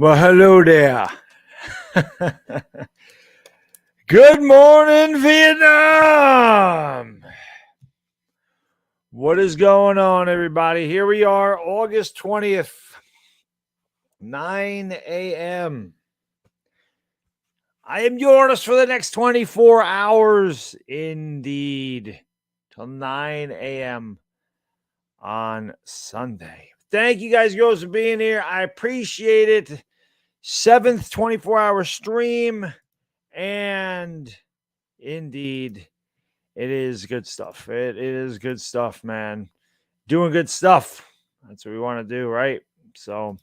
Well, hello there. Good morning, Vietnam. What is going on, everybody? Here we are, August 20th, 9 a.m. I am yours for the next 24 hours, indeed, till 9 a.m. on Sunday. Thank you guys, girls, for being here. I appreciate it. 7th 24-hour stream, and indeed, it is good stuff. It is good stuff, man. Doing good stuff. That's what we want to do, right? So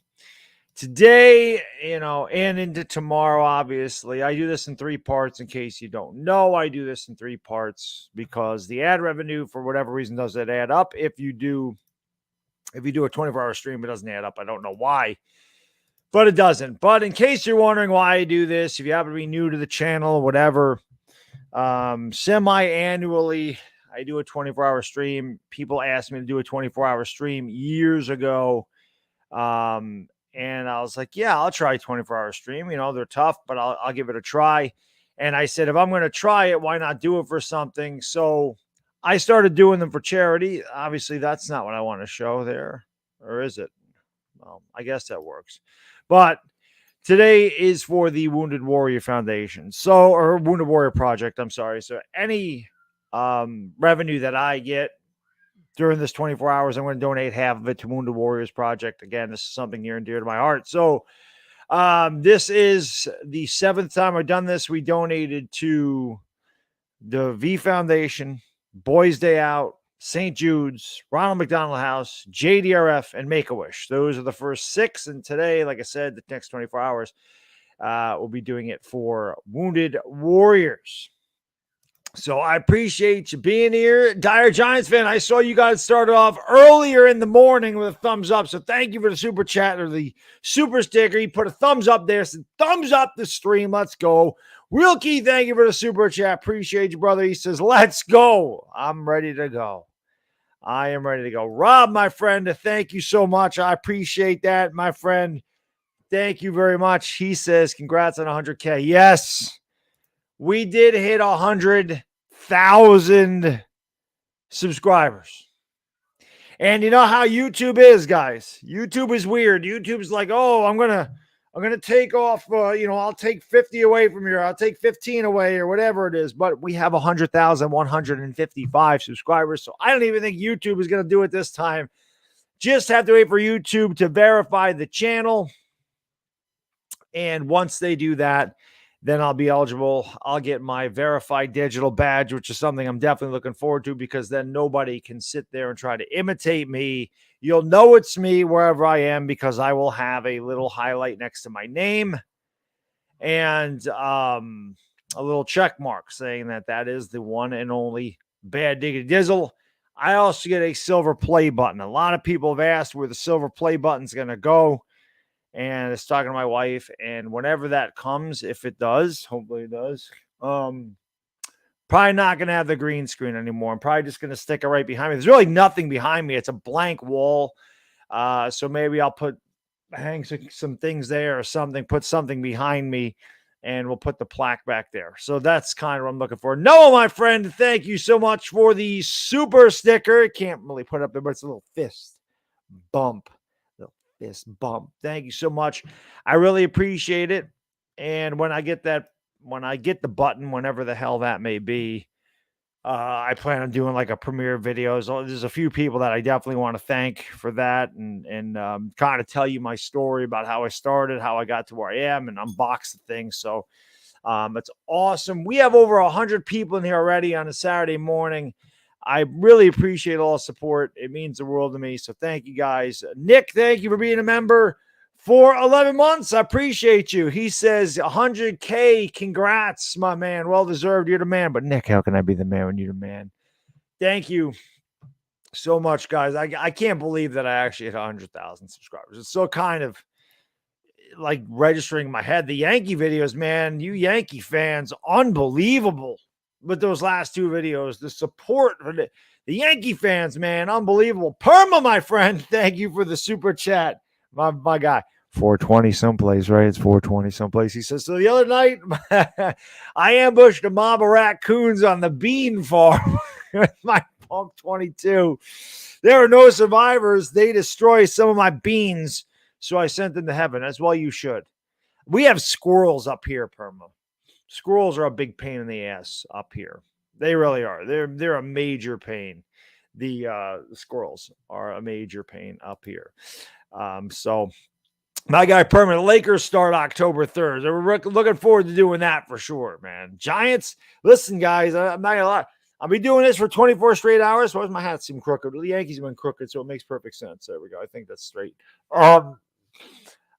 today, and into tomorrow, obviously, I do this in 3 parts. In case you don't know, I do this in 3 parts because the ad revenue, for whatever reason, doesn't add up. If you do a 24-hour stream, it doesn't add up. I don't know why, but it doesn't. But in case you're wondering why I do this, if you happen to be new to the channel, whatever, semi-annually, I do a 24-hour stream. People asked me to do a 24-hour stream years ago. And I was like, yeah, I'll try a 24-hour stream. They're tough, but I'll give it a try. And I said, if I'm going to try it, why not do it for something? So I started doing them for charity. Obviously, that's not what I want to show there. Or is it? Well, I guess that works. But today is for the Wounded Warrior Foundation. Or Wounded Warrior Project, I'm sorry. So any revenue that I get during this 24 hours, I'm going to donate half of it to Wounded Warriors Project. Again, this is something near and dear to my heart. So this is the 7th time I've done this. We donated to the V Foundation, Boys Day Out, St. Jude's, Ronald McDonald House, JDRF, and Make-A-Wish. Those are the first 6. And today, like I said, the next 24 hours, we'll be doing it for Wounded Warriors. So I appreciate you being here. Dire Giants fan, I saw you guys started off earlier in the morning with a thumbs up. So thank you for the super chat or the super sticker. You put a thumbs up there. Said, thumbs up the stream. Let's go. Real Key, thank you for the super chat. Appreciate you, brother. He says, let's go. I'm ready to go. I am ready to go. Rob, my friend, thank you so much. I appreciate that, my friend. Thank you very much. He says, congrats on 100K. Yes, we did hit 100,000 subscribers. And you know how YouTube is, guys. YouTube is weird. YouTube's like, oh, I'm gonna take off, I'll take 50 away from here. I'll take 15 away or whatever it is. But we have 100,155 subscribers. So I don't even think YouTube is going to do it this time. Just have to wait for YouTube to verify the channel. And once they do that, then I'll be eligible. I'll get my verified digital badge, which is something I'm definitely looking forward to because then nobody can sit there and try to imitate me. You'll know it's me wherever I am because I will have a little highlight next to my name and a little check mark saying that is the one and only Bad Diggity Dizzle. I also get a silver play button. A lot of people have asked where the silver play button's going to go. And it's talking to my wife, and whenever that comes, if it does, hopefully it does, probably not going to have the green screen anymore. I'm probably just going to stick it right behind me. There's really nothing behind me. It's a blank wall. So maybe I'll hang some things there or something, put something behind me, and we'll put the plaque back there. So that's kind of what I'm looking for. Noah, my friend, thank you so much for the super sticker. Can't really put it up there, but it's a little fist bump. This bump. Thank you so much. I really appreciate it. And when I get the button, whenever the hell that may be, I plan on doing like a premiere video. So there's a few people that I definitely want to thank for that and kind of tell you my story about how I started, how I got to where I am, and unbox the thing. So it's awesome. We have over 100 people in here already on a Saturday morning. I really appreciate all the support. It means the world to me. So thank you guys. Nick, thank you for being a member for 11 months. I appreciate you. He says 100K. Congrats, my man. Well deserved. You're the man. But Nick, how can I be the man when you're the man? Thank you so much, guys. I can't believe that I actually hit 100,000 subscribers. It's so kind of like registering in my head. The Yankee videos, man, you Yankee fans, unbelievable. With those last 2 videos, the support for the Yankee fans, man, unbelievable. Perma, my friend, thank you for the super chat, my guy. 420 someplace, right? It's 420 someplace. He says, so the other night, I ambushed a mob of raccoons on the bean farm with my Pump 22. There are no survivors. They destroy some of my beans, so I sent them to heaven. As well you should. We have squirrels up here, Perma. Squirrels are a big pain in the ass up here. They really are. They're a major pain. The squirrels are a major pain up here. So my guy Permanent, Lakers start October 3rd. So we're looking forward to doing that for sure, man. Giants, listen, guys, I'm not gonna lie. I'll be doing this for 24 straight hours. Why does my hat seem crooked? The Yankees have been crooked, so it makes perfect sense. There we go. I think that's straight.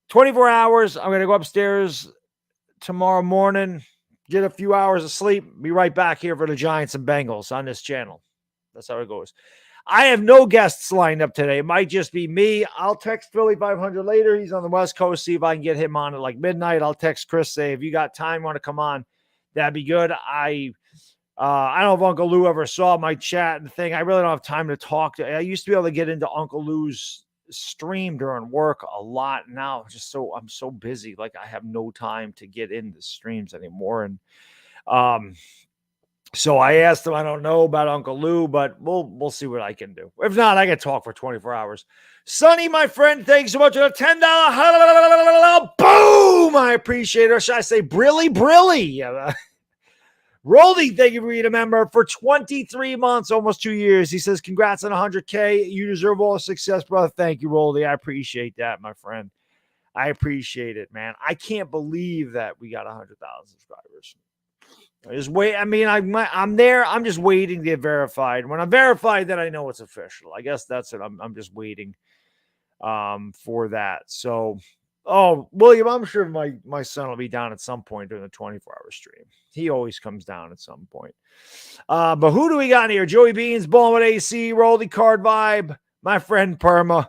24 hours. I'm gonna go upstairs tomorrow morning, get a few hours of sleep, be right back here for the Giants and Bengals on this channel. That's how it goes. I have no guests lined up today. It might just be me. I'll text Philly 500 later. He's on the West Coast. See if I can get him on at like midnight. I'll text Chris, say, if you got time, want to come on, that'd be good. I don't know if Uncle Lou ever saw my chat and thing. I really don't have time to talk to. I used to be able to get into Uncle Lou's stream during work a lot. Now I'm so busy. Like I have no time to get into streams anymore. And so I asked him, I don't know about Uncle Lou, but we'll see what I can do. If not, I can talk for 24 hours. Sonny, my friend, thanks so much for the $10. Boom! I appreciate it. Or should I say Brilly? Roldy, thank you for being a member for 23 months, almost 2 years. He says, congrats on 100K. You deserve all the success, brother. Thank you, Roldy. I appreciate that, my friend. I appreciate it, man. I can't believe that we got 100,000 subscribers. I just wait. I mean, I'm there. I'm just waiting to get verified. When I'm verified, then I know it's official. I guess that's it. I'm just waiting for that. So, William, I'm sure my son will be down at some point during the 24-hour stream. He always comes down at some point. But who do we got in here? Joey Beans, Ballin' with AC, Roldy Card Vibe, my friend Perma.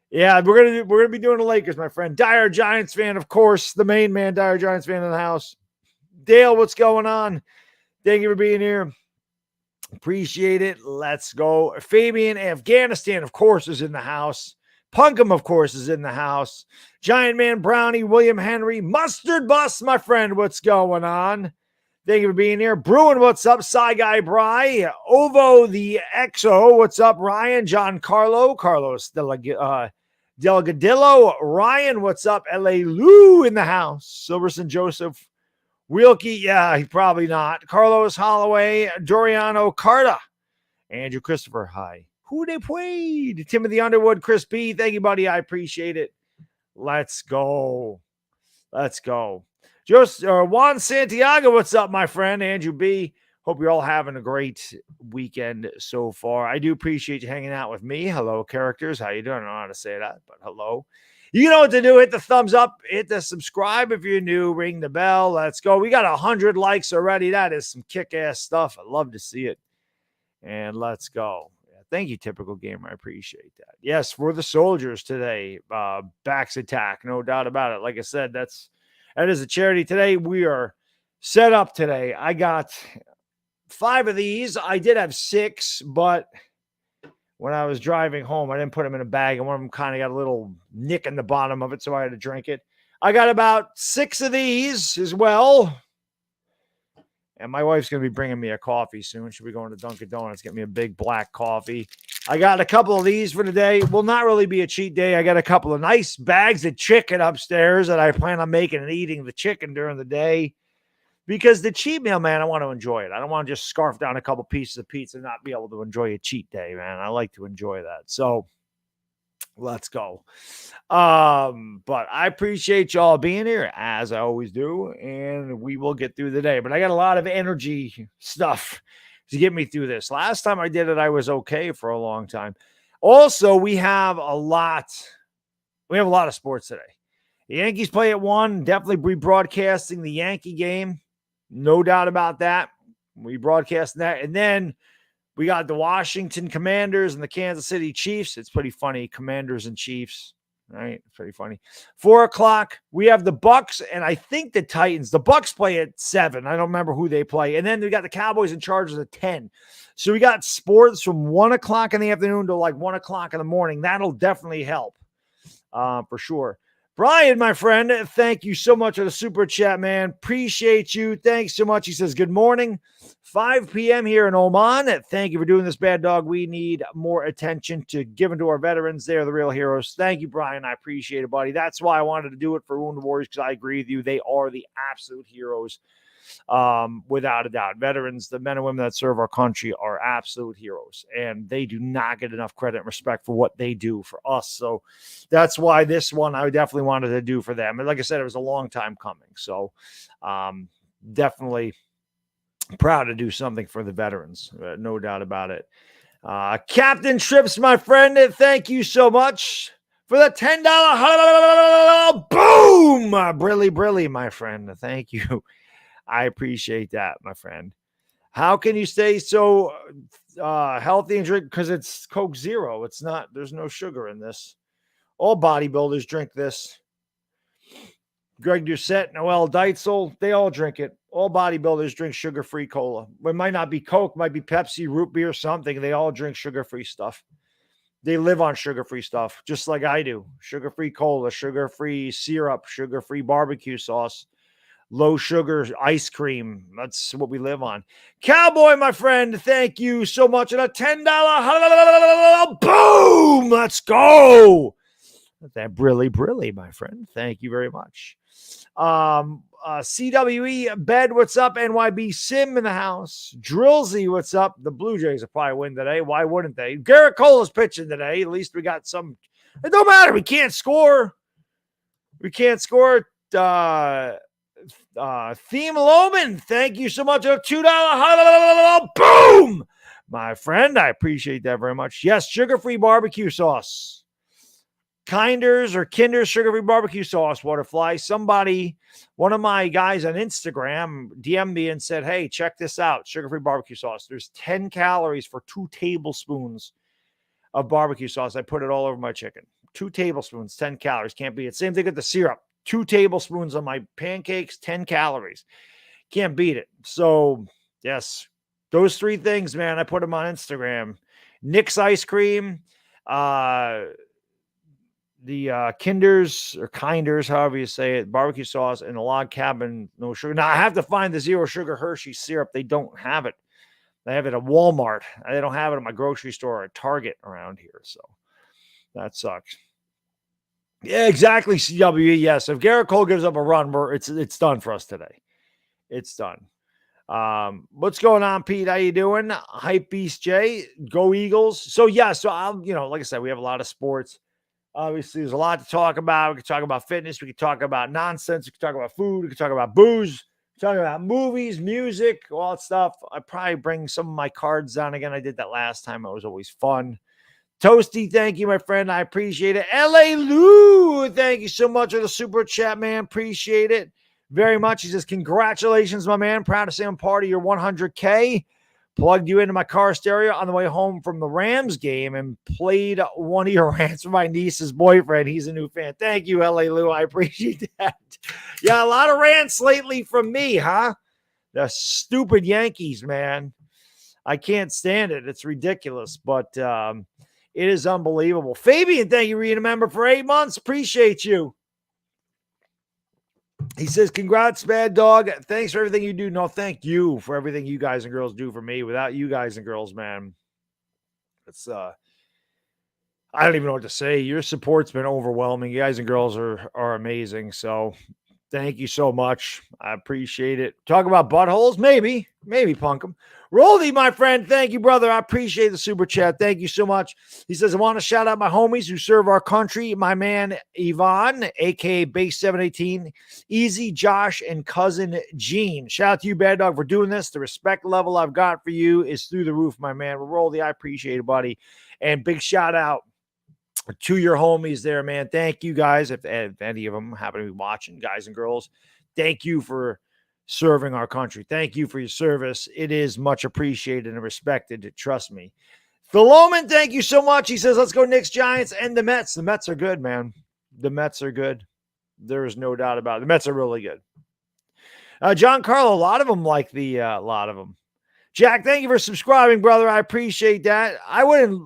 Yeah, we're gonna be doing the Lakers, my friend. Dire Giants fan, of course, the main man, Dire Giants fan in the house. Dale, what's going on? Thank you for being here. Appreciate it. Let's go. Fabian, Afghanistan, of course, is in the house. Punkham, of course, is in the house. Giant Man Brownie, William Henry, Mustard Bus, my friend, what's going on? Thank you for being here. Bruin, what's up? Cy Guy Bry, Ovo the XO, what's up? Ryan, John Carlos Delgadillo, Ryan, what's up? LA Lou in the house. Silverson Joseph, Wilkie, yeah, he probably not. Carlos Holloway, Doriano Carta, Andrew Christopher, hi. Who they played? Timothy Underwood, Chris B. Thank you, buddy. I appreciate it. Let's go. Juan Santiago, what's up, my friend? Andrew B. Hope you're all having a great weekend so far. I do appreciate you hanging out with me. Hello, characters. How you doing? I don't know how to say that, but hello. You know what to do. Hit the thumbs up. Hit the subscribe if you're new. Ring the bell. Let's go. We got 100 likes already. That is some kick-ass stuff. I love to see it. And let's go. Thank you, Typical Gamer. I appreciate that. Yes, for the soldiers today. Backs Attack. No doubt about it. Like I said, that is a charity today. We are set up today. I got 5 of these. I did have 6, but when I was driving home, I didn't put them in a bag, and one of them kind of got a little nick in the bottom of it, so I had to drink it. I got about 6 of these as well. And my wife's going to be bringing me a coffee soon. She'll be going to Dunkin' Donuts, get me a big black coffee. I got a couple of these for today. Will not really be a cheat day. I got a couple of nice bags of chicken upstairs that I plan on making and eating the chicken during the day. Because the cheat meal, man, I want to enjoy it. I don't want to just scarf down a couple pieces of pizza and not be able to enjoy a cheat day, man. I like to enjoy that. So let's go. But I appreciate y'all being here, as I always do, and we will get through the day. But I got a lot of energy stuff to get me through this. Last time I did it, I was okay for a long time. Also, we have a lot of sports today. The Yankees play at 1. Definitely rebroadcasting the Yankee game. No doubt about that. We broadcast that. And then we got the Washington Commanders and the Kansas City Chiefs. It's pretty funny. Commanders and Chiefs. Right? It's pretty funny. 4 o'clock, we have the Bucks and I think the Titans. The Bucks play at 7. I don't remember who they play. And then we got the Cowboys and Chargers at 10. So we got sports from 1 o'clock in the afternoon to like 1 o'clock in the morning. That'll definitely help for sure. Brian, my friend, thank you so much for the super chat, man. Appreciate you. Thanks so much. He says, good morning. 5 p.m. here in Oman. Thank you for doing this, Bad Dog. We need more attention to given to our veterans. They're the real heroes. Thank you, Brian. I appreciate it, buddy. That's why I wanted to do it for Wounded Warriors, because I agree with you. They are the absolute heroes. Without a doubt, veterans, the men and women that serve our country, are absolute heroes, and they do not get enough credit and respect for what they do for us. So that's why this one I definitely wanted to do for them. And like I said, it was a long time coming. So definitely proud to do something for the veterans, no doubt about it. Captain Trips, my friend, thank you so much for the $10. Boom, Brilly, my friend. Thank you. I appreciate that, my friend. How can you stay so healthy and drink? Because it's Coke Zero. It's not, there's no sugar in this. All bodybuilders drink this. Greg Doucette, Noel Deitzel, they all drink it. All bodybuilders drink sugar-free cola. It might not be Coke, might be Pepsi, root beer, something. They all drink sugar-free stuff. They live on sugar-free stuff, just like I do. Sugar-free cola, sugar-free syrup, sugar-free barbecue sauce. Low sugar ice cream. That's what we live on. Cowboy, my friend, thank you so much. And a $10. Boom! Let's go. That Brilly, my friend. Thank you very much. CWE, Bed, what's up? NYB Sim in the house. Drillsy, what's up? The Blue Jays will probably win today. Why wouldn't they? Garrett Cole is pitching today. At least we got some. It don't matter. We can't score. Theme Loman, thank you so much. A $2. Boom! My friend, I appreciate that very much. Yes, sugar-free barbecue sauce. Kinder's or Kinder's sugar-free barbecue sauce, Waterfly. Somebody, one of my guys on Instagram, DM'd me and said, hey, check this out. Sugar-free barbecue sauce. There's 10 calories for 2 tablespoons of barbecue sauce. I put it all over my chicken. 2 tablespoons, 10 calories. Can't beat it. Same thing with the syrup. 2 tablespoons on my pancakes, 10 calories. Can't beat it. So, yes, those 3 things, man, I put them on Instagram. Knicks ice cream, the Kinder's or Kinders, however you say it, barbecue sauce, and a log cabin, no sugar. Now, I have to find the 0 sugar Hershey syrup. They don't have it. They have it at Walmart. They don't have it at my grocery store or at Target around here. So, that sucks. Yeah, exactly, CWE. Yes, if Garrett Cole gives up a run, it's done for us today. It's done. What's going on, Pete? How you doing? Hype Beast J, go Eagles. So I'll, like I said, we have a lot of sports. Obviously, there's a lot to talk about. We could talk about fitness. We could talk about nonsense. We could talk about food. We could talk about booze. We could talk about movies, music, all that stuff. I probably bring some of my cards down again. I did that last time. It was always fun. Toasty, thank you, my friend. I appreciate it. LA Lou, thank you so much for the super chat, man. Appreciate it very much. He says, congratulations, my man. Proud to say I'm part of your 100K. Plugged you into my car stereo on the way home from the Rams game and played one of your rants for my niece's boyfriend. He's a new fan. Thank you, LA Lou. I appreciate that. Yeah, a lot of rants lately from me, huh? The stupid Yankees, man. I can't stand it. It's ridiculous, but it is unbelievable. Fabian, thank you, being a member for 8 months. Appreciate you. He says, congrats, Bad Dog. Thanks for everything you do. No, thank you for everything you guys and girls do for me. Without you guys and girls, man, it's I don't even know what to say. Your support's been overwhelming. You guys and girls are amazing. So thank you so much. I appreciate it. Talk about buttholes? Maybe punk them. Roldy, my friend, thank you, brother. I appreciate the super chat. Thank you so much. He says, I want to shout out my homies who serve our country. My man, Yvonne, a.k.a. Base 718, Easy, Josh, and cousin Gene. Shout out to you, Bad Dog, for doing this. The respect level I've got for you is through the roof, my man. Roldy, I appreciate it, buddy. And big shout out to your homies there, man. Thank you, guys. If any of them happen to be watching, guys and girls, thank you for serving our country. Thank you for your service. It is much appreciated and respected. Trust me. Philomen, thank you so much. He says, let's go Knicks, Giants, and the Mets. The Mets are good, man. The Mets are good. There is no doubt about it. The Mets are really good. John Carlo, a lot of them like a lot of them. Jack, thank you for subscribing, brother. I appreciate that. I wouldn't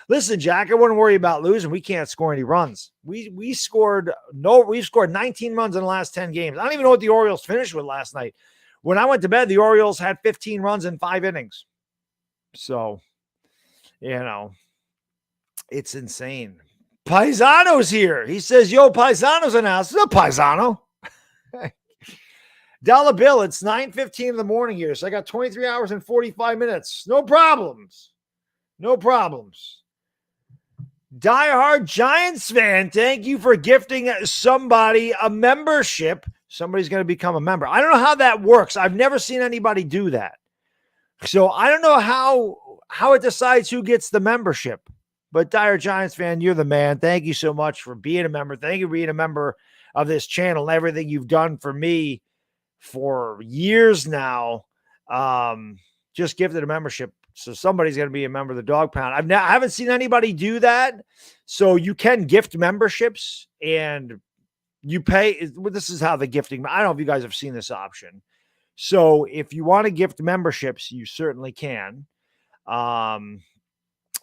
listen, Jack. I wouldn't worry about losing. We can't score any runs. We scored 19 runs in the last 10 games. I don't even know what the Orioles finished with last night. When I went to bed, the Orioles had 15 runs in 5 innings. So, it's insane. Paisano's here. He says, yo, Paisano's announced. It's a Paisano. Dollar bill, it's 9:15 in the morning here, so I got 23 hours and 45 minutes. No problems. No problems. Diehard Giants fan, thank you for gifting somebody a membership. Somebody's going to become a member. I don't know how that works. I've never seen anybody do that. So I don't know how it decides who gets the membership. But Diehard Giants fan, you're the man. Thank you so much for being a member. Thank you for being a member of this channel and everything you've done for me for years now. Just gifted a membership, so somebody's going to be a member of the Dog Pound. I haven't seen anybody do that. So you can gift memberships and you pay. This is how the gifting, I don't know if you guys have seen this option. So if you want to gift memberships, you certainly can.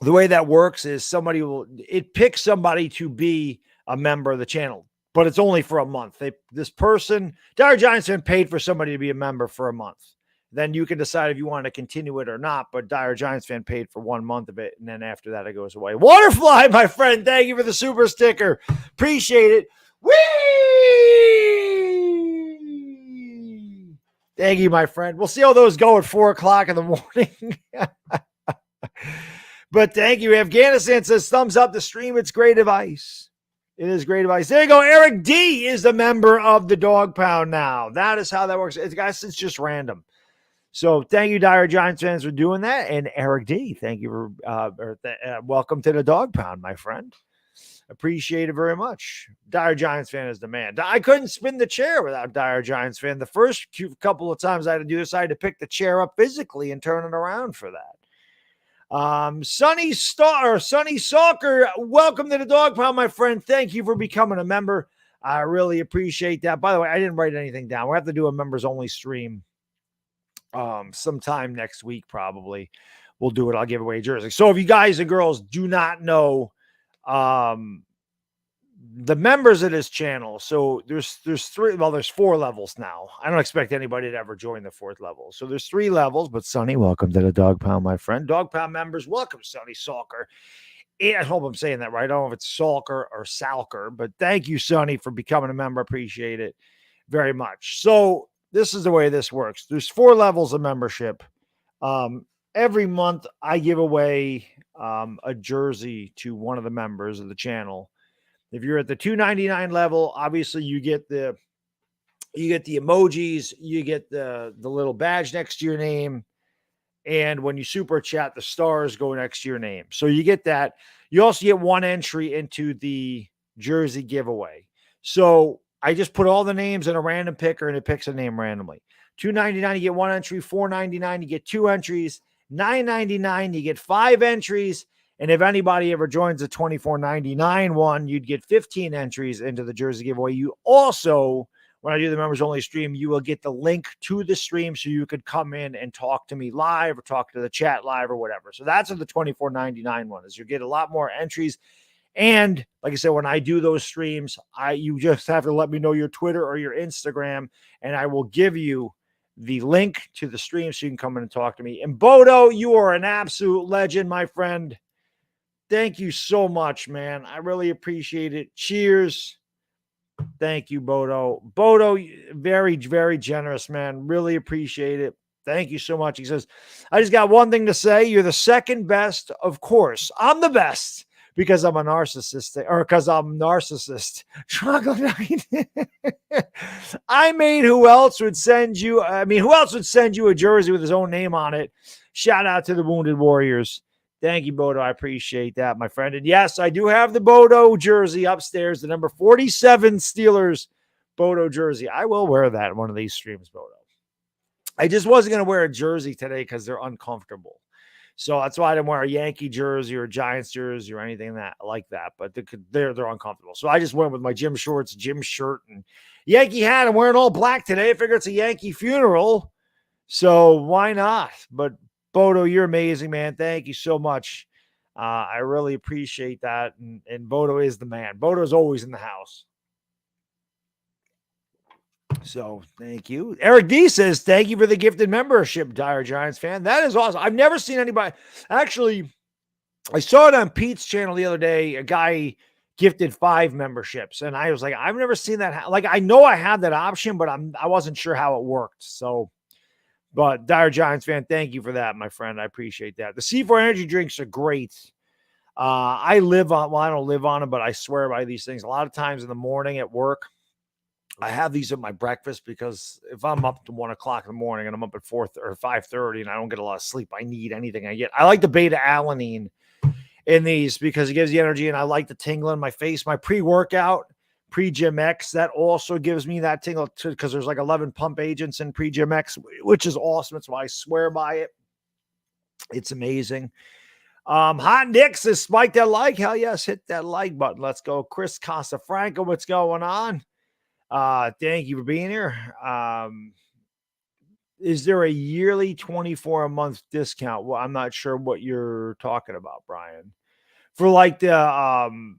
The way that works is it picks somebody to be a member of the channel, but it's only for a month. This person, Diehard Giants fan, paid for somebody to be a member for a month. Then you can decide if you want to continue it or not. But Diehard Giants fan paid for 1 month of it, and then after that, it goes away. Waterfly, my friend, thank you for the super sticker. Appreciate it. Whee! Thank you, my friend. We'll see how those go at 4:00 in the morning. But thank you. Afghanistan says, thumbs up the stream. It's great advice. It is great advice. There you go. Eric D is a member of the Dog Pound now. That is how that works. Guys, it's just random. So thank you, Diehard Giants fans, for doing that. And Eric D, thank you for welcome to the Dog Pound, my friend. Appreciate it very much. Diehard Giants fan is the man. I couldn't spin the chair without Diehard Giants fan. The first couple of times I had to do this, I had to pick the chair up physically and turn it around for that. Sunny Soccer, welcome to the Dog Pound, my friend. Thank you for becoming a member. I really appreciate that. By the way, I didn't write anything down. We have to do a members only stream sometime next week, probably. We'll do it. I'll give away a jersey. So if you guys and girls do not know the members of this channel, so there's 4 levels now. I don't expect anybody to ever join the 4th level. So there's 3 levels, but Sonny, welcome to the Dog Pound, my friend. Dog Pound members, welcome, Sonny Soccer. I hope I'm saying that right. I don't know if it's Salker or Salker, but thank you, Sonny, for becoming a member. Appreciate it very much. So this is the way this works. There's 4 levels of membership. Every month I give away a jersey to one of the members of the channel. If you're at the $2.99 level, obviously you get the emojis, you get the little badge next to your name, and when you super chat, the stars go next to your name. So you get that. You also get 1 entry into the jersey giveaway. So I just put all the names in a random picker, and it picks a name randomly. $2.99, you get 1 entry. $4.99, you get 2 entries. $9.99, you get 5 entries. And if anybody ever joins the $24.99 one, you'd get 15 entries into the jersey giveaway. You also, when I do the members only stream, you will get the link to the stream so you could come in and talk to me live or talk to the chat live or whatever. So that's what the $24.99 one is. You get a lot more entries. And like I said, when I do those streams, you just have to let me know your Twitter or your Instagram, and I will give you the link to the stream so you can come in and talk to me. And Bodo, you are an absolute legend, my friend. Thank you so much, man. I really appreciate it. Cheers. Thank you, Bodo. Bodo, very, very generous, man. Really appreciate it. Thank you so much. He says, I just got one thing to say. You're the second best. Of course, I'm the best because I'm a narcissist, or because I'm narcissist. I mean, who else would send you a jersey with his own name on it? Shout out to the Wounded Warriors. Thank you, Bodo. I appreciate that, my friend. And yes, I do have the Bodo jersey upstairs, the number 47 Steelers Bodo jersey. I will wear that in one of these streams, Bodo. I just wasn't going to wear a jersey today because they're uncomfortable. So that's why I didn't wear a Yankee jersey or a Giants jersey or anything like that. But they're uncomfortable. So I just went with my gym shorts, gym shirt, and Yankee hat. I'm wearing all black today. I figure it's a Yankee funeral. So why not? But Bodo, you're amazing, man. Thank you so much. I really appreciate that. And Bodo is the man. Bodo is always in the house. So thank you. Eric D says, thank you for the gifted membership, Dire Giants fan. That is awesome. I've never seen anybody. Actually, I saw it on Pete's channel the other day. A guy gifted 5 memberships. And I was like, I've never seen that. Like, I know I had that option, but I wasn't sure how it worked. So, but Dire Giants fan, thank you for that, my friend. I appreciate that. The C4 energy drinks are great. I live on, well, I don't live on them, but I swear by these things. A lot of times in the morning at work, I have these at my breakfast because if I'm up to 1 o'clock in the morning and I'm up at 4 or 5:30 and I don't get a lot of sleep, I need anything I get. I like the beta alanine in these because it gives you energy, and I like the tingle in my face. My pre-workout, pre-Gym X, that also gives me that tingle too, because there's like 11 pump agents in pre-Gym X, which is awesome. That's why I swear by it. It's amazing. Hot Nick says, spike that like. Hell yes, hit that like button. Let's go. Chris Casafranco, what's going on? Thank you for being here. Is there a yearly 24 a month discount? Well, I'm not sure what you're talking about, Brian. For like the I'm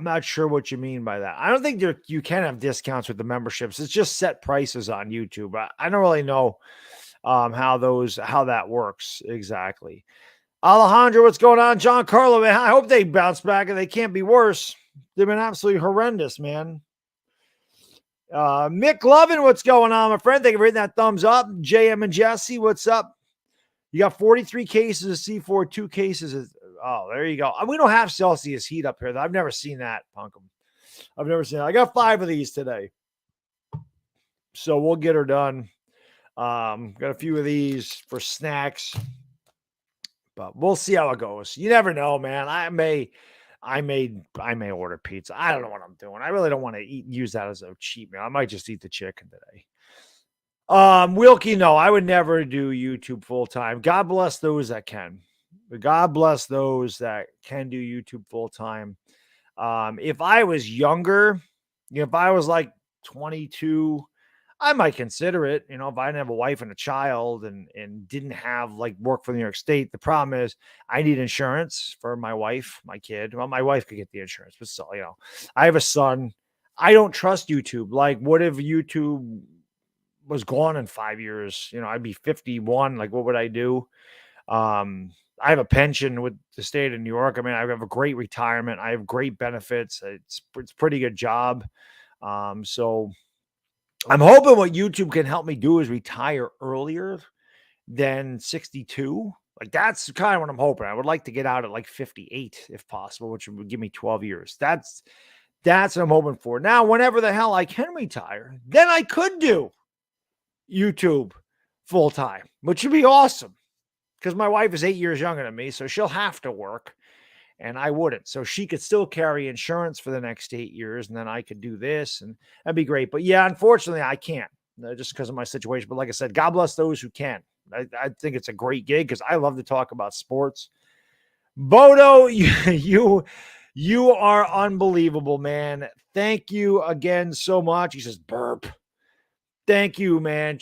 not sure what you mean by that. I don't think you can have discounts with the memberships. It's just set prices on YouTube. I don't really know how that works exactly. Alejandro, what's going on? John Carlo, man, I hope they bounce back and they can't be worse. They've been absolutely horrendous, man. Mick Lovin, what's going on, my friend? Thank you for hitting that thumbs up. JM and Jesse, what's up? You got 43 cases of C4, 2 cases of, oh, there you go. We don't have Celsius heat up here, though. I've never seen that, Punkum. I've never seen that. I got 5 of these today. So we'll get her done. Got a few of these for snacks. But we'll see how it goes. You never know, man. I may order pizza. I don't know what I'm doing. I really don't want to use that as a cheat meal. I might just eat the chicken today. Wilkie, no, I would never do YouTube full time. God bless those that can. God bless those that can do YouTube full time. If I was younger, if I was like 22, I might consider it. You know, if I didn't have a wife and a child and didn't have like work for New York State, the problem is I need insurance for my wife, my kid. Well, my wife could get the insurance, but still, you know, I have a son. I don't trust YouTube. Like, what if YouTube was gone in 5 years? You know, I'd be 51. Like, what would I do? I have a pension with the state of New York. I mean, I have a great retirement. I have great benefits. It's a pretty good job. So I'm hoping what YouTube can help me do is retire earlier than 62. Like, that's kind of what I'm hoping. I would like to get out at like 58 if possible, which would give me 12 years. That's what I'm hoping for. Now, whenever the hell I can retire, then I could do YouTube full time, which would be awesome because my wife is 8 years younger than me, so she'll have to work. And I wouldn't. So she could still carry insurance for the next 8 years, and then I could do this, and that'd be great. But yeah, unfortunately, I can't just because of my situation. But like I said, God bless those who can. I think it's a great gig because I love to talk about sports. Bodo, you are unbelievable, man. Thank you again so much. He says, burp. Thank you, man.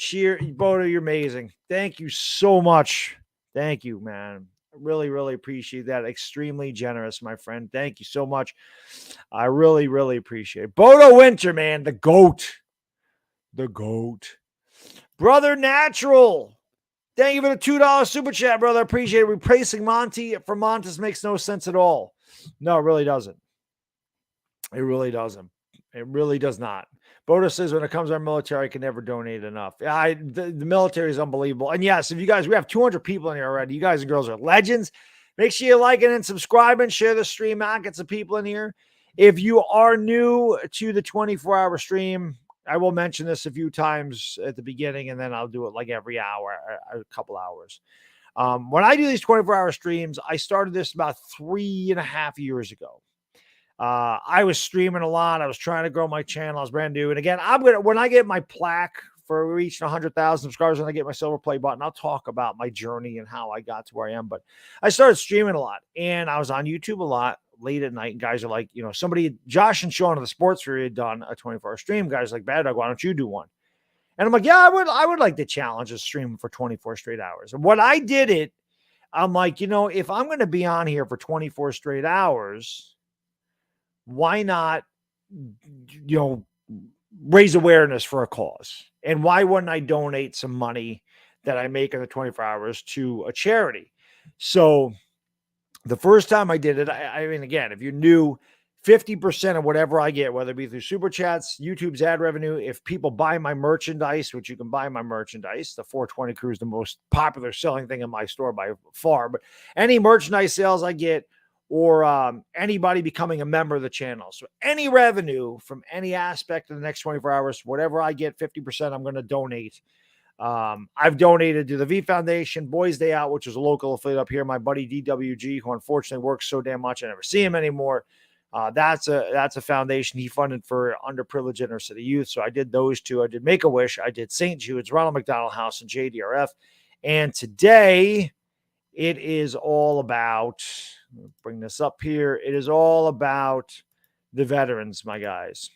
Bodo, you're amazing. Thank you so much. Thank you, man. Really, really appreciate that. Extremely generous, my friend. Thank you so much. I really, really appreciate it. Bodo Winter, man, the GOAT. The GOAT. Brother Natural. Thank you for the $2 super chat, brother. I appreciate it. Replacing Monty for Montes makes no sense at all. No, it really doesn't. It really doesn't. It really does not. Bodo says when it comes to our military, I can never donate enough. The military is unbelievable. And yes, if you guys, we have 200 people in here already. You guys and girls are legends. Make sure you like it and subscribe and share the stream out. Get some people in here. If you are new to the 24-hour stream, I will mention this a few times at the beginning, and then I'll do it like every hour, a couple hours. When I do these 24-hour streams, I started this about 3.5 years ago. I was streaming a lot. I was trying to grow my channel. I was brand new. And again, when I get my plaque for reaching 100,000 subscribers and I get my silver play button, I'll talk about my journey and how I got to where I am. But I started streaming a lot, and I was on YouTube a lot late at night. And guys are like, you know, Josh and Sean of the Sports Fury had done a 24-hour stream. Guys like, Baddog, why don't you do one? And I'm like, yeah, I would like to challenge a stream for 24 straight hours. And what I did it, I'm like, if I'm going to be on here for 24 straight hours, why not, raise awareness for a cause? And why wouldn't I donate some money that I make in the 24 hours to a charity? So the first time I did it, I mean, again, if you're new, 50% of whatever I get, whether it be through super chats, YouTube's ad revenue, if people buy my merchandise, which you can buy my merchandise, the 420 crew is the most popular selling thing in my store by far, but any merchandise sales I get, or anybody becoming a member of the channel. So any revenue from any aspect of the next 24 hours, whatever I get, 50%, I'm going to donate. I've donated to the V Foundation, Boys Day Out, which is a local affiliate up here. My buddy DWG, who unfortunately works so damn much, I never see him anymore. That's a foundation he funded for underprivileged inner city youth. So I did those two. I did Make-A-Wish. I did St. Jude's, Ronald McDonald House, and JDRF. And today it is all about, bring this up here. It is all about the veterans, my guys.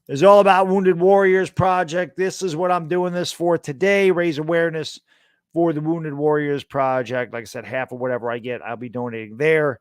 It's all about Wounded Warriors Project. This is what I'm doing this for today. Raise awareness for the Wounded Warriors Project. Like I said, half of whatever I get, I'll be donating there.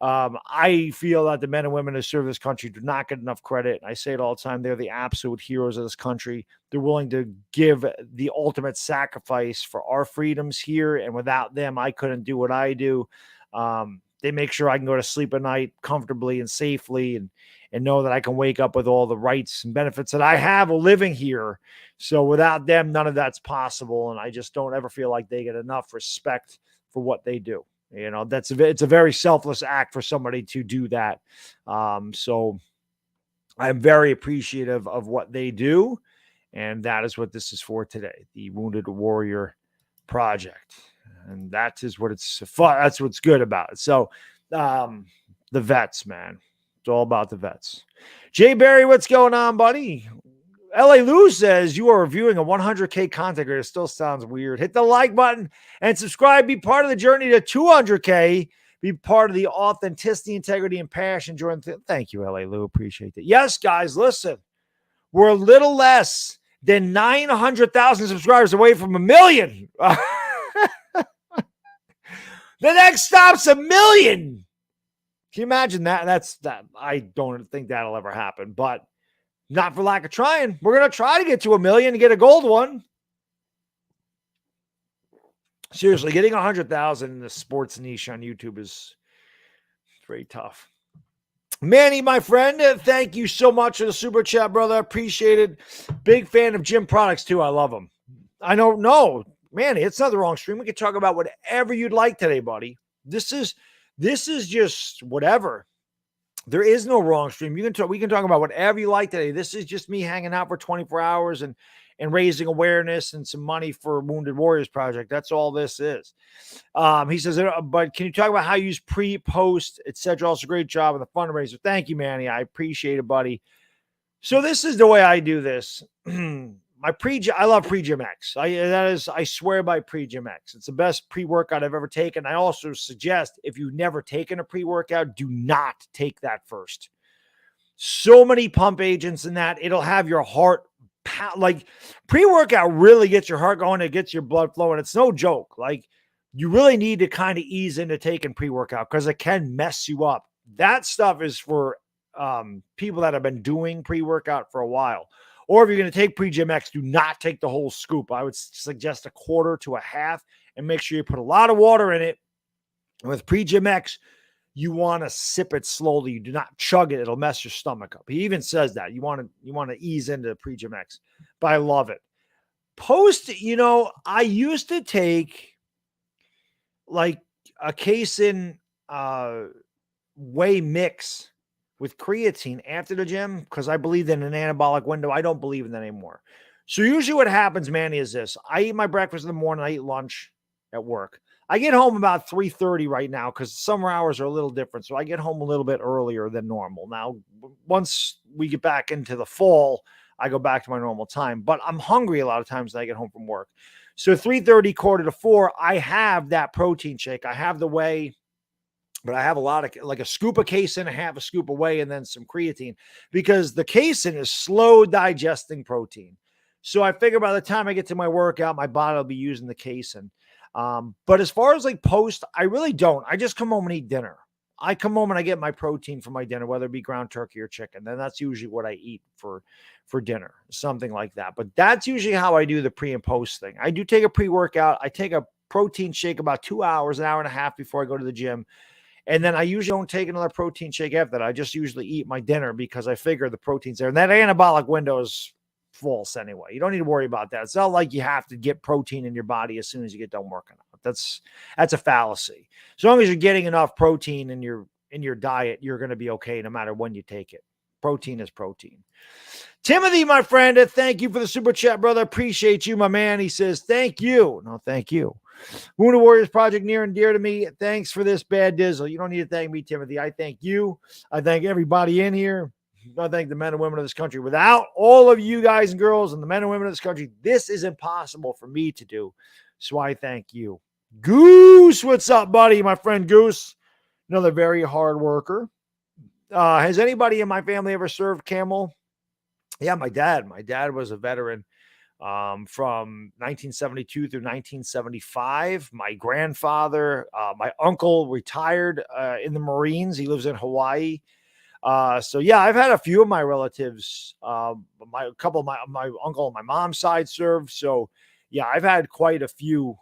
I feel that the men and women who serve this country do not get enough credit. I say it all the time. They're the absolute heroes of this country. They're willing to give the ultimate sacrifice for our freedoms here. And without them, I couldn't do what I do. They make sure I can go to sleep at night comfortably and safely, and know that I can wake up with all the rights and benefits that I have living here. So without them, none of that's possible. And I just don't ever feel like they get enough respect for what they do. It's a very selfless act for somebody to do that. So I'm very appreciative of what they do. And that is what this is for today, the Wounded Warrior Project. And that is what it's fun. That's what's good about it. So the vets, man. It's all about the vets. Jay Barry, what's going on, buddy? LA Lou says you are reviewing a 100K content creator. It still sounds weird. Hit the like button and subscribe. Be part of the journey to 200K. Be part of the authenticity, integrity, and passion. Thank you, LA Lou. Appreciate it. Yes, guys, listen. We're a little less than 900,000 subscribers away from 1 million. The next stop's 1 million. Can you imagine that? That's that. I don't think that'll ever happen, but not for lack of trying. We're going to try to get to 1 million and get a gold one. Seriously, getting 100,000 in the sports niche on YouTube is very tough. Manny, my friend, thank you so much for the super chat, brother. Appreciate it. Big fan of gym products too. I love them. I don't know, Manny. It's not the wrong stream. We can talk about whatever you'd like today, buddy. This is just whatever. There is no wrong stream. We can talk about whatever you like today. This is just me hanging out for 24 hours and raising awareness and some money for Wounded Warriors Project. That's all this is. He says, but can you talk about how you use pre, post, etc.? Also, great job on the fundraiser. Thank you, Manny. I appreciate it, buddy. So this is the way I do this. I love Pre-Gym X. I swear by Pre-Gym X. It's the best pre-workout I've ever taken. I also suggest if you've never taken a pre-workout, do not take that first. So many pump agents in that. It'll have your heart like pre-workout really gets your heart going. It gets your blood flowing. It's no joke. Like you really need to kind of ease into taking pre-workout because it can mess you up. That stuff is for people that have been doing pre-workout for a while. Or if you're going to take Pre-Gym X, do not take the whole scoop. I would suggest 1/4 to 1/2 and make sure you put a lot of water in it. And with Pre-Gym X, you want to sip it slowly. You do not chug it. It'll mess your stomach up. He even says that. You want to ease into Pre-Gym X. But I love it. Post, I used to take like a casein whey mix with creatine after the gym because I believed in an anabolic window. I don't believe in that anymore. So usually what happens, Manny, is this. I eat my breakfast in the morning. I eat lunch at work. I get home about 3:30 right now because summer hours are a little different. So I get home a little bit earlier than normal. Now, once we get back into the fall, I go back to my normal time. But I'm hungry a lot of times when I get home from work. So 3:30, 3:45, I have that protein shake. I have the whey. But I have a lot of like a scoop of casein, a scoop of whey, and then some creatine because the casein is slow digesting protein. So I figure by the time I get to my workout, my body will be using the casein. But as far as like post, I really don't. I just come home and eat dinner. I come home and I get my protein for my dinner, whether it be ground turkey or chicken. Then that's usually what I eat for dinner, something like that. But that's usually how I do the pre and post thing. I do take a pre-workout. I take a protein shake about 2 hours, an hour and a half before I go to the gym. And then I usually don't take another protein shake after that. I just usually eat my dinner because I figure the protein's there. And that anabolic window is false anyway. You don't need to worry about that. It's not like you have to get protein in your body as soon as you get done working out. That's a fallacy. As long as you're getting enough protein in your diet, you're going to be okay no matter when you take it. Protein is protein. Timothy, my friend, thank you for the super chat, brother. Appreciate you, my man. He says, thank you. No, thank you. Wounded Warriors Project near and dear to me. Thanks for this bad dizzle. You don't need to thank me, Timothy. I thank you. I thank everybody in here. I thank the men and women of this country. Without all of you guys and girls and the men and women of this country, this is impossible for me to do. So I thank you. Goose, what's up, buddy? My friend Goose, another very hard worker. Has anybody in my family ever served camel? Yeah, my dad. My dad was a veteran from 1972 through 1975. My grandfather, my uncle retired in the Marines. He lives in Hawaii. So yeah, I've had a few of my relatives, a couple of my uncle on my mom's side served. So yeah, I've had quite a few.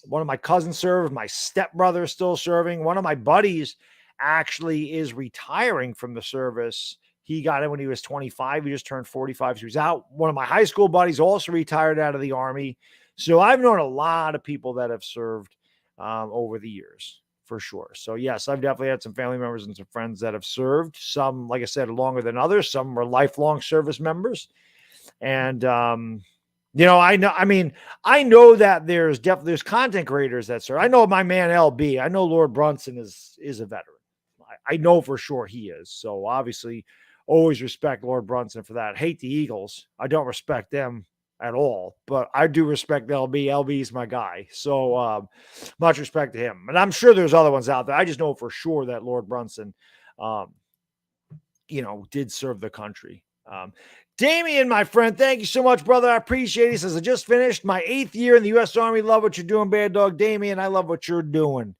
One of my cousins served, my stepbrother is still serving. One of my buddies actually is retiring from the service. He got in when he was 25. He just turned 45. So he's out. One of my high school buddies also retired out of the Army. So I've known a lot of people that have served over the years, for sure. So yes, I've definitely had some family members and some friends that have served. Some, like I said, longer than others. Some were lifelong service members. And, I know that there's content creators that serve. I know my man LB. I know Lord Brunson is a veteran. I know for sure he is. So obviously, always respect Lord Brunson for that. Hate the Eagles. I don't respect them at all, but I do respect LB. LB is my guy. So much respect to him. And I'm sure there's other ones out there. I just know for sure that Lord Brunson, did serve the country. Damien, my friend, thank you so much, brother. I appreciate it. He says, I just finished my 8th year in the U.S. Army. Love what you're doing, Baddog. Damien, I love what you're doing.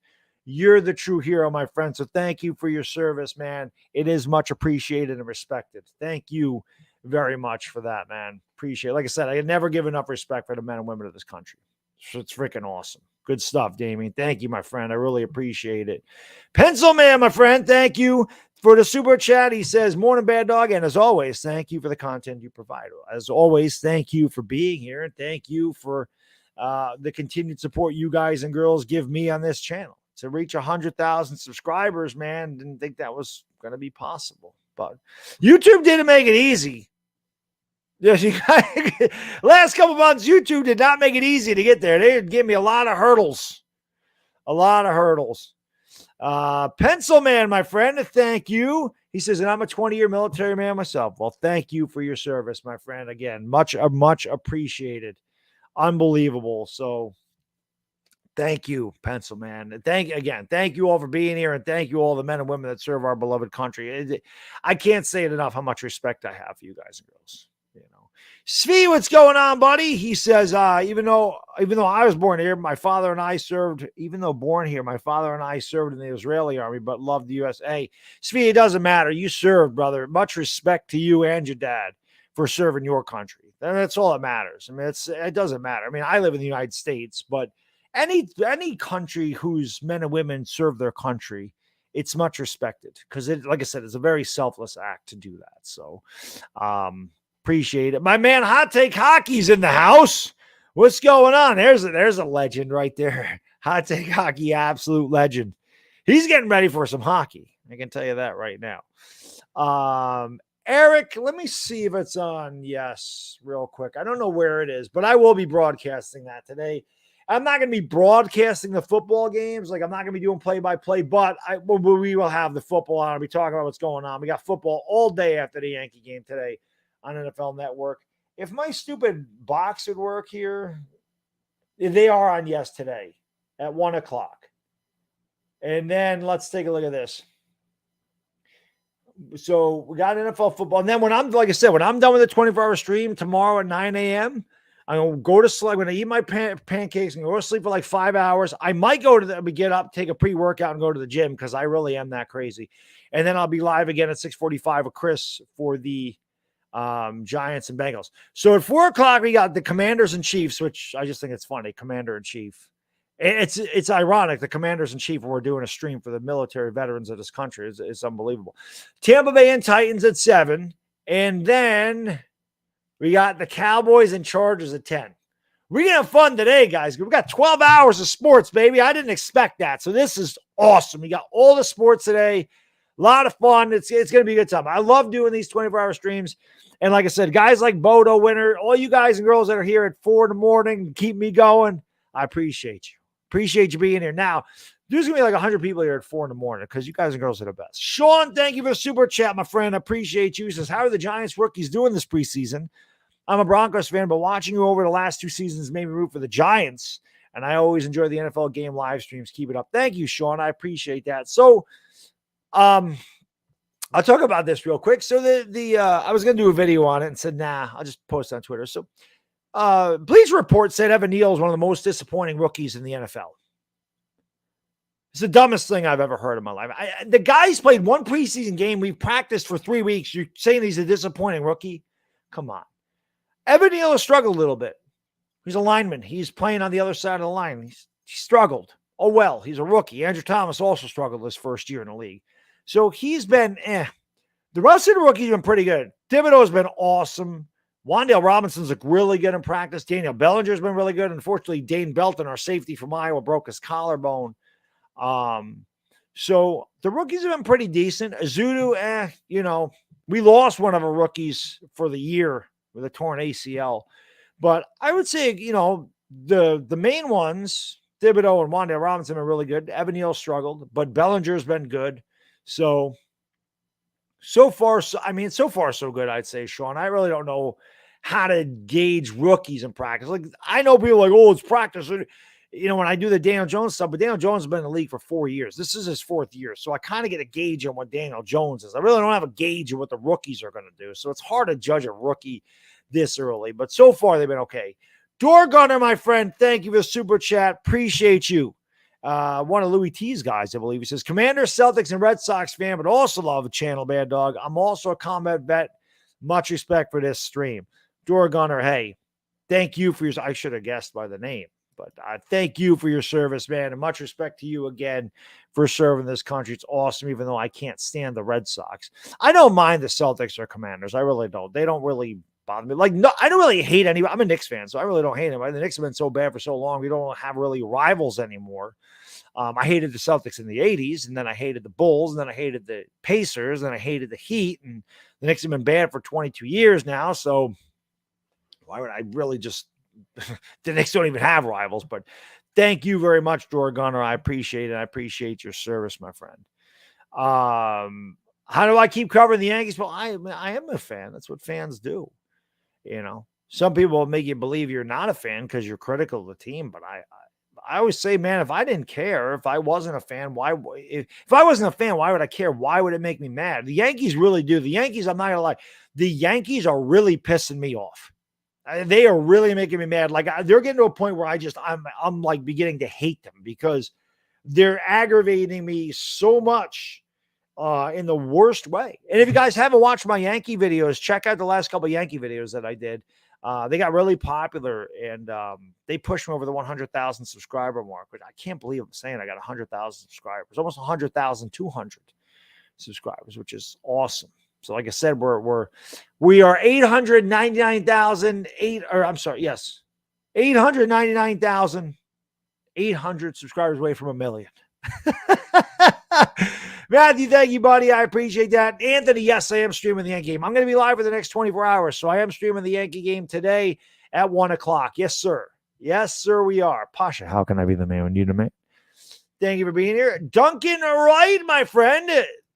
You're the true hero, my friend. So thank you for your service, man. It is much appreciated and respected. Thank you very much for that, man. Appreciate it. Like I said, I never give enough respect for the men and women of this country. So it's freaking awesome. Good stuff, Damien. Thank you, my friend. I really appreciate it. Pencil Man, my friend, thank you for the super chat. He says, morning, Baddog. And as always, thank you for the content you provide. As always, thank you for being here. And thank you for the continued support you guys and girls give me on this channel. To reach 100,000 subscribers, man, didn't think that was going to be possible. But YouTube didn't make it easy. Yes, last couple months, YouTube did not make it easy to get there. They gave me a lot of hurdles. Pencil Man, my friend, thank you. He says, and I'm a 20-year military man myself. Well, thank you for your service, my friend. Again, much appreciated. Unbelievable. So thank you, Pencil Man. Thank you all for being here, and thank you all the men and women that serve our beloved country. I can't say it enough how much respect I have for you guys and girls. Svi, what's going on, buddy? He says, even though I was born here, my father and I served. Even though born here, my father and I served in the Israeli army, but loved the USA. Svi, it doesn't matter. You served, brother. Much respect to you and your dad for serving your country. That's all that matters. I mean, it doesn't matter. I mean, I live in the United States, but any country whose men and women serve their country, it's much respected because like I said, it's a very selfless act to do that. So, appreciate it. My man Hot Take Hockey's in the house. What's going on? There's a legend right there. Hot Take Hockey, absolute legend. He's getting ready for some hockey. I can tell you that right now. Eric, let me see if it's on. Yes, real quick. I don't know where it is, but I will be broadcasting that today. I'm not going to be broadcasting the football games. Like, I'm not going to be doing play-by-play, but we will have the football on. I'll be talking about what's going on. We got football all day after the Yankee game today on NFL Network. If my stupid box would work here, they are on yes today at 1:00. And then let's take a look at this. So we got NFL football. And then when I'm, like I said, when I'm done with the 24-hour stream tomorrow at 9 a.m., I'm going to go to sleep. I'm going to eat my pancakes and go to sleep for like 5 hours. I might get up, take a pre-workout and go to the gym because I really am that crazy. And then I'll be live again at 6:45 with Chris for the Giants and Bengals. So at 4 o'clock, we got the Commanders and Chiefs, which I just think it's funny. Commander and Chief. It's ironic. The Commanders in Chief were doing a stream for the military veterans of this country. It's unbelievable. Tampa Bay and Titans at 7. And then we got the Cowboys and Chargers at 10. We're going to have fun today, guys. We got 12 hours of sports, baby. I didn't expect that. So this is awesome. We got all the sports today. A lot of fun. It's going to be a good time. I love doing these 24-hour streams. And like I said, guys like Bodo Winter, all you guys and girls that are here at 4 in the morning, keep me going. I appreciate you. Appreciate you being here. Now, there's going to be like 100 people here at 4 in the morning because you guys and girls are the best. Sean, thank you for the super chat, my friend. I appreciate you. He says, how are the Giants rookies doing this preseason? I'm a Broncos fan, but watching you over the last 2 seasons made me root for the Giants, and I always enjoy the NFL game live streams. Keep it up. Thank you, Sean. I appreciate that. So, I'll talk about this real quick. So I was going to do a video on it and said, nah, I'll just post it on Twitter. So, Bleacher Report said Evan Neal is one of the most disappointing rookies in the NFL. It's the dumbest thing I've ever heard in my life. The guy's played one preseason game. We've practiced for 3 weeks. You're saying he's a disappointing rookie? Come on. Evan Neal has struggled a little bit. He's a lineman. He's playing on the other side of the line. He struggled. Oh, well, he's a rookie. Andrew Thomas also struggled his first year in the league. So he's been, The rest of the rookies have been pretty good. Thibodeau has been awesome. Wan'Dale Robinson's looked really good in practice. Daniel Bellinger's been really good. Unfortunately, Dane Belton, our safety from Iowa, broke his collarbone. So the rookies have been pretty decent. Azudu, we lost one of our rookies for the year with a torn ACL. But I would say, the main ones, Thibodeau and Wan'Dale Robinson are really good. Evan Neal struggled, but Bellinger's been good. So far, so good, I'd say, Sean. I really don't know how to gauge rookies in practice. Like, I know people are like, oh, it's practice. When I do the Daniel Jones stuff, but Daniel Jones has been in the league for 4 years. This is his 4th year. So I kind of get a gauge on what Daniel Jones is. I really don't have a gauge of what the rookies are going to do. So it's hard to judge a rookie this early, but so far they've been okay. Door Gunner, my friend, thank you for the super chat. Appreciate you. One of Louis T's guys, I believe. He says, Commanders, Celtics, and Red Sox fan, but also love the channel, Baddog. I'm also a combat vet. Much respect for this stream. Door Gunner, hey, thank you for your, I should have guessed by the name, but thank you for your service, man, and much respect to you again for serving this country. It's awesome, even though I can't stand the Red Sox. I don't mind the Celtics or Commanders. I really don't. They don't really bother me. Like, no, I don't really hate anybody. I'm a Knicks fan, so I really don't hate anybody. The Knicks have been so bad for so long. We don't have really rivals anymore. I hated the Celtics in the 80s, and then I hated the Bulls, and then I hated the Pacers, and I hated the Heat, and the Knicks have been bad for 22 years now, so why would I really just – the Knicks don't even have rivals, but thank you very much, Door Gunner. I appreciate it. I appreciate your service, my friend. How do I keep covering the Yankees? Well, I am a fan. That's what fans do. Some people will make you believe you're not a fan because you're critical of the team, but I always say, man, if I didn't care, if I wasn't a fan, if I wasn't a fan, why would I care? Why would it make me mad? The Yankees really do. The Yankees, I'm not going to lie, the Yankees are really pissing me off. They are really making me mad. Like, they're getting to a point where I'm like beginning to hate them because they're aggravating me so much in the worst way. And if you guys haven't watched my Yankee videos, check out the last couple of Yankee videos that I did. They got really popular, and they pushed me over the 100,000 subscriber mark, which I can't believe I'm saying I got 100,000 subscribers, almost 100,200 subscribers, which is awesome. So like I said, we are 899,800 subscribers away from 1 million. Matthew, thank you, buddy. I appreciate that. Anthony, yes, I am streaming the Yankee game. I'm going to be live for the next 24 hours, so I am streaming the Yankee game today at 1 o'clock. Yes, sir. Yes, sir, we are. Pasha, how can I be the man when you the man? Thank you for being here. Duncan Wright, my friend,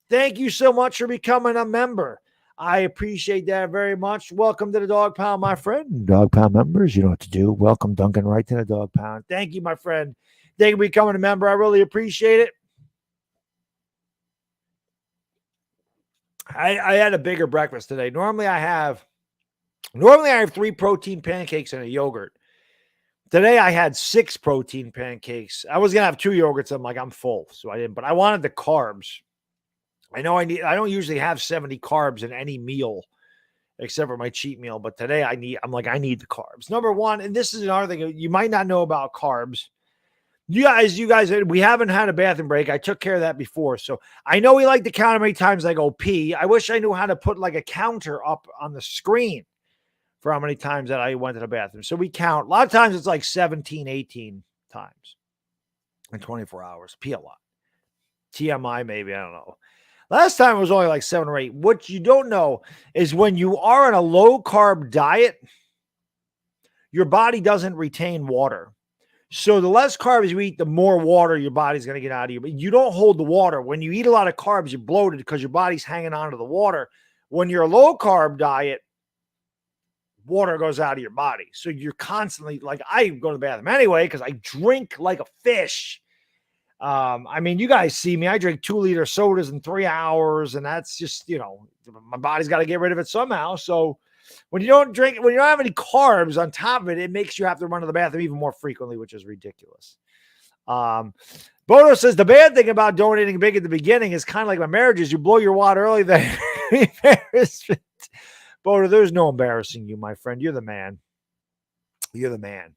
thank you so much for becoming a member. I appreciate that very much. Welcome to the Dog Pound, my friend. Dog Pound members, you know what to do. Welcome, Duncan Wright, to the Dog Pound. Thank you, my friend. Thank you for becoming a member. I really appreciate it. I had a bigger breakfast today. Normally I have 3 protein pancakes and a yogurt. Today I had 6 protein pancakes. I was gonna have 2 yogurts. I'm like, I'm full, so I didn't. But I wanted the carbs. I know I don't usually have 70 carbs in any meal except for my cheat meal. But today I need the carbs. Number one, and this is another thing you might not know about carbs. You guys, we haven't had a bathroom break. I took care of that before. So I know we like to count how many times I go pee. I wish I knew how to put like a counter up on the screen for how many times that I went to the bathroom. So we count. A lot of times it's like 17, 18 times in 24 hours. Pee a lot. TMI maybe, I don't know. Last time it was only like 7 or 8. What you don't know is when you are on a low carb diet, your body doesn't retain water. So the less carbs you eat, the more water your body's going to get out of you. But you don't hold the water. When you eat a lot of carbs, you're bloated because your body's hanging on to the water. When you're a low carb diet, water goes out of your body. So you're constantly like, I go to the bathroom anyway because I drink like a fish. I mean, you guys see me. I drink 2-liter sodas in 3 hours, and that's just, my body's got to get rid of it somehow. So when you don't have any carbs on top of it, it makes you have to run to the bathroom even more frequently, which is ridiculous. Bodo says the bad thing about donating big at the beginning is kind of like my marriage is you blow your wad early, then embarrassment. Bodo, there's no embarrassing you, my friend. You're the man. You're the man.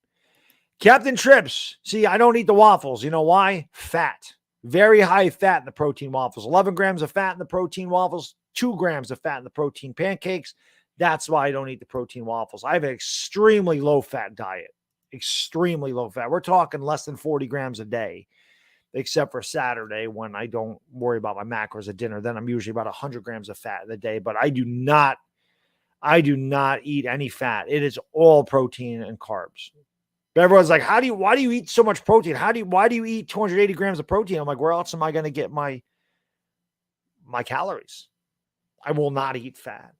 Captain Trips. See, I don't eat the waffles. You know why? Fat. Very high fat in the protein waffles. 11 grams of fat in the protein waffles. 2 grams of fat in the protein pancakes. That's why I don't eat the protein waffles. I have an extremely low-fat diet. Extremely low fat. We're talking less than 40 grams a day, except for Saturday when I don't worry about my macros at dinner. Then I'm usually about 100 grams of fat in the day. But I do not eat any fat. It is all protein and carbs. But everyone's like, why do you eat so much protein? Why do you eat 280 grams of protein? I'm like, where else am I going to get my calories? I will not eat fat.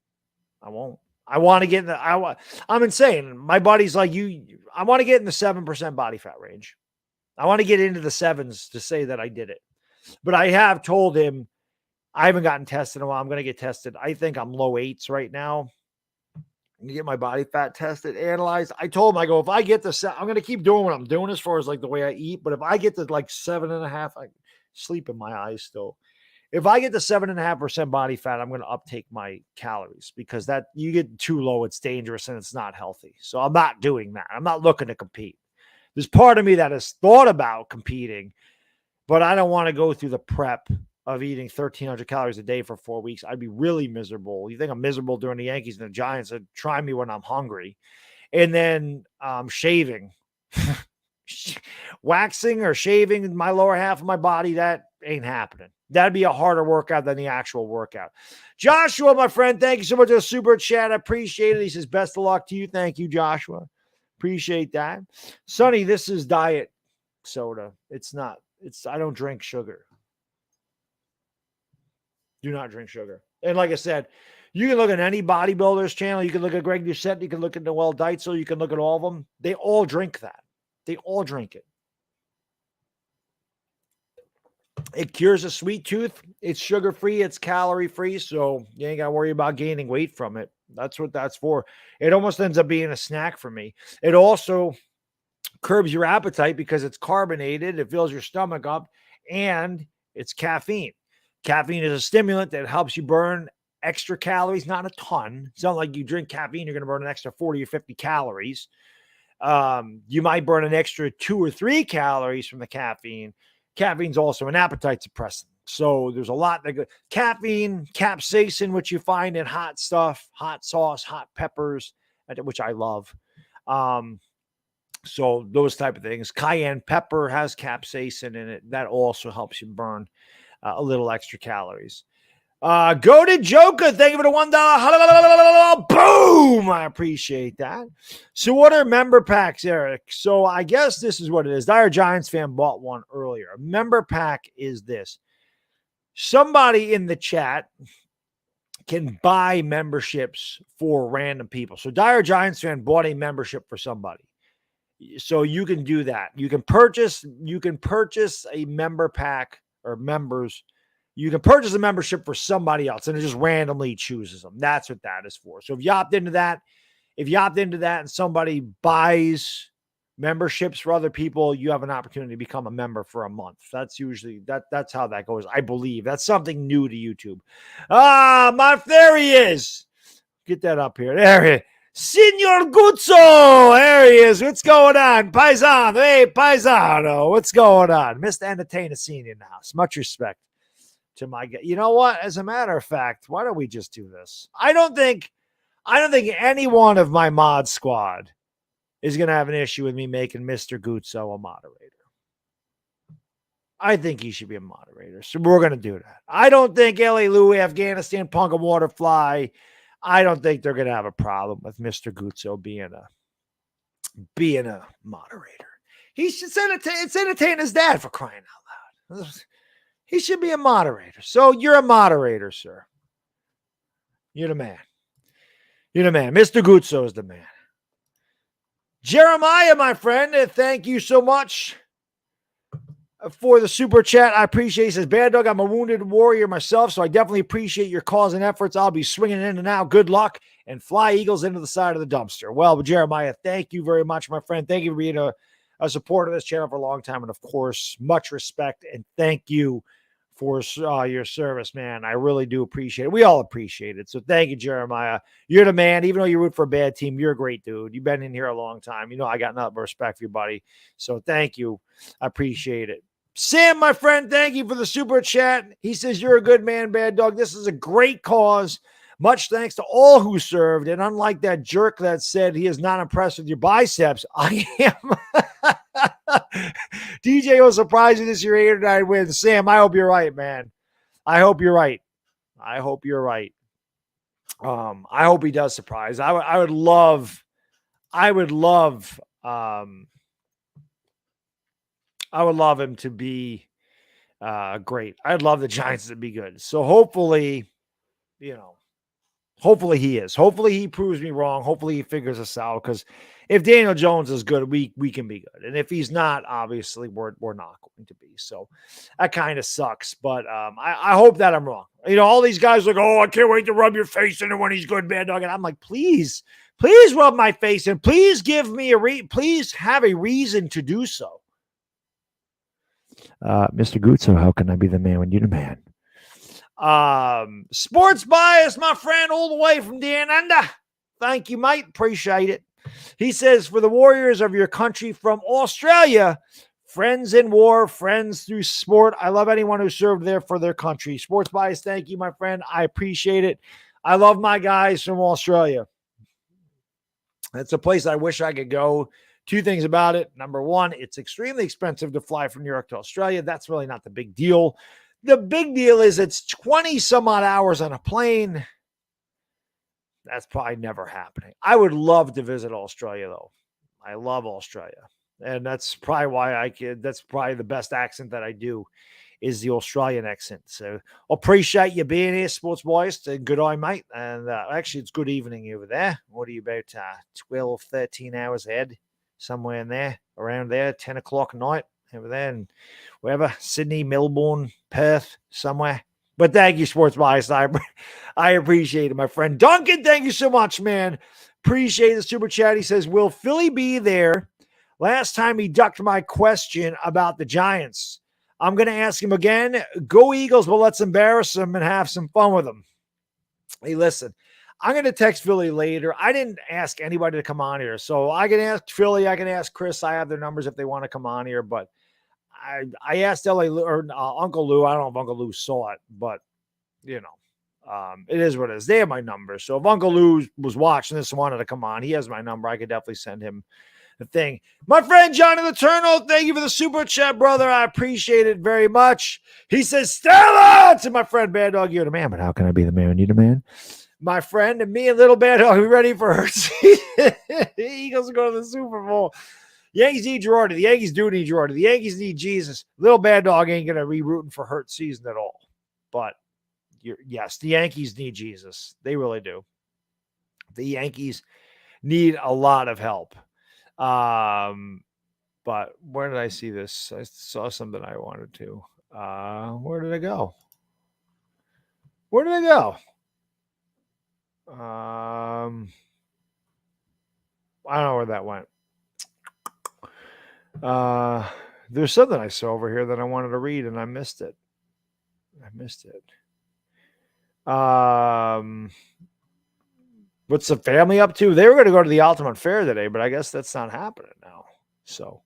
I won't. I want to get in I'm insane. My body's like, I want to get in the 7% body fat range. I want to get into the 7s to say that I did it. But I have told him I haven't gotten tested in a while. I'm going to get tested. I think I'm low 8s right now. I'm going to get my body fat tested, analyzed. I told him, I go, if I get I'm going to keep doing what I'm doing as far as like the way I eat. But if I get to like 7.5, I sleep in my eyes still. If I get to 7.5% body fat, I'm going to uptake my calories because that you get too low, it's dangerous and it's not healthy. So I'm not doing that. I'm not looking to compete. There's part of me that has thought about competing, but I don't want to go through the prep of eating 1,300 calories a day for 4 weeks. I'd be really miserable. You think I'm miserable during the Yankees and the Giants? I'd try me when I'm hungry. And then shaving. Waxing or shaving my lower half of my body, that ain't happening. That'd be a harder workout than the actual workout. Joshua, my friend, thank you so much for the super chat. I appreciate it. He says, best of luck to you. Thank you, Joshua. Appreciate that. Sonny, this is diet soda. I don't drink sugar. Do not drink sugar. And like I said, you can look at any bodybuilder's channel. You can look at Greg Doucette. You can look at Noel Deitzel. You can look at all of them. They all drink that. They all drink it. It cures a sweet tooth. It's sugar-free. It's calorie-free. So you ain't got to worry about gaining weight from it. That's what that's for. It almost ends up being a snack for me. It also curbs your appetite because it's carbonated. It fills your stomach up. And it's caffeine. Caffeine is a stimulant that helps you burn extra calories. Not a ton. It's not like you drink caffeine, you're going to burn an extra 40 or 50 calories. You might burn an extra 2 or 3 calories from the caffeine. Caffeine's also an appetite suppressant. So there's a lot that caffeine, capsaicin, which you find in hot stuff, hot sauce, hot peppers, which I love. So those type of things. Cayenne pepper has capsaicin in it. That also helps you burn a little extra calories. Go to Joker. Thank you for the $1. Boom. I appreciate that. So what are member packs, Eric? So I guess this is what it is. Dire Giants fan bought one earlier. A member pack is this. Somebody in the chat can buy memberships for random people. So Dire Giants fan bought a membership for somebody. So you can do that. You can purchase a member pack or members You can purchase a membership for somebody else, and it just randomly chooses them. That's what that is for. So if you opt into that, and somebody buys memberships for other people, you have an opportunity to become a member for a month. That's usually that's how that goes. I believe that's something new to YouTube. There he is. Get that up here. There he is. Signor Guzzo. There he is. What's going on? Paisano. Hey, Paisano. What's going on? Mr. Entertainer Senior in the house. Much respect to my guy. You know what? As a matter of fact, why don't we just do this? I don't think any one of my mod squad is going to have an issue with me making Mr. Guzzo a moderator. I think he should be a moderator. So we're going to do that. I don't think LA Louie, Afghanistan, Punk, and Waterfly, I don't think they're going to have a problem with Mr. Guzzo being a moderator. He should entertain his dad, for crying out loud. He should be a moderator. So you're a moderator, sir. You're the man. You're the man. Mr. Guzzo is the man. Jeremiah, my friend, thank you so much for the super chat. I appreciate it. He says, Baddog, I'm a wounded warrior myself, so I definitely appreciate your cause and efforts. I'll be swinging in and out. Good luck, and fly Eagles into the side of the dumpster. Well, Jeremiah, thank you very much, my friend. Thank you for being a supporter of this channel for a long time, and of course, much respect, and thank you for your service, man. I really do appreciate it. We all appreciate it. So thank you, Jeremiah. You're the man. Even though you root for a bad team, you're a great dude. You've been in here a long time. You know, I got nothing but respect for you, buddy. So thank you. I appreciate it. Sam, my friend, thank you for the super chat. He says, you're a good man, Baddog. This is a great cause. Much thanks to all who served. And unlike that jerk that said he is not impressed with your biceps, I am. DJ was surprising this year, 8 or 9 wins. Sam, I hope you're right, man. I hope you're right. I hope you're right. I hope he does surprise. I would love him to be great. I'd love the Giants to be good. So hopefully he is. Hopefully he proves me wrong. Hopefully he figures us out, because if Daniel Jones is good, we can be good. And if he's not, obviously we're not going to be. So that kind of sucks. But I hope that I'm wrong. You know, all these guys are like, oh, I can't wait to rub your face in it when he's good, Baddog. And I'm like, please rub my face in. Please give me please have a reason to do so. Mr. Guzzo, how can I be the man when you're the man? Sports bias, my friend, all the way from down under. Thank you, mate. Appreciate it. He says, for the warriors of your country from Australia, friends in war, friends through sport. I love anyone who served there for their country. Sports bias, thank you, my friend. I appreciate it. I love my guys from Australia. It's a place I wish I could go. 2 things about it. Number one, it's extremely expensive to fly from New York to Australia. That's really not the big deal. The big deal is it's 20 some odd hours on a plane. That's probably never happening. I would love to visit Australia, though. I love Australia. And that's probably why that's probably the best accent that I do is the Australian accent. So appreciate you being here, Sports Boys. Good eye, mate. And actually, it's good evening over there. What are you, about 12, 13 hours ahead? Somewhere in there, around there, 10 o'clock at night, over there, and wherever, Sydney, Melbourne, Perth, somewhere. But thank you, Sports Bias. I appreciate it, my friend. Duncan, thank you so much, man. Appreciate the super chat. He says, will Philly be there? Last time he ducked my question about the Giants. I'm going to ask him again. Go Eagles, but let's embarrass them and have some fun with them. Hey, listen, I'm going to text Philly later. I didn't ask anybody to come on here. So I can ask Philly. I can ask Chris. I have their numbers if they want to come on here. But I asked LA or Uncle Lou. I don't know if Uncle Lou saw it, but, you know, it is what it is. They have my number. So if Uncle Lou was watching this and wanted to come on, he has my number. I could definitely send him the thing. My friend Johnny Letourneau, thank you for the super chat, brother. I appreciate it very much. He says, Stella! To my friend Baddog, you're the man, but how can I be the man when you're the man? My friend and me and Little Baddog, are we ready for her season? The Eagles are going to the Super Bowl. Yankees need Girardi. The Yankees do need Girardi. The Yankees need Jesus. Little Baddog ain't going to be rooting for hurt season at all. But yes, the Yankees need Jesus. They really do. The Yankees need a lot of help. But where did I see this? I saw something I wanted to. Where did it go? Where did they go? I don't know where that went. There's something I saw over here that I wanted to read and I missed it. What's the family up to? They were going to go to the Altamont Fair today, but I guess that's not happening now. So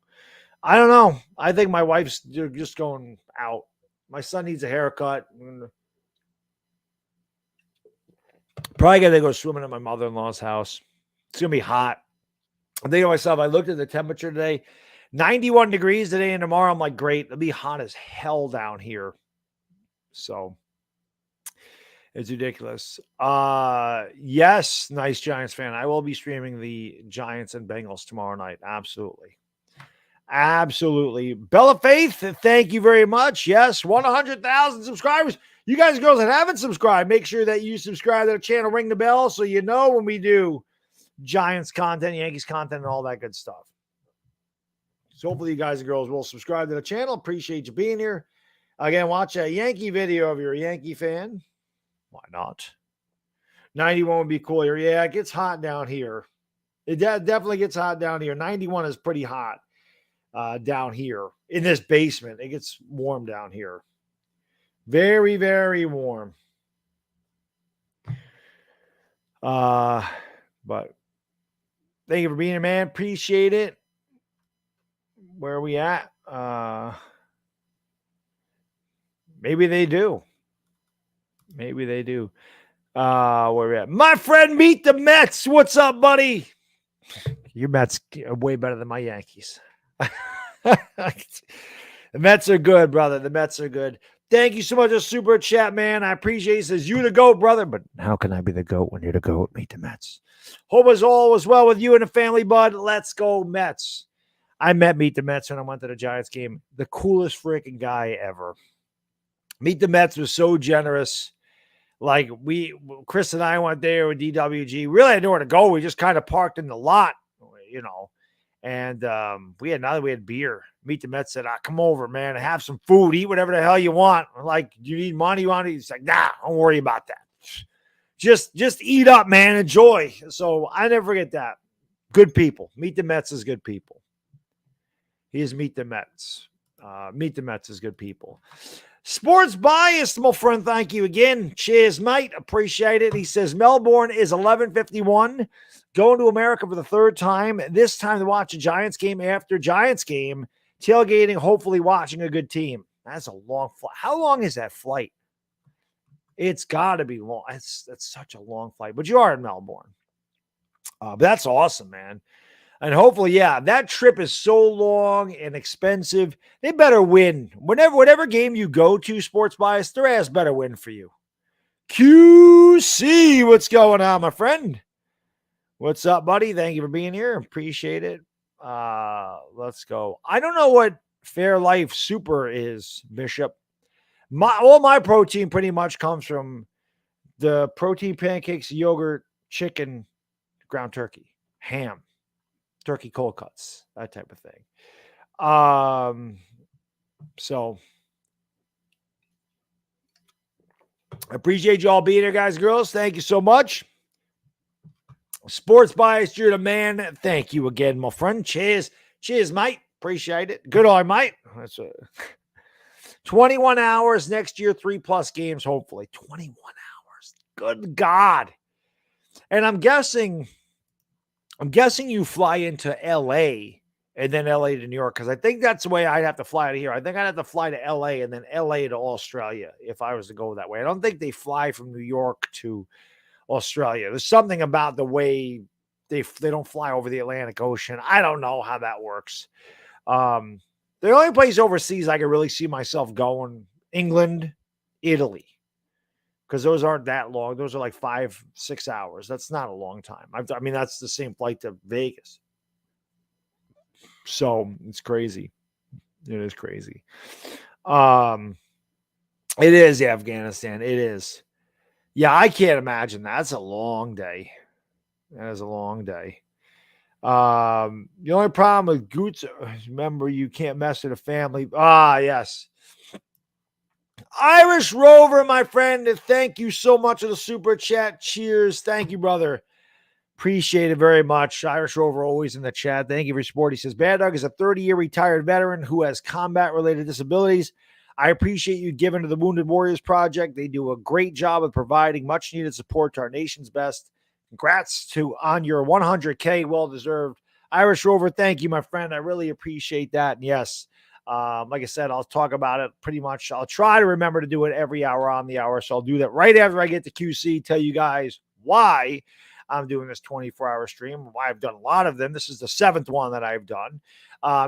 I don't know. I think my wife's just going out. My son needs a haircut. Probably going to go swimming at my mother-in-law's house. It's going to be hot. I'm thinking to myself, I looked at the temperature today, 91 degrees today and tomorrow. I'm like, great. It'll be hot as hell down here. So it's ridiculous. Yes, nice Giants fan. I will be streaming the Giants and Bengals tomorrow night. Absolutely. Bella Faith, thank you very much. Yes, 100,000 subscribers. You guys and girls that haven't subscribed, make sure that you subscribe to the channel, ring the bell so you know when we do Giants content, Yankees content, and all that good stuff. So hopefully you guys and girls will subscribe to the channel. Appreciate you being here. Again, watch a Yankee video if you're a Yankee fan. Why not? 91 would be cool here. Yeah, it gets hot down here. It definitely gets hot down here. 91 is pretty hot down here in this basement. It gets warm down here. Very, very warm. But thank you for being here, man. Appreciate it. Where are we at? Maybe they do. Where are we at? My friend, Meet the Mets. What's up, buddy? Your Mets are way better than my Yankees. The Mets are good, brother. The Mets are good. Thank you so much for super chat, man. I appreciate it. Says you the GOAT, brother. But how can I be the GOAT when you're the GOAT? Meet the Mets. Hope it's all was well with you and the family, bud. Let's go, Mets. I met Meet the Mets when I went to the Giants game. The coolest freaking guy ever. Meet the Mets was so generous. Like Chris and I went there with DWG. Really had nowhere to go. We just kind of parked in the lot, you know. And we had beer. Meet the Mets said, come over, man, have some food, eat whatever the hell you want. We're like, do you need money? You want to eat? He's like, nah, don't worry about that. Just eat up, man. Enjoy. So I never forget that. Good people. Meet the Mets is good people. He is Meet the Mets. Meet the Mets is good people. Sports biased, my friend. Thank you again. Cheers, mate. Appreciate it. He says Melbourne is 11:51. Going to America for the third time. This time to watch a Giants game after Giants game. Tailgating, hopefully watching a good team. That's a long flight. How long is that flight? It's got to be long. That's such a long flight. But you are in Melbourne. But that's awesome, man. And hopefully, yeah, that trip is so long and expensive. They better win. Whatever game you go to, sports bias, their ass better win for you. QC, what's going on, my friend? What's up, buddy? Thank you for being here. Appreciate it. Let's go. I don't know what Fair Life Super is, Bishop. All my protein pretty much comes from the protein pancakes, yogurt, chicken, ground turkey, ham, turkey cold cuts, that type of thing. So I appreciate you all being here, guys and girls. Thank you so much. Sports bias, you're the man. Thank you again, my friend. Cheers. Cheers, mate. Appreciate it. Good on, mate. That's 21 hours next year, 3+ games, hopefully. 21 hours. Good God. And I'm guessing you fly into LA and then LA to New York, because I think that's the way I'd have to fly out of here. I think I'd have to fly to LA and then LA to Australia if I was to go that way. I don't think they fly from New York to Australia. There's something about the way they don't fly over the Atlantic Ocean. I don't know how that works. The only place overseas I could really see myself going, England, Italy, because those aren't that long. Those are like 5-6 hours. That's not a long time. I mean, that's the same flight to Vegas. So it's crazy. It is crazy. It is Afghanistan. It is. Yeah, I can't imagine that. That's a long day. That is a long day. The only problem with Goots, remember, you can't mess with a family. Yes. Irish Rover, my friend, thank you so much for the super chat. Cheers. Thank you, brother. Appreciate it very much. Irish Rover always in the chat. Thank you for your support. He says, Baddog is a 30-year retired veteran who has combat-related disabilities. I appreciate you giving to the Wounded Warriors Project. They do a great job of providing much-needed support to our nation's best. Congrats on your 100K. Well-deserved. Irish Rover, thank you, my friend. I really appreciate that. And yes, like I said, I'll talk about it pretty much. I'll try to remember to do it every hour on the hour. So I'll do that right after I get to QC, tell you guys why I'm doing this 24-hour stream. Why I've done a lot of them. This is the 7th one that I've done.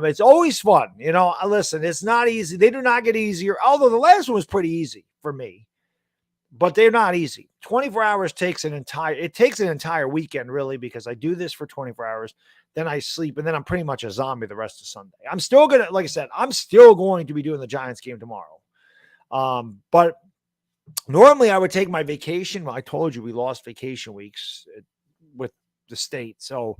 It's always fun. You know, listen, it's not easy. They do not get easier. Although the last one was pretty easy for me, but they're not easy. 24 hours takes an entire weekend, really, because I do this for 24 hours. Then I sleep, and then I'm pretty much a zombie the rest of Sunday. I'm still going to, like I said, I'm still going to be doing the Giants game tomorrow. But normally I would take my vacation. Well, I told you we lost vacation weeks with the state. So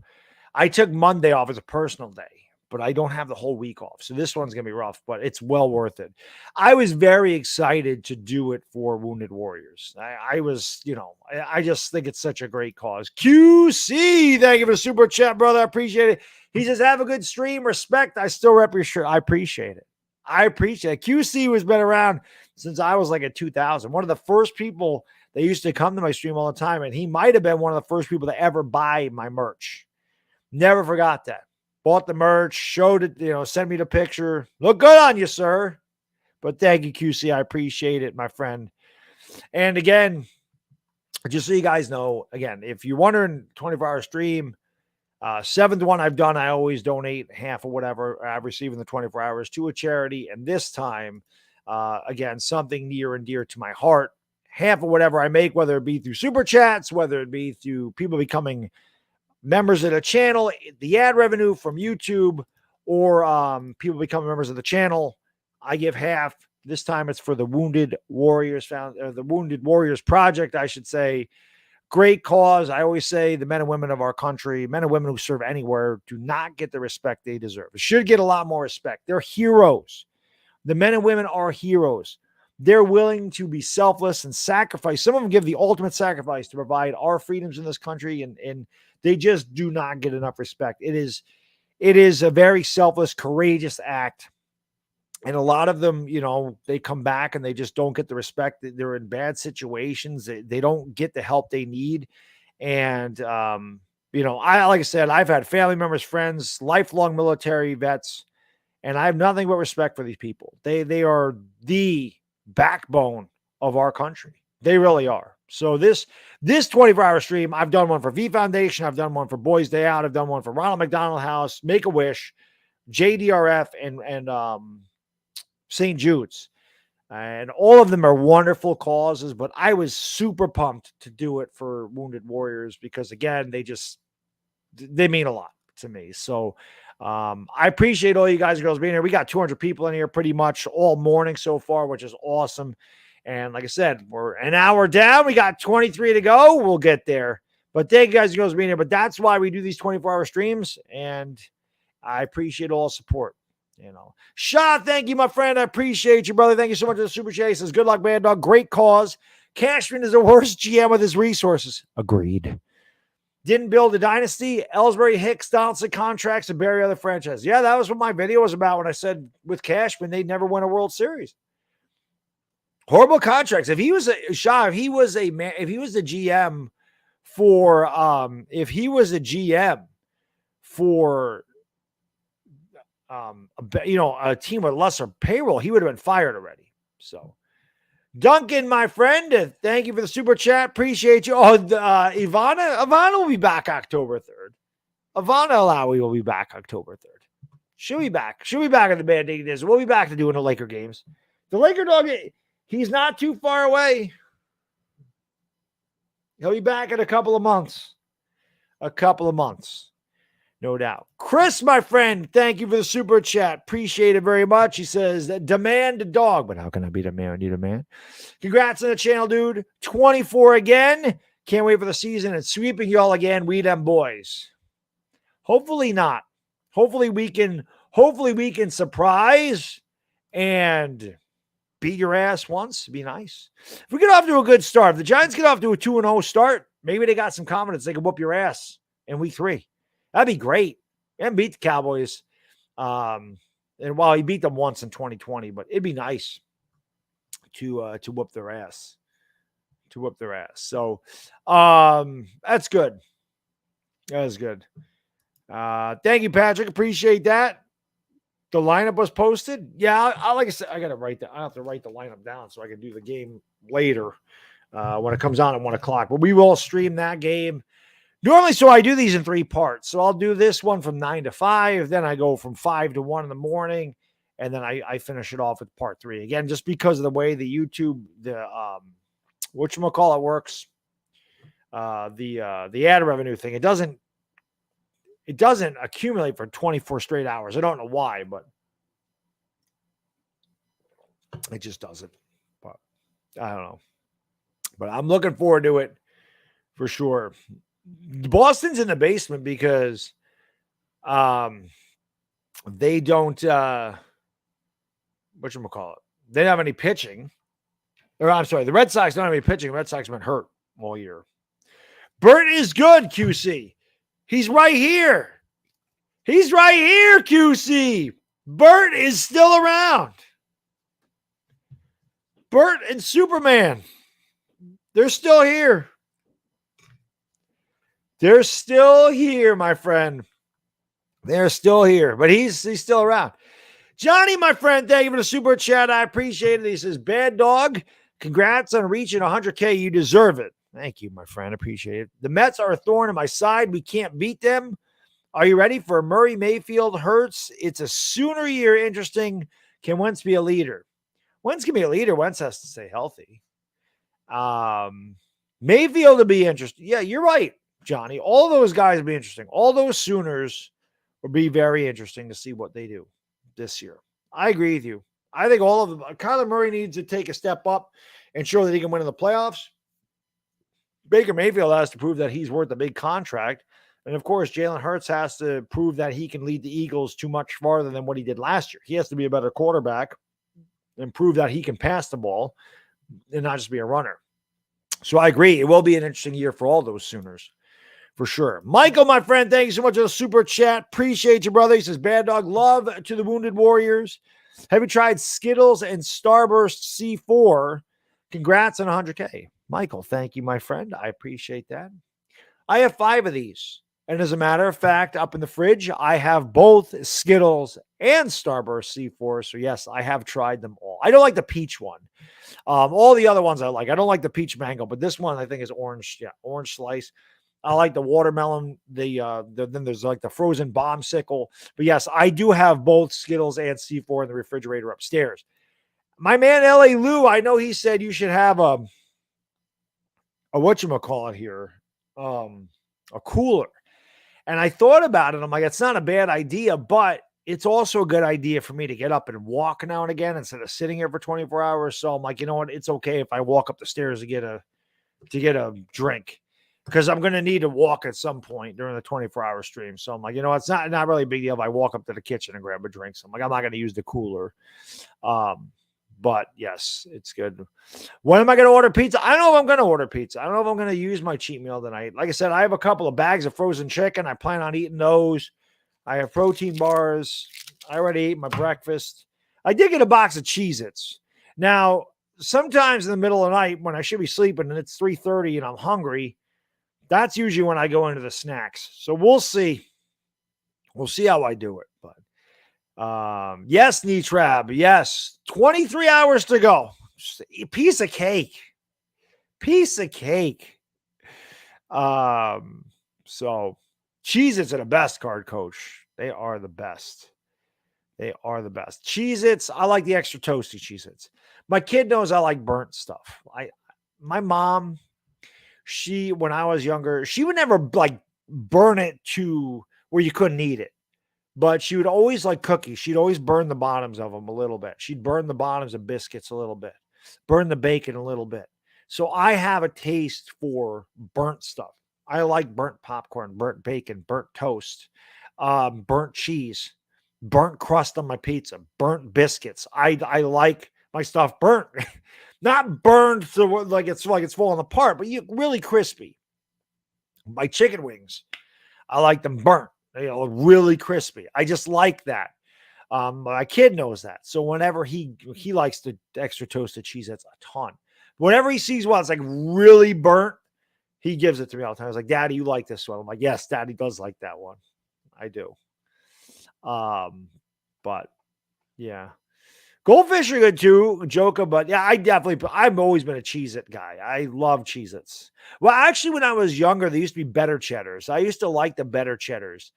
I took Monday off as a personal day, but I don't have the whole week off. So this one's going to be rough, but it's well worth it. I was very excited to do it for Wounded Warriors. I was, you know, I just think it's such a great cause. QC, thank you for the super chat, brother. I appreciate it. He says, have a good stream. Respect. I still rep your shirt. I appreciate it. I appreciate it. QC has been around since I was like at 2000. One of the first people that used to come to my stream all the time, and he might have been one of the first people to ever buy my merch. Never forgot that. Bought the merch, showed it, you know, sent me the picture. Look good on you, sir. But thank you, QC. I appreciate it, my friend. And again, just so you guys know, again, if you're wondering, 24-hour stream, 7th one I've done, I always donate half of whatever I've received in the 24 hours to a charity. And this time, again, something near and dear to my heart. Half of whatever I make, whether it be through super chats, whether it be through people becoming members of the channel, the ad revenue from YouTube, or people becoming members of the channel, I give half. This time it's for the Wounded Warriors the Wounded Warriors Project, I should say. Great cause. I always say the men and women of our country, men and women who serve anywhere, do not get the respect they deserve. It should get a lot more respect. They're heroes. The men and women are heroes. They're willing to be selfless and sacrifice. Some of them give the ultimate sacrifice to provide our freedoms in this country, and they just do not get enough respect. It is a very selfless, courageous act. And a lot of them, you know, they come back and they just don't get the respect. They're in bad situations. They don't get the help they need. And, you know, like I said, I've had family members, friends, lifelong military vets, and I have nothing but respect for these people. They are the backbone of our country. They really are. So this 24-hour stream, I've done one for V Foundation. I've done one for Boys Day Out. I've done one for Ronald McDonald House, Make-A-Wish, JDRF, and St. Jude's. And all of them are wonderful causes, but I was super pumped to do it for Wounded Warriors because, again, they mean a lot to me. So I appreciate all you guys and girls being here. We got 200 people in here pretty much all morning so far, which is awesome. And like I said, we're an hour down. We got 23 to go. We'll get there. But thank you guys and girls being here. But that's why we do these 24-hour streams, and I appreciate all support. You know, Shaw, thank you, my friend. I appreciate you, brother. Thank you so much for the super chat. He says, good luck, Baddog. Great cause. Cashman is the worst GM with his resources. Agreed. Didn't build a dynasty. Ellsbury, Hicks, Donaldson contracts, and bury other franchises. Yeah, that was what my video was about when I said with Cashman, they'd never win a World Series. Horrible contracts. If he was the GM for a team with lesser payroll, he would have been fired already. So, Duncan, my friend, thank you for the super chat. Appreciate you. Oh, Ivana will be back October 3rd. Ivana Alawi will be back October 3rd. She'll be back. She'll be back at the Bad Digging Days. We'll be back to doing the Laker games. The LakerDog, he's not too far away. He'll be back in a couple of months. No doubt. Chris, my friend, thank you for the super chat. Appreciate it very much. He says, demand a dog. But how can I be the man? I need a man. Congrats on the channel, dude. 24 again. Can't wait for the season and sweeping y'all again. We them boys. Hopefully not. Hopefully we can surprise and beat your ass once, it'd be nice. If we get off to a good start, if the Giants get off to a 2-0 start, maybe they got some confidence they can whoop your ass in week 3. That'd be great. And beat the Cowboys. And while he beat them once in 2020, but it'd be nice to whoop their ass. To whoop their ass. So that's good. That is good. Thank you, Patrick. Appreciate that. The lineup was posted. Yeah, I like I said, I gotta write that. I have to write the lineup down so I can do the game later when it comes on at 1 o'clock. But we will stream that game. Normally, so I do these in 3 parts. So I'll do this one from 9 to 5. Then I go from 5 to 1 in the morning. And then I finish it off with part 3. Again, just because of the way the YouTube, the whatchamacallit works, the ad revenue thing, it doesn't accumulate for 24 straight hours. I don't know why, but it just doesn't. But I don't know. But I'm looking forward to it for sure. Boston's in the basement because they don't whatchamacallit. They don't have any pitching. Or I'm sorry, the Red Sox don't have any pitching. The Red Sox have been hurt all year. Bert is good, QC. He's right here. He's right here, QC. Bert is still around. Bert and Superman. They're still here. They're still here, my friend. They're still here, but he's still around. Johnny, my friend, thank you for the super chat. I appreciate it. He says, Baddog, congrats on reaching 100K. You deserve it. Thank you, my friend. Appreciate it. The Mets are a thorn in my side. We can't beat them. Are you ready for Murray, Mayfield, Hurts? It's a sooner year. Interesting. Can Wentz be a leader? Wentz can be a leader. Wentz has to stay healthy. Mayfield to be interesting. Yeah, you're right, Johnny. All those guys will be interesting. All those Sooners will be very interesting to see what they do this year. I agree with you. I think all of them. Kyler Murray needs to take a step up and show that he can win in the playoffs. Baker Mayfield has to prove that he's worth a big contract. And, of course, Jalen Hurts has to prove that he can lead the Eagles too much farther than what he did last year. He has to be a better quarterback and prove that he can pass the ball and not just be a runner. So I agree. It will be an interesting year for all those Sooners, for sure. Michael, my friend, thank you so much for the super chat. Appreciate you, brother. He says, Baddog, love to the Wounded Warriors. Have you tried Skittles and Starburst C4? Congrats on 100K. Michael, thank you, my friend. I appreciate that. I have 5 of these. And as a matter of fact, up in the fridge, I have both Skittles and Starburst C4. So, yes, I have tried them all. I don't like the peach one. All the other ones I like. I don't like the peach mango, but this one I think is orange. Yeah, orange slice. I like the watermelon. Then there's like the frozen bombsicle. But, yes, I do have both Skittles and C4 in the refrigerator upstairs. My man, L.A. Lou, I know he said you should have a whatchamacallit here, a cooler. And I thought about it. I'm like, it's not a bad idea, but it's also a good idea for me to get up and walk now and again instead of sitting here for 24 hours. So I'm like, you know what? It's okay if I walk up the stairs to get a drink because I'm going to need to walk at some point during the 24-hour stream. So I'm like, you know, it's not really a big deal if I walk up to the kitchen and grab a drink. So I'm like, I'm not going to use the cooler. But yes, it's good. When am I going to order pizza? I don't know if I'm going to order pizza. I don't know if I'm going to use my cheat meal tonight. Like I said, I have a couple of bags of frozen chicken. I plan on eating those. I have protein bars. I already ate my breakfast. I did get a box of Cheez-Its. Now, sometimes in the middle of the night when I should be sleeping and it's 3:30 and I'm hungry, that's usually when I go into the snacks. So we'll see. We'll see how I do it. But yes, Nitrab. Yes. 23 hours to go. Just a piece of cake. Piece of cake. So Cheez-Its are the best, Card Coach. They are the best. They are the best. Cheez-Its, I like the extra toasty Cheez-Its. My kid knows I like burnt stuff. My mom, when I was younger, she would never like burn it to where you couldn't eat it. But she would always like cookies. She'd always burn the bottoms of them a little bit. She'd burn the bottoms of biscuits a little bit. Burn the bacon a little bit. So I have a taste for burnt stuff. I like burnt popcorn, burnt bacon, burnt toast, burnt cheese, burnt crust on my pizza, burnt biscuits. I like my stuff burnt. Not burned so like it's falling apart, but really crispy. My chicken wings, I like them burnt, really crispy. I just like that. My kid knows that. So whenever he likes the extra toasted cheese, that's a ton. Whenever he sees one, it's like really burnt, he gives it to me all the time. I was like, Daddy, you like this one? I'm like, yes, Daddy does like that one. I do. But yeah. Goldfish are good too, Joka, but yeah, I've always been a Cheez-It guy. I love Cheez-Its. Well, actually, when I was younger, there used to be better cheddars. I used to like the better cheddars.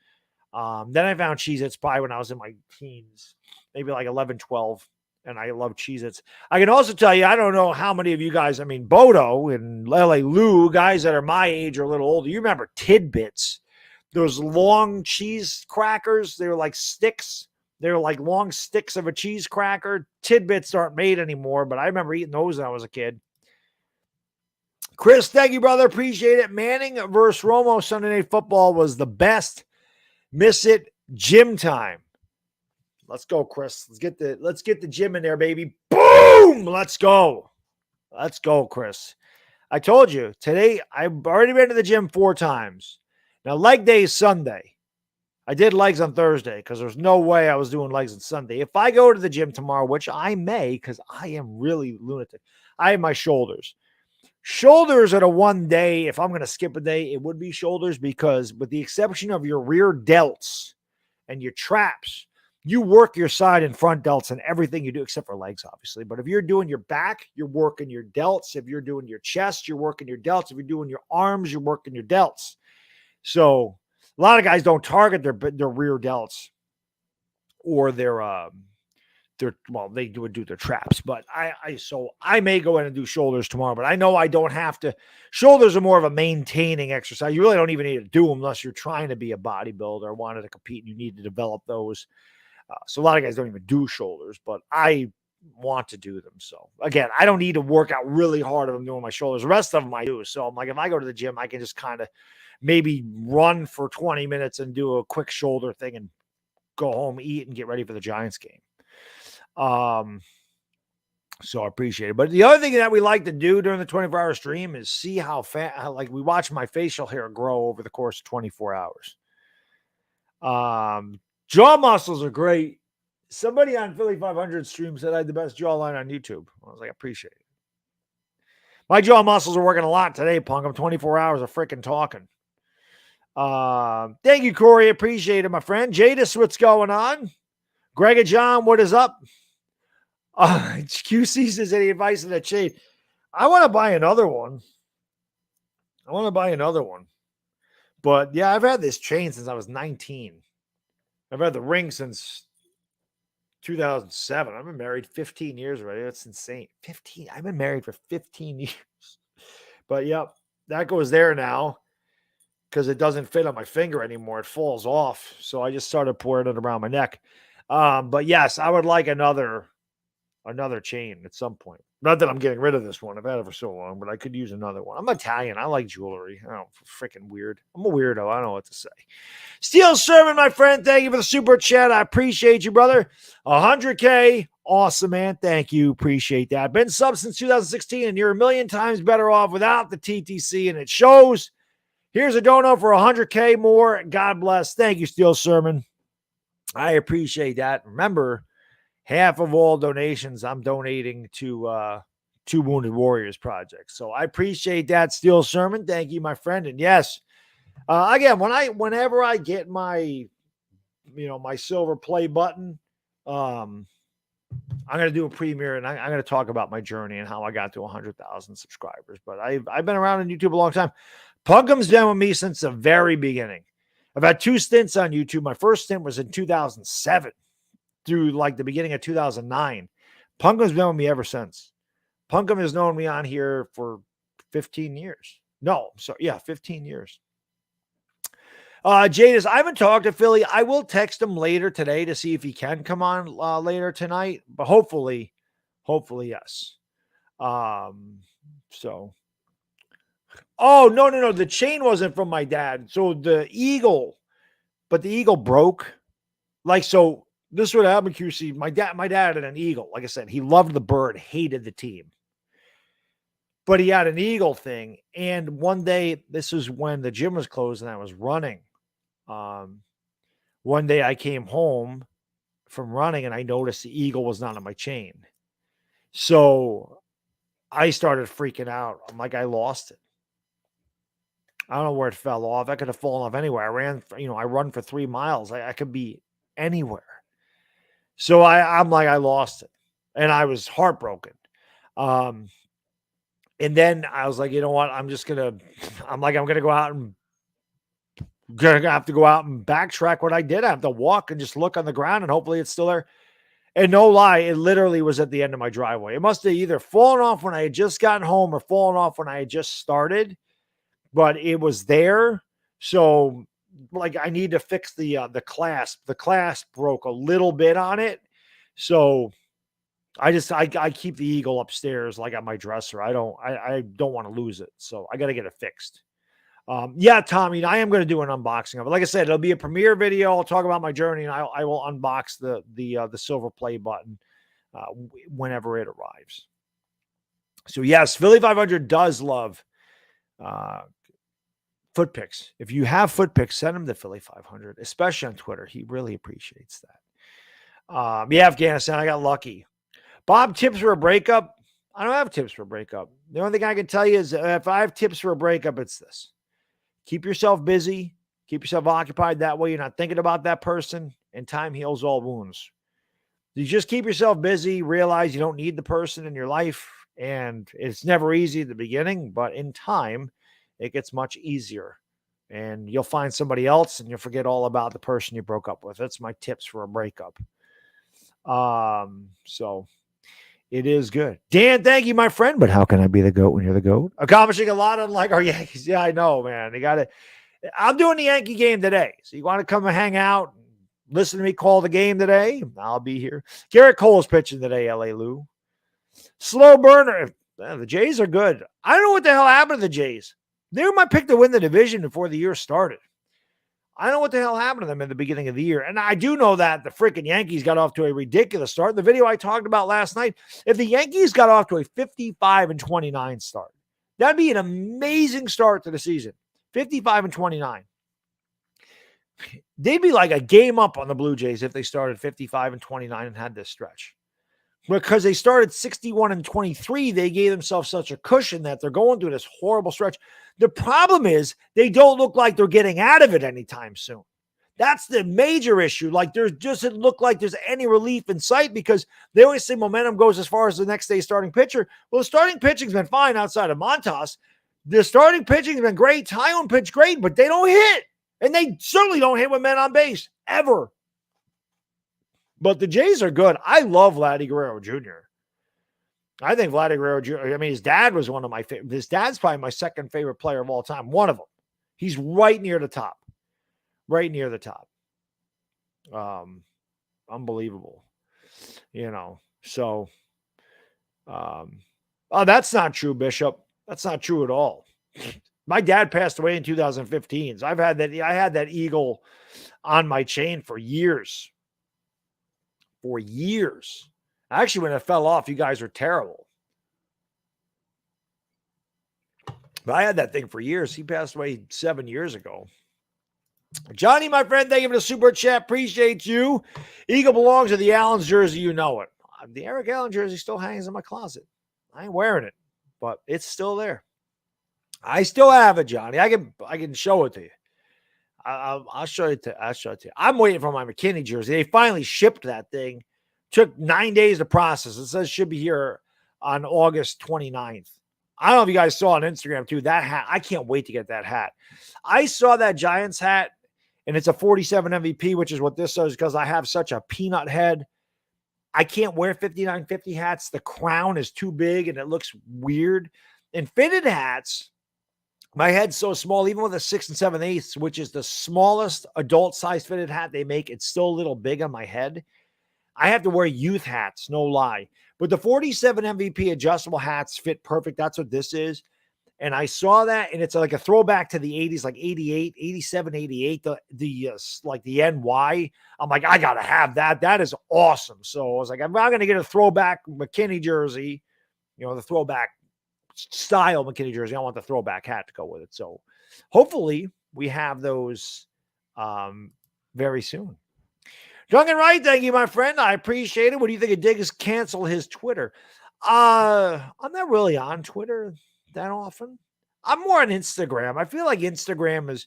Then I found Cheez-Its probably when I was in my teens, maybe like 11, 12, and I love Cheez-Its. I can also tell you, I don't know how many of you guys, I mean, Bodo and LA Lou, guys that are my age or a little older, you remember Tidbits, those long cheese crackers. They were like sticks. They were like long sticks of a cheese cracker. Tidbits aren't made anymore, but I remember eating those when I was a kid. Chris, thank you, brother. Appreciate it. Manning versus Romo Sunday Night Football was the best. Miss it. Gym time. Let's go, Chris. Let's get the gym in there, baby. Boom! Let's go. Let's go, Chris. I told you today, I've already been to the gym 4 times. Now, leg day is Sunday. I did legs on Thursday because there's no way I was doing legs on Sunday. If I go to the gym tomorrow, which I may, because I am really lunatic, I have my shoulders. Shoulders are the one day, if I'm going to skip a day, it would be shoulders because with the exception of your rear delts and your traps, you work your side and front delts and everything you do, except for legs, obviously. But if you're doing your back, you're working your delts. If you're doing your chest, you're working your delts. If you're doing your arms, you're working your delts. So a lot of guys don't target their rear delts or their they would do their traps, but so I may go in and do shoulders tomorrow, but I know I don't have to. Shoulders are more of a maintaining exercise. You really don't even need to do them unless you're trying to be a bodybuilder or wanted to compete and you need to develop those. So a lot of guys don't even do shoulders, but I want to do them. So again, I don't need to work out really hard if I'm doing my shoulders. The rest of them I do. So I'm like, if I go to the gym, I can just kind of maybe run for 20 minutes and do a quick shoulder thing and go home, eat, and get ready for the Giants game. So I appreciate it. But the other thing that we like to do during the 24-hour stream is see how like we watch my facial hair grow over the course of 24 hours. Jaw muscles are great. Somebody on Philly 500 stream said I had the best jawline on YouTube. I was like, I appreciate it. My jaw muscles are working a lot today, Punk. I'm 24 hours of freaking talking. Thank you, Corey. Appreciate it, my friend. Jadis, what's going on? Greg and John, what is up? QC says any advice in that chain. I want to buy another one. But yeah, I've had this chain since I was 19. I've had the ring since 2007. I've been married 15 years already. That's insane. 15. I've been married for 15 years. But yep, that goes there now because it doesn't fit on my finger anymore. It falls off. So I just started pouring it around my neck. But yes, I would like another chain at some point. Not that I'm getting rid of this one. I've had it for so long, but I could use another one. I'm Italian. I like jewelry. I don't freaking weird. I'm a weirdo. I don't know what to say. Steel Sermon, my friend. Thank you for the super chat. I appreciate you, brother. 100K. Awesome, man. Thank you. Appreciate that. Been sub since 2016, and you're a million times better off without the TTC, and it shows. Here's a dono for 100K more. God bless. Thank you, Steel Sermon. I appreciate that. Remember, half of all donations I'm donating to Two Wounded Warriors Project. So I appreciate that, Steel Sermon. Thank you, my friend. And yes, again, whenever I get my, my silver play button, I'm going to do a premiere and I'm going to talk about my journey and how I got to 100,000 subscribers. But I've been around on YouTube a long time. Punkum's been with me since the very beginning. I've had 2 stints on YouTube. My first stint was in 2007 through like the beginning of 2009. Punkum's been with me ever since. Punkum has known me on here for 15 years. No, so yeah, 15 years. Jadis, I haven't talked to Philly. I will text him later today to see if he can come on later tonight, but hopefully yes. So. Oh, no. The chain wasn't from my dad. So the eagle broke. Like, so this is what happened, QC. My dad had an eagle. Like I said, he loved the bird, hated the team. But he had an eagle thing. And one day, this is when the gym was closed and I was running. One day I came home from running and I noticed the eagle was not on my chain. So I started freaking out. I'm like, I lost it. I don't know where it fell off. I could have fallen off anywhere. I run for 3 miles. I could be anywhere. So I'm like, I lost it. And I was heartbroken. And then I was like, you know what? I'm going to go out and have to go out and backtrack what I did. I have to walk and just look on the ground and hopefully it's still there. And no lie, it literally was at the end of my driveway. It must have either fallen off when I had just gotten home or fallen off when I had just started, but it was there. So like I need to fix the clasp. The clasp broke a little bit on it. So I keep the eagle upstairs, like on my dresser. I don't want to lose it. So I got to get it fixed. Yeah, Tommy, I am going to do an unboxing of it. Like I said, it'll be a premiere video. I'll talk about my journey and I will unbox the silver play button whenever it arrives. So yes, Philly 500 does love foot pics. If you have foot pics, send them to Philly 500, especially on Twitter. He really appreciates that. Yeah, Afghanistan, I got lucky. Bob, tips for a breakup? I don't have tips for a breakup. The only thing I can tell you is if I have tips for a breakup, it's this. Keep yourself busy. Keep yourself occupied. That way you're not thinking about that person, and time heals all wounds. You just keep yourself busy, realize you don't need the person in your life, and it's never easy at the beginning, but in time, it gets much easier. And you'll find somebody else, and you'll forget all about the person you broke up with. That's my tips for a breakup. So it is good. Dan, thank you, my friend. But how can I be the GOAT when you're the GOAT? Accomplishing a lot, unlike our Yankees. Yeah, I know, man. I'm doing the Yankee game today. So you want to come and hang out, listen to me call the game today? I'll be here. Garrett Cole's pitching today, LA Lou. Slow burner. The Jays are good. I don't know what the hell happened to the Jays. They were my pick to win the division before the year started. I don't know what the hell happened to them in the beginning of the year. And I do know that the freaking Yankees got off to a ridiculous start. The video I talked about last night, if the Yankees got off to a 55-29 start, that'd be an amazing start to the season. 55-29. They'd be like a game up on the Blue Jays if they started 55-29 and had this stretch. Because they started 61-23, they gave themselves such a cushion that they're going through this horrible stretch. The problem is they don't look like they're getting out of it anytime soon. That's the major issue. Like there doesn't look like there's any relief in sight because they always say momentum goes as far as the next day's starting pitcher. Well, the starting pitching's been fine outside of Montas. The starting pitching's been great. Tyone pitched great, but they don't hit. And they certainly don't hit with men on base, ever. But the Jays are good. I love Vladdy Guerrero Jr. I think Vladdy Guerrero Jr., his dad was one of my favorite. His dad's probably my second favorite player of all time. One of them. He's right near the top. Right near the top. Unbelievable. So, that's not true, Bishop. That's not true at all. My dad passed away in 2015. So I had that eagle on my chain for years. For years. Actually, when it fell off, you guys were terrible. But I had that thing for years. He passed away 7 years ago. Johnny, my friend, thank you for the super chat. Appreciate you. Eagle belongs to the Allen's jersey. You know it. The Eric Allen jersey still hangs in my closet. I ain't wearing it, but it's still there. I still have it, Johnny. I can show it to you. I'll show it to you. I'm waiting for my McKinney jersey. They finally shipped that thing. Took 9 days to process. It says it should be here on August 29th. I don't know if you guys saw on Instagram too. That hat, I can't wait to get that hat. I saw that Giants hat, and it's a 47 MVP, which is what this is because I have such a peanut head. I can't wear 5950 hats. The crown is too big, and it looks weird. And fitted hats, my head's so small, even with a 6 7/8, which is the smallest adult size fitted hat they make, it's still a little big on my head. I have to wear youth hats, no lie. But the 47 MVP adjustable hats fit perfect. That's what this is. And I saw that, and it's like a throwback to the 80s, like 88, 87, 88, like the NY. I'm like, I got to have that. That is awesome. So I was like, I'm not going to get a throwback McKinney jersey, the throwback style McKinney jersey. I want the throwback hat to go with it. So hopefully we have those very soon. Drunken Right, thank you, my friend. I appreciate it. What do you think of Diggs cancel his Twitter? I'm not really on Twitter that often. I'm more on Instagram. I feel like Instagram is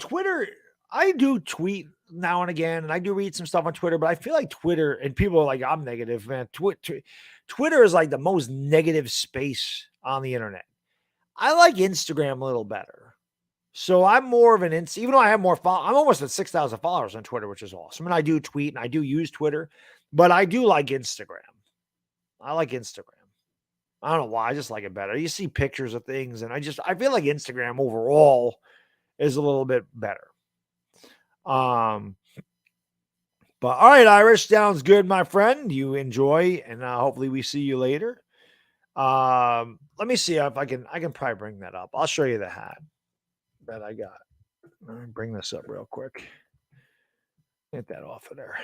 Twitter. I do tweet now and again, and I do read some stuff on Twitter, but I feel like Twitter, and people are like, I'm negative, man. Twitter is like the most negative space on the internet. I like Instagram a little better. So I'm more of an even though I have more followers, I'm almost at 6,000 followers on Twitter, which is awesome. And I do tweet and I do use Twitter, but I do like Instagram. I like Instagram. I don't know why. I just like it better. You see pictures of things, and I feel like Instagram overall is a little bit better. But all right, Irish, sounds good, my friend. You enjoy, and hopefully we see you later. Let me see if I can probably bring that up. I'll show you the hat that I got. Let me bring this up real quick. Get that off of there.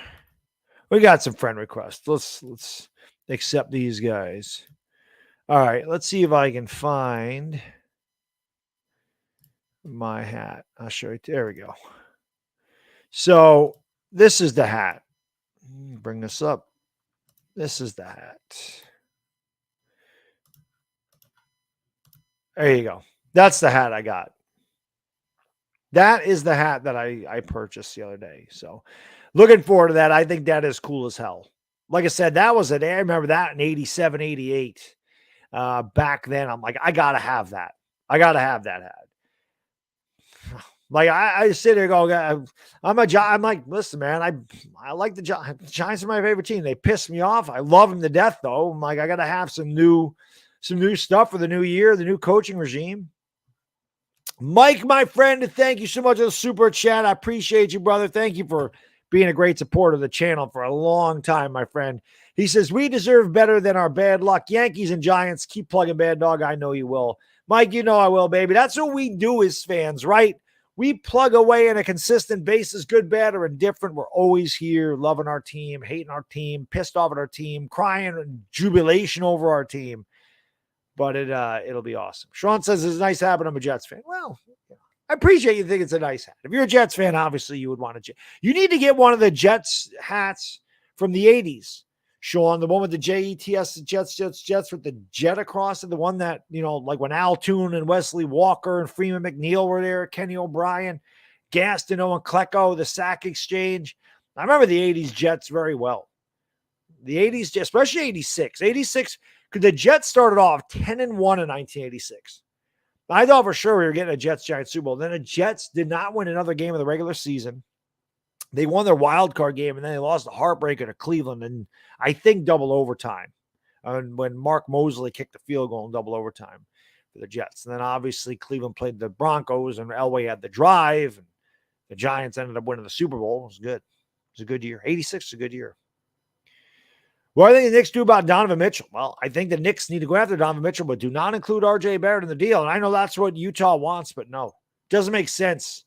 We got some friend requests. Let's accept these guys. All right, let's see if I can find my hat. I'll show you. There we go. So this is the hat. Bring this up. This is the hat. There you go. That's the hat I got. That is the hat that I purchased the other day. So looking forward to that. I think that is cool as hell. Like I said, that was I remember that in 87, 88. Back then, I'm like, I got to have that. I got to have that hat. Like I sit there and go, I'm like, listen, man, I like the Giants. The Giants are my favorite team. They piss me off. I love them to death, though. I'm like, I got to have some new stuff for the new year, the new coaching regime. Mike, my friend, thank you so much for the super chat. I appreciate you, brother. Thank you for being a great supporter of the channel for a long time, my friend. He says, we deserve better than our bad luck. Yankees and Giants, keep plugging Baddog. I know you will. Mike, you know I will, baby. That's what we do as fans, right? We plug away on a consistent basis, good, bad, or indifferent. We're always here, loving our team, hating our team, pissed off at our team, crying in jubilation over our team. But it'll be awesome. Sean says it's nice having I'm a Jets fan. Well, I appreciate you think it's a nice hat. If you're a Jets fan, obviously you would want a You need to get one of the Jets hats from the 80s. Sean, the one with the Jets, Jets with the jet across it, the one that, like when Al Toon and Wesley Walker and Freeman McNeil were there, Kenny O'Brien, Gastineau and Klecko, the sack exchange. I remember the 80s Jets very well. The 80s, especially 86. 86, because the Jets started off 10-1 in 1986. I thought for sure we were getting a Jets-Giants Super Bowl. Then the Jets did not win another game of the regular season. They won their wild card game, and then they lost the heartbreaker to Cleveland, and I think double overtime. When Mark Mosley kicked the field goal in double overtime for the Jets. And then obviously Cleveland played the Broncos, and Elway had the drive, and the Giants ended up winning the Super Bowl. It was good. It was a good year. 86 is a good year. What do I think the Knicks do about Donovan Mitchell? Well, I think the Knicks need to go after Donovan Mitchell, but do not include R.J. Barrett in the deal. And I know that's what Utah wants, but no. Doesn't make sense.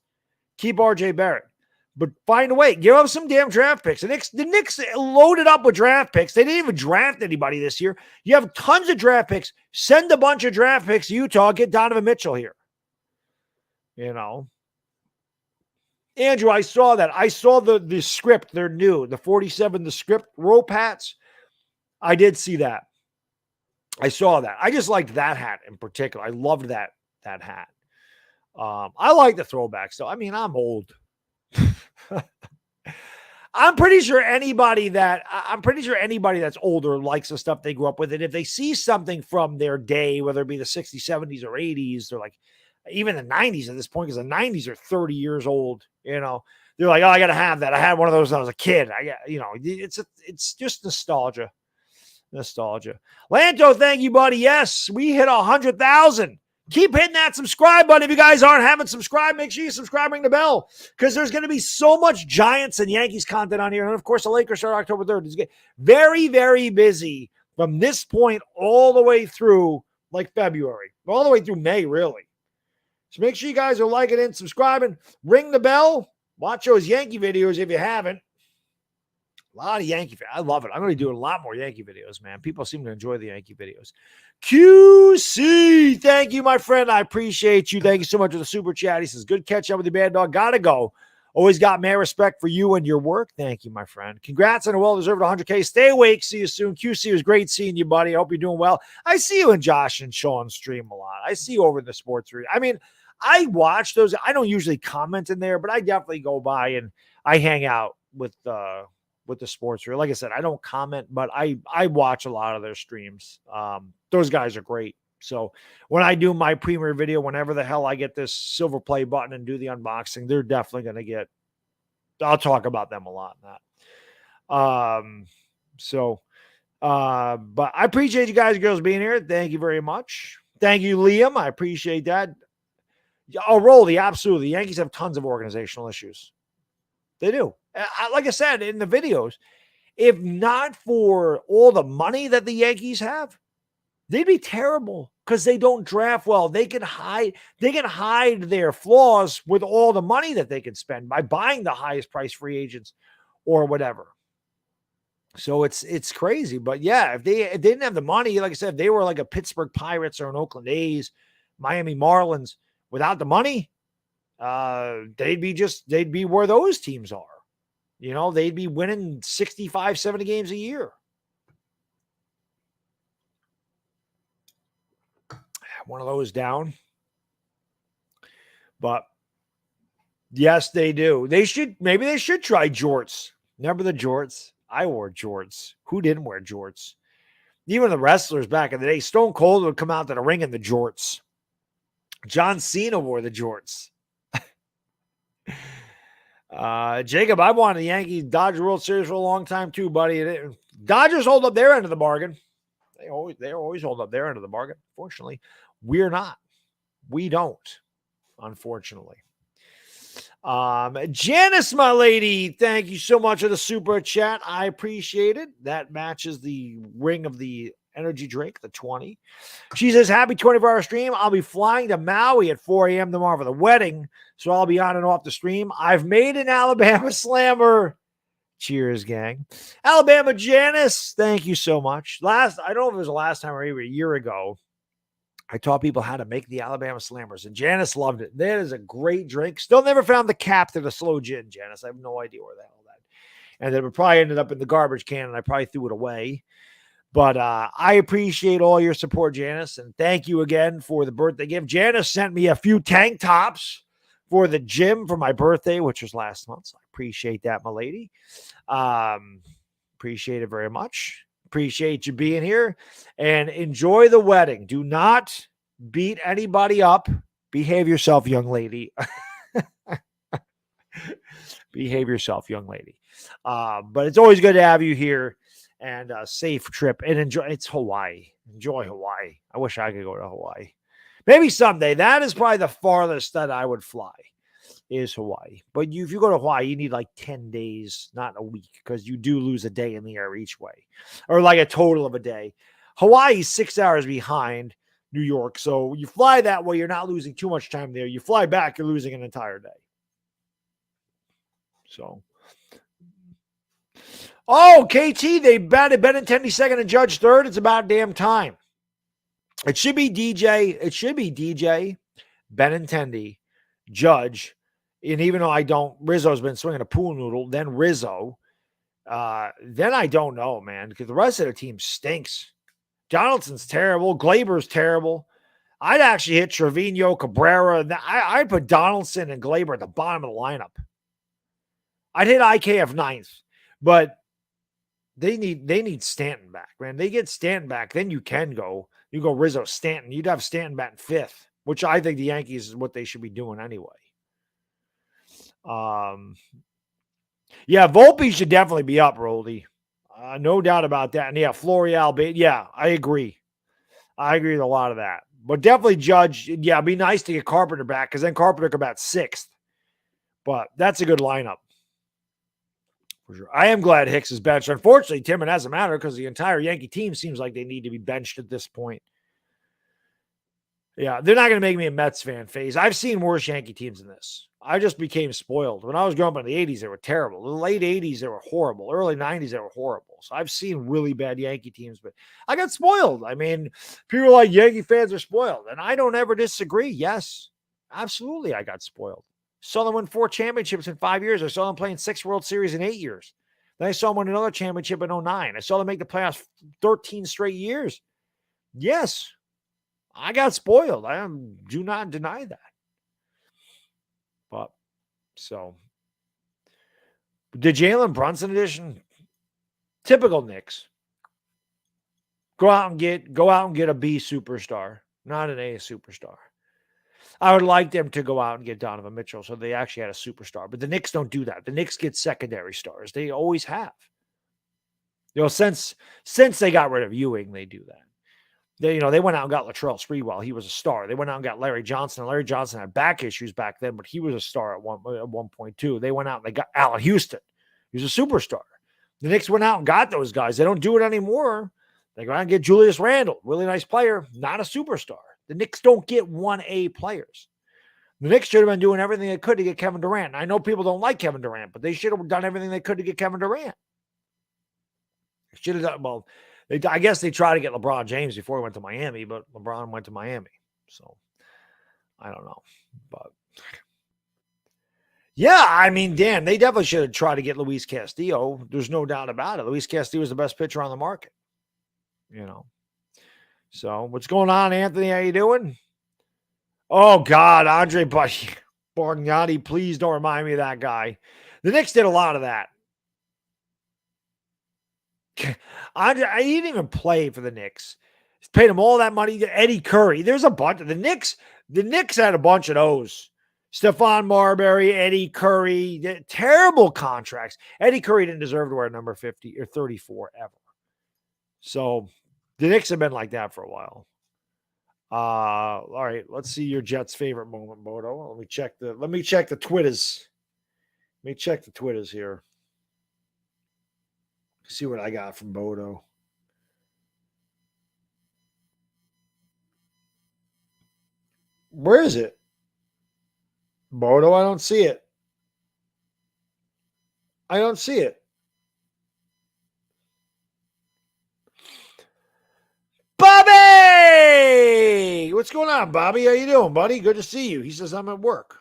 Keep R.J. Barrett. But find a way. Give up some damn draft picks. The Knicks loaded up with draft picks. They didn't even draft anybody this year. You have tons of draft picks. Send a bunch of draft picks to Utah. Get Donovan Mitchell here. Andrew, I saw that. I saw the script. They're new. The 47, the script rope hats. I did see that. I saw that. I just liked that hat in particular. I loved that hat. I like the throwbacks, though. I mean, I'm old. I'm pretty sure anybody that's older likes the stuff they grew up with. And if they see something from their day, whether it be the 60s, 70s, or 80s, they're like, even the 90s at this point, because the 90s are 30 years old, they're like, oh, I got to have that. I had one of those when I was a kid. It's just nostalgia. Lanto, thank you, buddy. Yes, we hit 100,000. Keep hitting that subscribe button. If you guys haven't subscribed, make sure you subscribe, ring the bell, because there's going to be so much Giants and Yankees content on here. And of course, the Lakers start October 3rd. It's very, very busy from this point all the way through like February, all the way through May, really. So make sure you guys are liking and subscribing. Ring the bell. Watch those Yankee videos if you haven't. A lot of Yankee. I love it. I'm going to do a lot more Yankee videos, man. People seem to enjoy the Yankee videos. QC, thank you, my friend. I appreciate you. Thank you so much for the super chat. He says, good catch up with you, Baddog. Gotta go. Always got mad respect for you and your work. Thank you, my friend. Congrats on a well-deserved 100K. Stay awake. See you soon. QC, it was great seeing you, buddy. I hope you're doing well. I see you and Josh and Sean stream a lot. I see you over in the sports room. I mean, I watch those. I don't usually comment in there, but I definitely go by and I hang out with the sports room. Like I said, I don't comment, but I watch a lot of their streams. Those guys are great. So when I do my premiere video, whenever the hell I get this silver play button and do the unboxing, they're definitely going to get, I'll talk about them a lot in that. But I appreciate you guys and girls being here. Thank you very much. Thank you, Liam. I appreciate that. Oh, Rolly, absolutely. The Yankees have tons of organizational issues. They do. Like I said in the videos, if not for all the money that the Yankees have, they'd be terrible because they don't draft well. They can hide their flaws with all the money that they can spend by buying the highest price free agents or whatever. So it's crazy. But yeah, if they didn't have the money, like I said, if they were like a Pittsburgh Pirates or an Oakland A's, Miami Marlins, without the money, they'd be where those teams are. You know, they'd be winning 65, 70 games a year. One of those down. But yes, they do. Maybe they should try jorts. Remember the jorts? I wore jorts. Who didn't wear jorts? Even the wrestlers back in the day, Stone Cold would come out to the ring in the jorts. John Cena wore the jorts. Jacob, I wanted the Yankees Dodger World Series for a long time too, buddy. Dodgers hold up their end of the bargain. They always hold up their end of the bargain. Fortunately, we're not. We don't, unfortunately. Janice, my lady, thank you so much for the super chat. I appreciate it. That matches the ring of the energy drink, the 20. She says, happy 24-hour stream. I'll be flying to Maui at 4 a.m. tomorrow for the wedding, so I'll be on and off the stream. I've made an Alabama slammer. Cheers, gang. Alabama Janice, thank you so much. I don't know if it was the last time or even a year ago, I taught people how to make the Alabama Slammers, and Janice loved it. That is a great drink. Still never found the cap to the slow gin, Janice. I have no idea where the hell that. And it probably ended up in the garbage can, and I probably threw it away. But I appreciate all your support, Janice, and thank you again for the birthday gift. Janice sent me a few tank tops for the gym for my birthday, which was last month. So I appreciate that, my lady. Appreciate it very much. Appreciate you being here, and enjoy the wedding. Do not beat anybody up. Behave yourself, young lady. Behave yourself, young lady. But it's always good to have you here, and a safe trip, and enjoy. It's Hawaii. Enjoy Hawaii. I wish I could go to Hawaii. Maybe someday. That is probably the farthest that I would fly, is Hawaii. But if you go to Hawaii, you need like 10 days, not a week, because you do lose a day in the air each way, or like a total of a day. Hawaii is 6 hours behind New York. So you fly that way, you're not losing too much time there. You fly back, you're losing an entire day. So, oh, KT, they batted Benintendi second and Judge third. It's about damn time. It should be DJ. It should be DJ, Benintendi, Judge. And even though Rizzo's been swinging a pool noodle, then Rizzo. Then I don't know, man, because the rest of the team stinks. Donaldson's terrible. Glaber's terrible. I'd actually hit Trevino, Cabrera. I'd put Donaldson and Glaber at the bottom of the lineup. I'd hit IKF ninth, but they need Stanton back, man. They get Stanton back, then you can go. You go Rizzo, Stanton. You'd have Stanton batting fifth, which I think the Yankees is what they should be doing anyway. Yeah, Volpe should definitely be up, Roldy. No doubt about that. And yeah, Florial, yeah, I agree. I agree with a lot of that. But definitely Judge. Yeah, it'd be nice to get Carpenter back, because then Carpenter could bat sixth. But that's a good lineup For sure. I am glad Hicks is benched. Unfortunately, Tim, it doesn't matter because the entire Yankee team seems like they need to be benched at this point. Yeah, they're not going to make me a Mets fan, FaZe. I've seen worse Yankee teams than this. I just became spoiled. When I was growing up in the 80s, they were terrible. The late 80s, they were horrible. Early 90s, they were horrible. So I've seen really bad Yankee teams, but I got spoiled. I mean, people are like, Yankee fans are spoiled. And I don't ever disagree. Yes, absolutely, I got spoiled. Saw them win 4 championships in 5 years. I saw them playing 6 World Series in 8 years. Then I saw them win another championship in 09. I saw them make the playoffs 13 straight years. Yes, I got spoiled. I do not deny that. But so the Jalen Brunson edition, typical Knicks. Go out and get a B superstar, not an A superstar. I would like them to go out and get Donovan Mitchell so they actually had a superstar. But the Knicks don't do that. The Knicks get secondary stars. They always have. Since they got rid of Ewing, they do that. They went out and got Latrell Sprewell. He was a star. They went out and got Larry Johnson. Larry Johnson had back issues back then, but he was a star at one point too. They went out and they got Allen Houston. He was a superstar. The Knicks went out and got those guys. They don't do it anymore. They go out and get Julius Randle, really nice player, not a superstar. The Knicks don't get 1A players. The Knicks should have been doing everything they could to get Kevin Durant. And I know people don't like Kevin Durant, but they should have done everything they could to get Kevin Durant. They should have done, well, I guess they tried to get LeBron James before he went to Miami, but LeBron went to Miami. So I don't know. But yeah, I mean, Dan, they definitely should have tried to get Luis Castillo. There's no doubt about it. Luis Castillo is the best pitcher on the market. So what's going on, Anthony? How you doing? Oh, God, Andre Bargnani, please don't remind me of that guy. The Knicks did a lot of that. He didn't even play for the Knicks. Paid him all that money. Eddie Curry. There's a bunch of the Knicks. The Knicks had a bunch of those. Stephon Marbury, Eddie Curry, terrible contracts. Eddie Curry didn't deserve to wear number 50 or 34 ever. So the Knicks have been like that for a while. All right, let's see your Jets' favorite moment, Bodo. Let me check the Twitters. Let me check the Twitters here. See what I got from Bodo. Where is it? Bodo, I don't see it. I don't see it. Bobby! What's going on, Bobby? How you doing, buddy? Good to see you. He says I'm at work.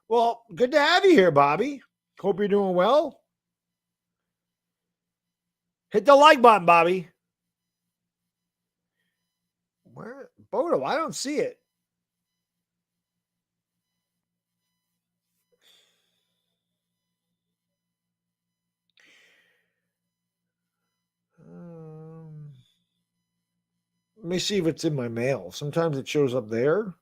Well, good to have you here, Bobby. Hope you're doing well. Hit the like button, Bobby. Where? Bodo, I don't see it. Let me see if it's in my mail. Sometimes it shows up there.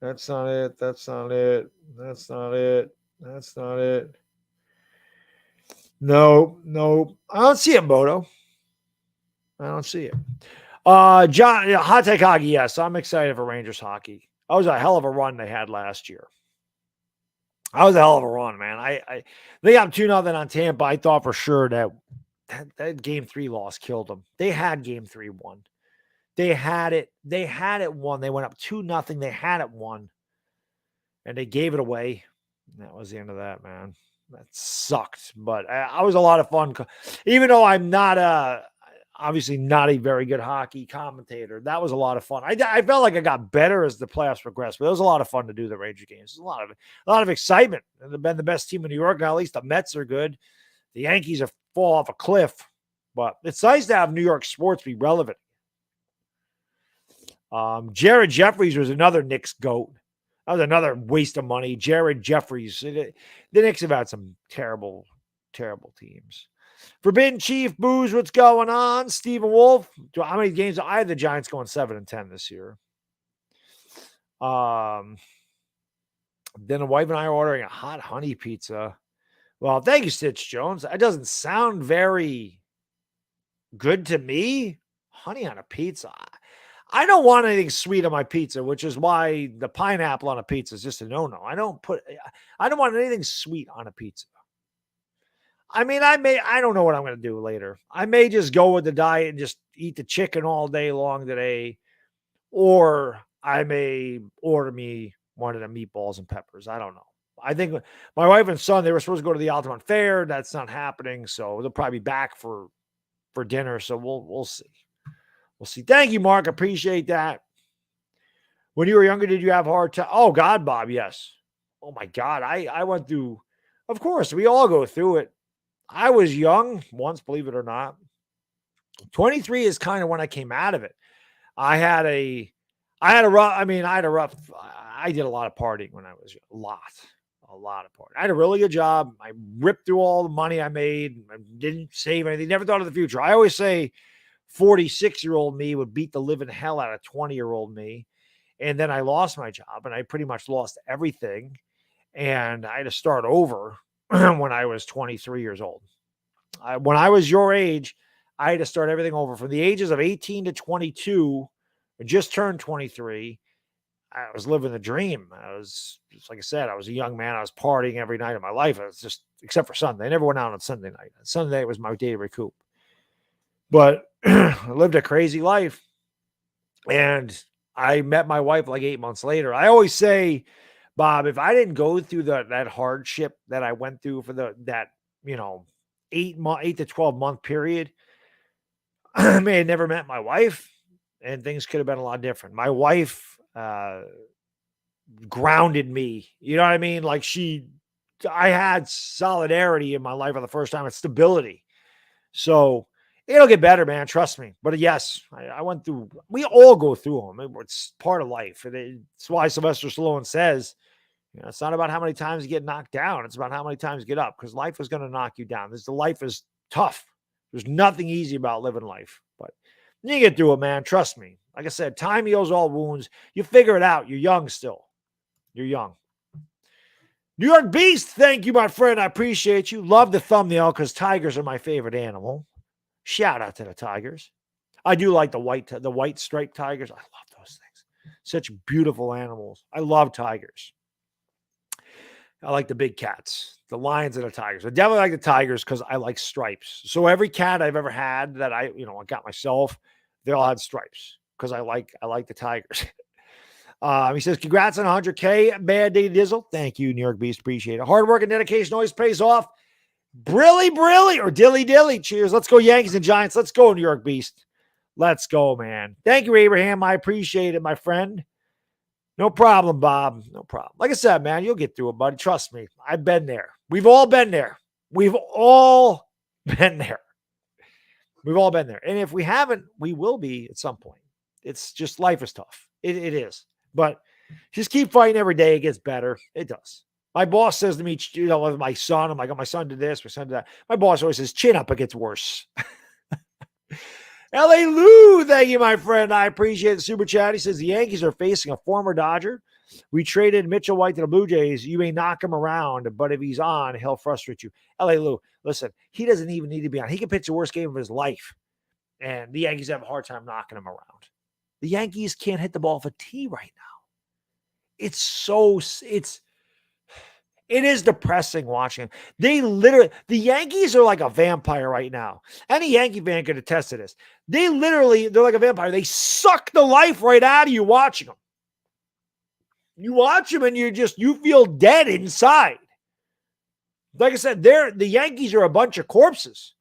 That's not it. That's not it. That's not it. That's not it. No. I don't see it, Bodo. I don't see it. John, Hot Take Hockey, yes. I'm excited for Rangers hockey. That was a hell of a run they had last year. That was a hell of a run, man. They got 2-0 on Tampa. I thought for sure that game 3 loss killed them. They had game 3 won. They had it won. They went up 2-0. They had it won. And they gave it away. And that was the end of that, man. That sucked. But I was a lot of fun. Even though I'm not obviously not a very good hockey commentator, that was a lot of fun. I felt like I got better as the playoffs progressed, but it was a lot of fun to do the Ranger games. A lot of excitement. They've been the best team in New York. Now at least the Mets are good. The Yankees have fallen off a cliff. But it's nice to have New York sports be relevant. Jared Jeffries was another Knicks GOAT. That was another waste of money. Jared Jeffries. The Knicks have had some terrible, terrible teams. Forbidden Chief, Booze, what's going on? Stephen Wolf. How many games? I had the Giants going 7-10 this year. Then the wife and I are ordering a hot honey pizza. Well, thank you, Stitch Jones. That doesn't sound very good to me. Honey on a pizza. I don't want anything sweet on my pizza, which is why the pineapple on a pizza is just a no-no. I don't want anything sweet on a pizza. I mean, I don't know what I'm going to do later. I may just go with the diet and just eat the chicken all day long today, or I may order me one of the meatballs and peppers. I don't know. I think my wife and son, they were supposed to go to the Altamont Fair. That's not happening. So they'll probably be back for dinner. So we'll see. We'll see. Thank you, Mark. Appreciate that. When you were younger, did you have a hard time? Oh, God, Bob, yes. Oh, my God. I went through, of course, we all go through it. I was young once, believe it or not. 23 is kind of when I came out of it. I did a lot of partying when I was young. A lot of partying. I had a really good job. I ripped through all the money I made. I didn't save anything. Never thought of the future. I always say 46-year-old me would beat the living hell out of 20-year-old me. And then I lost my job and I pretty much lost everything. And I had to start over when I was 23 years old. When I was your age, I had to start everything over from the ages of 18 to 22. I just turned 23. I was living the dream. Like I said, I was a young man. I was partying every night of my life. I was just, except for Sunday. I never went out on Sunday night. Sunday was my day to recoup. But I lived a crazy life. And I met my wife like 8 months later. I always say, Bob, if I didn't go through that hardship that I went through for that 8 to 12 month period, I may have never met my wife and things could have been a lot different. My wife grounded me. You know what I mean? Like I had solidarity in my life for the first time and stability. So it'll get better, man. Trust me. But yes, I went through, we all go through them. It's part of life. It's why Sylvester Stallone says, it's not about how many times you get knocked down. It's about how many times you get up, because life is going to knock you down. Life is tough. There's nothing easy about living life, but you get through it, man. Trust me. Like I said, time heals all wounds. You figure it out. You're young still. You're young. New York Beast, thank you, my friend. I appreciate you. Love the thumbnail because tigers are my favorite animal. Shout out to the tigers. I do like the white striped tigers. I love those things. Such beautiful animals. I love tigers. I like the big cats, the lions and the tigers. I definitely like the tigers because I like stripes. So every cat I've ever had that I got myself, they all had stripes because I like the tigers. He says, congrats on 100K. Bad day, Dizzle. Thank you, New York Beast. Appreciate it. Hard work and dedication always pays off. Brilly, or dilly. Cheers. Let's go, Yankees and Giants. Let's go, New York Beast. Let's go, man. Thank you, Abraham. I appreciate it, my friend. No problem, Bob. No problem. Like I said, man, you'll get through it, buddy. Trust me. I've been there. We've all been there. We've all been there. And if we haven't, we will be at some point. It's just life is tough. It is. But just keep fighting every day. It gets better. It does. My boss says to me, with my son, I'm like, oh, my son did this, my son did that. My boss always says, chin up, it gets worse. L.A. Lou, thank you, my friend. I appreciate the super chat. He says the Yankees are facing a former Dodger. We traded Mitchell White to the Blue Jays. You may knock him around, but if he's on, he'll frustrate you. L.A. Lou, listen, he doesn't even need to be on. He can pitch the worst game of his life, and the Yankees have a hard time knocking him around. The Yankees can't hit the ball for T right now. It is depressing watching. The Yankees are like a vampire right now. Any Yankee fan could attest to this. They're like a vampire. They suck the life right out of you watching them. You watch them and you feel dead inside. Like I said, the Yankees are a bunch of corpses.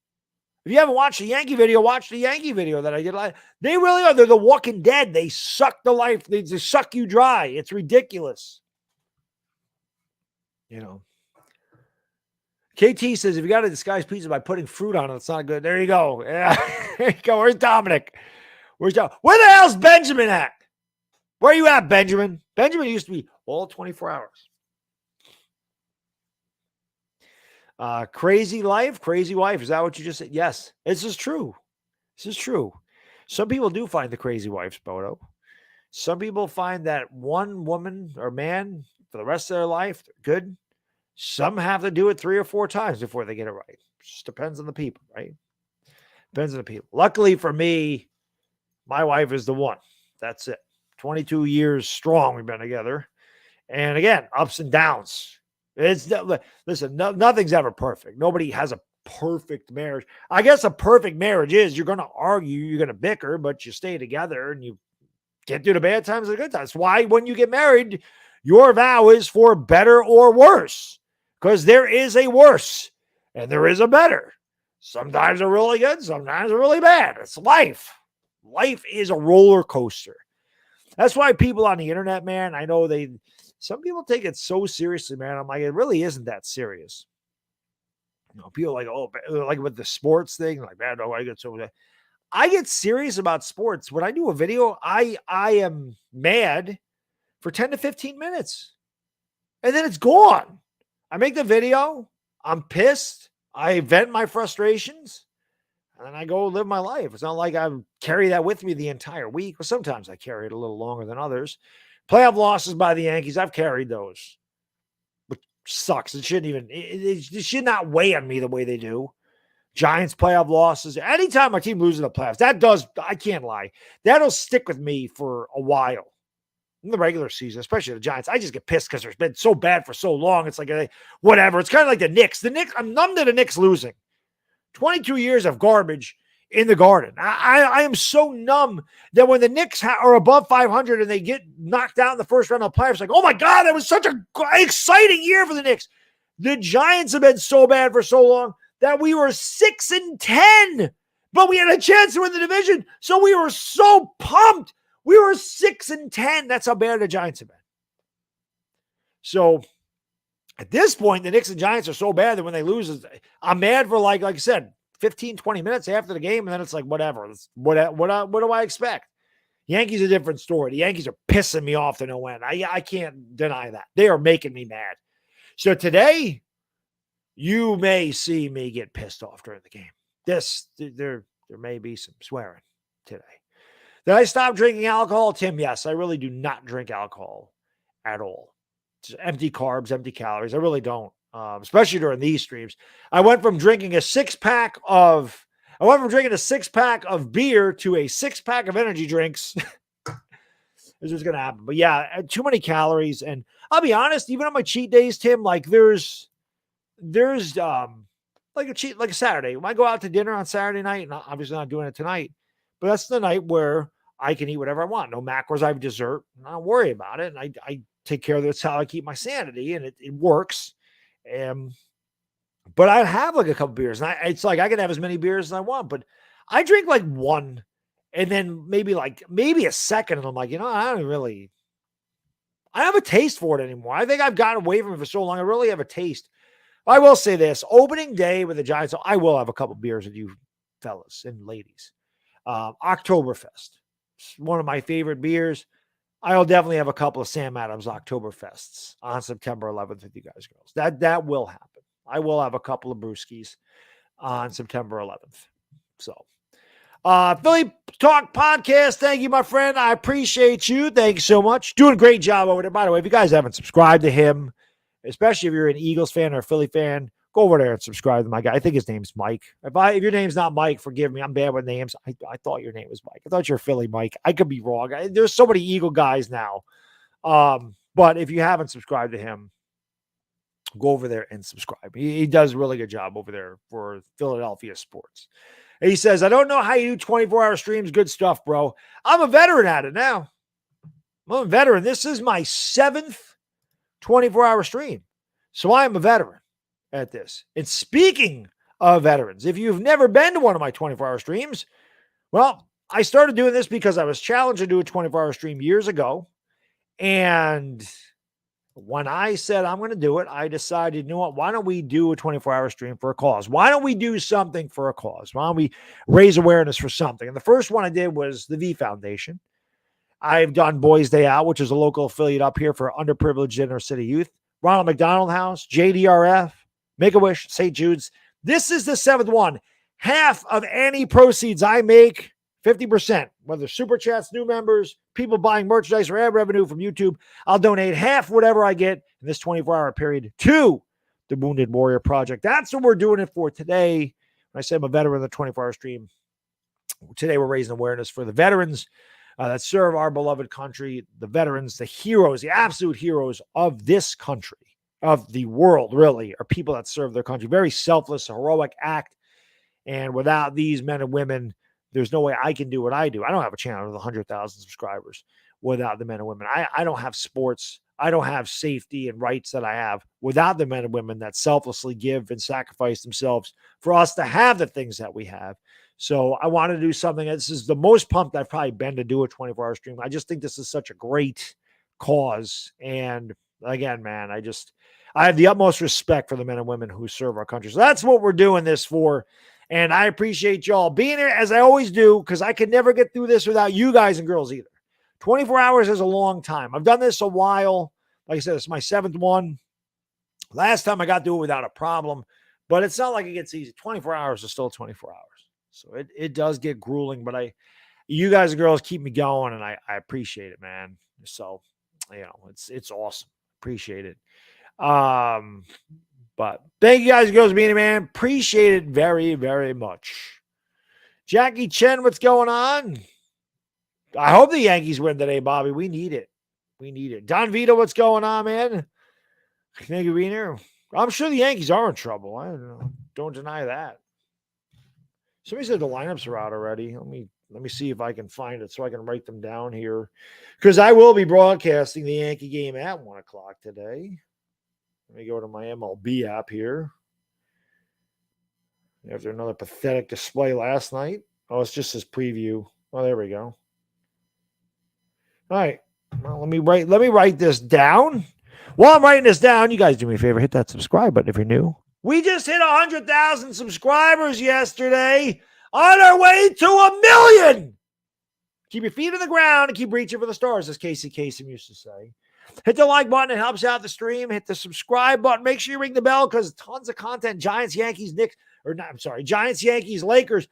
If you haven't watched the Yankee video, watch the Yankee video that I did. They really are. They're the Walking Dead. They suck the life. They just suck you dry. It's ridiculous. KT says, if you got to disguise pizza by putting fruit on it, it's not good. There you go. Yeah. There you go. Where's Dominic? Where the hell's Benjamin at? Where are you at, Benjamin? Benjamin used to be all 24 hours. Crazy life, crazy wife. Is that what you just said? Yes, this is true. Some people do find the crazy wives, Bodo. Some people find that one woman or man for the rest of their life, they're good. Some have to do it 3 or 4 times before they get it right. Just depends on the people, right? Depends on the people. Luckily for me, my wife is the one. That's it. 22 years strong we've been together. And again, ups and downs. Listen, nothing's ever perfect. Nobody has a perfect marriage. I guess a perfect marriage is you're going to argue, you're going to bicker, but you stay together and you get through the bad times and the good times. That's why when you get married, your vow is for better or worse, because there is a worse and there is a better. Sometimes they're really good, sometimes they're really bad. It's life. Life is a roller coaster. That's why people on the internet, man, I know some people take it so seriously, man. I'm like, it really isn't that serious. You know, people like, oh, like with the sports thing, like, man, no, I get serious about sports. When I do a video, I am mad for 10 to 15 minutes. And then it's gone. I make the video, I'm pissed, I vent my frustrations, and then I go live my life. It's not like I carry that with me the entire week. Well, sometimes I carry it a little longer than others. Playoff losses by the Yankees, I've carried those. Which sucks. It shouldn't even, it should not weigh on me the way they do. Giants playoff losses. Anytime my team loses the playoffs, I can't lie. That'll stick with me for a while. In the regular season, especially the Giants, I just get pissed because it's been so bad for so long. It's like, whatever. It's kind of like the Knicks. I'm numb to the Knicks losing. 22 years of garbage in the Garden. I am so numb that when the Knicks are above 500 and they get knocked out in the first round of the playoffs, like, oh my God, that was such an exciting year for the Knicks. The Giants have been so bad for so long that we were 6-10, but we had a chance to win the division. So we were so pumped. We were 6-10. That's how bad the Giants have been. So at this point, the Knicks and Giants are so bad that when they lose, I'm mad for like I said, 15, 20 minutes after the game. And then it's like, whatever. What do I expect? Yankees a different story. The Yankees are pissing me off to no end. I can't deny that. They are making me mad. So today, you may see me get pissed off during the game. There may be some swearing today. Did I stop drinking alcohol, Tim? Yes, I really do not drink alcohol at all. Just empty carbs, empty calories. I really don't, especially during these streams. I went from drinking a six-pack of beer to a six-pack of energy drinks. This is going to happen. But yeah, too many calories. And I'll be honest, even on my cheat days, Tim, like there's like a Saturday. When I go out to dinner on Saturday night, and obviously not doing it tonight, but that's the night where I can eat whatever I want. No macros. I have dessert. I don't worry about it. And I take care of it. That's how I keep my sanity. And it works. But I have like a couple beers. And it's like I can have as many beers as I want. But I drink like one. And then maybe a second. And I'm like, I don't have a taste for it anymore. I think I've gotten away from it for so long. I really have a taste. I will say this. Opening day with the Giants, I will have a couple beers with you fellas and ladies. Oktoberfest. It's one of my favorite beers. I'll definitely have a couple of Sam Adams Oktoberfests on September 11th with you guys, girls. That will happen. I will have a couple of brewskis on September 11th. So, Philly Talk Podcast. Thank you, my friend. I appreciate you. Thank you so much. Doing a great job over there. By the way, if you guys haven't subscribed to him, especially if you're an Eagles fan or a Philly fan, go over there and subscribe to my guy. I think his name's Mike. If your name's not Mike, forgive me. I'm bad with names. I thought your name was Mike. I thought you're Philly Mike. I could be wrong. There's so many Eagle guys now. But if you haven't subscribed to him, go over there and subscribe. He does a really good job over there for Philadelphia sports. And he says, I don't know how you do 24-hour streams. Good stuff, bro. I'm a veteran at it now. I'm a veteran. This is my 7th 24-hour stream. So I am a veteran at this. And speaking of veterans, if you've never been to one of my 24-hour streams, well, I started doing this because I was challenged to do a 24-hour stream years ago. And when I said I'm going to do it, I decided, you know what, why don't we do a 24-hour stream for a cause? Why don't we do something for a cause? Why don't we raise awareness for something? And the first one I did was the V Foundation. I've done Boys Day Out, which is a local affiliate up here for underprivileged inner city youth. Ronald McDonald House, JDRF, Make-A-Wish, St. Jude's. This is the 7th one. Half of any proceeds I make, 50%, whether super chats, new members, people buying merchandise or ad revenue from YouTube, I'll donate half whatever I get in this 24-hour period to the Wounded Warrior Project. That's what we're doing it for today. When I say I'm a veteran of the 24-hour stream, today we're raising awareness for the veterans that serve our beloved country, the veterans, the heroes, the absolute heroes of this country, of the world, really, are people that serve their country. Very selfless, heroic act. And without these men and women, there's no way I can do what I do. I don't have a channel with 100,000 subscribers without the men and women. I don't have sports. I don't have safety and rights that I have without the men and women that selflessly give and sacrifice themselves for us to have the things that we have. So I want to do something. This is the most pumped I've probably been to do a 24-hour stream. I just think this is such a great cause. And again, man, I have the utmost respect for the men and women who serve our country. So that's what we're doing this for. And I appreciate y'all being here, as I always do, because I could never get through this without you guys and girls either. 24 hours is a long time. I've done this a while. Like I said, it's my 7th one. Last time I got to do it without a problem, but it's not like it gets easy. 24 hours is still 24 hours. So it does get grueling, but you guys and girls keep me going, and I appreciate it, man. So, it's awesome. Appreciate it. But thank you guys and girls for being here, man. Appreciate it very, very much. Jackie Chen, what's going on? I hope the Yankees win today, Bobby. We need it. We need it. Don Vito, what's going on, man? Thank you for being here. I'm sure the Yankees are in trouble. I don't deny that. Somebody said the lineups are out already. Let me see if I can find it so I can write them down here. Because I will be broadcasting the Yankee game at 1 o'clock today. Let me go to my MLB app here. After another pathetic display last night. Oh, it's just his preview. Oh, there we go. All right. Well, let me write this down. While I'm writing this down, you guys do me a favor. Hit that subscribe button if you're new. We just hit 100,000 subscribers yesterday. On our way to 1 million. Keep your feet on the ground and keep reaching for the stars, as Casey Kasem used to say. Hit the like button. It helps out the stream. Hit the subscribe button. Make sure you ring the bell because tons of content. Giants, Yankees, Giants, Yankees, Lakers,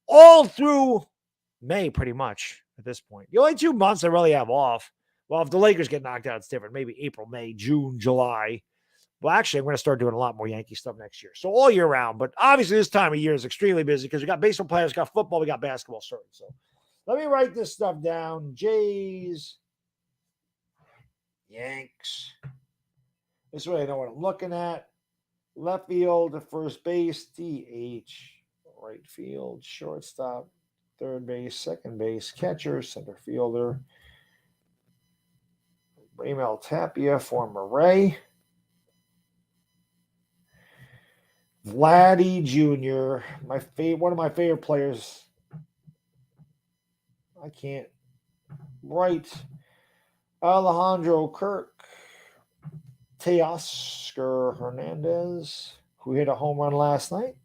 all through May, pretty much at this point. The only 2 months I really have off. Well, if the Lakers get knocked out, it's different. Maybe April, May, June, July. Well, actually, I'm going to start doing a lot more Yankee stuff next year. So all year round. But obviously, this time of year is extremely busy because we got baseball players, we got football, we got basketball starting. So let me write this stuff down. Jays, Yanks. This way I know what I'm looking at. Left field to first base, DH. Right field, shortstop, third base, second base, catcher, center fielder. Raymel Tapia, former Ray. Vladdy Jr., one of my favorite players. I can't write. Alejandro Kirk. Teoscar Hernandez, who hit a home run last night.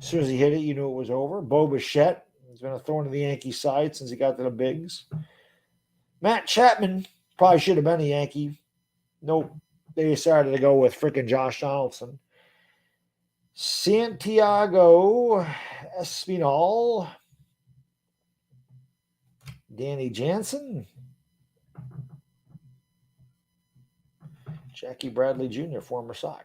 As soon as he hit it, you knew it was over. Bo Bichette has been a thorn in the Yankee side since he got to the bigs. Matt Chapman probably should have been a Yankee. Nope. They decided to go with freaking Josh Donaldson. Santiago Espinal. Danny Jansen. Jackie Bradley Jr., former Sox.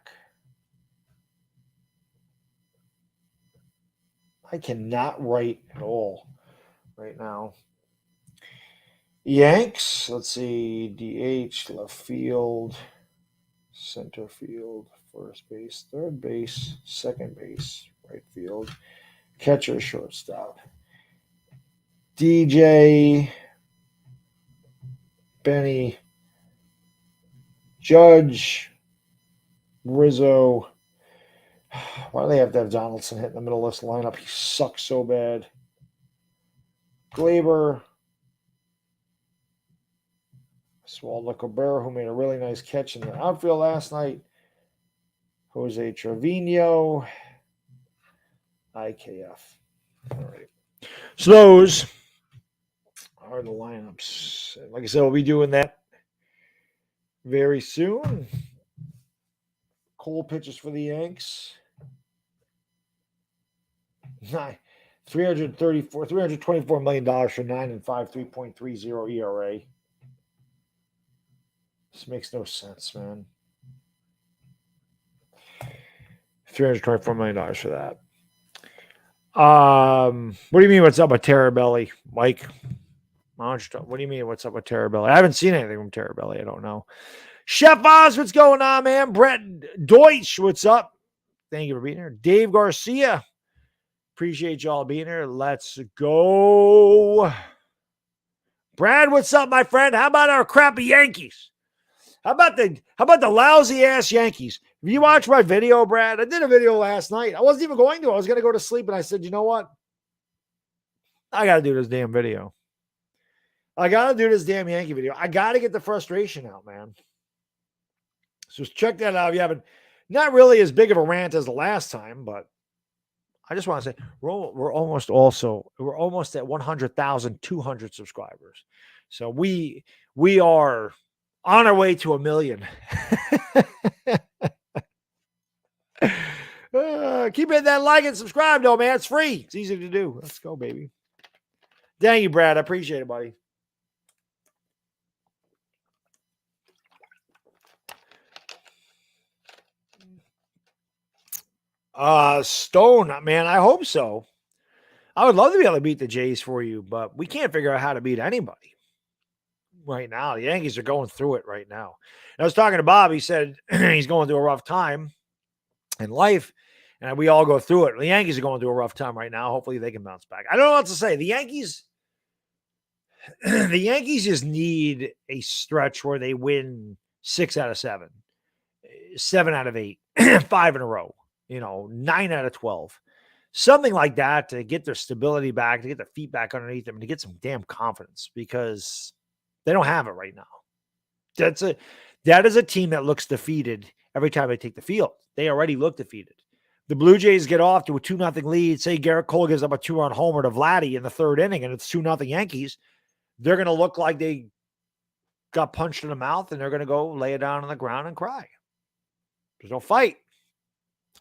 I cannot write at all right now. Yanks, let's see, DH, left field, center field, first base, third base, second base, right field, catcher, shortstop. DJ, Benny, Judge, Rizzo. Why do they have to have Donaldson hit in the middle of this lineup? He sucks so bad. Glaber. Swaldo Cabrera, who made a really nice catch in the outfield last night. Jose Trevino. IKF. All right. So those are the lineups. Like I said, we'll be doing that very soon. Cole pitches for the Yanks. $324 million for 9 and 5, 3.30 ERA. This makes no sense, man. $324 million for that. What do you mean? What's up with Terrabelly, Mike? What do you mean? What's up with Terrabelly? I haven't seen anything from Terrabelly. I don't know. Chef Oz, what's going on, man? Brett Deutsch, what's up? Thank you for being here. Dave Garcia, appreciate y'all being here. Let's go. Brad, what's up, my friend? How about our crappy Yankees? How about the lousy ass Yankees? Have you watched my video, Brad? I did a video last night. I wasn't even going to. I was going to go to sleep, and I said, you know what? I got to do this damn video. I got to do this damn Yankee video. I got to get the frustration out, man. So check that out if you haven't. Not really as big of a rant as the last time, but I just want to say we're almost at 100,200 subscribers. So we are on our way to 1 million. Keep hitting that like and subscribe, though, man. It's free. It's easy to do. Let's go, baby. Thank you, Brad. I appreciate it, buddy. Stone, man, I hope so. I would love to be able to beat the Jays for you, but we can't figure out how to beat anybody right now. The Yankees are going through it right now. And I was talking to Bob. He said he's going through a rough time in life, and we all go through it. The Yankees are going through a rough time right now. Hopefully they can bounce back. I don't know what to say. The Yankees just need a stretch where they win 6 out of 7, 7 out of 8, 5 in a row, 9 out of 12. Something like that to get their stability back, to get their feet back underneath them, and to get some damn confidence because they don't have it right now. That is a team that looks defeated every time they take the field. They already look defeated. The Blue Jays get off to a 2-0 lead. Say Garrett Cole gives up a 2-run homer to Vladdy in the third inning, and it's 2-0 Yankees. They're going to look like they got punched in the mouth, and they're going to go lay it down on the ground and cry. There's no fight.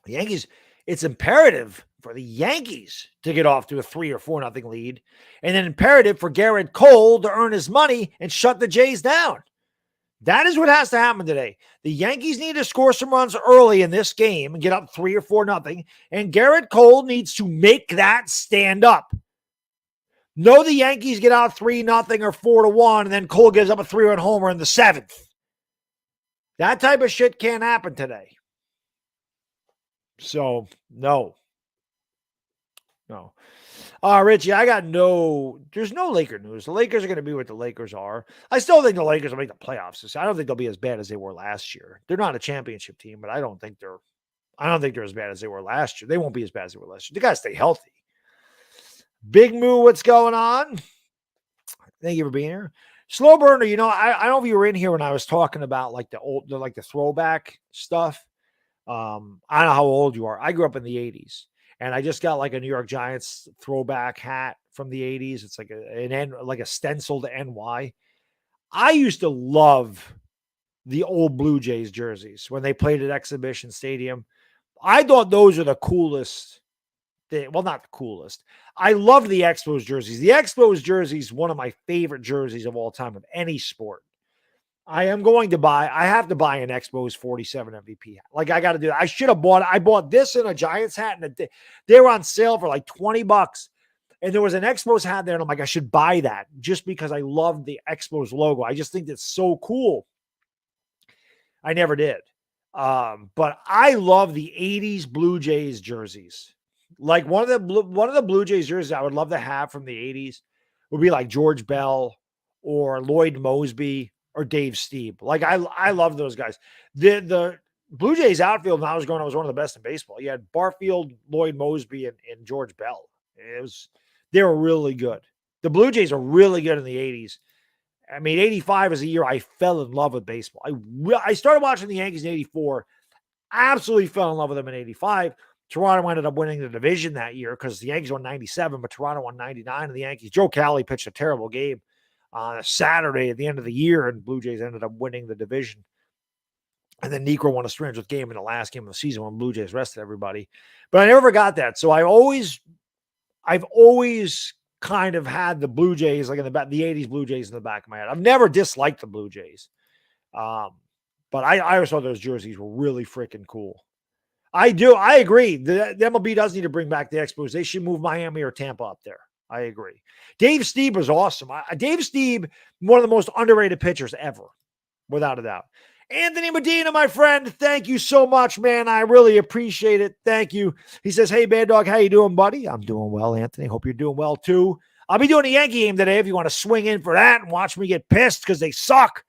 The Yankees, it's imperative for the Yankees to get off to a 3 or 4-0 lead, and then imperative for Garrett Cole to earn his money and shut the Jays down. That is what has to happen today. The Yankees need to score some runs early in this game and get up 3 or 4-0, and Garrett Cole needs to make that stand up. No, the Yankees get out 3-0 or 4-1, and then Cole gives up a 3-run homer in the 7th. That type of shit can't happen today. So, no. Richie, there's no Laker news. The Lakers are going to be what the Lakers are. I still think the Lakers will make the playoffs. I don't think they'll be as bad as they were last year. They're not a championship team, but I don't think they're as bad as they were last year. They won't be as bad as they were last year. They got to stay healthy. Big Moo, what's going on? Thank you for being here. Slow burner, I don't know if you were in here when I was talking about like the throwback stuff. I don't know how old you are. I grew up in the 80s, and I just got like a New York Giants throwback hat from the 80s. It's like a stenciled NY. I used to love the old Blue Jays jerseys when they played at Exhibition Stadium. I thought those are the coolest. Well, not the coolest. I loved the Expos jerseys. The Expos jerseys, one of my favorite jerseys of all time of any sport. I have to buy an Expos 47 MVP hat. Like, I got to do that. I bought this and a Giants hat, and they were on sale for like $20. And there was an Expos hat there, and I'm like, I should buy that just because I love the Expos logo. I just think it's so cool. I never did. But I love the 80s Blue Jays jerseys. Like one of the Blue Jays jerseys I would love to have from the 80s would be like George Bell or Lloyd Mosby or Dave Stieb. Like I love those guys. The Blue Jays outfield when I was growing up was one of the best in baseball. You had Barfield, Lloyd Mosby, and George Bell. They were really good. The Blue Jays are really good in the 80s. I mean, 85 is a year I fell in love with baseball. I started watching the Yankees in 84. Absolutely fell in love with them in 85. Toronto ended up winning the division that year because the Yankees won 97, but Toronto won 99. And the Yankees, Joe Cali pitched a terrible game on a Saturday at the end of the year, and Blue Jays ended up winning the division. And then Negro won a strange game in the last game of the season when Blue Jays rested everybody. But I never got that. So I've always kind of had the Blue Jays, like the 80s Blue Jays in the back of my head. I've never disliked the Blue Jays. But I always thought those jerseys were really freaking cool. I do. I agree. The MLB does need to bring back the Expos. They should move Miami or Tampa up there. I agree. Dave Stieb was awesome. Dave Stieb, one of the most underrated pitchers ever, without a doubt. Anthony Medina, my friend, thank you so much, man. I really appreciate it. Thank you. He says, hey, Baddog, how you doing, buddy? I'm doing well, Anthony. Hope you're doing well, too. I'll be doing a Yankee game today if you want to swing in for that and watch me get pissed because they suck.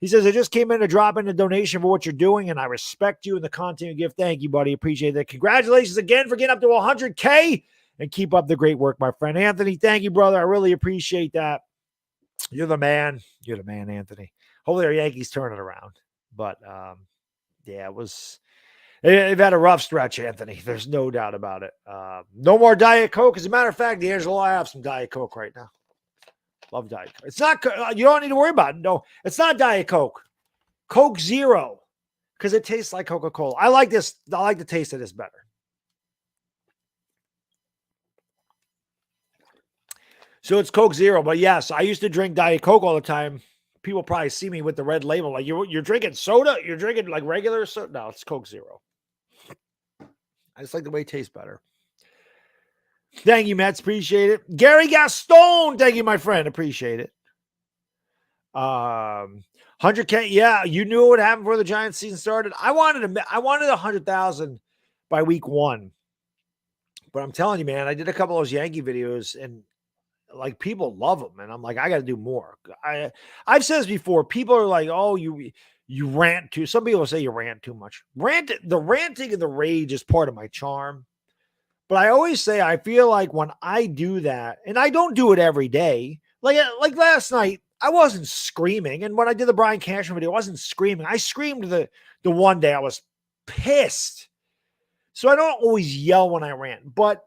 He says, I just came in to drop in a donation for what you're doing, and I respect you and the content you give. Thank you, buddy. Appreciate that. Congratulations again for getting up to 100K, and keep up the great work, my friend. Anthony, thank you, brother. I really appreciate that. You're the man. You're the man, Anthony. Hopefully our Yankees turn it around. But, yeah, they've had a rough stretch, Anthony. There's no doubt about it. No more Diet Coke. As a matter of fact, D'Angelo, I have some Diet Coke right now. Love Diet Coke. It's not, you don't need to worry about it. No, it's not Diet Coke. Coke Zero, because it tastes like Coca-Cola. I like this. I like the taste of this better. So it's Coke Zero. But yes, I used to drink Diet Coke all the time. People probably see me with the red label. Like, you're drinking soda? You're drinking like regular soda? No, it's Coke Zero. I just like the way it tastes better. Thank you, Mets. Appreciate it. Gary Gaston. Thank you, my friend. Appreciate it. 100K. Yeah, you knew what happened before the Giants season started. I wanted 100,000 by week 1. But I'm telling you, man, I did a couple of those Yankee videos and like people love them. And I'm like, I got to do more. I've said this before. People are like, oh, you rant too. Some people say you rant too much. The ranting and the rage is part of my charm. But I always say, I feel like when I do that, and I don't do it every day, like last night, I wasn't screaming. And when I did the Brian Cashman video, I wasn't screaming. I screamed the one day I was pissed. So I don't always yell when I rant. But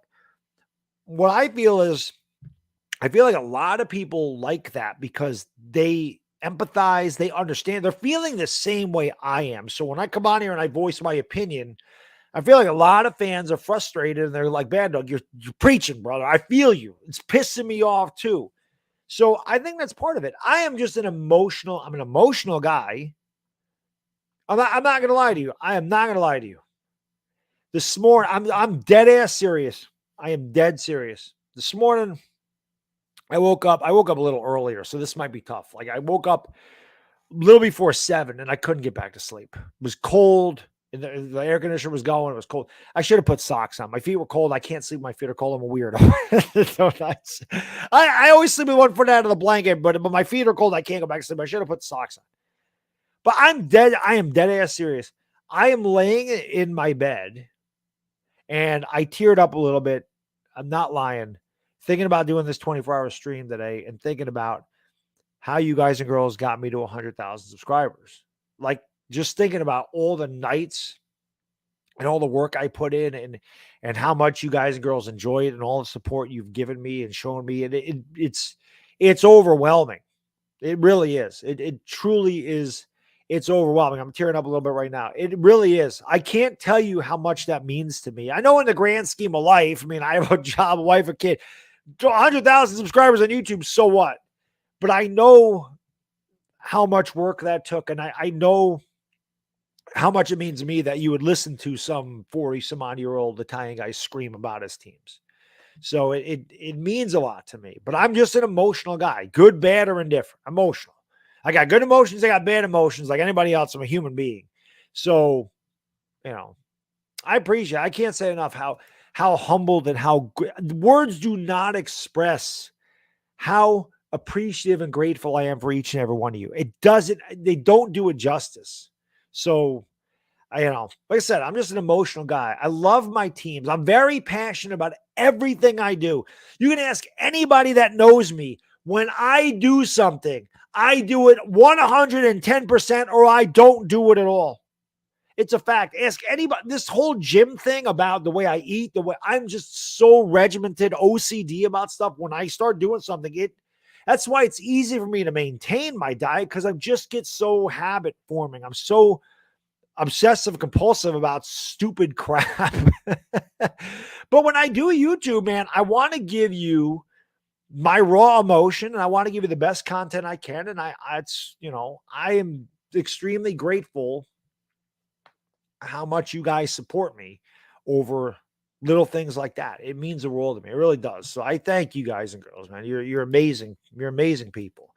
what I feel is, I feel like a lot of people like that because they empathize, they understand. They're feeling the same way I am. So when I come on here and I voice my opinion, I feel like a lot of fans are frustrated and they're like, Baddog, you're preaching, brother. I feel you. It's pissing me off too. So I think that's part of it. I'm an emotional guy. I'm not going to lie to you. I am not going to lie to you. This morning, I'm dead ass serious. I am dead serious. This morning, I woke up a little earlier, so this might be tough. Like I woke up a little before 7 and I couldn't get back to sleep. It was cold. The air conditioner was going. It was cold. I should have put socks on. My feet were cold. I can't sleep. My feet are cold. I'm a weirdo. So I always sleep with one foot out of the blanket, but my feet are cold. I can't go back to sleep. I should have put socks on. But I'm dead. I am dead ass serious. I am laying in my bed and I teared up a little bit. I'm not lying. Thinking about doing this 24-hour stream today and thinking about how you guys and girls got me to 100,000 subscribers. Like, just thinking about all the nights and all the work I put in and how much you guys and girls enjoy it and all the support you've given me and shown me. And it's overwhelming. It really is. It truly is. It's overwhelming. I'm tearing up a little bit right now. It really is. I can't tell you how much that means to me. I know in the grand scheme of life, I mean, I have a job, a wife, a kid, 100,000 subscribers on YouTube. So what? But I know how much work that took. And I know how much it means to me that you would listen to some 40-some-odd-year-old Italian guy scream about his teams. So it means a lot to me. But I'm just an emotional guy, good, bad, or indifferent. Emotional. I got good emotions. I got bad emotions like anybody else. I'm a human being. So, I appreciate it. I can't say enough how humbled and how words do not express how appreciative and grateful I am for each and every one of you. They don't do it justice. So, like I said, I'm just an emotional guy. I love my teams. I'm very passionate about everything I do. You can ask anybody that knows me. When I do something, I do it 110% or I don't do it at all. It's a fact. Ask anybody. This whole gym thing about the way I eat, the way I'm just so regimented, OCD about stuff. When I start doing something, that's why it's easy for me to maintain my diet because I just get so habit forming. I'm so obsessive compulsive about stupid crap. But when I do YouTube, man, I want to give you my raw emotion and I want to give you the best content I can. And I am extremely grateful how much you guys support me over little things like that. It means the world to me. It really does. So I thank you guys and girls, man. You're amazing. You're amazing people.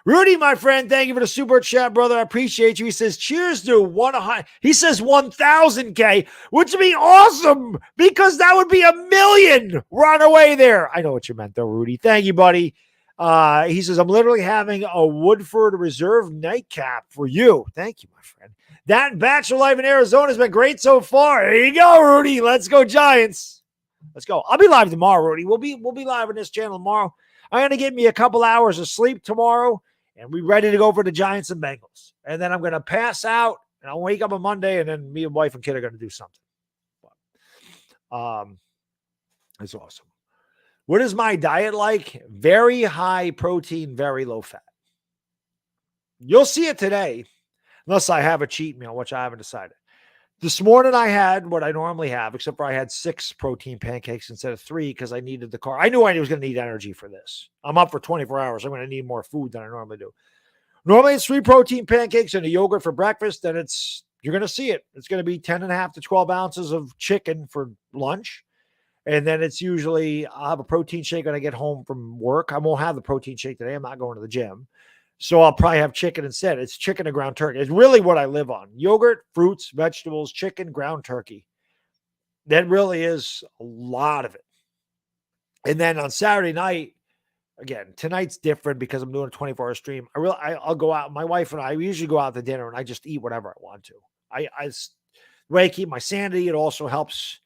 Rudy, my friend, thank you for the super chat, brother. I appreciate you. He says, cheers to 100. He says 1,000K, which would be awesome because that would be 1,000,000. We're on our way there. I know what you meant, though, Rudy. Thank you, buddy. He says, I'm literally having a Woodford Reserve nightcap for you. Thank you, my friend. That bachelor life in Arizona has been great so far. There you go, Rudy. Let's go, Giants. Let's go. I'll be live tomorrow, Rudy. We'll be live on this channel tomorrow. I'm going to get me a couple hours of sleep tomorrow, and we're ready to go for the Giants and Bengals. And then I'm going to pass out, and I'll wake up on Monday, and then me and wife and kid are going to do something. It's awesome. What is my diet like? Very high protein, very low fat. You'll see it today, unless I have a cheat meal, which I haven't decided. This morning I had what I normally have, except for I had 6 protein pancakes instead of 3 because I needed the carb. I knew I was going to need energy for this. I'm up for 24 hours. I'm going to need more food than I normally do. Normally it's 3 protein pancakes and a yogurt for breakfast. Then you're going to see it. It's going to be 10.5 to 12 ounces of chicken for lunch. And then it's usually I'll have a protein shake when I get home from work. I won't have the protein shake today. I'm not going to the gym. So I'll probably have chicken instead. It's chicken and ground turkey. It's really what I live on. Yogurt, fruits, vegetables, chicken, ground turkey. That really is a lot of it. And then on Saturday night, again, tonight's different because I'm doing a 24-hour stream. I'll go out. My wife and I usually go out to dinner and I just eat whatever I want to. The way I keep my sanity, it also helps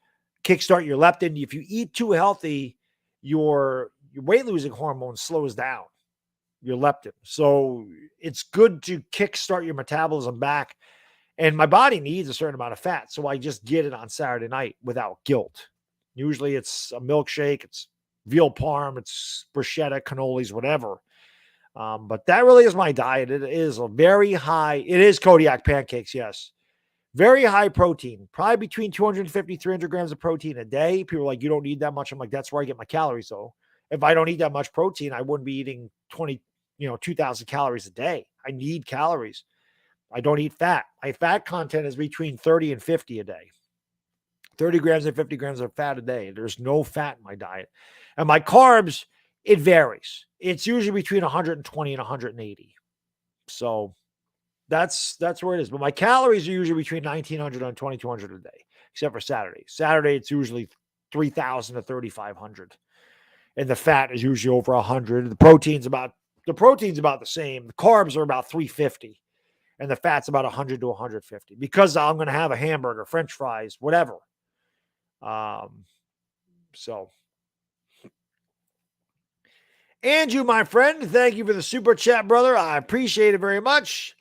kickstart your leptin. If you eat too healthy, your weight losing hormone slows down your leptin. So it's good to kickstart your metabolism back. And my body needs a certain amount of fat. So I just get it on Saturday night without guilt. Usually it's a milkshake, it's veal parm, it's bruschetta, cannolis, whatever. But that really is my diet. It is a very high, it is Kodiak pancakes, yes. Very high protein, probably between 250, 300 grams of protein a day. People are like, you don't need that much. I'm like, that's where I get my calories though. If I don't eat that much protein, I wouldn't be eating 2,000 calories a day. I need calories. I don't eat fat. My fat content is between 30 and 50 a day. 30 grams and 50 grams of fat a day. There's no fat in my diet. And my carbs, it varies. It's usually between 120 and 180. So that's where it is. But my calories are usually between 1,900 and 2,200 a day, except for Saturday. Saturday, it's usually 3,000 to 3,500. And the fat is usually over 100. The protein's about the same. The carbs are about 350. And the fat's about 100 to 150 because I'm going to have a hamburger, French fries, whatever. So Andrew, my friend, thank you for the super chat, brother. I appreciate it very much.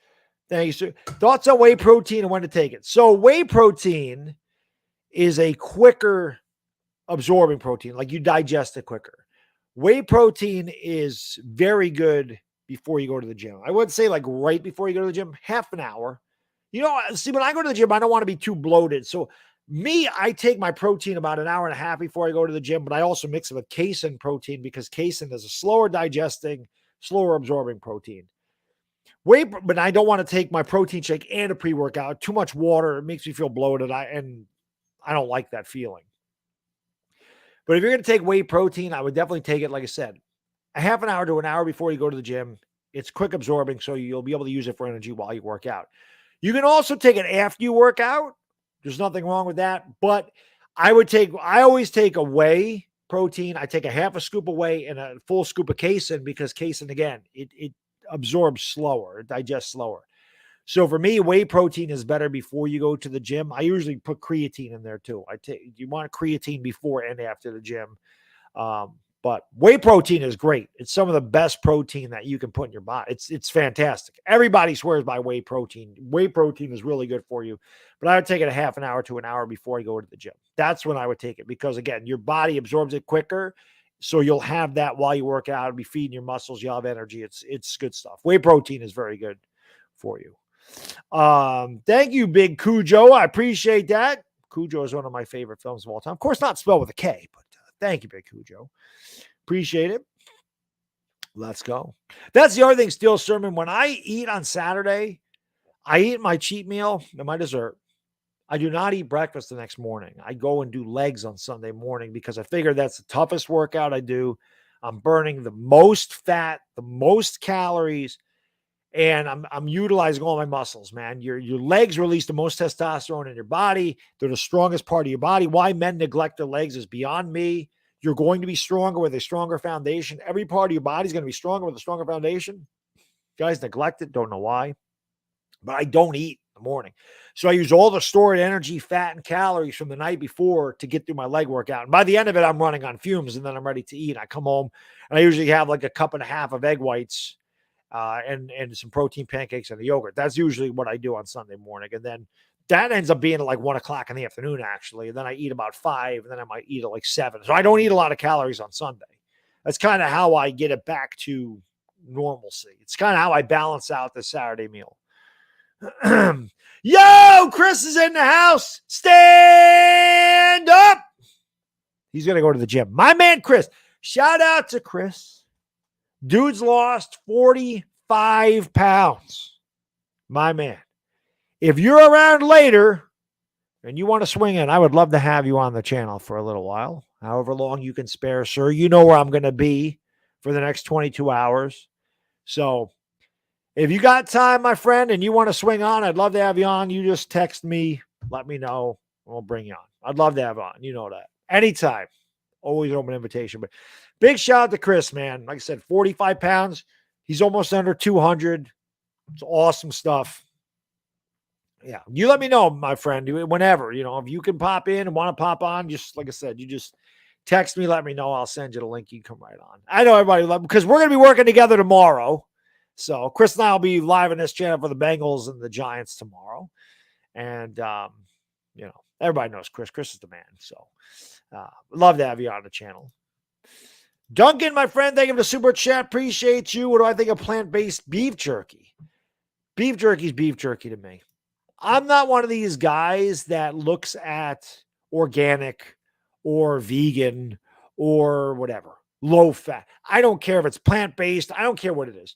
Thank you, sir. Thoughts on whey protein and when to take it. So whey protein is a quicker absorbing protein, like you digest it quicker. Whey protein is very good before you go to the gym. I would say like right before you go to the gym, half an hour. See, when I go to the gym, I don't want to be too bloated. So I take my protein about an hour and a half before I go to the gym, but I also mix it with casein protein because casein is a slower digesting, slower absorbing protein. But I don't want to take my protein shake and a pre-workout. Too much water, it makes me feel bloated. I don't like that feeling. But if you're going to take whey protein, I would definitely take it, like I said, a half an hour to an hour before you go to the gym. It's quick absorbing, so you'll be able to use it for energy while you work out. You can also take it after you work out. There's nothing wrong with that. But I always take a whey protein. I take a half a scoop of whey and a full scoop of casein because casein, again, it absorbs slower, it digests slower. So for me, whey protein is better before you go to the gym. I usually put creatine in there too. You want creatine before and after the gym. But whey protein is great. It's some of the best protein that you can put in your body. It's fantastic. Everybody swears by whey protein. Whey protein is really good for you. But I would take it a half an hour to an hour before you go to the gym. That's when I would take it because, again, your body absorbs it quicker. So you'll have that while you work out. It'll be feeding your muscles. You'll have energy. It's good stuff. Whey protein is very good for you. Thank you, Big Cujo. I appreciate that. Cujo is one of my favorite films of all time. Of course, not spelled with a K, but thank you, Big Cujo. Appreciate it. Let's go. That's the other thing, Steel Sermon. When I eat on Saturday, I eat my cheat meal and my dessert. I do not eat breakfast the next morning. I go and do legs on Sunday morning because I figure that's the toughest workout I do. I'm burning the most fat, the most calories, and I'm utilizing all my muscles, man. Your legs release the most testosterone in your body. They're the strongest part of your body. Why men neglect their legs is beyond me. You're going to be stronger with a stronger foundation. Every part of your body is going to be stronger with a stronger foundation. Guys neglect it, don't know why. But I don't eat in the morning. So I use all the stored energy, fat, and calories from the night before to get through my leg workout. And by the end of it, I'm running on fumes, and then I'm ready to eat. I come home, and I usually have like a cup and a half of egg whites and some protein pancakes and a yogurt. That's usually what I do on Sunday morning. And then that ends up being at like 1 o'clock in the afternoon, actually. And then I eat about 5, and then I might eat at like 7. So I don't eat a lot of calories on Sunday. That's kind of how I get it back to normalcy. It's kind of how I balance out the Saturday meal. Yo, Chris is in the house. Stand up. He's going to go to the gym. My man, Chris. Shout out to Chris. Dude's lost 45 pounds. My man. If you're around later and you want to swing in, I would love to have you on the channel for a little while. However long you can spare, sir. You know where I'm going to be for the next 22 hours. So if you got time, my friend, and you want to swing on, I'd love to have you on. You just text me, let me know, and we'll bring you on. I'd love to have you on. You know that. Anytime. Always open invitation. But big shout out to Chris, man. Like I said, 45 pounds. He's almost under 200. It's awesome stuff. Yeah. You let me know, my friend, whenever, if you can pop in and want to pop on, just like I said, you just text me, let me know. I'll send you the link. You can come right on. I know everybody because we're going to be working together tomorrow. So Chris and I will be live on this channel for the Bengals and the Giants tomorrow. And, everybody knows Chris. Chris is the man. So love to have you on the channel. Duncan, my friend, thank you for the super chat. Appreciate you. What do I think of plant-based beef jerky? Beef jerky is beef jerky to me. I'm not one of these guys that looks at organic or vegan or whatever, low fat. I don't care if it's plant-based. I don't care what it is.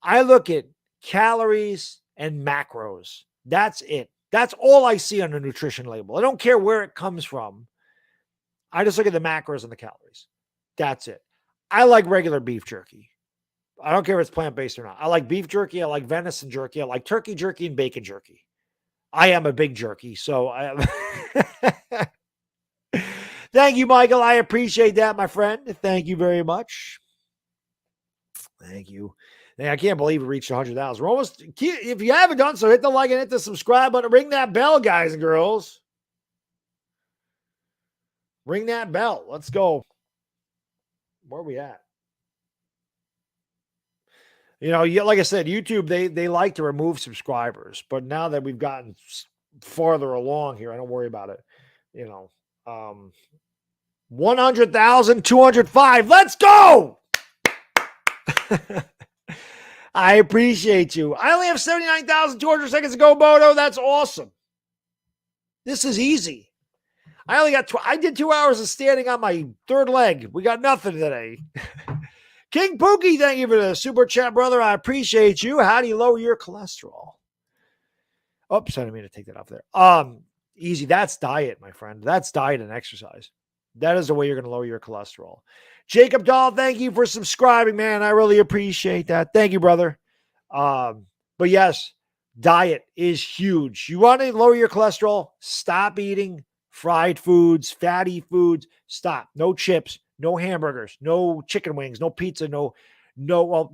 I look at calories and macros. That's it. That's all I see on the nutrition label. I don't care where it comes from. I just look at the macros and the calories. That's it. I like regular beef jerky. I don't care if it's plant-based or not. I like beef jerky. I like venison jerky. I like turkey jerky and bacon jerky. I am a big jerky. So thank you, Michael. I appreciate that, my friend. Thank you very much. Thank you. I can't believe we reached 100,000. We're almost, if you haven't done so, hit the like and hit the subscribe button. Ring that bell, guys and girls. Ring that bell. Let's go. Where are we at? Like I said, YouTube, they like to remove subscribers. But now that we've gotten farther along here, I don't worry about it. 100,205. Let's go. I appreciate you. I only have 79,200 seconds to go, Bodo. That's awesome. This is easy. I only got I did 2 hours of standing on my third leg. We got nothing today. King Pookie, thank you for the super chat, brother. I appreciate you. How do you lower your cholesterol? Oops, I didn't mean to take that off there. Easy. That's diet, my friend. That's diet and exercise. That is the way you're going to lower your cholesterol. Jacob Dahl, thank you for subscribing, man. I really appreciate that. Thank you, brother. But yes, diet is huge. You want to lower your cholesterol? Stop eating fried foods, fatty foods. Stop. No chips, no hamburgers, no chicken wings, no pizza, I'm not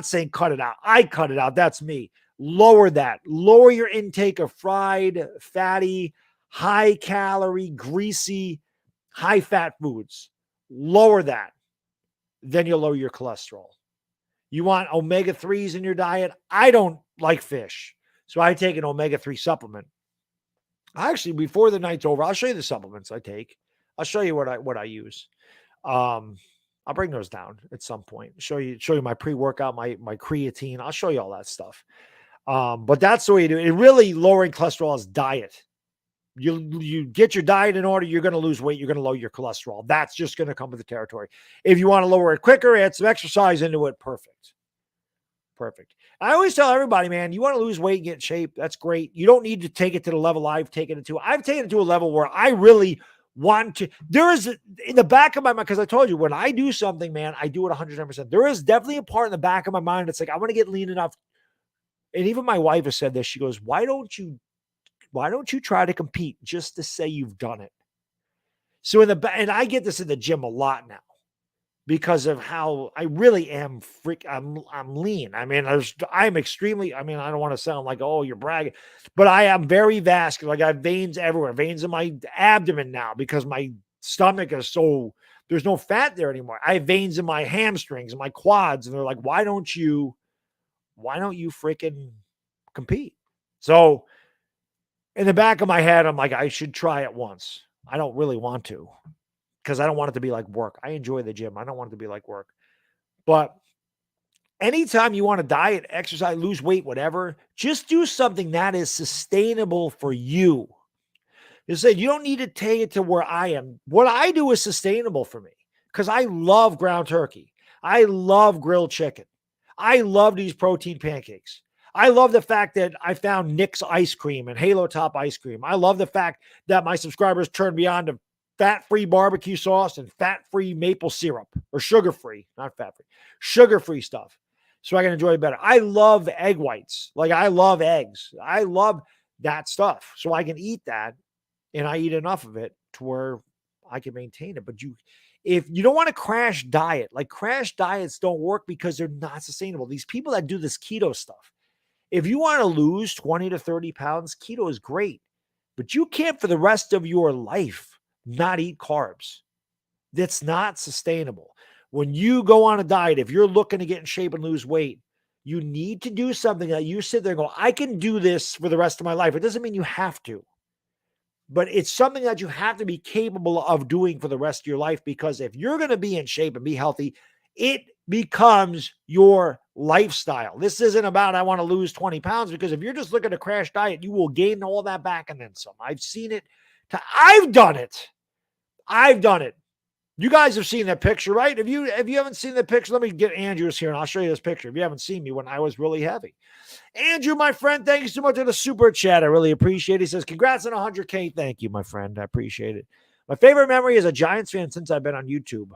saying cut it out. I cut it out. That's me. Lower that. Lower your intake of fried, fatty, high calorie, greasy, high fat foods. Lower that. Then you'll lower your cholesterol. You want omega-3s in your diet? I don't like fish, so I take an omega-3 supplement. Actually, before the night's over, I'll show you the supplements I take. I'll show you what I use. I'll bring those down at some point. Show you my pre-workout, my creatine. I'll show you all that stuff. But that's the way you do it. Really lowering cholesterol is diet. You get your diet in order, you're going to lose weight. You're going to lower your cholesterol. That's just going to come with the territory. If you want to lower it quicker, add some exercise into it. Perfect. Perfect. I always tell everybody, man, you want to lose weight and get in shape. That's great. You don't need to take it to the level I've taken it to. I've taken it to a level where I really want to. There is in the back of my mind, because I told you, when I do something, man, I do it 110%. There is definitely a part in the back of my mind that's like, I want to get lean enough. And even my wife has said this. She goes, why don't you try to compete just to say you've done it? So and I get this in the gym a lot now, because of how I really am I'm lean. I mean, I'm extremely, I mean, I don't want to sound like, oh, you're bragging, but I am very vascular. Like, I have veins everywhere, veins in my abdomen now because my stomach is so, there's no fat there anymore. I have veins in my hamstrings and my quads. And they're like, why don't you freaking compete? So in the back of my head, I'm like, I should try it once. I don't really want to, because I don't want it to be like work. I enjoy the gym. I don't want it to be like work. But anytime you want to diet, exercise, lose weight, whatever, just do something that is sustainable for you. You said you don't need to take it to where I am. What I do is sustainable for me, because I love ground turkey. I love grilled chicken. I love these protein pancakes. I love the fact that I found Knicks ice cream and Halo Top ice cream. I love the fact that my subscribers turned me on to fat-free barbecue sauce and fat-free maple syrup, or sugar-free, not fat-free, sugar-free stuff, so I can enjoy it better. I love egg whites. Like, I love eggs. I love that stuff. So I can eat that, and I eat enough of it to where I can maintain it. But if you don't want to crash diet, like, crash diets don't work because they're not sustainable. These people that do this keto stuff, if you want to lose 20 to 30 pounds, keto is great, but you can't for the rest of your life not eat carbs. That's not sustainable. When you go on a diet, if you're looking to get in shape and lose weight, you need to do something that you sit there and go, I can do this for the rest of my life. It doesn't mean you have to, but it's something that you have to be capable of doing for the rest of your life, because if you're going to be in shape and be healthy, it becomes your lifestyle. This isn't about, I want to lose 20 pounds, because if you're just looking to crash diet, you will gain all that back and then some. I've seen it. I've done it. I've done it. You guys have seen that picture, right? If you haven't seen that picture, let me get Andrew's here and I'll show you this picture. If you haven't seen me when I was really heavy. Andrew, my friend, thank you so much for the super chat. I really appreciate it. He says, congrats on 100K. Thank you, my friend. I appreciate it. My favorite memory as a Giants fan since I've been on YouTube.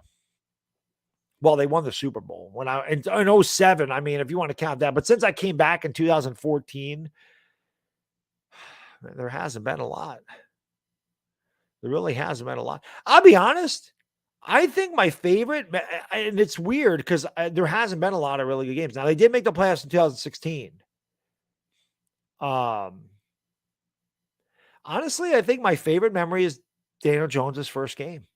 Well, they won the Super Bowl in 07. I mean, if you want to count that, but since I came back in 2014, there hasn't been a lot. There really hasn't been a lot. I'll be honest. I think my favorite, and it's weird because there hasn't been a lot of really good games. Now, they did make the playoffs in 2016. Honestly, I think my favorite memory is Daniel Jones's first game.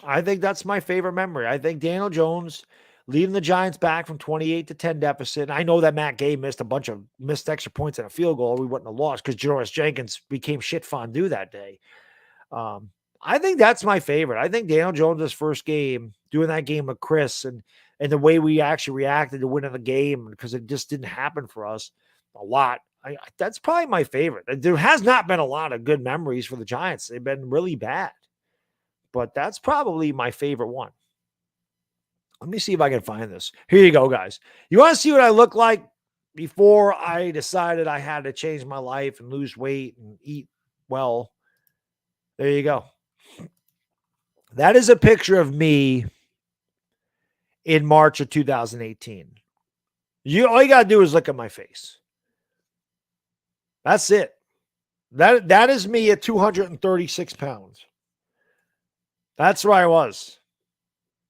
I think that's my favorite memory. I think Daniel Jones leading the Giants back from 28-10 deficit. And I know that Matt Gay missed a bunch of missed extra points and a field goal. We wouldn't have lost because Janoris Jenkins became shit fondue that day. I think that's my favorite. I think Daniel Jones' first game, doing that game with Chris, and the way we actually reacted to winning the game, because it just didn't happen for us a lot. That's probably my favorite. There has not been a lot of good memories for the Giants. They've been really bad, but that's probably my favorite one. Let me see if I can find this. Here you go, guys. You want to see what I look like before I decided I had to change my life and lose weight and eat well? There you go. That is a picture of me in March of 2018. All you got to do is look at my face. That's it. That is me at 236 pounds. That's where I was.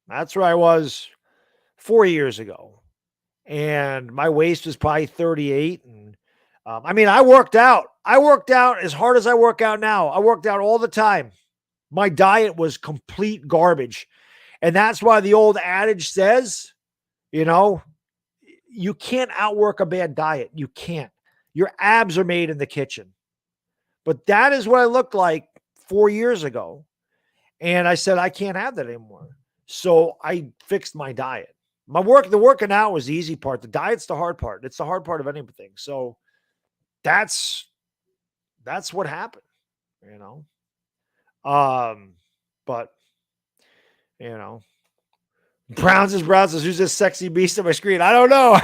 That's where I was 4 years ago. And my waist was probably 38. And I mean, I worked out. I worked out as hard as I work out now. I worked out all the time. My diet was complete garbage. And that's why the old adage says, you can't outwork a bad diet. You can't. Your abs are made in the kitchen. But that is what I looked like 4 years ago. And I said, I can't have that anymore. So I fixed my diet. The working out was the easy part. The diet's the hard part. It's the hard part of anything. So that's what happened, but Browns. Who's this sexy beast on my screen? I don't know.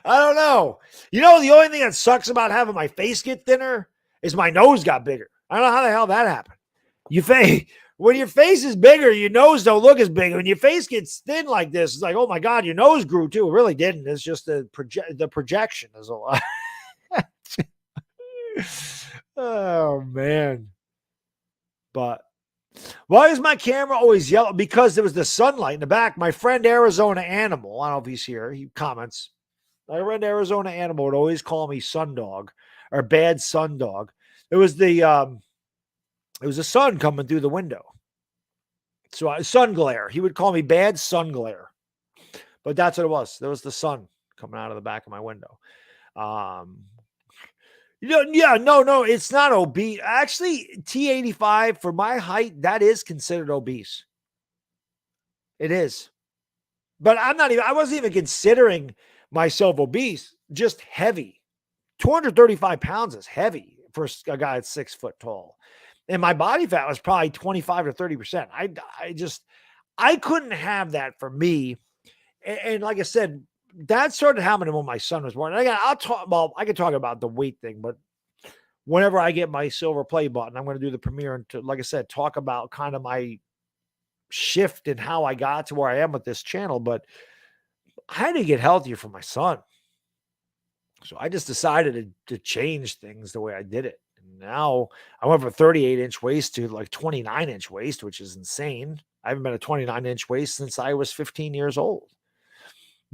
I don't know. The only thing that sucks about having my face get thinner is my nose got bigger. I don't know how the hell that happened. When your face is bigger, your nose don't look as big. When your face gets thin like this, it's like, oh my God, your nose grew too. It really didn't. It's just the projection is a lot. Oh man. But why is my camera always yellow? Because there was the sunlight in the back. My friend Arizona Animal, I don't know if he's here, he comments. My friend Arizona Animal would always call me sun dog or bad sun dog. It was the sun coming through the window. So sun glare. He would call me bad sun glare. But that's what it was. There was the sun coming out of the back of my window. No, it's not obese. Actually, T85 for my height, that is considered obese. It is. But I wasn't even considering myself obese, just heavy. 235 pounds is heavy for a guy that's 6 foot tall. And my body fat was probably 25 to 30%. I couldn't have that for me. And like I said, that started happening when my son was born. I can talk about the weight thing, but whenever I get my silver play button, I'm going to do the premiere and like I said, talk about kind of my shift and how I got to where I am with this channel. But I had to get healthier for my son. So I just decided to change things the way I did it. And now I went from 38-inch waist to like 29-inch waist, which is insane. I haven't been a 29-inch waist since I was 15 years old.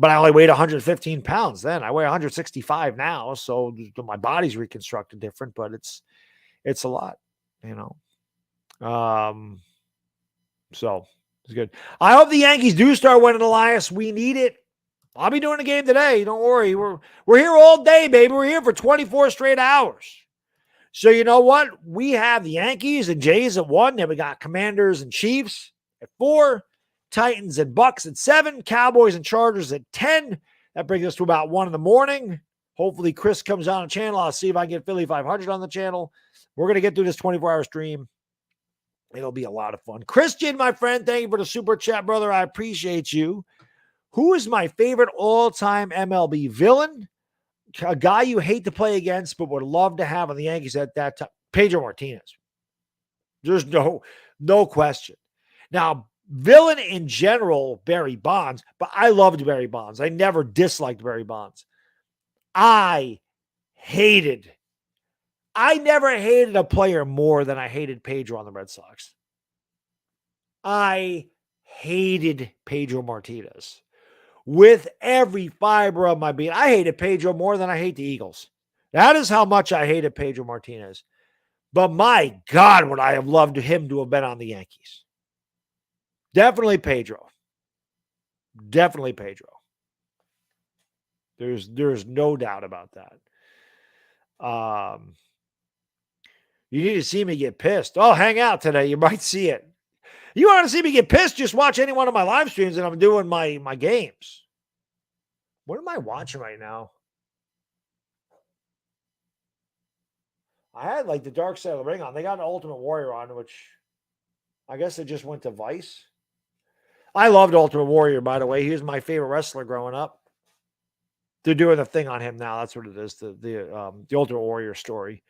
But I only weighed 115 pounds then. I weigh 165 now. So my body's reconstructed different, but it's a lot, So it's good. I hope the Yankees do start winning, Elias. We need it. I'll be doing a game today. Don't worry. We're here all day, baby. We're here for 24 straight hours. So you know what? We have the Yankees and Jays at 1. Then we got Commanders and Chiefs at 4. Titans and Bucks at 7. Cowboys and Chargers at 10. That brings us to about 1 in the morning. Hopefully Chris comes on the channel. I'll see if I can get Philly 500 on the channel. We're going to get through this 24-hour stream. It'll be a lot of fun. Christian, my friend, thank you for the super chat, brother. I appreciate you. Who is my favorite all-time MLB villain? A guy you hate to play against but would love to have on the Yankees at that time? Pedro Martinez. There's no question. Now, villain in general, Barry Bonds, but I loved Barry Bonds. I never disliked Barry Bonds. I never hated a player more than I hated Pedro on the Red Sox. I hated Pedro Martinez with every fiber of my being. I hated Pedro more than I hate the Eagles. That is how much I hated Pedro Martinez. But my God, would I have loved him to have been on the Yankees. Definitely Pedro. Definitely Pedro. There's no doubt about that. You need to see me get pissed. Oh, hang out today. You might see it. You want to see me get pissed? Just watch any one of my live streams and I'm doing my games. What am I watching right now? I had like the Dark Side of the Ring on. They got an Ultimate Warrior on, which I guess it just went to Vice. I loved Ultimate Warrior, by the way. He was my favorite wrestler growing up. They're doing a thing on him now. That's what it is. The Ultimate Warrior story.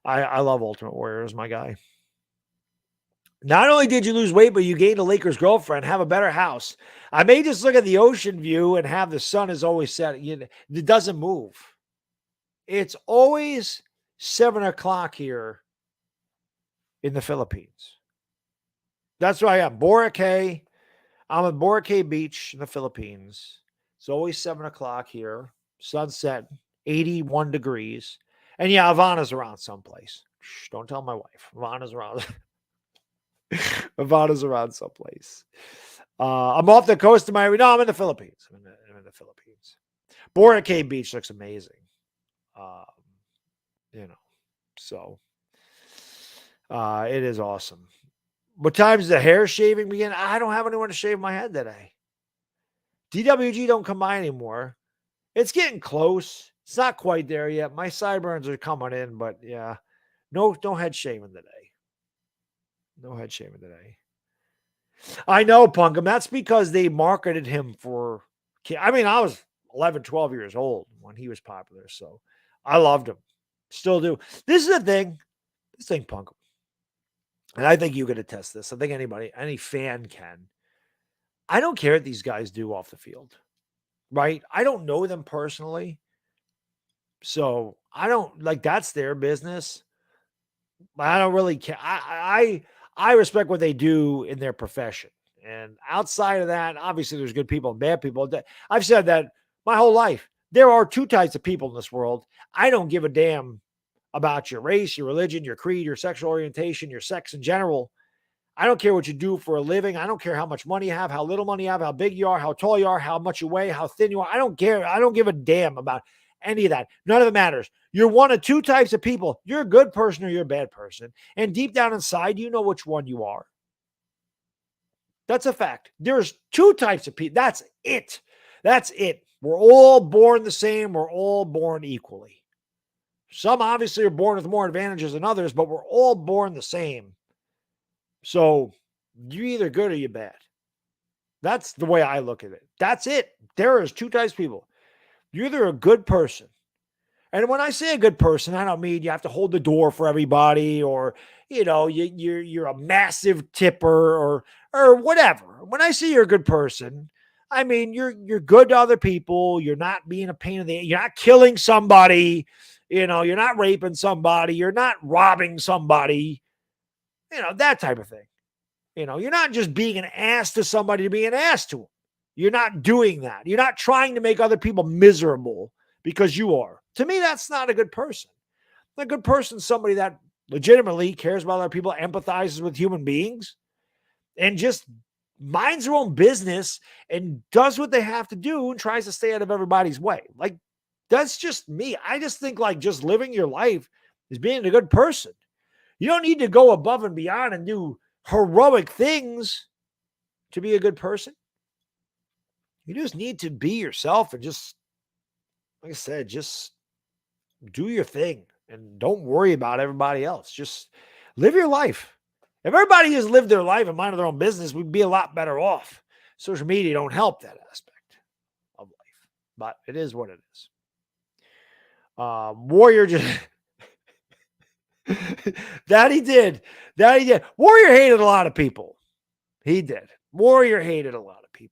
I love Ultimate Warrior. Is my guy. Not only did you lose weight, but you gained a Lakers girlfriend, have a better house. I may just look at the ocean view and have the sun is always set. It doesn't move. It's always 7 o'clock here in the Philippines. That's where I am. Boracay. I'm at Boracay Beach in the Philippines. It's always 7 o'clock here. Sunset, 81 degrees. And yeah, Ivana's around someplace. Shh, don't tell my wife. Ivana's around. Ivana's around someplace. I'm off the coast of Miami. No, I'm in the Philippines. I'm in the Philippines. Boracay Beach looks amazing. So it is awesome. What time does the hair shaving begin? I don't have anyone to shave my head today. DWG don't come by anymore. It's getting close. It's not quite there yet. My sideburns are coming in, but yeah, no head shaving today. No head shaving today. I know, Punkham. That's because they marketed him for. I mean, I was 11, 12 years old when he was popular, so I loved him. Still do. This is the thing. This thing, Punkham, and I think you could attest this. I think any fan can. I don't care what these guys do off the field, right? I don't know them personally, so I don't like. That's their business. I don't really care. I respect what they do in their profession. And outside of that, obviously there's good people and bad people. I've said that my whole life. There are two types of people in this world. I don't give a damn about your race, your religion, your creed, your sexual orientation, your sex in general. I don't care what you do for a living. I don't care how much money you have, how little money you have, how big you are, how tall you are, how much you weigh, how thin you are. I don't care. I don't give a damn about any of that. None of it matters. You're one of two types of people. You're a good person or you're a bad person. And deep down inside, you know which one you are. That's a fact. There's two types of people. That's it. That's it. We're all born the same. We're all born equally. Some obviously are born with more advantages than others, but we're all born the same. So you're either good or you're bad. That's the way I look at it. That's it. There is two types of people. You're either a good person. And when I say a good person, I don't mean you have to hold the door for everybody or, you're a massive tipper or whatever. When I say you're a good person, I mean, you're good to other people. You're not being a pain in the, you're not killing somebody. You're not raping somebody. You're not robbing somebody. That type of thing. You're not just being an ass to somebody to be an ass to them. You're not doing that. You're not trying to make other people miserable because you are. To me, that's not a good person. A good person is somebody that legitimately cares about other people, empathizes with human beings, and just minds their own business and does what they have to do and tries to stay out of everybody's way. Like, that's just me. I just think like just living your life is being a good person. You don't need to go above and beyond and do heroic things to be a good person. You just need to be yourself and just, like I said, just do your thing and don't worry about everybody else. Just live your life. If everybody has lived their life and minded their own business, we'd be a lot better off. Social media don't help that aspect of life, but it is what it is. Warrior just that he did. Warrior hated a lot of people. He did. Warrior hated a lot of people.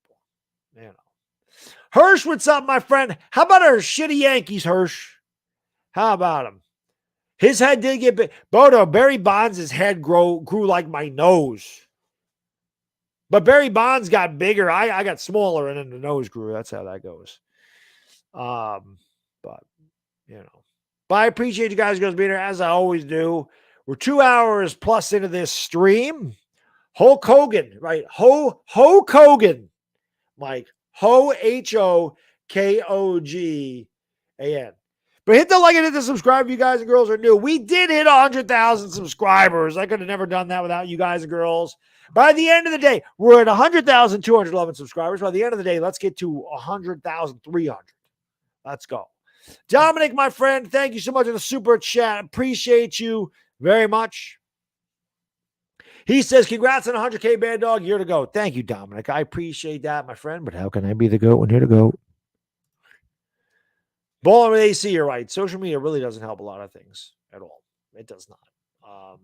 Hirsch, what's up, my friend? How about our shitty Yankees, Hirsch? How about him? His head did get big. Barry Bonds' head grew like my nose. But Barry Bonds got bigger. I got smaller, and then the nose grew. That's how that goes. But I appreciate you guys being here, as I always do. We're 2 hours plus into this stream. Hulk Hogan, right? Hulk Hogan. Like HOKOGAN. But hit the like and hit the subscribe if you guys and girls are new. We did hit 100,000 subscribers. I could have never done that without you guys and girls. By the end of the day, we're at 100,211 subscribers. By the end of the day, let's get to 100,300. Let's go. Dominic, my friend, thank you so much for the super chat. Appreciate you very much. He says, congrats on 100K, Baddog. Year to go. Thank you, Dominic. I appreciate that, my friend. But how can I be the GOAT when you're the GOAT? Balling with AC, you're right. Social media really doesn't help a lot of things at all. It does not.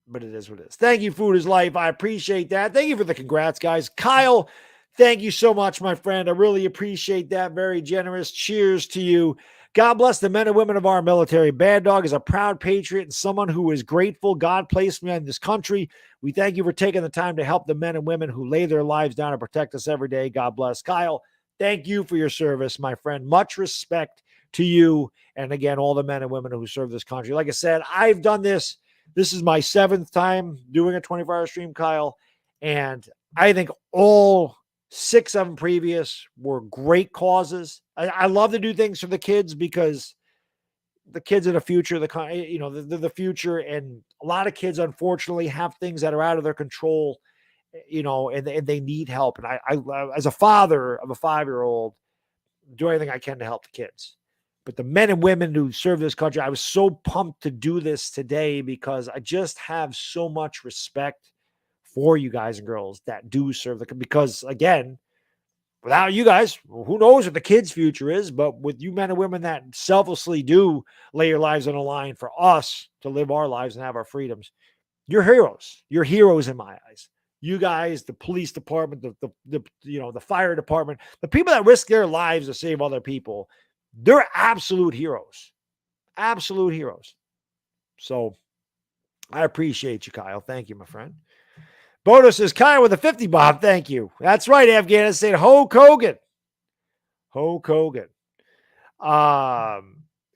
But it is what it is. Thank you, Food is Life. I appreciate that. Thank you for the congrats, guys. Kyle, thank you so much, my friend. I really appreciate that. Very generous. Cheers to you. God bless the men and women of our military. Baddog is a proud patriot and someone who is grateful God placed me in this country. We thank you for taking the time to help the men and women who lay their lives down and protect us every day. God bless. Kyle, thank you for your service, my friend. Much respect to you. And again, all the men and women who serve this country. Like I said, I've done this. This is my 7th time doing a 24-hour stream, Kyle. And I think all 6 of them previous were great causes. I love to do things for the kids because the kids are the future, the future. And a lot of kids, unfortunately, have things that are out of their control, and they need help. And I, as a father of a 5-year-old, do everything I can to help the kids. But the men and women who serve this country, I was so pumped to do this today because I just have so much respect for you guys and girls that do serve because again, without you guys, who knows what the kids' future is, but with you men and women that selflessly do lay your lives on the line for us to live our lives and have our freedoms, you're heroes. You're heroes in my eyes. You guys, the police department, the fire department, the people that risk their lives to save other people, they're absolute heroes. Absolute heroes. So I appreciate you, Kyle. Thank you, my friend. Bodo says, Kyle with a 50 bob. Thank you. That's right, Afghanistan. Hulk Hogan. Hulk Hogan.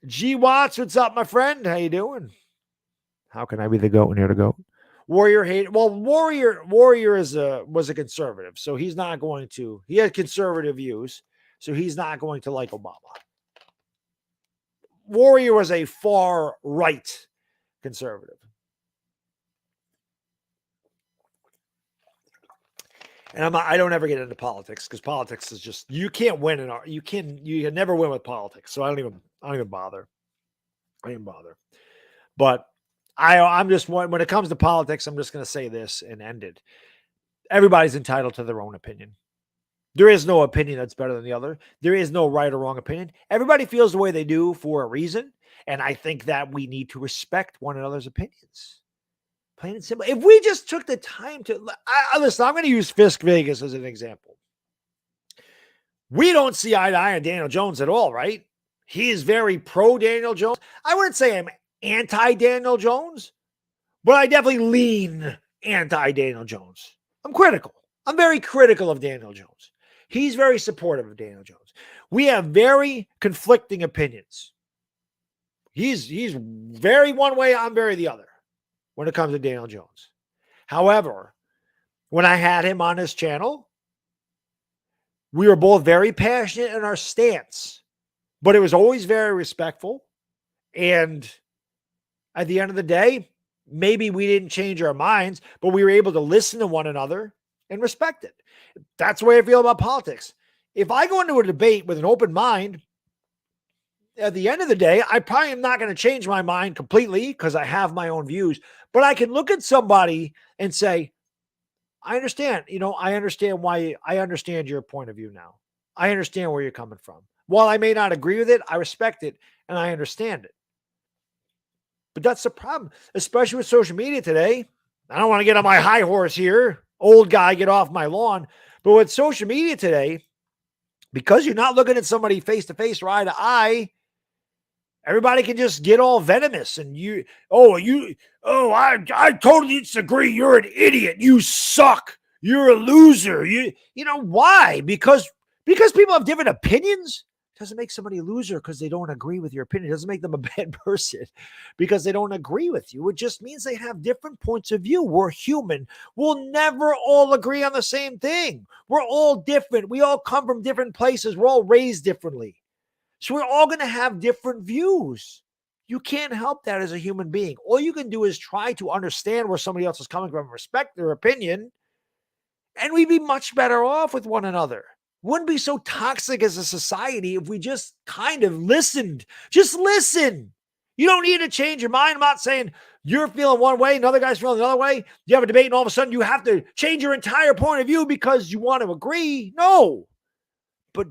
G Watts, what's up, my friend? How you doing? How can I be the goat when you're the goat? Warrior hate. Well, Warrior was a conservative, so he's not going to. He had conservative views, so he's not going to like Obama. Warrior was a far right conservative. And I don't ever get into politics because politics is just, you can't win you can never win with politics. So I don't even bother. I don't even bother. But I'm just, when it comes to politics, I'm just going to say this and end it. Everybody's entitled to their own opinion. There is no opinion that's better than the other. There is no right or wrong opinion. Everybody feels the way they do for a reason. And I think that we need to respect one another's opinions. Plain and simple. If we just took the time to listen, I'm going to use Fisk Vegas as an example. We don't see eye to eye on Daniel Jones at all, right? He is very pro Daniel Jones. I wouldn't say I'm anti Daniel Jones, but I definitely lean anti Daniel Jones. I'm critical. I'm very critical of Daniel Jones. He's very supportive of Daniel Jones. We have very conflicting opinions. He's very one way, I'm very the other when it comes to Daniel Jones. However, when I had him on his channel, we were both very passionate in our stance, but it was always very respectful. And at the end of the day, maybe we didn't change our minds, but we were able to listen to one another and respect it. That's the way I feel about politics. If I go into a debate with an open mind, at the end of the day, I probably am not going to change my mind completely because I have my own views, but I can look at somebody and say, I understand, I understand your point of view now. I understand where you're coming from. While I may not agree with it, I respect it and I understand it. But that's the problem, especially with social media today. I don't want to get on my high horse here. Old guy, get off my lawn. But with social media today, because you're not looking at somebody face to face or eye to eye, everybody can just get all venomous and I totally disagree. You're an idiot. You suck. You're a loser. You know why? Because people have different opinions. Doesn't make somebody a loser because they don't agree with your opinion. It doesn't make them a bad person because they don't agree with you. It just means they have different points of view. We're human. We'll never all agree on the same thing. We're all different. We all come from different places. We're all raised differently. So we're all going to have different views. You can't help that as a human being. All you can do is try to understand where somebody else is coming from, respect their opinion, and we'd be much better off with one another. Wouldn't be so toxic as a society if we just kind of listened. Just listen. You don't need to change your mind. I'm not saying you're feeling one way, another guy's feeling another way. You have a debate and all of a sudden you have to change your entire point of view because you want to agree. No. But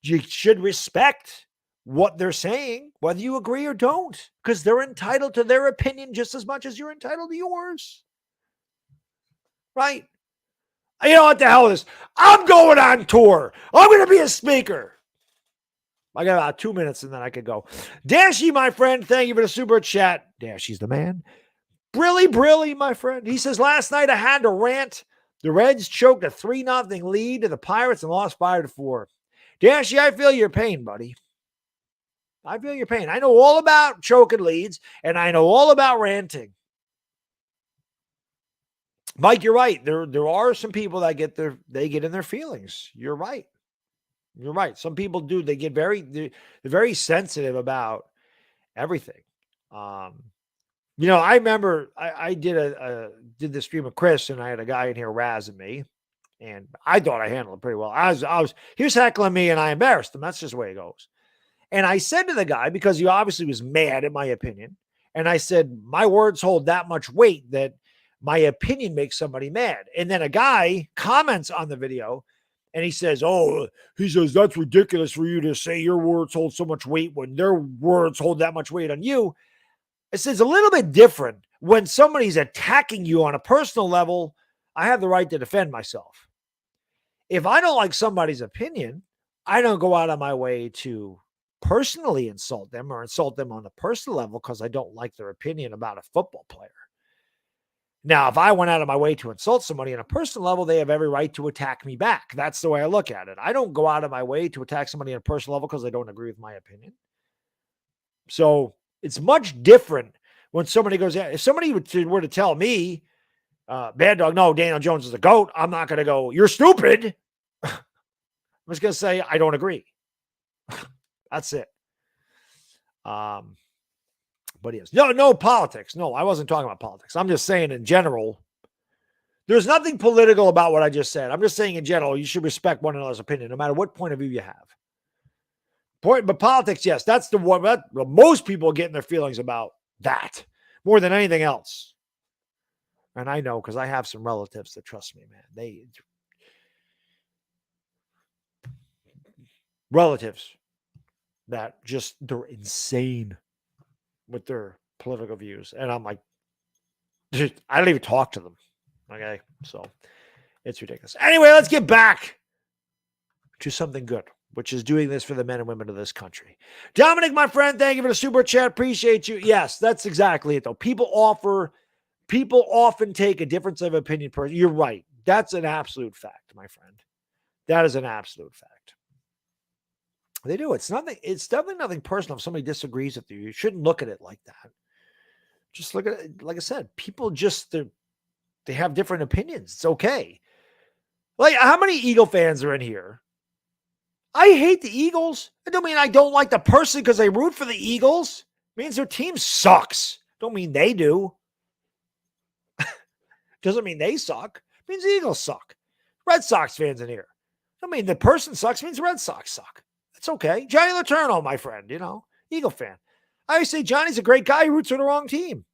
you should respect what they're saying, whether you agree or don't, because they're entitled to their opinion just as much as you're entitled to yours. Right? You know what the hell is this? I'm going on tour. I'm going to be a speaker. I got about 2 minutes and then I could go. Dashy, my friend, thank you for the super chat. Dashy's the man. Brilly, my friend. He says, last night I had to rant. The Reds choked a 3-0 lead to the Pirates and lost 5-4. Dashy, I feel your pain, buddy. I feel your pain. I know all about choking leads and I know all about ranting. Mike, you're right. There are some people that get in their feelings. You're right. You're right. Some people do. They get they're very sensitive about everything. I remember I did the stream with Chris and I had a guy in here razzing me and I thought I handled it pretty well. He was heckling me and I embarrassed him. That's just the way it goes. And I said to the guy, because he obviously was mad at my opinion, and I said, my words hold that much weight that my opinion makes somebody mad. And then a guy comments on the video and he says, that's ridiculous for you to say your words hold so much weight when their words hold that much weight on you. It says a little bit different when somebody's attacking you on a personal level. I have the right to defend myself. If I don't like somebody's opinion, I don't go out of my way to personally insult them or insult them on a personal level because I don't like their opinion about a football player. Now, if I went out of my way to insult somebody on a personal level, they have every right to attack me back. That's the way I look at it. I don't go out of my way to attack somebody on a personal level because they don't agree with my opinion. So it's much different when somebody goes, if somebody were to tell me, Baddog, no, Daniel Jones is the GOAT, I'm not going to go, you're stupid. I'm just going to say, I don't agree. That's it. But yes, no politics. No, I wasn't talking about politics. I'm just saying in general, there's nothing political about what I just said. I'm just saying in general, you should respect one another's opinion, no matter what point of view you have. But politics, yes, that's the one that most people get in their feelings about that more than anything else. And I know because I have some relatives that trust me, man. Relatives that they're insane with their political views. And I'm like, dude, I don't even talk to them. Okay. So it's ridiculous. Anyway, let's get back to something good, which is doing this for the men and women of this country. Dominic, my friend, thank you for the super chat. Appreciate you. Yes, that's exactly it though. People often take a difference of opinion. You're right. That's an absolute fact, my friend. That is an absolute fact. They do. It's definitely nothing personal. If somebody disagrees with you, you shouldn't look at it like that. Just look at it. Like I said, people they have different opinions. It's okay. Like, how many Eagle fans are in here? I hate the Eagles. It don't mean I don't like the person because I root for the Eagles. It means their team sucks. Don't mean they do. Doesn't mean they suck. It means the Eagles suck. Red Sox fans in here. I mean, the person sucks means the Red Sox suck. It's okay. Johnny Letourneau, my friend, Eagle fan. I always say Johnny's a great guy who roots for the wrong team.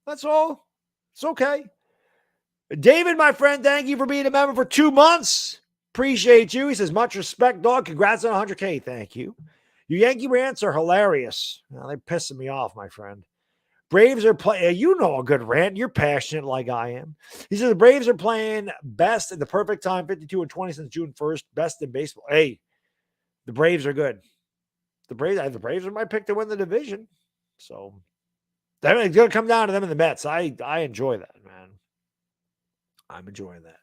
That's all. It's okay. David, my friend, thank you for being a member for 2 months. Appreciate you. He says, much respect, dog. Congrats on 100K. Thank you. Your Yankee rants are hilarious. Well, they're pissing me off, my friend. Braves are playing. You know a good rant. You're passionate like I am. He says the Braves are playing best at the perfect time, 52-20 since June 1st. Best in baseball. Hey, the Braves are good. The Braves are my pick to win the division. So it's going to come down to them and the Mets. I enjoy that, man. I'm enjoying that.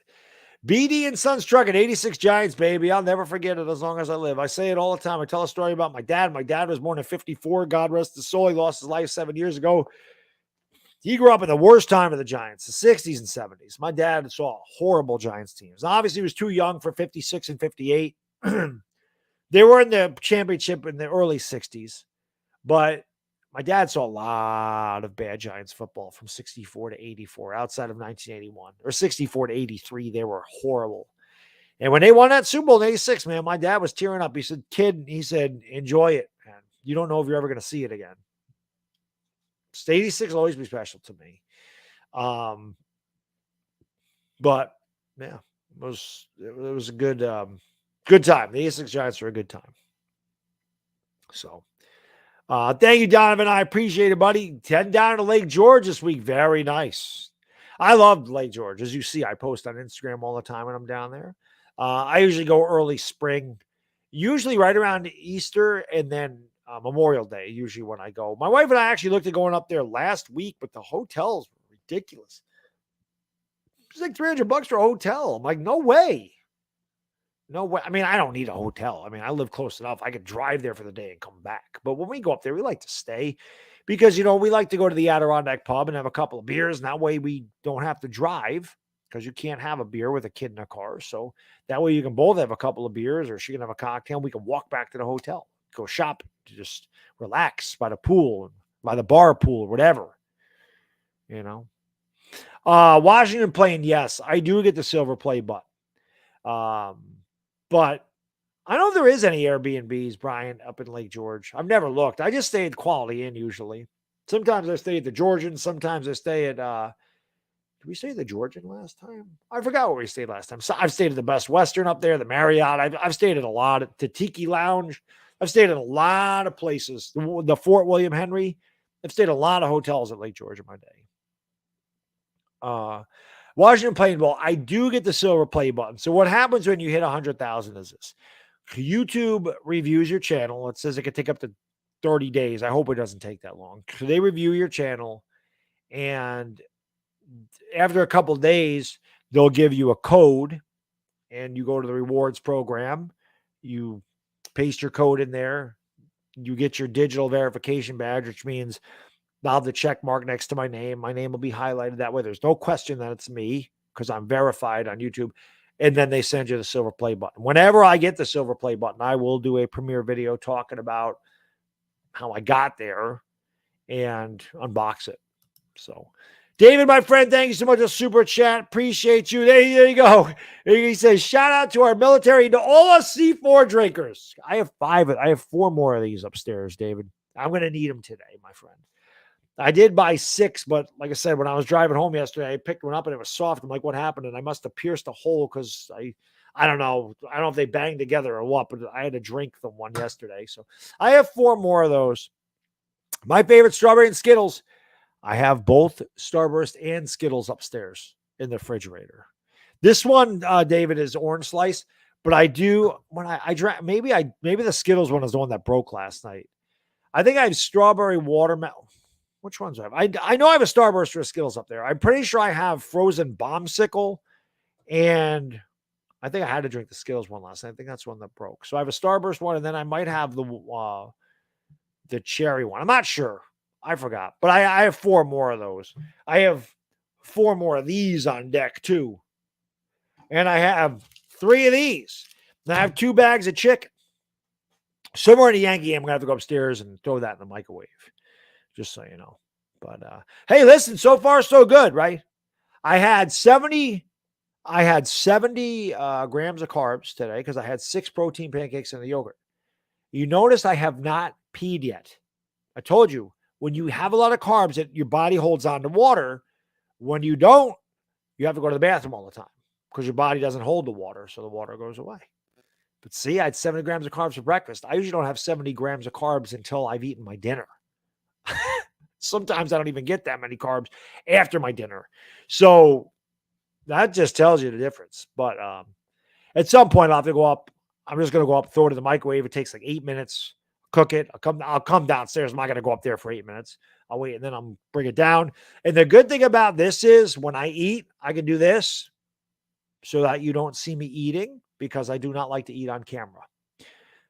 BD and Sons Truck at 86 Giants, baby. I'll never forget it as long as I live. I say it all the time. I tell a story about my dad. My dad was born in 54. God rest his soul. He lost his life 7 years ago. He grew up in the worst time of the Giants, the 60s and 70s. My dad saw horrible Giants teams. Obviously, he was too young for 56 and 58. They were in the championship in the early 60s. But my dad saw a lot of bad Giants football from 64 to 84 outside of 1981. Or 64 to 83, they were horrible. And when they won that Super Bowl in 86, man, my dad was tearing up. He said, kid, enjoy it, man. You don't know if you're ever going to see it again. 86 will always be special to me. But, yeah, it was a good time. The 86 Giants were a good time. So, thank you, Donovan. I appreciate it, buddy. Heading down to Lake George this week. Very nice. I love Lake George. As you see, I post on Instagram all the time when I'm down there. I usually go early spring, usually right around Easter and then Memorial Day, usually when I go. My wife and I actually looked at going up there last week, but the hotels were ridiculous. It's like $300 for a hotel. I'm like, no way. No way. I mean, I don't need a hotel. I mean, I live close enough. I could drive there for the day and come back. But when we go up there, we like to stay because, we like to go to the Adirondack pub and have a couple of beers. And that way we don't have to drive because you can't have a beer with a kid in a car. So that way you can both have a couple of beers or she can have a cocktail. We can walk back to the hotel, go shopping, just relax by the pool, by the bar pool, or whatever, Washington playing, yes, I do get the silver play button. But I don't know if there is any Airbnbs, Brian, up in Lake George. I've never looked. I just stay at Quality Inn usually. Sometimes I stay at the Georgian. Sometimes I stay at Did we stay at the Georgian last time? I forgot where we stayed last time. So I've stayed at the Best Western up there, the Marriott. I've stayed at a lot at the Tiki Lounge. I've stayed at a lot of places. The Fort William Henry. I've stayed at a lot of hotels at Lake George in my day. Washington Playing Ball. I do get the silver play button. So what happens when you hit 100,000 is this. YouTube reviews your channel. It says it could take up to 30 days. I hope it doesn't take that long. So they review your channel, and after a couple of days, they'll give you a code, and you go to the rewards program. You paste your code in there. You get your digital verification badge, which means I'll have the check mark next to my name. My name will be highlighted that way. There's no question that it's me because I'm verified on YouTube. And then they send you the silver play button. Whenever I get the silver play button, I will do a premiere video talking about how I got there and unbox it. So, David, my friend, thank you so much for the super chat. Appreciate you. There you go. He says, shout out to our military, to all us C4 drinkers. I have 4 more of these upstairs, David. I'm going to need them today, my friend. I did buy 6, but like I said, when I was driving home yesterday, I picked one up and it was soft. I'm like, what happened? And I must have pierced a hole because I don't know. I don't know if they banged together or what, but I had to drink the one yesterday. So I have 4 more of those. My favorite, strawberry and Skittles. I have both Starburst and Skittles upstairs in the refrigerator. This one, David, is orange slice, but I do when I drank. Maybe the Skittles one is the one that broke last night. I think I have strawberry watermelon. Which ones do I have? I know I have a Starburst or a Skittles up there. I'm pretty sure I have frozen bombsicle, and I think I had to drink the Skittles one last night. I think that's one that broke. So I have a Starburst one, and then I might have the cherry one. I'm not sure. I forgot. But I have 4 more of those. I have 4 more of these on deck too. And I have 3 of these. And I have 2 bags of chicken. Somewhere in the Yankee game, I'm going to have to go upstairs and throw that in the microwave. Just so you know. But hey, listen, so far so good, right? I had 70 grams of carbs today because I had 6 protein pancakes and the yogurt. You notice I have not peed yet. I told you, when you have a lot of carbs, that your body holds on to water. When you don't, you have to go to the bathroom all the time because your body doesn't hold the water, so the water goes away. But see, I had 70 grams of carbs for breakfast. I usually don't have 70 grams of carbs until I've eaten my dinner. Sometimes I don't even get that many carbs after my dinner. So that just tells you the difference. But at some point, I'll have to go up. I'm just going to go up, throw it in the microwave. It takes like 8 minutes. Cook it. I'll come downstairs. I'm not going to go up there for 8 minutes. I'll wait, and then I'll bring it down. And the good thing about this is when I eat, I can do this so that you don't see me eating because I do not like to eat on camera.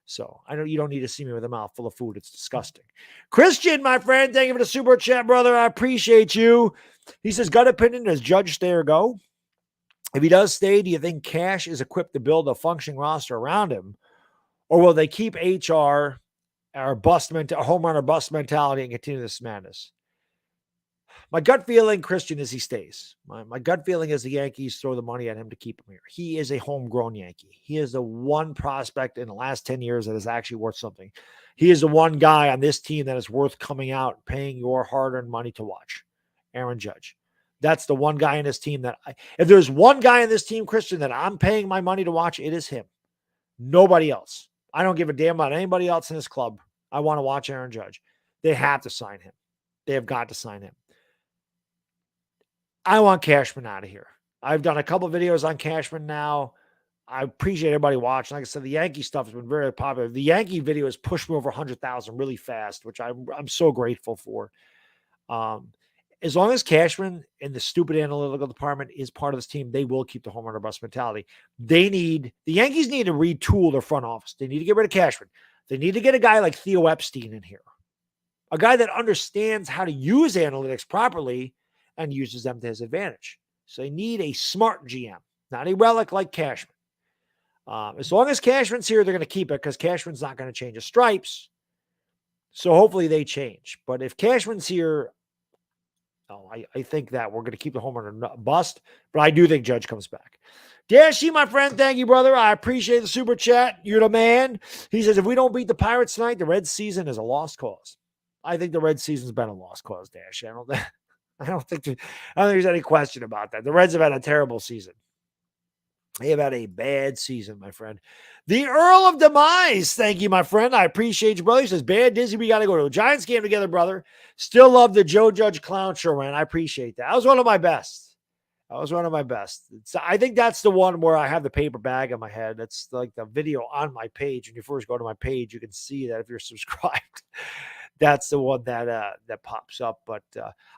So I know you don't need to see me with a mouth full of food. It's disgusting. Christian, my friend, thank you for the super chat, brother. I appreciate you. He says, gut opinion, does Judge stay or go? If he does stay, do you think Cash is equipped to build a functioning roster around him? Or will they keep HR or home run or bust mentality and continue this madness? My gut feeling, Christian, is he stays. My gut feeling is the Yankees throw the money at him to keep him here. He is a homegrown Yankee. He is the one prospect in the last 10 years that is actually worth something. He is the one guy on this team that is worth coming out, paying your hard-earned money to watch. Aaron Judge. That's the one guy in this team that if there's one guy in this team, Christian, that I'm paying my money to watch, it is him. Nobody else. I don't give a damn about anybody else in this club. I want to watch Aaron Judge. They have to sign him. They have got to sign him. I want Cashman out of here. I've done a couple of videos on Cashman now. I appreciate everybody watching. Like I said, the Yankee stuff has been very popular. The Yankee video has pushed me over 100,000 really fast, which I'm so grateful for. As long as Cashman and the stupid analytical department is part of this team, they will keep the home run or bust mentality. The Yankees need to retool their front office. They need to get rid of Cashman. They need to get a guy like Theo Epstein in here, a guy that understands how to use analytics properly and uses them to his advantage. So they need a smart GM, not a relic like Cashman. As long as Cashman's here, they're going to keep it because Cashman's not going to change his stripes. So hopefully they change. But if Cashman's here, I think that we're going to keep the home run or bust. But I do think Judge comes back. Dashy, my friend, thank you, brother. I appreciate the super chat. You're the man. He says, if we don't beat the Pirates tonight, the Red season is a lost cause. I think the Red season's been a lost cause, Dash. I don't I don't think there's any question about that. The Reds have had a terrible season. They have had a bad season, my friend. The Earl of Demise. Thank you, my friend. I appreciate you, brother. He says, Bad Disney, we got to go to a Giants game together, brother. Still love the Joe Judge Clown Show, man. I appreciate that. That was one of my best. I think that's the one where I have the paper bag on my head. That's like the video on my page. When you first go to my page, you can see that if you're subscribed. That's the one that pops up. But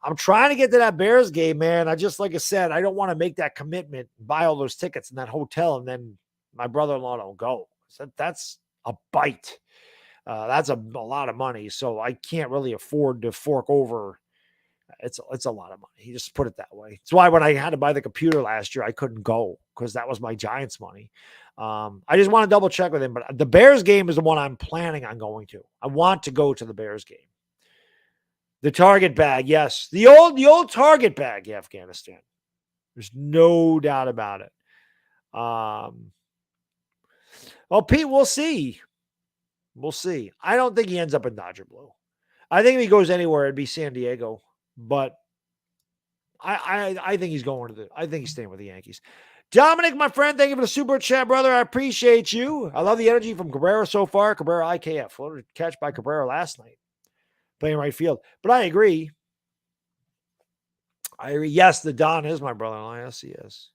I'm trying to get to that Bears game, man. Like I said, I don't want to make that commitment, buy all those tickets in that hotel, and then my brother-in-law don't go. So that's a bite. That's a lot of money. So I can't really afford to fork over. It's a lot of money. He just put it that way. That's why when I had to buy the computer last year, I couldn't go because that was my Giants money. I just want to double check with him, but the Bears game is the one I'm planning on going to. I want to go to the Bears game. The Target bag, yes. The old Target bag, Afghanistan. There's no doubt about it. Well, Pete, we'll see. We'll see. I don't think he ends up in Dodger Blue. I think if he goes anywhere, it'd be San Diego. But I think he's I think he's staying with the Yankees. Dominic, my friend, thank you for the super chat, brother. I appreciate you. I love the energy from Cabrera so far. Cabrera IKF. Floated catch by Cabrera last night. Playing right field. But I agree. Yes, the Don is my brother-in-law. Yes, he is.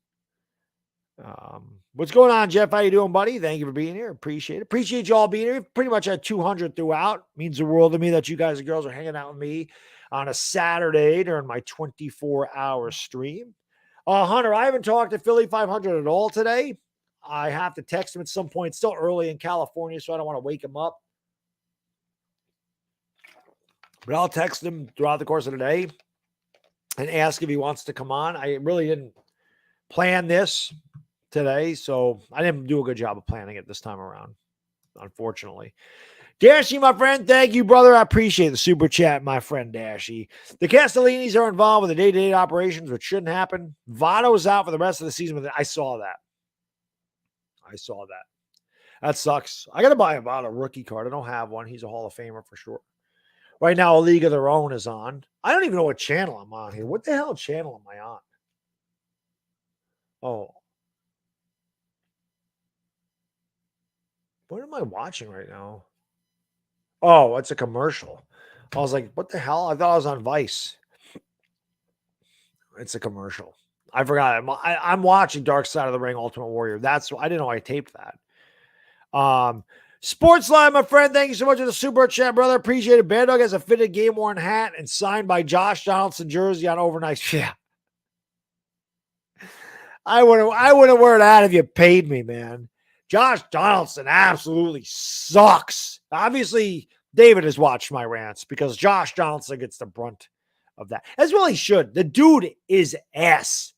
What's going on, Jeff? How you doing, buddy? Thank you for being here. Appreciate it. Appreciate you all being here. Pretty much had 200 throughout. Means the world to me that you guys and girls are hanging out with me on a Saturday during my 24-hour stream. Hunter, I haven't talked to Philly 500 at all today. I have to text him at some point. It's still early in California, so I don't want to wake him up. But I'll text him throughout the course of the day and ask if he wants to come on. I really didn't plan this today, so I didn't do a good job of planning it this time around, unfortunately. Dashy, my friend, thank you, brother. I appreciate the super chat, my friend Dashy. The Castellinis are involved with the day-to-day operations, which shouldn't happen. Votto's out for the rest of the season. I saw that. That sucks. I got to buy a Votto rookie card. I don't have one. He's a Hall of Famer for sure. Right now, A League of Their Own is on. I don't even know what channel I'm on here. What the hell channel am I on? Oh. What am I watching right now? Oh, it's a commercial. I was like, what the hell? I thought I was on Vice. It's a commercial. I forgot. I'm watching Dark Side of the Ring Ultimate Warrior. I didn't know I taped that. Sports Live, my friend. Thank you so much for the super chat, brother. Appreciate it. Baddog has a fitted game-worn hat and signed by Josh Donaldson jersey on overnight. Yeah. I wouldn't wear that if you paid me, man. Josh Donaldson absolutely sucks. Obviously, David has watched my rants because Josh Donaldson gets the brunt of that. As well he should. The dude is ass.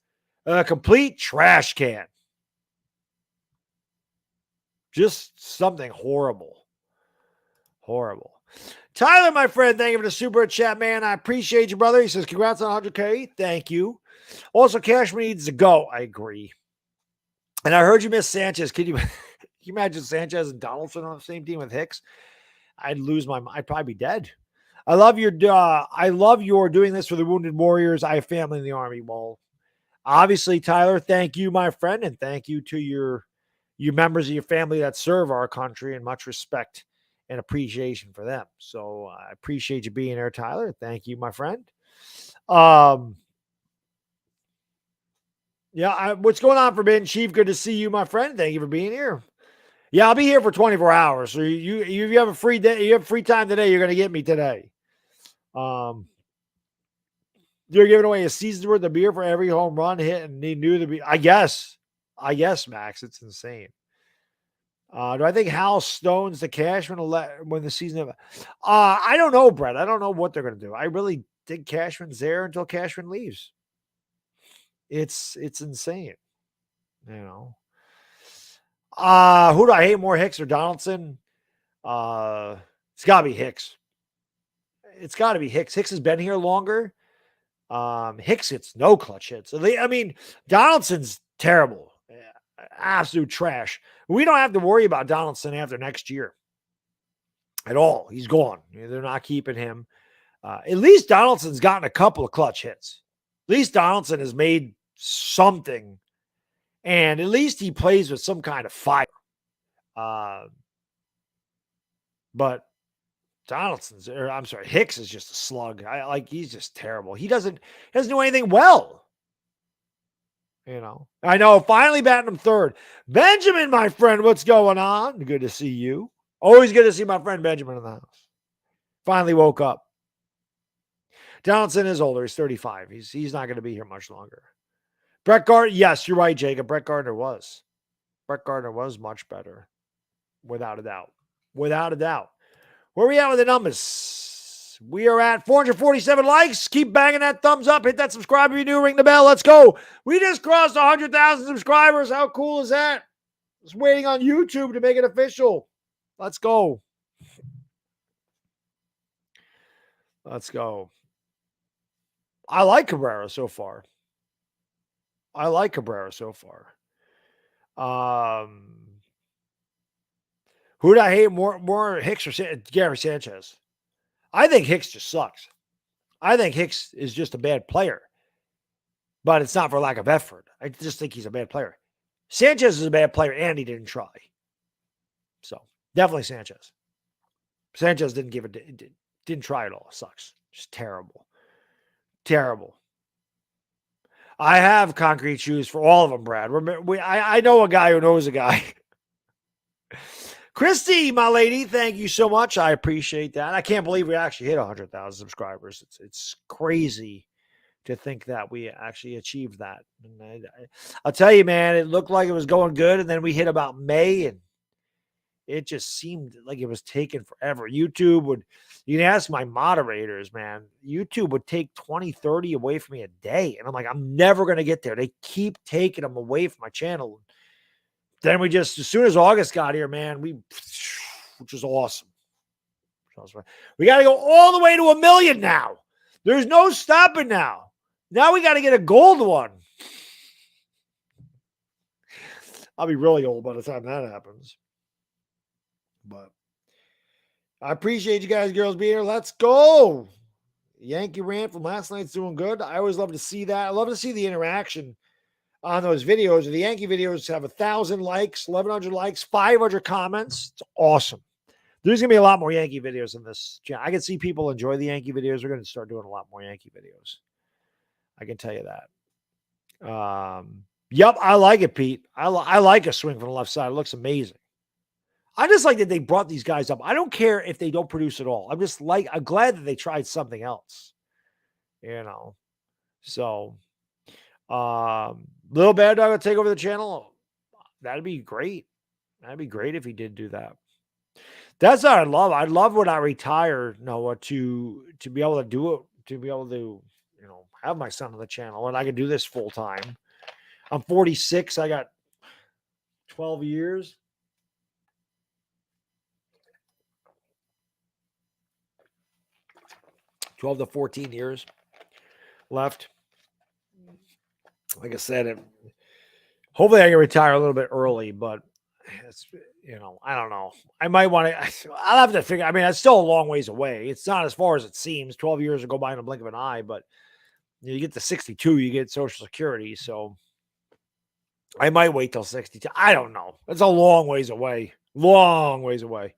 A complete trash can. Just something horrible. Horrible. Tyler, my friend, thank you for the super chat, man. I appreciate you, brother. He says, congrats on 100K. Thank you. Also, Cashman needs to go. I agree. And I heard you miss Sanchez. Can you imagine Sanchez and Donaldson on the same team with Hicks? I'd lose my mind. I'd probably be dead. I love your doing this for the Wounded Warriors. I have family in the Army. Well, obviously, Tyler, thank you, my friend, and thank you to your members of your family that serve our country, and much respect and appreciation for them. So I appreciate you being there, Tyler. Thank you, my friend. Yeah, what's going on, Forbidden Chief? Good to see you, my friend. Thank you for being here. Yeah, I'll be here for 24 hours. So you have a free day, you have free time today, you're going to get me today. You're giving away a season's worth of beer for every home run hit, and he knew the beer. I guess, Max, it's insane. Do I think Hal Stone's the Cashman when the season? I don't know, Brett. I don't know what they're going to do. I really think Cashman's there until Cashman leaves. It's insane, you know. Who do I hate more, Hicks or Donaldson? It's got to be Hicks. It's got to be Hicks. Hicks has been here longer. Hicks hits no clutch hits. Donaldson's terrible. Absolute trash. We don't have to worry about Donaldson after next year at all. He's gone. They're not keeping him. At least Donaldson's gotten a couple of clutch hits. At least Donaldson has made something, and at least he plays with some kind of fire. But Hicks is just a slug. He's just terrible. He doesn't do anything well. I know, finally batting him third. Benjamin, my friend, what's going on? Good to see you. Always good to see my friend Benjamin in the house. Finally woke up. Donaldson is older. He's 35. He's not going to be here much longer. Brett Gardner, yes, you're right, Jacob. Brett Gardner was much better. Without a doubt. Without a doubt. Where are we at with the numbers? We are at 447 likes. Keep banging that thumbs up. Hit that subscribe if you're new. Ring the bell. Let's go. We just crossed 100,000 subscribers. How cool is that? Just waiting on YouTube to make it official. Let's go. Let's go. I like Cabrera so far. Who do I hate more, Hicks or Gary Sanchez? I think Hicks just sucks. I think Hicks is just a bad player. But it's not for lack of effort. I just think he's a bad player. Sanchez is a bad player, and he didn't try. So, definitely Sanchez. Sanchez didn't try at all. Sucks. Just terrible. Terrible. I have concrete shoes for all of them, Brad. I know a guy who knows a guy. Christy, my lady, thank you so much. I appreciate that. I can't believe we actually hit 100,000 subscribers. It's crazy to think that we actually achieved that. And I'll tell you, man, it looked like it was going good, and then we hit about May, and it just seemed like it was taking forever. You can ask my moderators, man. YouTube would take 20, 30 away from me a day, and I'm like, I'm never going to get there. They keep taking them away from my channel. Then as soon as August got here, man, which is awesome. We got to go all the way to 1 million now. There's no stopping now. Now we got to get a gold one. I'll be really old by the time that happens. But I appreciate you guys, girls, being here. Let's go. Yankee rant from last night's doing good. I always love to see that. I love to see the interaction on those videos. The Yankee videos have 1,000 likes, 1,100 likes, 500 comments. It's awesome. There's going to be a lot more Yankee videos in this channel. I can see people enjoy the Yankee videos. We're going to start doing a lot more Yankee videos. I can tell you that. Yep, I like it, Pete. I like a swing from the left side. It looks amazing. I just like that they brought these guys up. I don't care if they don't produce at all. I'm glad that they tried something else. So Little Baddog will take over the channel. That'd be great. That'd be great if he did do that. That's what I love. I'd love when I retire, Noah, to be able to do it, to be able to, have my son on the channel, and I can do this full time. I'm 46. I got 12 years. 12 to 14 years left. Like I said, hopefully I can retire a little bit early, but it's, I don't know. I might want to, I'll have to figure, that's still a long ways away. It's not as far as it seems. 12 years will go by in a blink of an eye, but you get to 62, you get Social Security. So I might wait till 62. I don't know. It's a long ways away. Long ways away.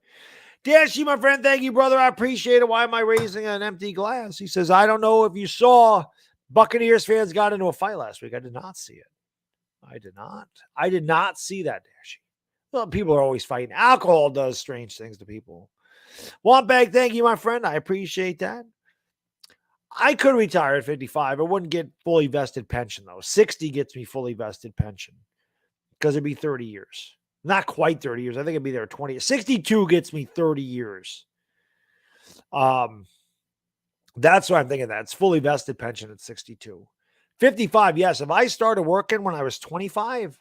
Dashy, my friend, thank you, brother. I appreciate it. Why am I raising an empty glass? He says, I don't know if you saw Buccaneers fans got into a fight last week. I did not see it. I did not see that, Dashy. Well, people are always fighting. Alcohol does strange things to people. Wambag, thank you, my friend. I appreciate that. I could retire at 55. I wouldn't get fully vested pension, though. 60 gets me fully vested pension because it'd be 30 years. Not quite 30 years. I think it'd be there 20. 62 gets me 30 years. That's what I'm thinking. That's fully vested pension at 62. 55, yes. If I started working when I was 25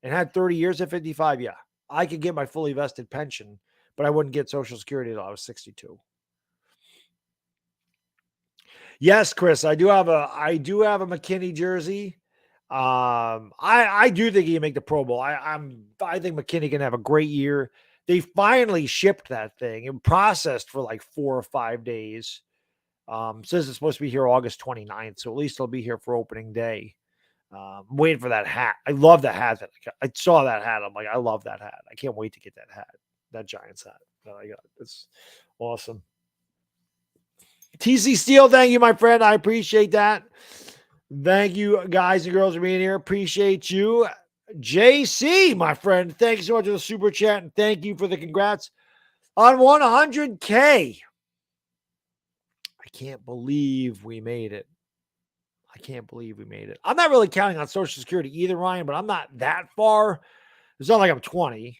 and had 30 years at 55, yeah, I could get my fully vested pension, but I wouldn't get Social Security until I was 62. Yes, Chris, I do have a McKinney jersey. I do think he can make the Pro Bowl. I think McKinney can have a great year. They finally shipped that thing and processed for like 4 or 5 days. Says it's supposed to be here August 29th, so at least it'll be here for opening day. I'm waiting for that hat. I love the hat. I saw that hat. I'm like, I love that hat. I can't wait to get that hat, that Giants hat that I got. It's awesome. TC Steele, thank you, my friend. I appreciate that. Thank you, guys and girls, for being here. Appreciate you. JC, my friend, thank you so much for the super chat, and thank you for the congrats on 100K. I can't believe we made it. I'm not really counting on Social Security either, Ryan, but I'm not that far. It's not like I'm 20.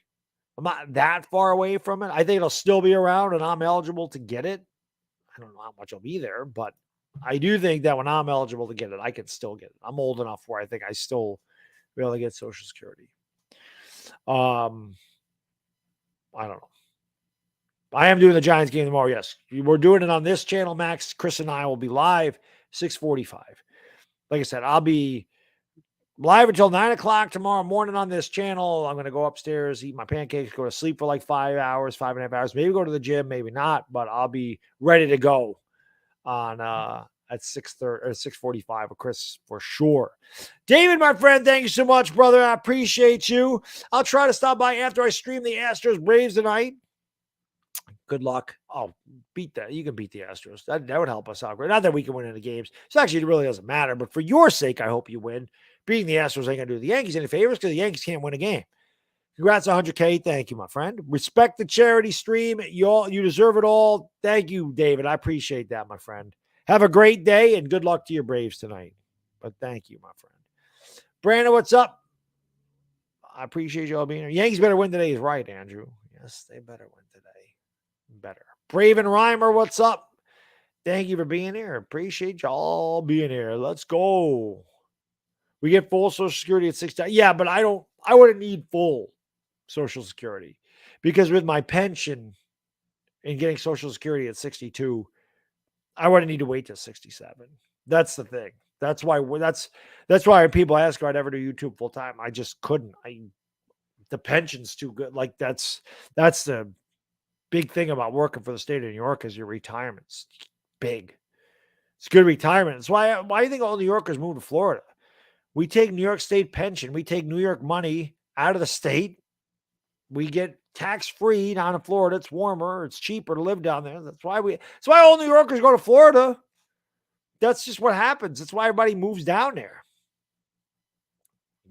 I'm not that far away from it. I think it'll still be around and I'm eligible to get it. I don't know how much I'll be there, but I do think that when I'm eligible to get it, I can still get it. I'm old enough where I think I still be able to get Social Security. I don't know. I am doing the Giants game tomorrow. Yes, we're doing it on this channel, Max. Chris and I will be live 6:45. Like I said, I'll be live until 9 o'clock tomorrow morning on this channel. I'm going to go upstairs, eat my pancakes, go to sleep for like 5 hours, 5.5 hours, maybe go to the gym, maybe not, but I'll be ready to go on at 6:30 or 6:45 with Chris for sure. David, my friend, thank you so much, brother. I appreciate you. I'll try to stop by after I stream the Astros Braves tonight. Good luck. Oh, beat that. You can beat the Astros. That would help us out. Not that we can win any games. It's actually, it really doesn't matter. But for your sake, I hope you win. Beating the Astros ain't going to do the Yankees any favors because the Yankees can't win a game. Congrats on 100K. Thank you, my friend. Respect the charity stream. You deserve it all. Thank you, David. I appreciate that, my friend. Have a great day and good luck to your Braves tonight. But thank you, my friend. Brandon, what's up? I appreciate you all being here. Yankees better win today is right, Andrew. Yes, they better win today. Better. Brave and Reimer, what's up? Thank you for being here. Appreciate y'all being here. Let's go. We get full Social Security at 60. Yeah, but I wouldn't need full Social Security because with my pension and getting Social Security at 62, I wouldn't need to wait till 67. That's the thing. That's why people ask if I'd ever do YouTube full time. I just couldn't. The pension's too good. Like that's the big thing about working for the state of New York is your retirement's big. It's good retirement. That's why do you think all New Yorkers move to Florida? We take New York State pension. We take New York money out of the state. We get tax-free down in Florida. It's warmer. It's cheaper to live down there. That's why all New Yorkers go to Florida. That's just what happens. That's why everybody moves down there.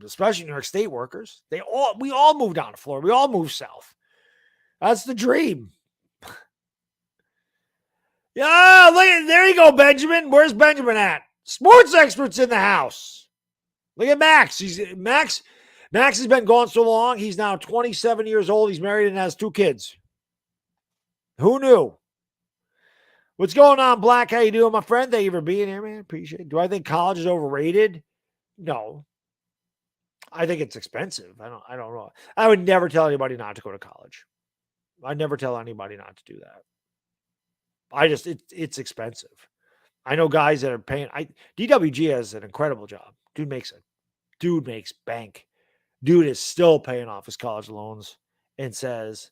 Especially New York State workers. We all move down to Florida. We all move south. That's the dream. Yeah, there you go, Benjamin. Where's Benjamin at? Sports experts in the house. Look at Max. Max has been gone so long. He's now 27 years old. He's married and has 2 kids. Who knew? What's going on, Black? How you doing, my friend? Thank you for being here, man. Appreciate it. Do I think college is overrated? No. I think it's expensive. I don't know. I would never tell anybody not to go to college. I never tell anybody not to do that. It's expensive. I know guys that are paying. DWG has an incredible job. Dude makes bank. Dude is still paying off his college loans and says,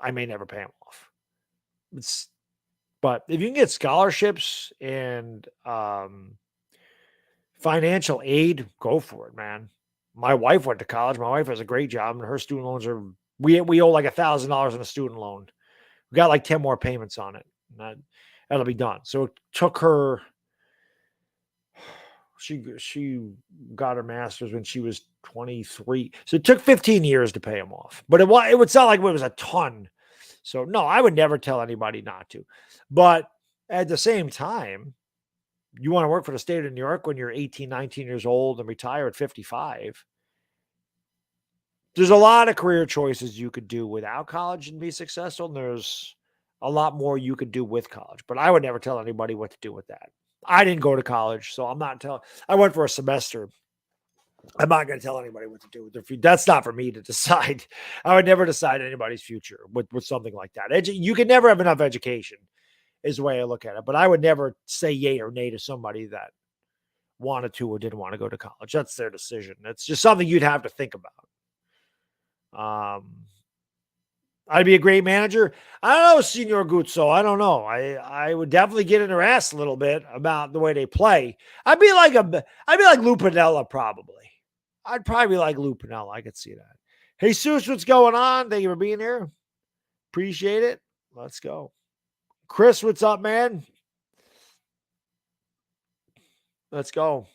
I may never pay him off. But if you can get scholarships and financial aid, go for it, man. My wife went to college. My wife has a great job, and her student loans are, we owe like $1,000 on a student loan. We got like 10 more payments on it. That'll be done. So it took her, she got her master's when she was 23. So it took 15 years to pay them off. But it would sound like it was a ton. So no, I would never tell anybody not to. But at the same time, you want to work for the state of New York when you're 18, 19 years old and retire at 55. There's a lot of career choices you could do without college and be successful. And there's a lot more you could do with college, but I would never tell anybody what to do with that. I didn't go to college, so I'm not telling. I went for a semester. I'm not going to tell anybody what to do with their future. That's not for me to decide. I would never decide anybody's future with something like that. You can never have enough education is the way I look at it, but I would never say yay or nay to somebody that wanted to or didn't want to go to college. That's their decision. It's just something you'd have to think about. I'd be a great manager. I don't know, Senor Guzzo. I don't know. I would definitely get in their ass a little bit about the way they play. I'd be like Lou Piniella, probably. I'd probably be like Lou Piniella. I could see that. Hey, Jesus, what's going on? Thank you for being here. Appreciate it. Let's go. Chris, what's up, man? Let's go.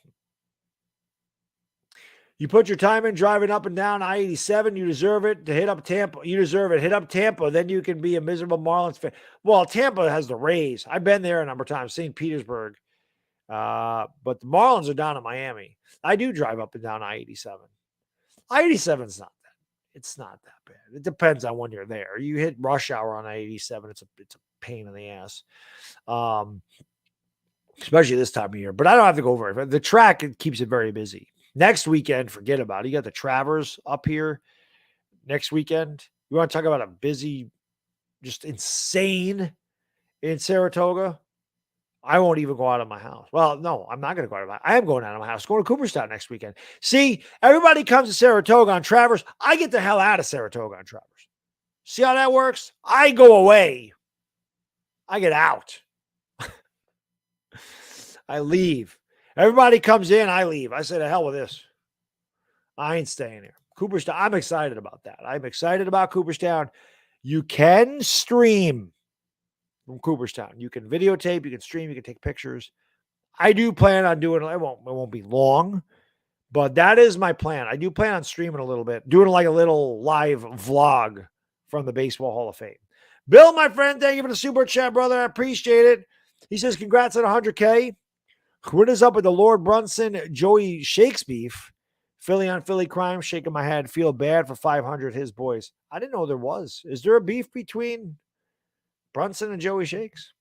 You put your time in driving up and down I-87. You deserve it to hit up Tampa. You deserve it. Hit up Tampa. Then you can be a miserable Marlins fan. Well, Tampa has the Rays. I've been there a number of times. St. Petersburg. But the Marlins are down in Miami. I do drive up and down I-87. I-87 is not that. It's not that bad. It depends on when you're there. You hit rush hour on I-87. It's a pain in the ass. Especially this time of year. But I don't have to go very far. The track, it keeps it very busy. Next weekend, forget about it. You got the Travers up here next weekend. You want to talk about a busy, just insane in Saratoga? I won't even go out of my house. Well, no, I'm not going to go out of my house. I am going out of my house. Going to Cooperstown next weekend. See, everybody comes to Saratoga on Travers. I get the hell out of Saratoga on Travers. See how that works? I go away. I get out. I leave. Everybody comes in, I leave. I say, the hell with this. I ain't staying here. Cooperstown, I'm excited about that. I'm excited about Cooperstown. You can stream from Cooperstown. You can videotape, you can stream, you can take pictures. I do plan on doing it. It won't be long, but that is my plan. I do plan on streaming a little bit, doing like a little live vlog from the Baseball Hall of Fame. Bill, my friend, thank you for the super chat, brother. I appreciate it. He says, congrats on 100K. What is up with the Lord Brunson, Joey Shakes beef? Philly on Philly crime, shaking my head. Feel bad for 500, his boys. I didn't know there was. Is there a beef between Brunson and Joey Shakes?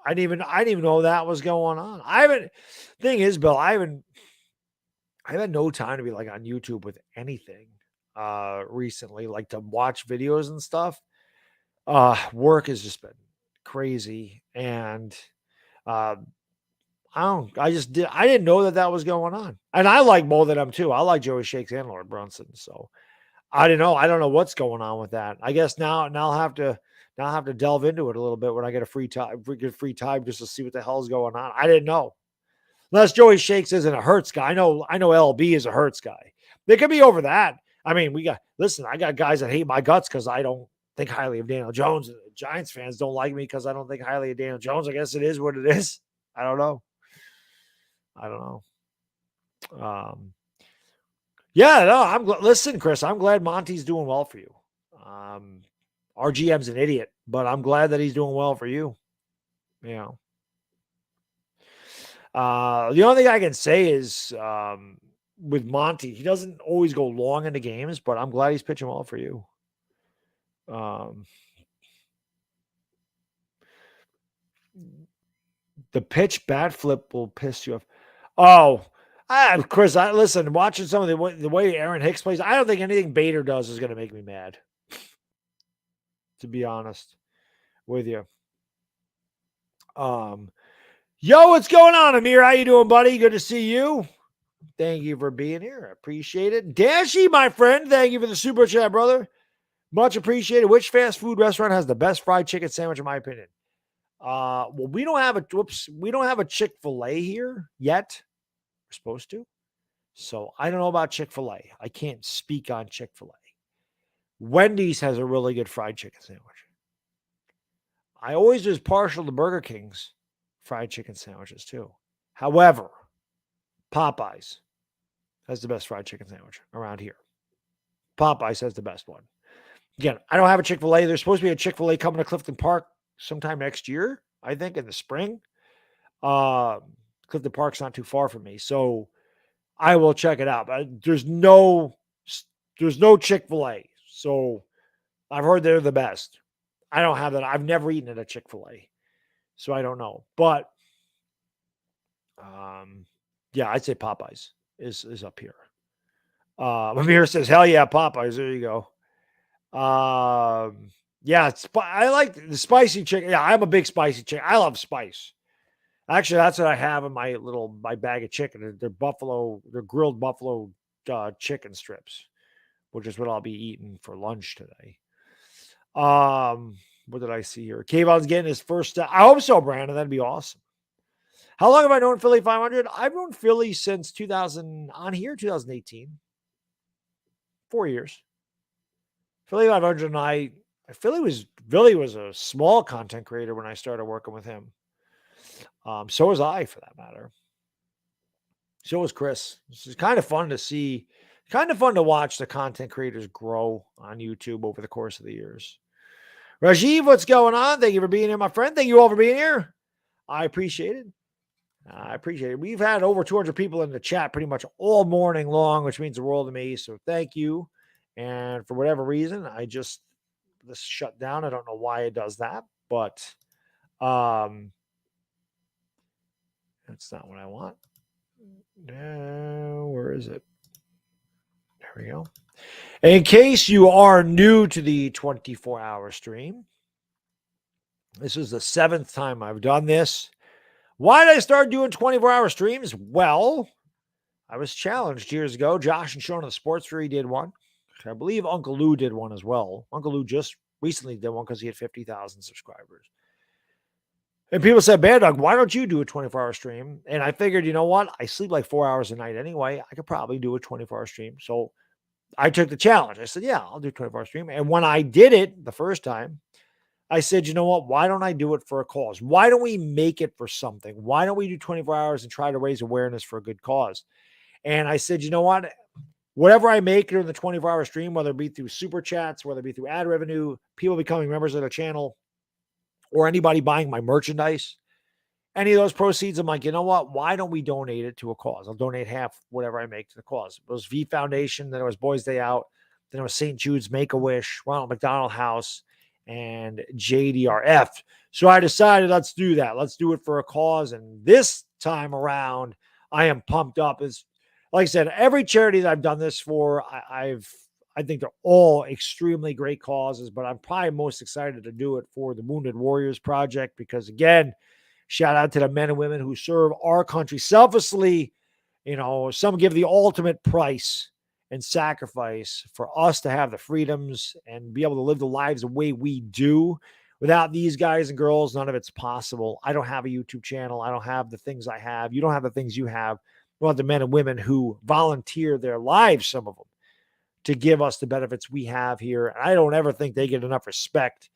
I didn't even know that was going on. Thing is, Bill, I've had no time to be like on YouTube with anything recently, like to watch videos and stuff. Work has just been crazy, and I didn't know that was going on. And I like both of them too. I like Joey Shakes and Lord Brunson. So I don't know. I don't know what's going on with that. I guess now I'll have to delve into it a little bit when I get free time just to see what the hell's going on. I didn't know. Unless Joey Shakes isn't a Hurts guy. I know LB is a Hurts guy. They could be over that. I mean, I got guys that hate my guts because I don't think highly of Daniel Jones. Giants fans don't like me because I don't think highly of Daniel Jones. I guess it is what it is. I don't know. Yeah, no, listen, Chris, I'm glad Monty's doing well for you. Our GM's an idiot, but I'm glad that he's doing well for you. You know, the only thing I can say is, with Monty, he doesn't always go long into games, but I'm glad he's pitching well for you. The pitch bat flip will piss you off. Oh, Chris, listen, watching some of the way Aaron Hicks plays, I don't think anything Bader does is going to make me mad, to be honest with you. Yo, what's going on, Amir? How you doing, buddy? Good to see you. Thank you for being here. I appreciate it. Dashy, my friend, thank you for the super chat, brother. Much appreciated. Which fast food restaurant has the best fried chicken sandwich, in my opinion? Well, we don't have a Chick-fil-A here yet. We're supposed to. So I don't know about Chick-fil-A. I can't speak on Chick-fil-A. Wendy's has a really good fried chicken sandwich. I always was partial to Burger King's fried chicken sandwiches too. However, Popeyes has the best fried chicken sandwich around here. Popeyes has the best one. Again, I don't have a Chick-fil-A. There's supposed to be a Chick-fil-A coming to Clifton Park sometime next year, I think, in the spring. Clifton Park's not too far from me, so I will check it out. But there's no Chick-fil-A, so I've heard they're the best. I don't have that. I've never eaten at a Chick-fil-A, so I don't know. But yeah, I'd say Popeyes is up here. Amir says, "Hell yeah, Popeyes." There you go. Yeah, I like the spicy chicken. Yeah, I'm a big spicy chicken. I love spice. Actually, that's what I have in my bag of chicken. They're grilled buffalo chicken strips which is what I'll be eating for lunch today. What did I see here? Kayvon's getting his first. I hope so, Brandon. That'd be awesome. How long have I known Philly 500? I've known Philly since 2018. 4 years. Philly 500 and Philly was a small content creator when I started working with him. So was I, for that matter. So was Chris. This is kind of fun to see, kind of fun to watch the content creators grow on YouTube over the course of the years. Rajiv, what's going on? Thank you for being here, my friend. Thank you all for being here. I appreciate it. We've had over 200 people in the chat pretty much all morning long, which means the world to me. So thank you. And for whatever reason, this shut down. I don't know why it does that, but that's not what I want. No, where is it? There we go. In case you are new to the 24-hour stream, this is the 7th time I've done this. Why did I start doing 24-hour streams? Well, I was challenged years ago. Josh and Sean of the Sports Fury did one. I believe Uncle Lou did one as well. Uncle Lou just recently did one because he had 50,000 subscribers. And people said, Baddog, why don't you do a 24-hour stream? And I figured, you know what? I sleep like 4 hours a night anyway. I could probably do a 24-hour stream. So I took the challenge. I said, yeah, I'll do a 24-hour stream. And when I did it the first time, I said, you know what? Why don't I do it for a cause? Why don't we make it for something? Why don't we do 24 hours and try to raise awareness for a good cause? And I said, you know what? Whatever I make during the 24-hour stream, whether it be through super chats, whether it be through ad revenue, people becoming members of the channel, or anybody buying my merchandise, any of those proceeds, I'm like, you know what? Why don't we donate it to a cause? I'll donate half whatever I make to the cause. It was V Foundation, then it was Boys Day Out, then it was St. Jude's Make-A-Wish, Ronald McDonald House, and JDRF. So I decided, let's do that. Let's do it for a cause. And this time around, I am pumped up. As like I said, every charity that I've done this for, I think they're all extremely great causes, but I'm probably most excited to do it for the Wounded Warriors Project because, again, shout out to the men and women who serve our country selflessly. You know, some give the ultimate price and sacrifice for us to have the freedoms and be able to live the lives the way we do. Without these guys and girls, none of it's possible. I don't have a YouTube channel. I don't have the things I have. You don't have the things you have. Well, the men and women who volunteer their lives, some of them, to give us the benefits we have here. And I don't ever think they get enough respect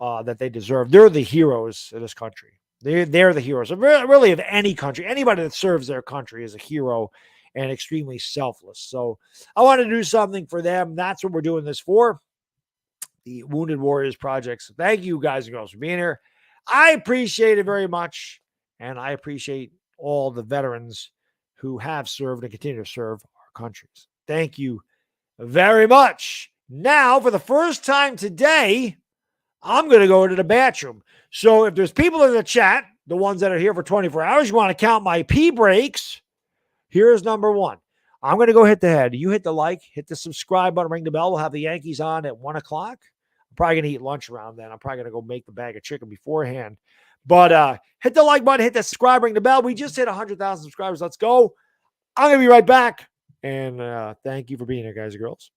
that they deserve. They're the heroes of this country. They're the heroes of really of any country. Anybody that serves their country is a hero and extremely selfless. So I want to do something for them. That's what we're doing this for, the Wounded Warriors Project. So thank you guys and girls for being here. I appreciate it very much. And I appreciate all the veterans who have served and continue to serve our countries. Thank you very much. Now, for the first time today, I'm going to go to the bathroom. So if there's people in the chat, the ones that are here for 24 hours, you want to count my pee breaks, here's number one. I'm going to go hit the head. You hit the like, hit the subscribe button, ring the bell. We'll have the Yankees on at 1 o'clock. I'm probably going to eat lunch around then. I'm probably going to go make the bag of chicken beforehand. But hit the like button, hit the subscribe, ring the bell. We just hit 100,000 subscribers. Let's go. I'm going to be right back. And thank you for being here, guys and girls.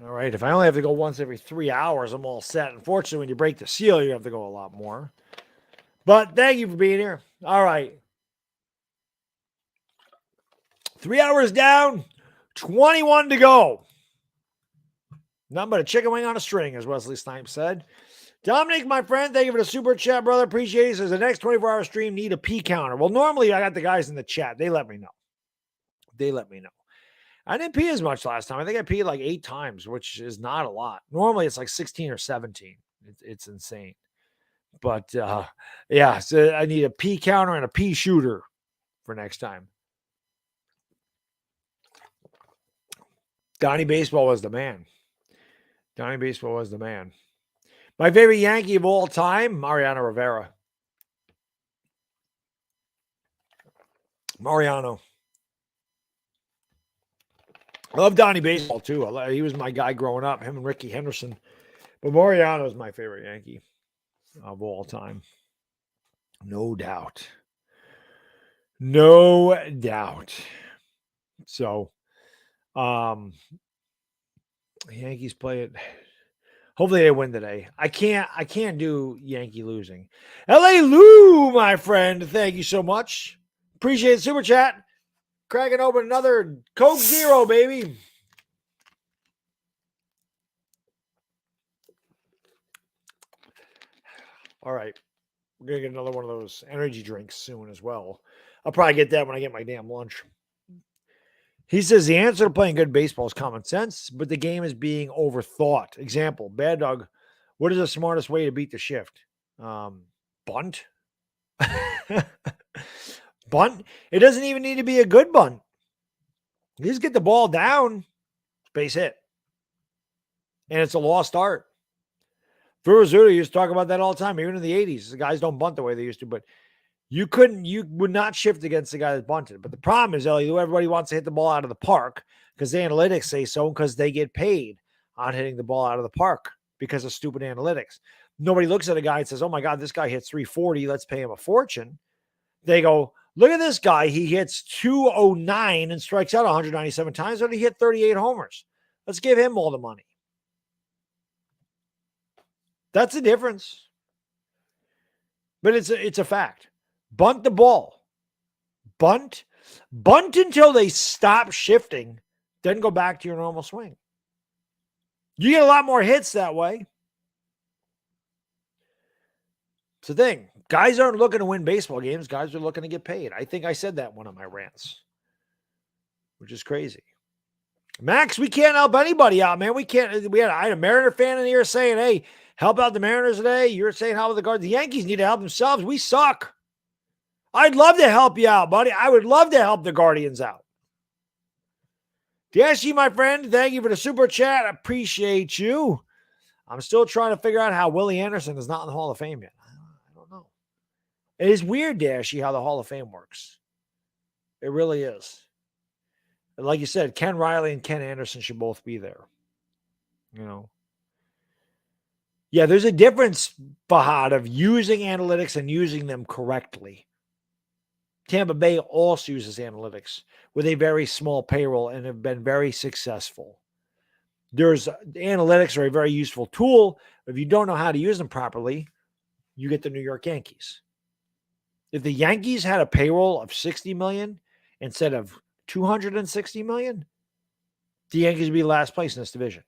All right. If I only have to go once every 3 hours, I'm all set. Unfortunately, when you break the seal, you have to go a lot more. But thank you for being here. All right. 3 hours down, 21 to go. Nothing but a chicken wing on a string, as Wesley Snipes said. Dominic, my friend, thank you for the super chat, brother. Appreciate it. Says the next 24-hour stream need a pee counter. Well, normally I got the guys in the chat. They let me know. I didn't pee as much last time. I think I peed like 8 times, which is not a lot. Normally it's like 16 or 17. It's insane. But yeah, so I need a pee counter and a pee shooter for next time. Donnie Baseball was the man. My favorite Yankee of all time, Mariano Rivera. Mariano. I love Donnie Baseball too. He was my guy growing up, him and Ricky Henderson. But Mariano is my favorite Yankee of all time. No doubt. So, Yankees play it. Hopefully they win today. I can't do Yankee losing. LA Lou, my friend. Thank you so much. Appreciate it. Super chat. Cracking open another Coke Zero, baby. All right. We're going to get another one of those energy drinks soon as well. I'll probably get that when I get my damn lunch. He says the answer to playing good baseball is common sense, but the game is being overthought. Example, Baddog, what is the smartest way to beat the shift? Bunt? Bunt? It doesn't even need to be a good bunt. You just get the ball down, base hit. And it's a lost art. Furuzuda used to talk about that all the time, even in the 80s. The guys don't bunt the way they used to, but you would not shift against the guy that bunted. But the problem is, everybody wants to hit the ball out of the park because the analytics say so, because they get paid on hitting the ball out of the park because of stupid analytics. Nobody looks at a guy and says, oh my God, this guy hits 340. Let's pay him a fortune. They go, look at this guy. He hits 209 and strikes out 197 times, but he hit 38 homers. Let's give him all the money. That's the difference. But it's a fact. Bunt the ball. Bunt until they stop shifting, then go back to your normal swing. You get a lot more hits that way. It's the thing. Guys aren't looking to win baseball games. Guys are looking to get paid. I think I said that in one of my rants, which is crazy. Max, we can't help anybody out, man. I had a Mariner fan in here saying, hey, help out the Mariners today. You're saying help the Guardians. The Yankees need to help themselves. We suck. I'd love to help you out, buddy. I would love to help the Guardians out. DSG, my friend, thank you for the super chat. I appreciate you. I'm still trying to figure out how Willie Anderson is not in the Hall of Fame yet. I don't know. It is weird, Dashy, how the Hall of Fame works. It really is. And like you said, Ken Riley and Ken Anderson should both be there. Yeah, there's a difference, Fahad, of using analytics and using them correctly. Tampa Bay also uses analytics with a very small payroll and have been very successful. Analytics are a very useful tool. If you don't know how to use them properly, you get the New York Yankees. If the Yankees had a payroll of $60 million instead of $260 million, the Yankees would be last place in this division.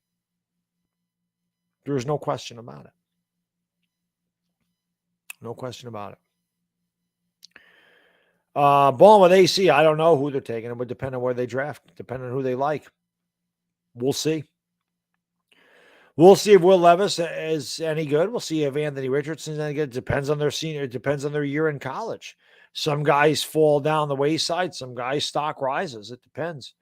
There is no question about it. No question about it. Ball with AC, I don't know who they're taking. It would depend on where they draft, depending on who they like. We'll see. We'll see if Will Levis is any good. We'll see if Anthony Richardson's any good. It depends on their senior. It depends on their year in college. Some guys fall down the wayside. Some guys' stock rises. It depends.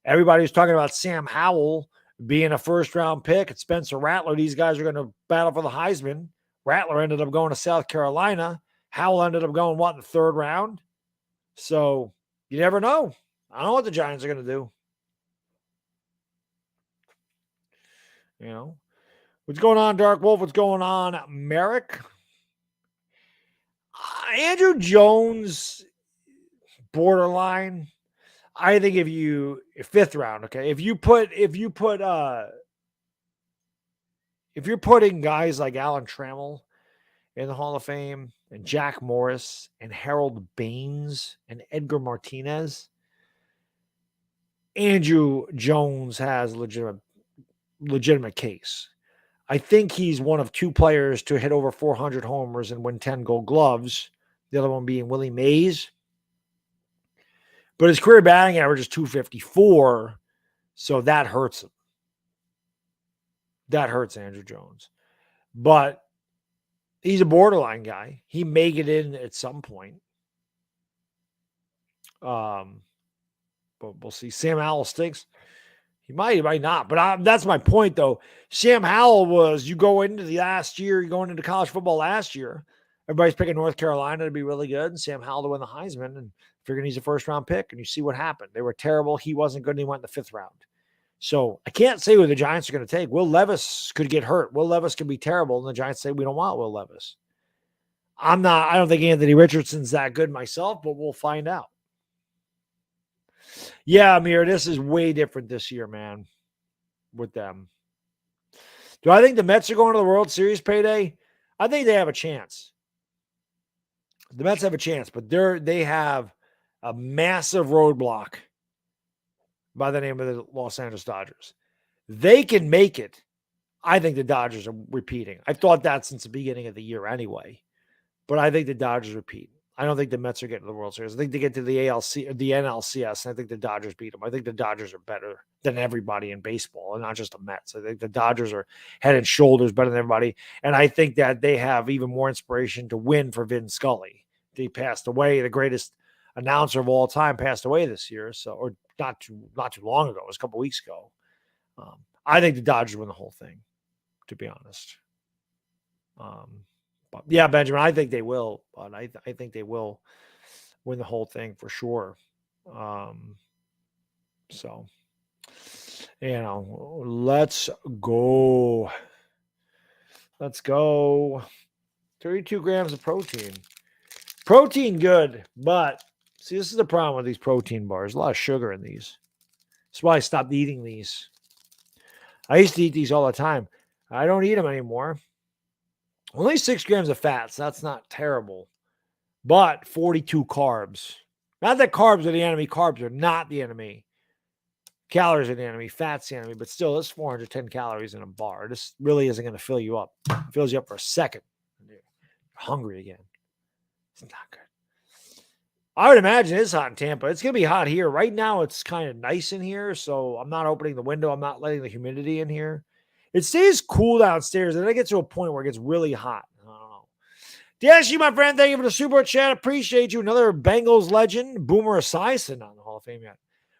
Everybody was talking about Sam Howell being a first-round pick and Spencer Rattler. These guys are going to battle for the Heisman. Rattler ended up going to South Carolina. Howell ended up going, in the third round? So you never know. I don't know what the Giants are going to do. What's going on, Dark Wolf? What's going on, Merrick? Andrew Jones, borderline. I think fifth round, okay. If you're putting guys like Alan Trammell in the Hall of Fame, and Jack Morris, and Harold Baines, and Edgar Martinez, Andrew Jones has legitimate legitimate case. I think he's one of two players to hit over 400 homers and win 10 Gold Gloves. The other one being Willie Mays. But his career batting average is 254, so that hurts him. That hurts Andrew Jones. But he's a borderline guy. He may get in at some point. But we'll see. Sam Howell stinks. He might not. But that's my point, though. Sam Howell was, you go into the last year, you're going into college football last year, everybody's picking North Carolina to be really good, and Sam Howell to win the Heisman, and figuring he's a first-round pick, and you see what happened. They were terrible. He wasn't good, and he went in the 5th round. So I can't say who the Giants are going to take. Will Levis could get hurt. Will Levis could be terrible, and the Giants say, we don't want Will Levis. I don't think Anthony Richardson's that good myself, but we'll find out. Yeah, Amir, this is way different this year, man, with them. Do I think the Mets are going to the World Series payday? I think they have a chance. The Mets have a chance, but they have a massive roadblock by the name of the Los Angeles Dodgers. They can make it. I think the Dodgers are repeating. I've thought that since the beginning of the year anyway, but I think the Dodgers repeat. I don't think the Mets are getting to the World Series. I think they get to the ALC or the NLCS, and I think the Dodgers beat them. I think the Dodgers are better than everybody in baseball, and not just the Mets. I think the Dodgers are head and shoulders better than everybody, and I think that they have even more inspiration to win for Vin Scully. He passed away. The greatest announcer of all time passed away this year, or not too long ago. It was a couple weeks ago. I think the Dodgers win the whole thing, to be honest. But yeah, Benjamin, I think they will. But I think they will win the whole thing for sure. So, let's go. Let's go. 32 grams of protein. Protein good, but see, this is the problem with these protein bars. A lot of sugar in these. That's why I stopped eating these. I used to eat these all the time. I don't eat them anymore. Only 6 grams of fats. That's not terrible. But 42 carbs. Not that carbs are the enemy. Carbs are not the enemy. Calories are the enemy. Fat's the enemy. But still, it's 410 calories in a bar. This really isn't going to fill you up. It fills you up for a second. You're hungry again. It's not good. I would imagine it's hot in Tampa. It's going to be hot here. Right now, it's kind of nice in here, so I'm not opening the window. I'm not letting the humidity in here. It stays cool downstairs, and then it gets to a point where it gets really hot. I don't know. Dashi, my friend, thank you for the super chat. Appreciate you. Another Bengals legend, Boomer Esiason, not in the Hall of Fame yet.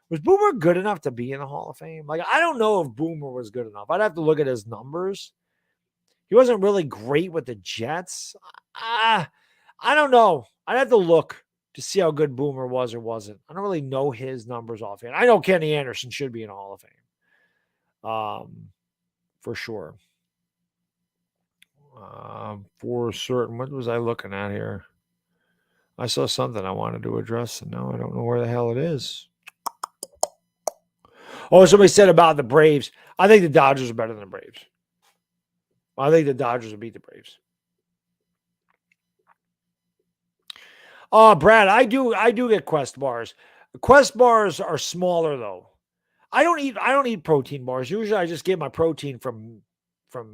Was Boomer good enough to be in the Hall of Fame? I don't know if Boomer was good enough. I'd have to look at his numbers. He wasn't really great with the Jets. I don't know. I'd have to look to see how good Boomer was or wasn't. I don't really know his numbers offhand. I know Kenny Anderson should be in the Hall of Fame. For sure. For certain. What was I looking at here? I saw something I wanted to address, and now I don't know where the hell it is. Oh, somebody said about the Braves. I think the Dodgers are better than the Braves. I think the Dodgers will beat the Braves. Brad, I do get Quest bars. Quest bars are smaller though. I don't eat protein bars. Usually I just get my protein from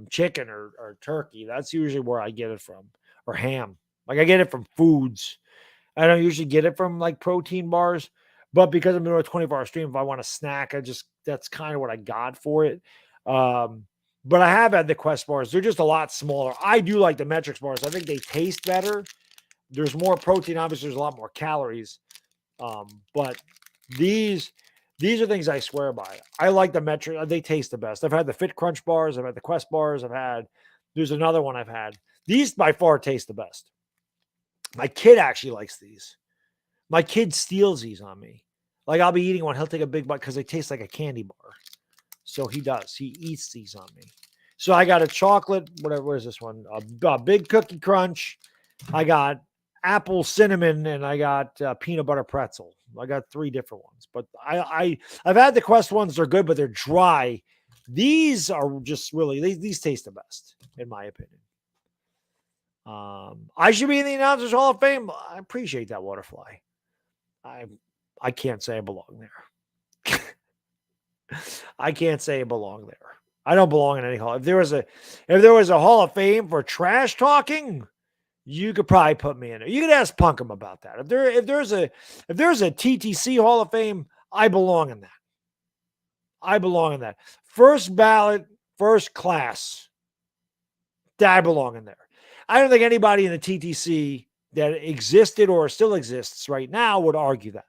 chicken or turkey. That's usually where I get it from. Or ham. I get it from foods. I don't usually get it from protein bars, but because I'm doing a 24-hour stream, if I want a snack, that's kind of what I got for it. But I have had the Quest bars. They're just a lot smaller. I do like the Metrics bars. I think they taste better. There's more protein. Obviously, there's a lot more calories. But these are things I swear by. I like the Metric. They taste the best. I've had the Fit Crunch bars. I've had the Quest bars. There's another one I've had. These by far taste the best. My kid actually likes these. My kid steals these on me. I'll be eating one. He'll take a big bite because they taste like a candy bar. So he does. He eats these on me. So I got a chocolate, where's this one? A big cookie crunch. I got apple cinnamon, and I got peanut butter pretzel. I got 3 different ones, but I've had the Quest ones. They're good, but they're dry. These are just really, these taste the best, in my opinion. I should be in the Announcers Hall of Fame. I appreciate that, Waterfly. I can't say I belong there. I can't say I belong there. I don't belong in any hall. If there was a Hall of Fame for trash talking, you could probably put me in there. You could ask Punkham about that. If there's a TTC Hall of Fame, I belong in that. I belong in that. First ballot, first class. I belong in there. I don't think anybody in the TTC that existed or still exists right now would argue that.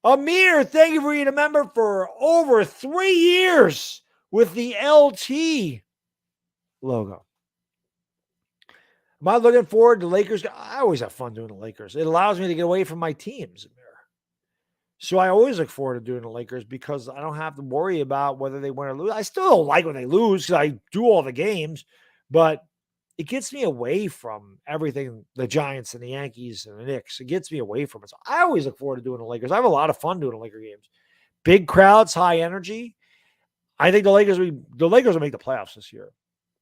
Amir, thank you for being a member for over 3 years with the LT logo. Am I looking forward to Lakers? I always have fun doing the Lakers. It allows me to get away from my teams. So I always look forward to doing the Lakers because I don't have to worry about whether they win or lose. I still don't like when they lose because I do all the games, but it gets me away from everything, the Giants and the Yankees and the Knicks. It gets me away from it. So I always look forward to doing the Lakers. I have a lot of fun doing the Laker games. Big crowds, high energy. I think the Lakers will make the playoffs this year.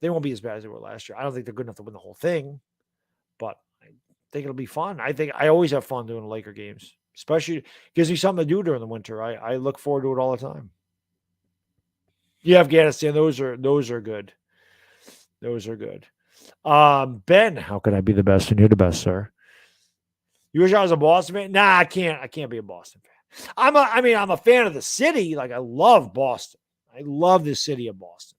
They won't be as bad as they were last year. I don't think they're good enough to win the whole thing, but I think it'll be fun. I always have fun doing the Laker games, especially gives me something to do during the winter. I look forward to it all the time. Yeah, Afghanistan, those are good. Those are good. Ben, how can I be the best and you're the best, sir? You wish I was a Boston fan? Nah, I can't be a Boston fan. I'm a fan of the city. Like I love Boston. I love the city of Boston.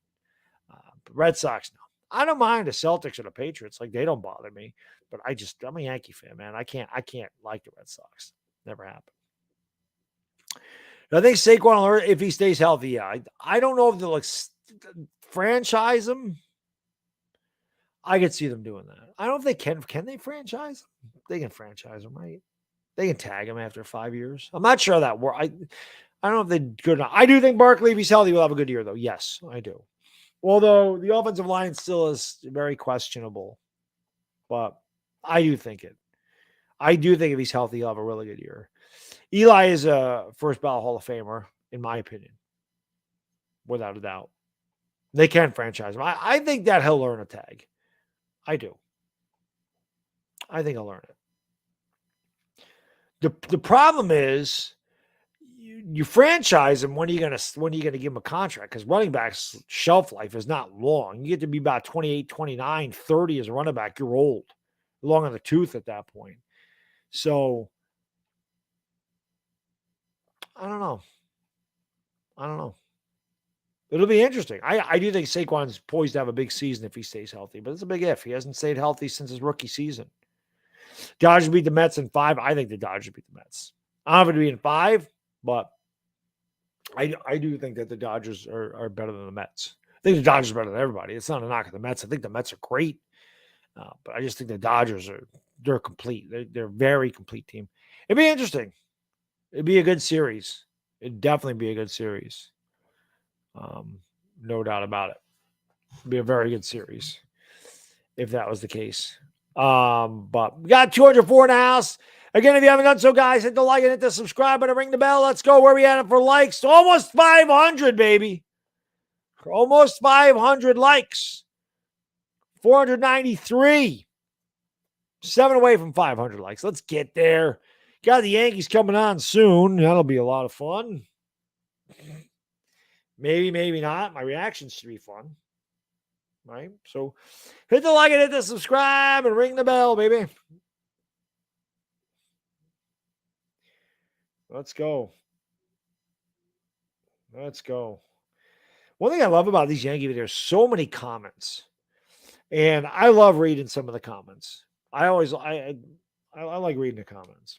Red Sox, no. I don't mind the Celtics or the Patriots. Like they don't bother me. But I'm a Yankee fan, man. I can't like the Red Sox. Never happened. I think Saquon will learn if he stays healthy. Yeah, I don't know if they'll franchise him. I could see them doing that. I don't know if they can. Can they franchise him? They can franchise him, right? They can tag him after 5 years. I'm not sure that works. I don't know if they're good enough. I do think Barkley, if he's healthy, will have a good year, though. Yes, I do. Although the offensive line still is very questionable. But I do think it. I do think if he's healthy, he'll have a really good year. Eli is a first ballot Hall of Famer, in my opinion. Without a doubt. They can franchise him. I think that he'll learn a tag. I do. I think I'll learn it. The problem is you franchise him. When are you gonna give him a contract? Because running back's shelf life is not long. You get to be about 28, 29, 30 as a running back. You're old. Long on the tooth at that point. So I don't know. It'll be interesting. I do think Saquon's poised to have a big season if he stays healthy, but it's a big if. He hasn't stayed healthy since his rookie season. Dodgers beat the Mets in 5. I think the Dodgers beat the Mets. I don't have it to be in 5, but I do think that the Dodgers are better than the Mets. I think the Dodgers are better than everybody. It's not a knock at the Mets. I think the Mets are great, but I just think the Dodgers they're complete. They're a very complete team. It'd be interesting. It'd be a good series. It'd definitely be a good series. No doubt about it. It'd be a very good series if that was the case. But we got 204 in the house. Again, if you haven't done so, guys, hit the like and hit the subscribe button, ring the bell. Let's go. Where we at for likes? Almost 500, baby. Almost 500 likes. 493. 7 away from 500 likes. Let's get there. Got the Yankees coming on soon. That'll be a lot of fun. Maybe, maybe not. My reactions should be fun. Right? So hit the like and hit the subscribe and ring the bell, baby. Let's go. Let's go. One thing I love about these Yankee videos, so many comments. And I love reading some of the comments. I like reading the comments.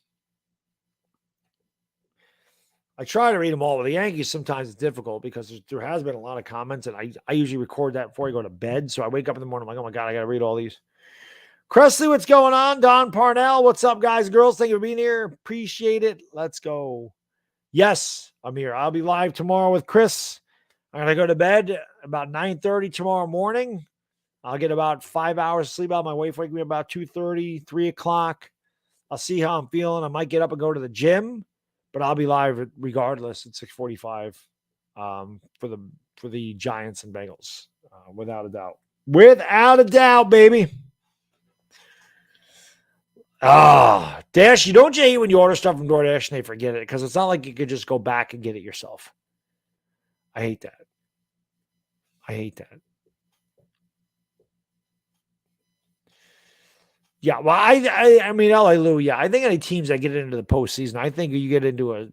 I try to read them all. With the Yankees, sometimes it's difficult because there has been a lot of comments, and I usually record that before I go to bed. So I wake up in the morning, I'm like, oh my God, I got to read all these. Cressley, what's going on? Don Parnell, what's up, guys and girls? Thank you for being here. Appreciate it. Let's go. Yes, I'm here. I'll be live tomorrow with Chris. I'm going to go to bed about 9:30 tomorrow morning. I'll get about 5 hours of sleep out. My wife wake me about 2:30, 3 o'clock. I'll see how I'm feeling. I might get up and go to the gym, but I'll be live regardless at 6:45 for the Giants and Bengals, without a doubt. Without a doubt, baby. Dash, don't you hate when you order stuff from DoorDash and they forget it? Because it's not like you could just go back and get it yourself. I hate that. I hate that. Yeah, well, I mean, hallelujah. I think any teams that get into the postseason, I think you get into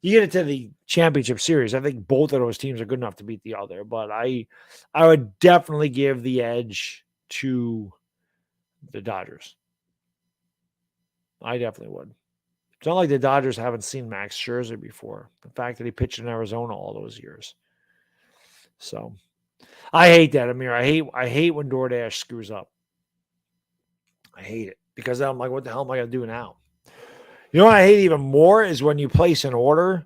the championship series. I think both of those teams are good enough to beat the other. But I would definitely give the edge to the Dodgers. I definitely would. It's not like the Dodgers haven't seen Max Scherzer before. The fact that he pitched in Arizona all those years. So I hate that, Amir. I hate when DoorDash screws up. I hate it because I'm like, what the hell am I going to do now? You know what I hate even more is when you place an order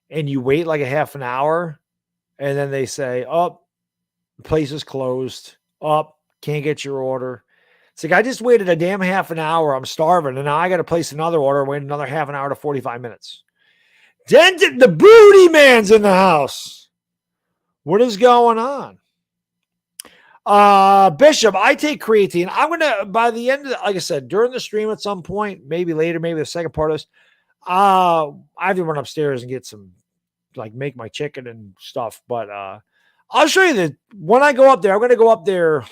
and you wait like a half an hour and then they say, oh, the place is closed. Oh, can't get your order. It's like, I just waited a damn half an hour. I'm starving. And now I got to place another order, wait another half an hour to 45 minutes. Dented, the booty man's in the house. What is going on? Bishop, I take creatine. I'm going to, by the end of the, like I said, during the stream at some point, maybe later, maybe the second part of this, I have to run upstairs and get some, like make my chicken and stuff. But I'll show you that when I go up there, I'm going to go up there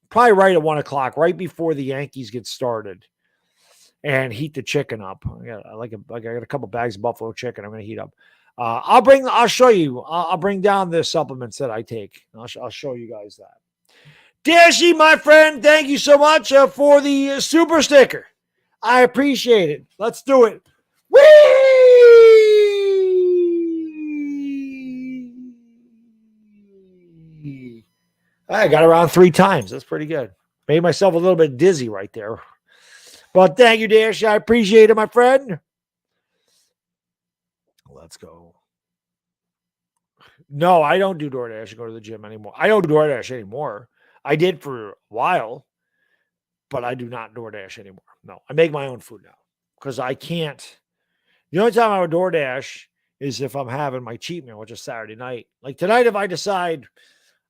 probably right at 1:00, right before the Yankees get started, and heat the chicken up. I got a couple bags of buffalo chicken. I'm going to heat up. I'll show you. I'll bring down the supplements that I take. I'll show you guys that. Dashy, my friend, thank you so much for the super sticker. I appreciate it. Let's do it. Whee! I got around 3 times. That's pretty good. Made myself a little bit dizzy right there. But thank you, Dash. I appreciate it, my friend. Let's go. No, I don't do DoorDash and go to the gym anymore. I don't do DoorDash anymore. I did for a while, but I do not DoorDash anymore. No, I make my own food now because I can't. The only time I would DoorDash is if I'm having my cheat meal, which is Saturday night. Like tonight, if I decide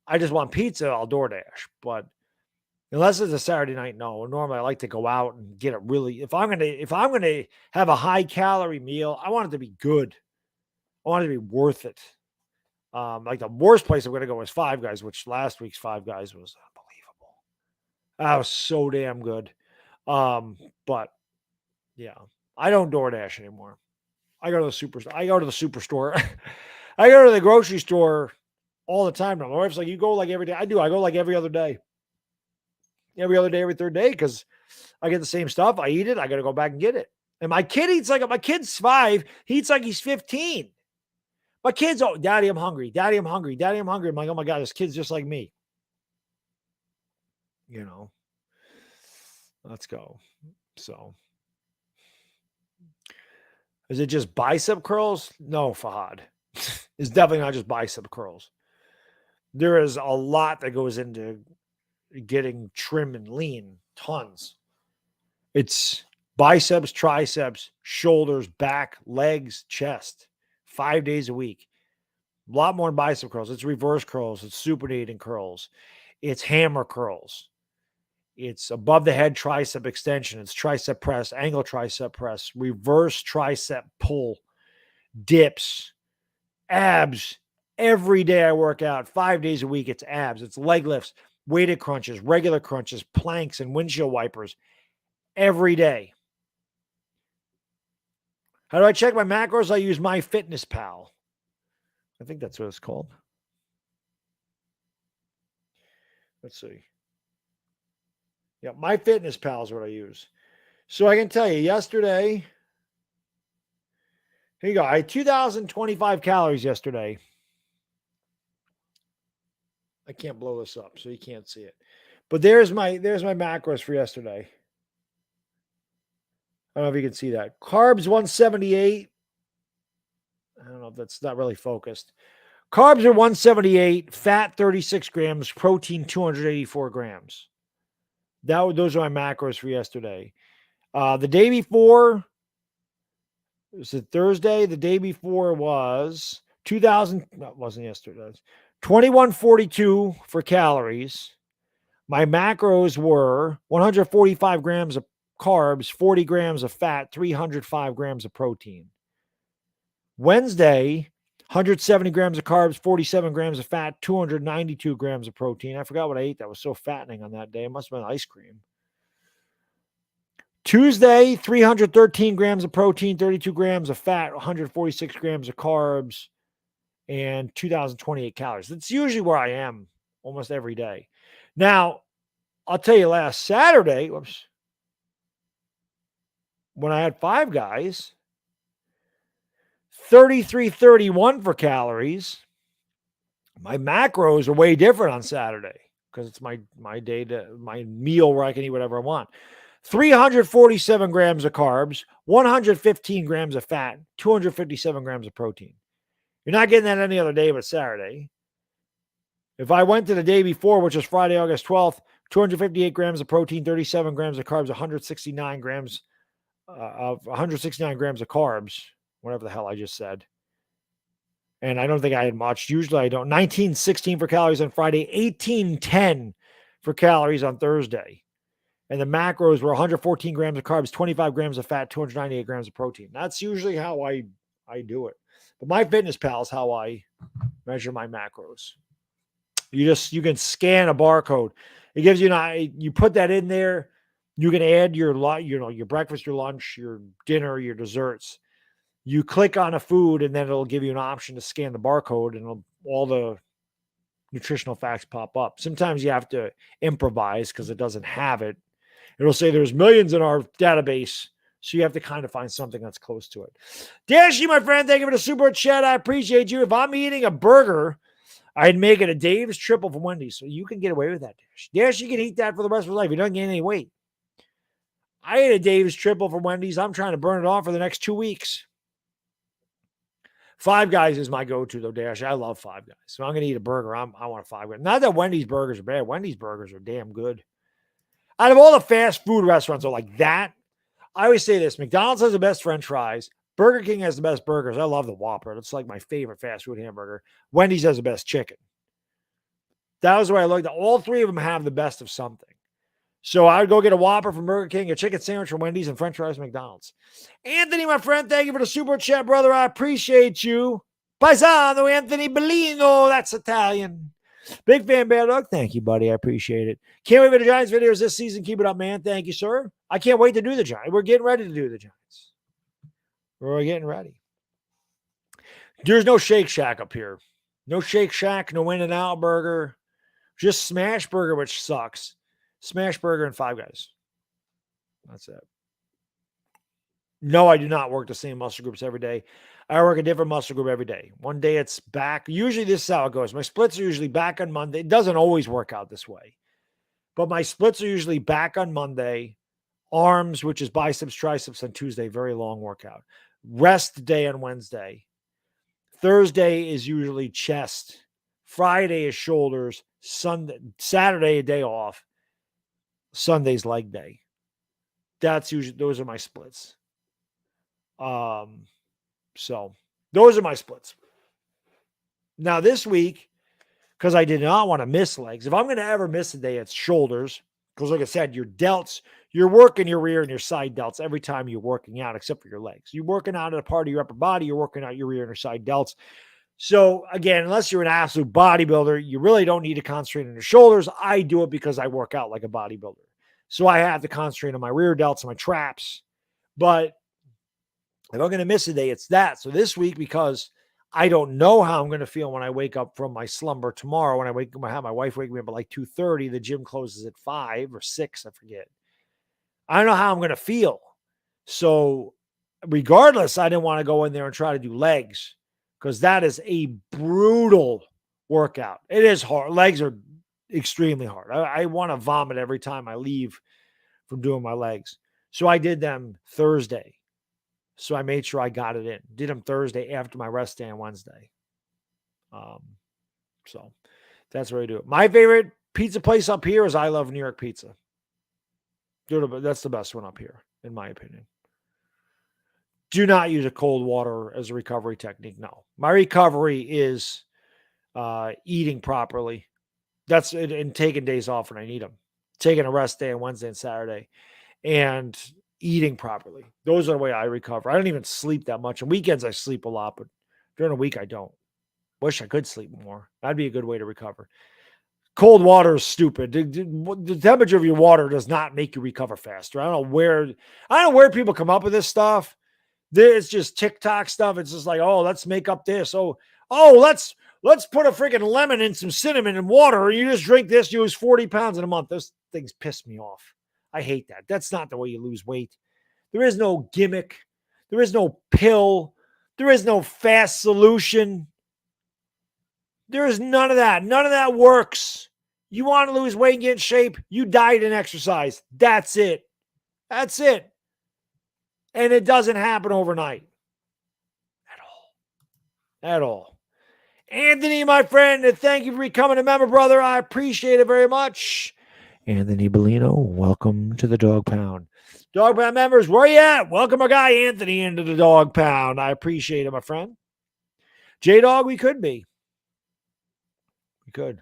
I just want pizza, I'll DoorDash. But unless it's a Saturday night, no. Normally, I like to go out and get it really. If I'm gonna have a high calorie meal, I want it to be good. I want it to be worth it. Like the worst place I'm going to go is Five Guys, which last week's Five Guys was unbelievable. That was so damn good. But yeah, I don't DoorDash anymore. I go to the superstore. I go to the grocery store all the time now. My wife's like, you go like every day. I do. I go like every other day. Every other day, every third day, because I get the same stuff. I eat it. I got to go back and get it. And my kid's 5. He eats like he's 15. My kids, oh, Daddy, I'm hungry. Daddy, I'm hungry. Daddy, I'm hungry. I'm like, oh my God, this kid's just like me. You know, let's go. So, is it just bicep curls? No, Fahad. It's definitely not just bicep curls. There is a lot that goes into getting trim and lean. Tons. It's biceps, triceps, shoulders, back, legs, chest. 5 days a week. A lot more than bicep curls. It's reverse curls. It's supinating curls. It's hammer curls. It's above the head tricep extension. It's tricep press, angle tricep press, reverse tricep pull, dips, abs. Every day I work out. 5 days a week, it's abs. It's leg lifts, weighted crunches, regular crunches, planks, and windshield wipers. Every day. How do I check my macros? I use MyFitnessPal. I think that's what it's called. Let's see. Yeah, MyFitnessPal is what I use. So I can tell you, yesterday, here you go. I had 2,025 calories yesterday. I can't blow this up, so you can't see it. But there's my macros for yesterday. I don't know if you can see that. Carbs 178. I don't know if that's not really focused. Carbs are 178, fat 36 grams, protein 284 grams. Those are my macros for yesterday. The day before, it was Thursday. The day before was 2,000. No, it wasn't yesterday. 2142 for calories. My macros were 145 grams of carbs, 40 grams of fat, 305 grams of protein. Wednesday, 170 grams of carbs, 47 grams of fat, 292 grams of protein. I forgot what I ate that was so fattening on that day. It must have been ice cream. Tuesday, 313 grams of protein, 32 grams of fat, 146 grams of carbs, and 2,028 calories. That's usually where I am almost every day. Now, I'll tell you, last Saturday, when I had Five Guys, 3331 for calories. My macros are way different on Saturday because it's my day my meal where I can eat whatever I want. 347 grams of carbs, 115 grams of fat, 257 grams of protein. You're not getting that any other day but Saturday. If I went to the day before, which was Friday, August 12th, 258 grams of protein, 37 grams of carbs, 169 grams of carbs, whatever the hell I just said. And I don't think I had much. Usually I don't. 1916 for calories on Friday, 1810 for calories on Thursday. And the macros were 114 grams of carbs, 25 grams of fat, 298 grams of protein. That's usually how I do it. But MyFitnessPal is how I measure my macros. You can scan a barcode. It gives you you put that in there. You can add your breakfast, your lunch, your dinner, your desserts. You click on a food and then it'll give you an option to scan the barcode and all the nutritional facts pop up. Sometimes you have to improvise because it doesn't have it. It'll say there's millions in our database. So you have to kind of find something that's close to it. Dashy, my friend, thank you for the super chat. I appreciate you. If I'm eating a burger, I'd make it a Dave's triple from Wendy's. So you can get away with that, Dash. Dash, you can eat that for the rest of your life. You don't gain any weight. I ate a Dave's triple from Wendy's. I'm trying to burn it off for the next 2 weeks. Five Guys is my go-to, though, Dash. I love Five Guys. So I'm going to eat a burger. I want a Five Guys. Not that Wendy's burgers are bad. Wendy's burgers are damn good. Out of all the fast food restaurants are like that, I always say this. McDonald's has the best French fries. Burger King has the best burgers. I love the Whopper. That's like my favorite fast food hamburger. Wendy's has the best chicken. That was where I looked at. All three of them have the best of something. So I would go get a Whopper from Burger King, a chicken sandwich from Wendy's, and French fries from McDonald's. Anthony, my friend, thank you for the super chat, brother. I appreciate you. Paisano Anthony Bellino. That's Italian. Big fan, Baddog. Thank you, buddy. I appreciate it. Can't wait for the Giants videos this season. Keep it up, man. Thank you, sir. I can't wait to do the Giants. We're getting ready to do the Giants. We're getting ready. There's no Shake Shack up here. No Shake Shack, no In-N-Out Burger. Just Smash Burger, which sucks. Smash Burger and Five Guys. That's it. No, I do not work the same muscle groups every day. I work a different muscle group every day. One day it's back. Usually this is how it goes. My splits are usually back on Monday. It doesn't always work out this way. But my splits are usually back on Monday. Arms, which is biceps, triceps on Tuesday. Very long workout. Rest day on Wednesday. Thursday is usually chest. Friday is shoulders. Saturday, a day off. Sunday's leg day. Those are my splits. So those are my splits. Now this week, because I did not want to miss legs. If I'm going to ever miss a day, it's shoulders. Because like I said, your delts, you're working your rear and your side delts every time you're working out, except for your legs. You're working out at a part of your upper body, you're working out your rear and your side delts. So again, unless you're an absolute bodybuilder, you really don't need to concentrate on your shoulders. I do it because I work out like a bodybuilder. So I have to concentrate on my rear delts and my traps. But if I'm going to miss a day, it's that. So this week, because I don't know how I'm going to feel when I wake up from my slumber tomorrow, when I have my wife wake me up at like 2:30, the gym closes at 5 or 6, I forget. I don't know how I'm going to feel. So regardless, I didn't want to go in there and try to do legs because that is a brutal workout. It is hard. Legs are extremely hard. I want to vomit every time I leave from doing my legs. So I did them Thursday. So I made sure I got it in. Did them Thursday after my rest day on Wednesday. So that's what I do. My favorite pizza place up here is I Love New York Pizza. That's the best one up here, in my opinion. Do not use a cold water as a recovery technique. No. My recovery is eating properly. That's it, and taking days off when I need them. Taking a rest day on Wednesday and Saturday. And eating properly. Those are the way I recover. I don't even sleep that much. On weekends, I sleep a lot, but during the week, I don't. Wish I could sleep more. That'd be a good way to recover. Cold water is stupid. The temperature of your water does not make you recover faster. I don't know where people come up with this stuff. It's just TikTok stuff. It's just like, oh, let's make up this. Let's put a freaking lemon and some cinnamon in water. You just drink this, you lose 40 pounds in a month. Those things piss me off. I hate that. That's not the way you lose weight. There is no gimmick. There is no pill. There is no fast solution. There is none of that. None of that works. You want to lose weight and get in shape, you diet and exercise. That's it. That's it. And it doesn't happen overnight. At all. Anthony, my friend, thank you for becoming a member, brother. I appreciate it very much. Anthony Bellino, welcome to the Dog Pound. Dog Pound members, where you at? Welcome our guy Anthony into the Dog Pound. I appreciate it, my friend. J-Dog, we could be. We could.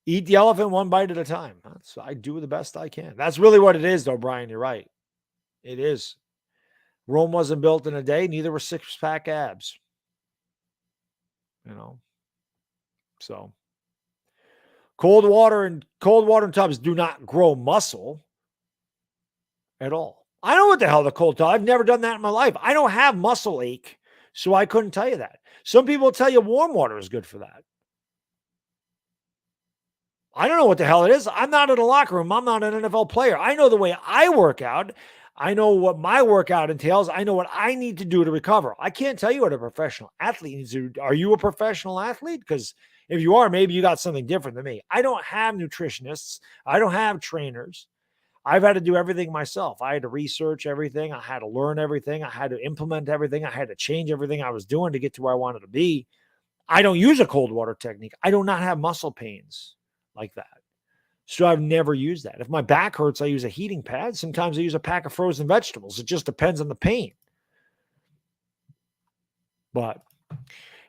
Eat the elephant one bite at a time. I do the best I can. That's really what it is, though, Brian. You're right. It is. Rome wasn't built in a day. Neither were six-pack abs. So cold water and tubs do not grow muscle at all. I don't know what the hell the cold tub. I've never done that in my life. I don't have muscle ache, so I couldn't tell you that. Some people tell you warm water is good for that. I don't know what the hell it is. I'm not in a locker room. I'm not an NFL player. I know the way I work out. I know what my workout entails. I know what I need to do to recover. I can't tell you what a professional athlete needs to do. Are you a professional athlete? Because if you are, maybe you got something different than me. I don't have nutritionists. I don't have trainers. I've had to do everything myself. I had to research everything. I had to learn everything. I had to implement everything. I had to change everything I was doing to get to where I wanted to be. I don't use a cold water technique. I do not have muscle pains like that. So I've never used that. If my back hurts, I use a heating pad. Sometimes I use a pack of frozen vegetables. It just depends on the pain. But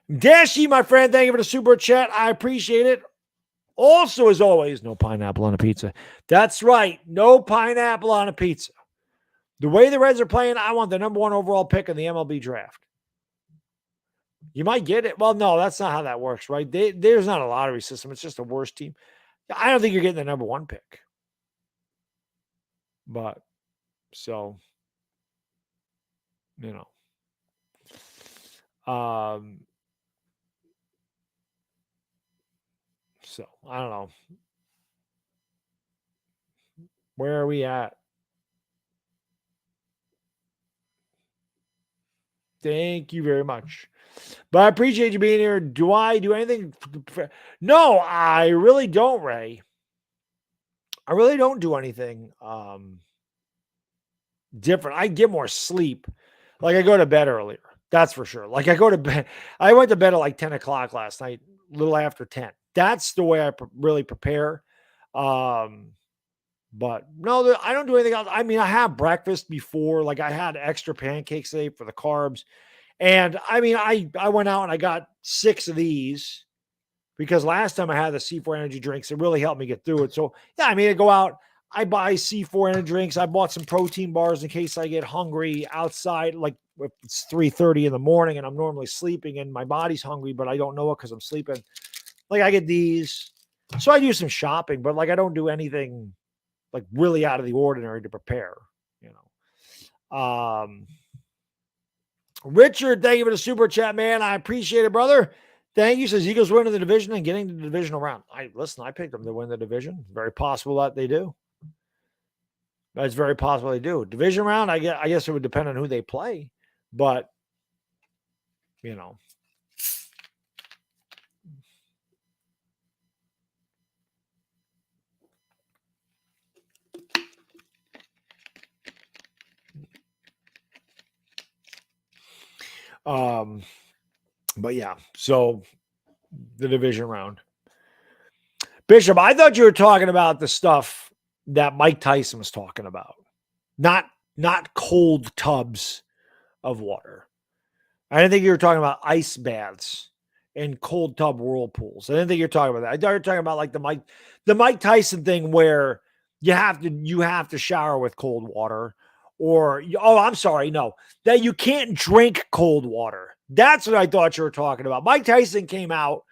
Dashy, my friend, thank you for the super chat. I appreciate it. Also, as always, no pineapple on a pizza. That's right. No pineapple on a pizza. The way the Reds are playing, I want the number 1 overall pick in the MLB draft. You might get it. Well, no, that's not how that works, right? There's not a lottery system. It's just a worse team. I don't think you're getting the number 1 pick. But, so, so, I don't know. Where are we at? Thank you very much. But I appreciate you being here. Do I do anything? No, I really don't, Ray. I really don't do anything different. I get more sleep. Like I go to bed earlier. That's for sure. Like I go to bed. I went to bed at like 10 o'clock last night, a little after 10. That's the way I really prepare. But no, I don't do anything else. I mean, I have breakfast before. Like I had extra pancakes today for the carbs. And I mean, I went out and I got 6 of these because last time I had the C4 energy drinks, it really helped me get through it. So yeah, I mean, I go out, I buy C4 energy drinks. I bought some protein bars in case I get hungry outside. Like if it's 3:30 in the morning and I'm normally sleeping and my body's hungry, but I don't know it because I'm sleeping. Like I get these. So I do some shopping, but like I don't do anything like really out of the ordinary to prepare, Richard, thank you for the super chat, man. I appreciate it, brother. Thank you. Says Eagles winning the division and getting to the divisional round. I picked them to win the division. Very possible that they do. It's very possible they do. Division round, I guess it would depend on who they play, but but yeah, so the division round. Bishop, I thought you were talking about the stuff that Mike Tyson was talking about, not cold tubs of water. I didn't think you were talking about ice baths and cold tub whirlpools. I didn't think you were talking about that. I thought you were talking about like the Mike Tyson thing where you have to shower with cold water, or I'm sorry, no, that you can't drink cold water. That's what I thought you were talking about. Mike Tyson came out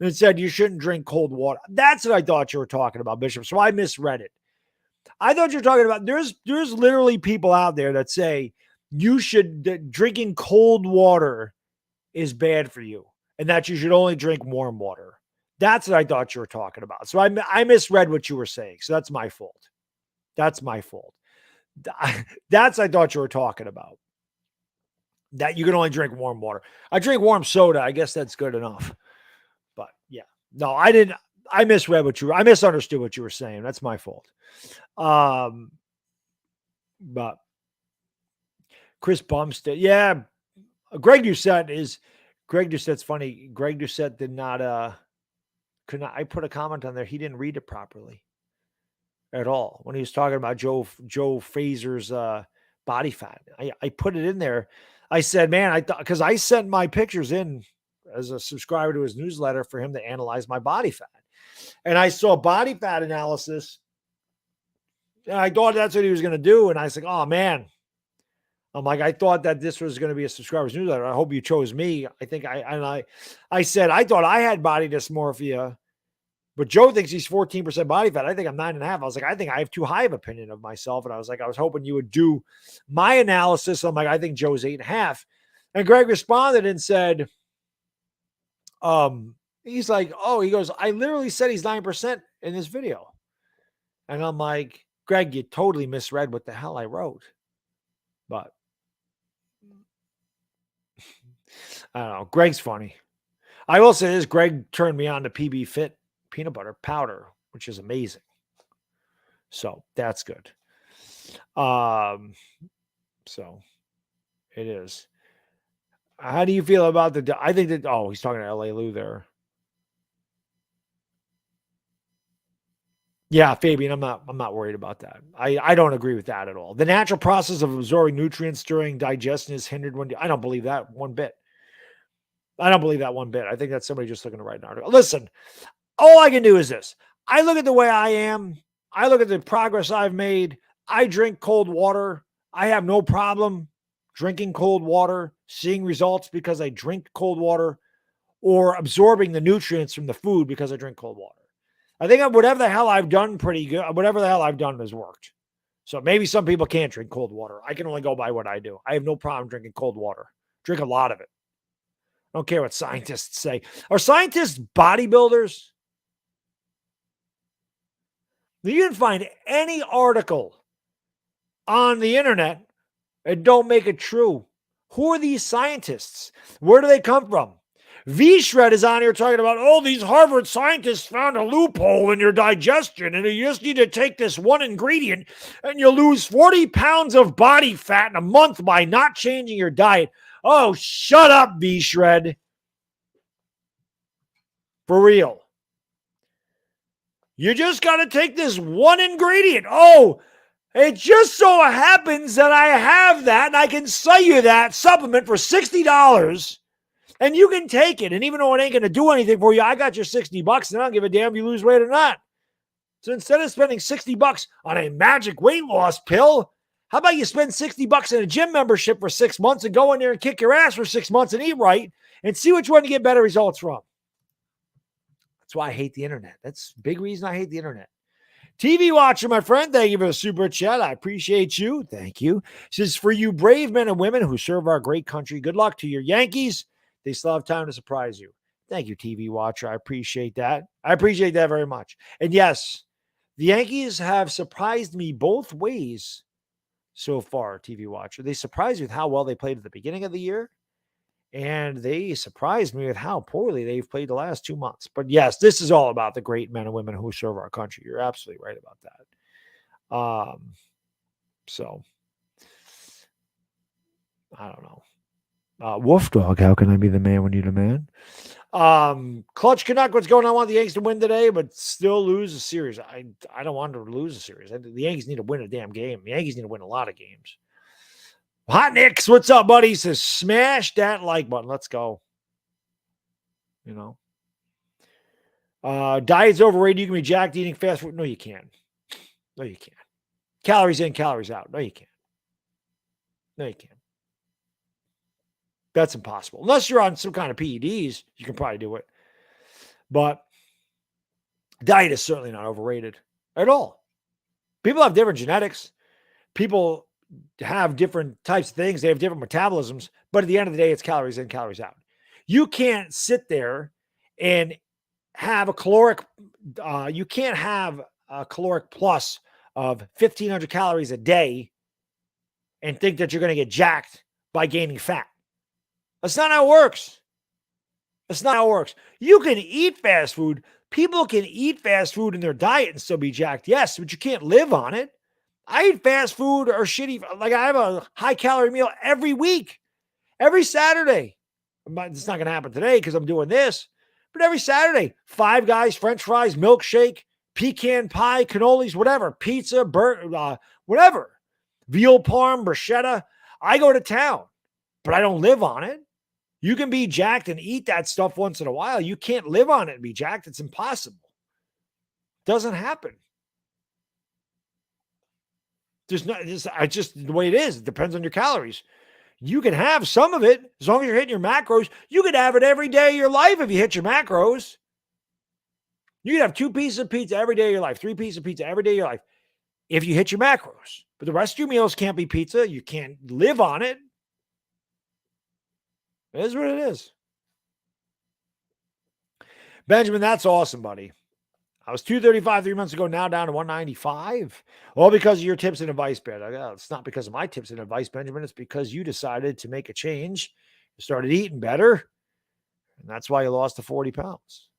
and said you shouldn't drink cold water. That's what I thought you were talking about, Bishop. So I misread it. I thought you were talking about there's literally people out there that say you should that drinking cold water is bad for you and that you should only drink warm water. That's what I thought you were talking about. So I misread what you were saying. So that's my fault. That's my fault. That's I thought you were talking about. That you can only drink warm water. I drink warm soda. I guess that's good enough. But yeah, no, I didn't. I misread what I misunderstood what you were saying. That's my fault. But Chris Bumstead, yeah, Greg Doucette's funny. Greg Doucette did not, could not, I put a comment on there. He didn't read it properly at all. When he was talking about Joe Frazier's, body fat, I put it in there. I said, man, I thought, cause I sent my pictures in as a subscriber to his newsletter for him to analyze my body fat. And I saw body fat analysis. And I thought that's what he was going to do. And I was like, oh man, I'm like, I thought that this was going to be a subscriber's newsletter. I hope you chose me. I think I said, I thought I had body dysmorphia, but Joe thinks he's 14% body fat. I think I'm 9.5. I was like, I think I have too high of opinion of myself. And I was like, I was hoping you would do my analysis. I'm like, I think Joe's 8.5. And Greg responded and said, he's like, oh, he goes, I literally said he's 9% in this video. And I'm like, Greg, you totally misread what the hell I wrote. But I don't know. Greg's funny. I will say this, Greg turned me on to PB Fit peanut butter powder, which is amazing. So that's good. So it is. How do you feel about I think that, oh, he's talking to LA Lou there. Yeah, Fabian, I'm not worried about that. I don't agree with that at all. The natural process of absorbing nutrients during digestion is hindered when I don't believe that one bit. I don't believe that one bit. I think that's somebody just looking to write an article. Listen, all I can do is this. I look at the way I am. I look at the progress I've made. I drink cold water. I have no problem drinking cold water, seeing results because I drink cold water, or absorbing the nutrients from the food because I drink cold water. I think whatever the hell I've done, pretty good. Whatever the hell I've done has worked. So maybe some people can't drink cold water. I can only go by what I do. I have no problem drinking cold water. Drink a lot of it. I don't care what scientists say. Are scientists bodybuilders? You can find any article on the internet and don't make it true. Who are these scientists? Where do they come from? V-Shred is on here talking about, oh, these Harvard scientists found a loophole in your digestion, and you just need to take this one ingredient, and you lose 40 pounds of body fat in a month by not changing your diet. Oh, shut up, V-Shred. For real. You just got to take this one ingredient. Oh, it just so happens that I have that, and I can sell you that supplement for $60. And you can take it. And even though it ain't going to do anything for you, I got your $60 and I don't give a damn if you lose weight or not. So instead of spending $60 on a magic weight loss pill, how about you spend $60 in a gym membership for 6 months and go in there and kick your ass for 6 months and eat right and see which one you get better results from. That's why I hate the internet. That's a big reason I hate the internet. TV watcher, my friend, thank you for the super chat. I appreciate you. Thank you. It says, for you brave men and women who serve our great country, good luck to your Yankees. They still have time to surprise you. Thank you, TV watcher. I appreciate that. I appreciate that very much. And yes, the Yankees have surprised me both ways so far, TV watcher. They surprised me with how well they played at the beginning of the year, and they surprised me with how poorly they've played the last 2 months. But yes, this is all about the great men and women who serve our country. You're absolutely right about that. So I don't know. Wolf Dog, how can I be the man when you're the man? Clutch Canuck, what's going on? I want the Yankees to win today, but still lose a series. I don't want to lose a series. The Yankees need to win a damn game. The Yankees need to win a lot of games. Hot Nicks, what's up, buddy? He says, smash that like button. Let's go. You know. Diet's overrated. You can be jacked eating fast food. No, you can't. No, you can't. Calories in, calories out. No, you can't. No, you can't. That's impossible. Unless you're on some kind of PEDs, you can probably do it. But diet is certainly not overrated at all. People have different genetics. People have different types of things. They have different metabolisms. But at the end of the day, it's calories in, calories out. You can't sit there and have a caloric, you can't have a caloric plus of 1,500 calories a day and think that you're going to get jacked by gaining fat. That's not how it works. That's not how it works. You can eat fast food. People can eat fast food in their diet and still be jacked. Yes, but you can't live on it. I eat fast food or shitty. Like I have a high calorie meal every week, every Saturday. It's not going to happen today because I'm doing this. But every Saturday, Five Guys, French fries, milkshake, pecan pie, cannolis, whatever, pizza, whatever, veal parm, bruschetta. I go to town, but I don't live on it. You can be jacked and eat that stuff once in a while. You can't live on it and be jacked. It's impossible. Doesn't happen. There's not. It's just the way it is. It depends on your calories. You can have some of it as long as you're hitting your macros. You could have it every day of your life if you hit your macros. You could have 2 pieces of pizza every day of your life, 3 pieces of pizza every day of your life if you hit your macros. But the rest of your meals can't be pizza. You can't live on it. It is what it is. Benjamin, that's awesome, buddy. I was 235 3 months ago, now down to 195. All because of your tips and advice, Ben. It's not because of my tips and advice, Benjamin. It's because you decided to make a change. You started eating better. And that's why you lost the 40 pounds.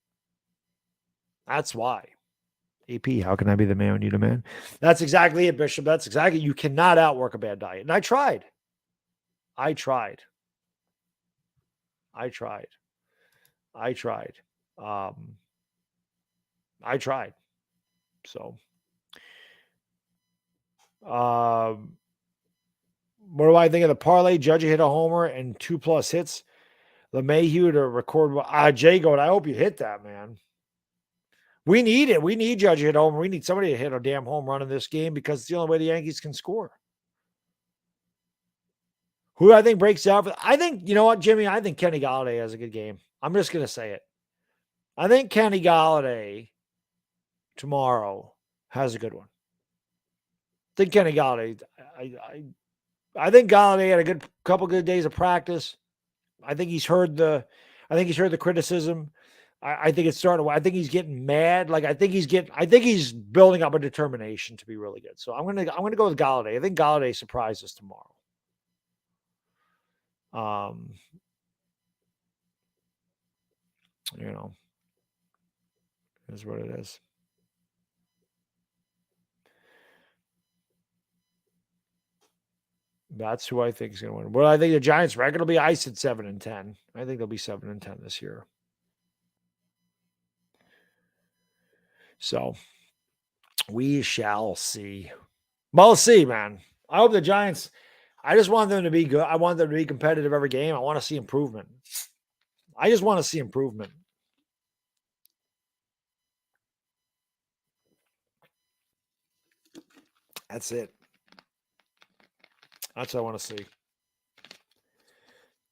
That's why. AP, how can I be the man when you're the man? That's exactly it, Bishop. That's exactly. You cannot outwork a bad diet. And I tried. I tried. So, what do I think of the parlay? Judge hit a homer and 2+ hits. LeMahieu to record. Jay Goat, I hope you hit that, man. We need it. We need Judge hit a homer. We need somebody to hit a damn home run in this game because it's the only way the Yankees can score. Who I think breaks out? I think, you know what, Jimmy? I think Kenny Golladay has a good game. I'm just going to say it. I think Kenny Golladay tomorrow has a good one. I think Kenny Golladay. I think Golladay had a couple good days of practice. I think he's heard the criticism. I think it's starting. I think he's getting mad. Like I think he's building up a determination to be really good. So I'm gonna go with Golladay. I think Golladay surprises tomorrow. You know, is what it is. That's who I think is going to win. Well, I think the Giants' record will be. I said 7-10. I think they'll be 7-10 this year. So we shall see. We'll see, man. I hope the Giants. I just want them to be good. I want them to be competitive every game. I want to see improvement. I just want to see improvement. That's it. That's what I want to see.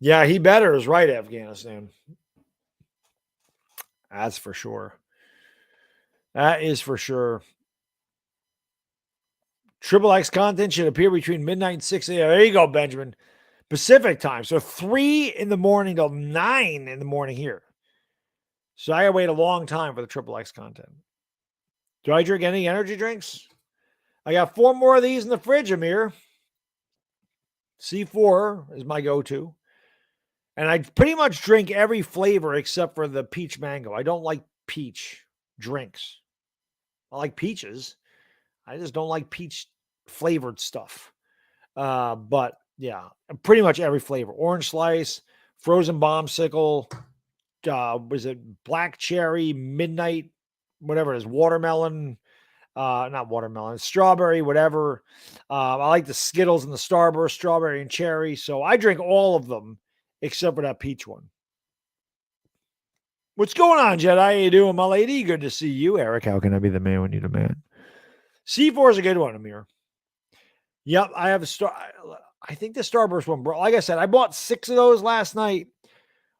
Yeah, he better is right, Afghanistan. That's for sure. That is for sure. Triple X content should appear between midnight and 6 a.m. There you go, Benjamin. Pacific time. So 3 in the morning till 9 in the morning here. So I gotta wait a long time for the Triple X content. Do I drink any energy drinks? I got 4 more of these in the fridge, Amir. C4 is my go-to. And I pretty much drink every flavor except for the peach mango. I don't like peach drinks. I like peaches. I just don't like peach flavored stuff. But yeah, pretty much every flavor. Orange slice, frozen bombsicle, was it black cherry, midnight, whatever it is, watermelon, not watermelon, strawberry, whatever. I like the Skittles and the Starburst, strawberry and cherry. So I drink all of them except for that peach one. What's going on, Jedi? How you doing, my lady? Good to see you. Eric, how can I be the man when you're the man? C4 is a good one, Amir. Yep, I have a star. I think the Starburst one, bro. Like I said, I bought 6 of those last night.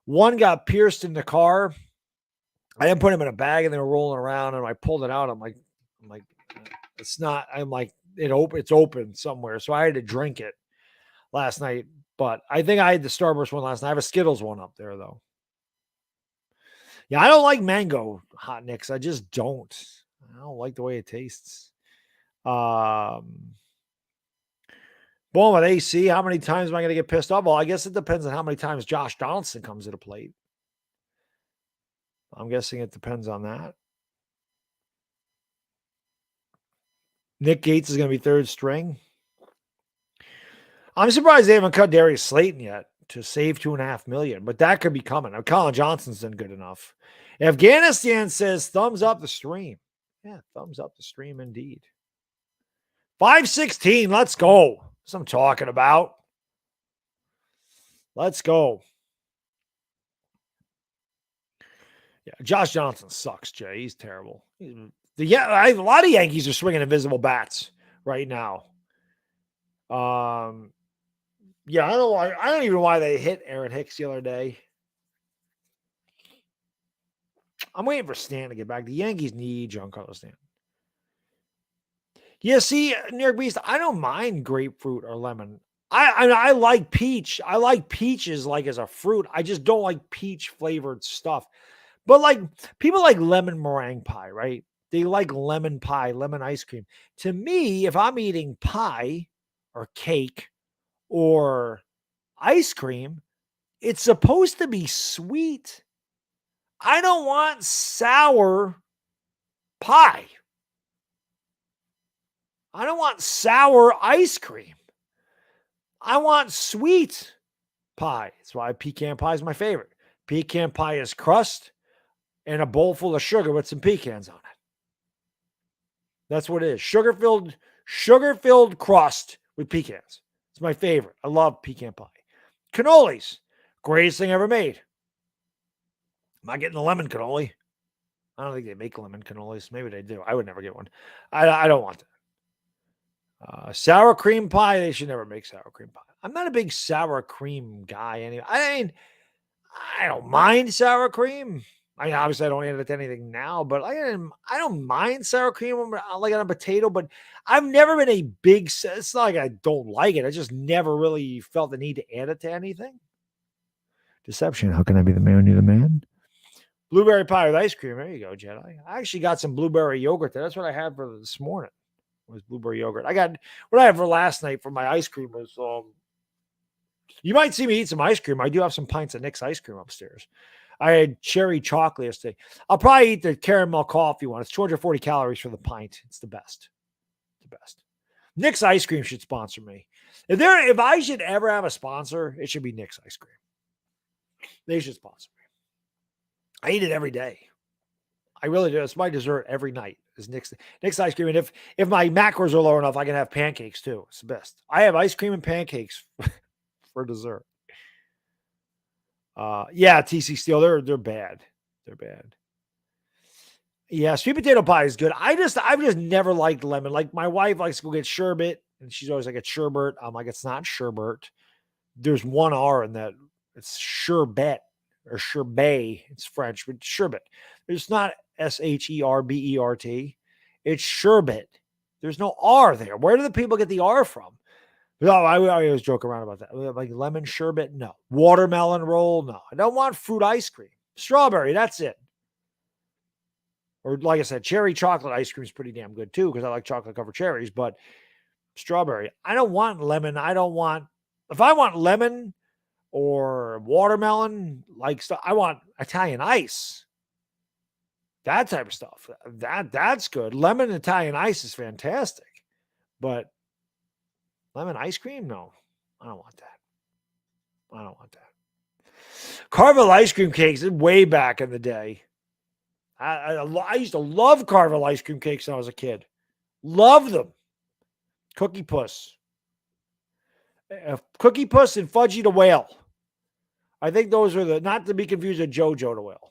One got pierced in the car. I didn't put them in a bag and they were rolling around and I pulled it out. I'm like, it's not, I'm like, it's open somewhere. So I had to drink it last night, but I think I had the Starburst one last night. I have a Skittles one up there though. Yeah. I don't like mango hot nicks. I just don't. I don't like the way it tastes. Boom with AC. How many times am I going to get pissed off? Well, I guess it depends on how many times Josh Donaldson comes to the plate. I'm guessing it depends on that. Nick Gates is going to be third string. I'm surprised they haven't cut Darius Slayton yet to save $2.5 million, but that could be coming. Colin Johnson's done good enough. Afghanistan says thumbs up the stream. Yeah, thumbs up the stream indeed. 516. Let's go. That's what I'm talking about. Let's go. Yeah, Josh Johnson sucks, Jay. He's terrible. A lot of Yankees are swinging invisible bats right now. Yeah, I don't know why. I don't even know why they hit Aaron Hicks the other day. I'm waiting for Stan to get back. The Yankees need Giancarlo Stanton. Yeah, see, New York Beast, I don't mind grapefruit or lemon. I like peach. I like peaches like as a fruit. I just don't like peach flavored stuff. But like people like lemon meringue pie, right? They like lemon pie, lemon ice cream. To me, if I'm eating pie or cake or ice cream, it's supposed to be sweet. I don't want sour pie. I don't want sour ice cream. I want sweet pie. That's why pecan pie is my favorite. Pecan pie is crust and a bowl full of sugar with some pecans on it. That's what it is. Sugar-filled crust with pecans. It's my favorite. I love pecan pie. Cannolis, greatest thing ever made. Am I getting the lemon cannoli? I don't think they make lemon cannolis. Maybe they do. I would never get one. I don't want that. Sour cream pie. They should never make sour cream pie. I'm not a big sour cream guy anyway. I mean, I don't mind sour cream. I mean, obviously I don't add it to anything now, but I don't mind sour cream like on a potato, but I've never been a big, it's not like I don't like it. I just never really felt the need to add it to anything. Deception. How can I be the man you're the man? Blueberry pie with ice cream. There you go, Jedi. I actually got some blueberry yogurt there. That's what I had for this morning. Was blueberry yogurt. I got what I had for last night for my ice cream was you might see me eat some ice cream. I do have some pints of Nick's ice cream upstairs. I had cherry chocolate yesterday. I'll probably eat the caramel coffee one. It's 240 calories for the pint. It's the best. The best. Nick's ice cream should sponsor me. If I should ever have a sponsor, it should be Nick's ice cream. They should sponsor me. I eat it every day. I really do. It's my dessert every night. Is Nick's ice cream. And if my macros are low enough, I can have pancakes too. It's the best. I have ice cream and pancakes for dessert. Yeah, TC Steel, they're bad. They're bad. Yeah, sweet potato pie is good. I've just never liked lemon. Like my wife likes to go get sherbet, and she's always like, it's sherbet. I'm like, it's not sherbet. There's one R in that. It's sherbet or sherbet. It's French, but sherbet. It's not SHERBERT. It's sherbet. There's no R there. Where do the people get the R from? No, I always joke around about that. Like lemon sherbet, no. Watermelon roll, no. I don't want fruit ice cream. Strawberry, that's it. Or like I said, cherry chocolate ice cream is pretty damn good too because I like chocolate covered cherries. But strawberry, I don't want lemon. If I want lemon or watermelon, I want Italian ice. That type of stuff. That's good. Lemon Italian ice is fantastic. But lemon ice cream? No, I don't want that. I don't want that. Carvel ice cream cakes, way back in the day. I used to love Carvel ice cream cakes when I was a kid. Love them. Cookie Puss. Cookie Puss and Fudgy the Whale. I think those are not to be confused with JoJo the Whale.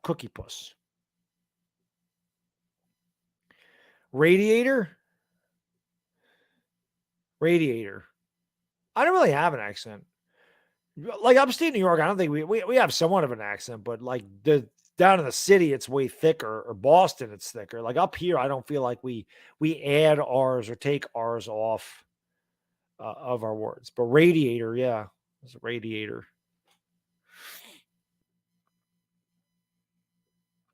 Cookie Puss. Radiator. I don't really have an accent. Like upstate New York, I don't think we have somewhat of an accent, but like down in the city, it's way thicker. Or Boston, it's thicker. Like up here, I don't feel like we add R's or take R's off of our words. But radiator, yeah, it's a radiator.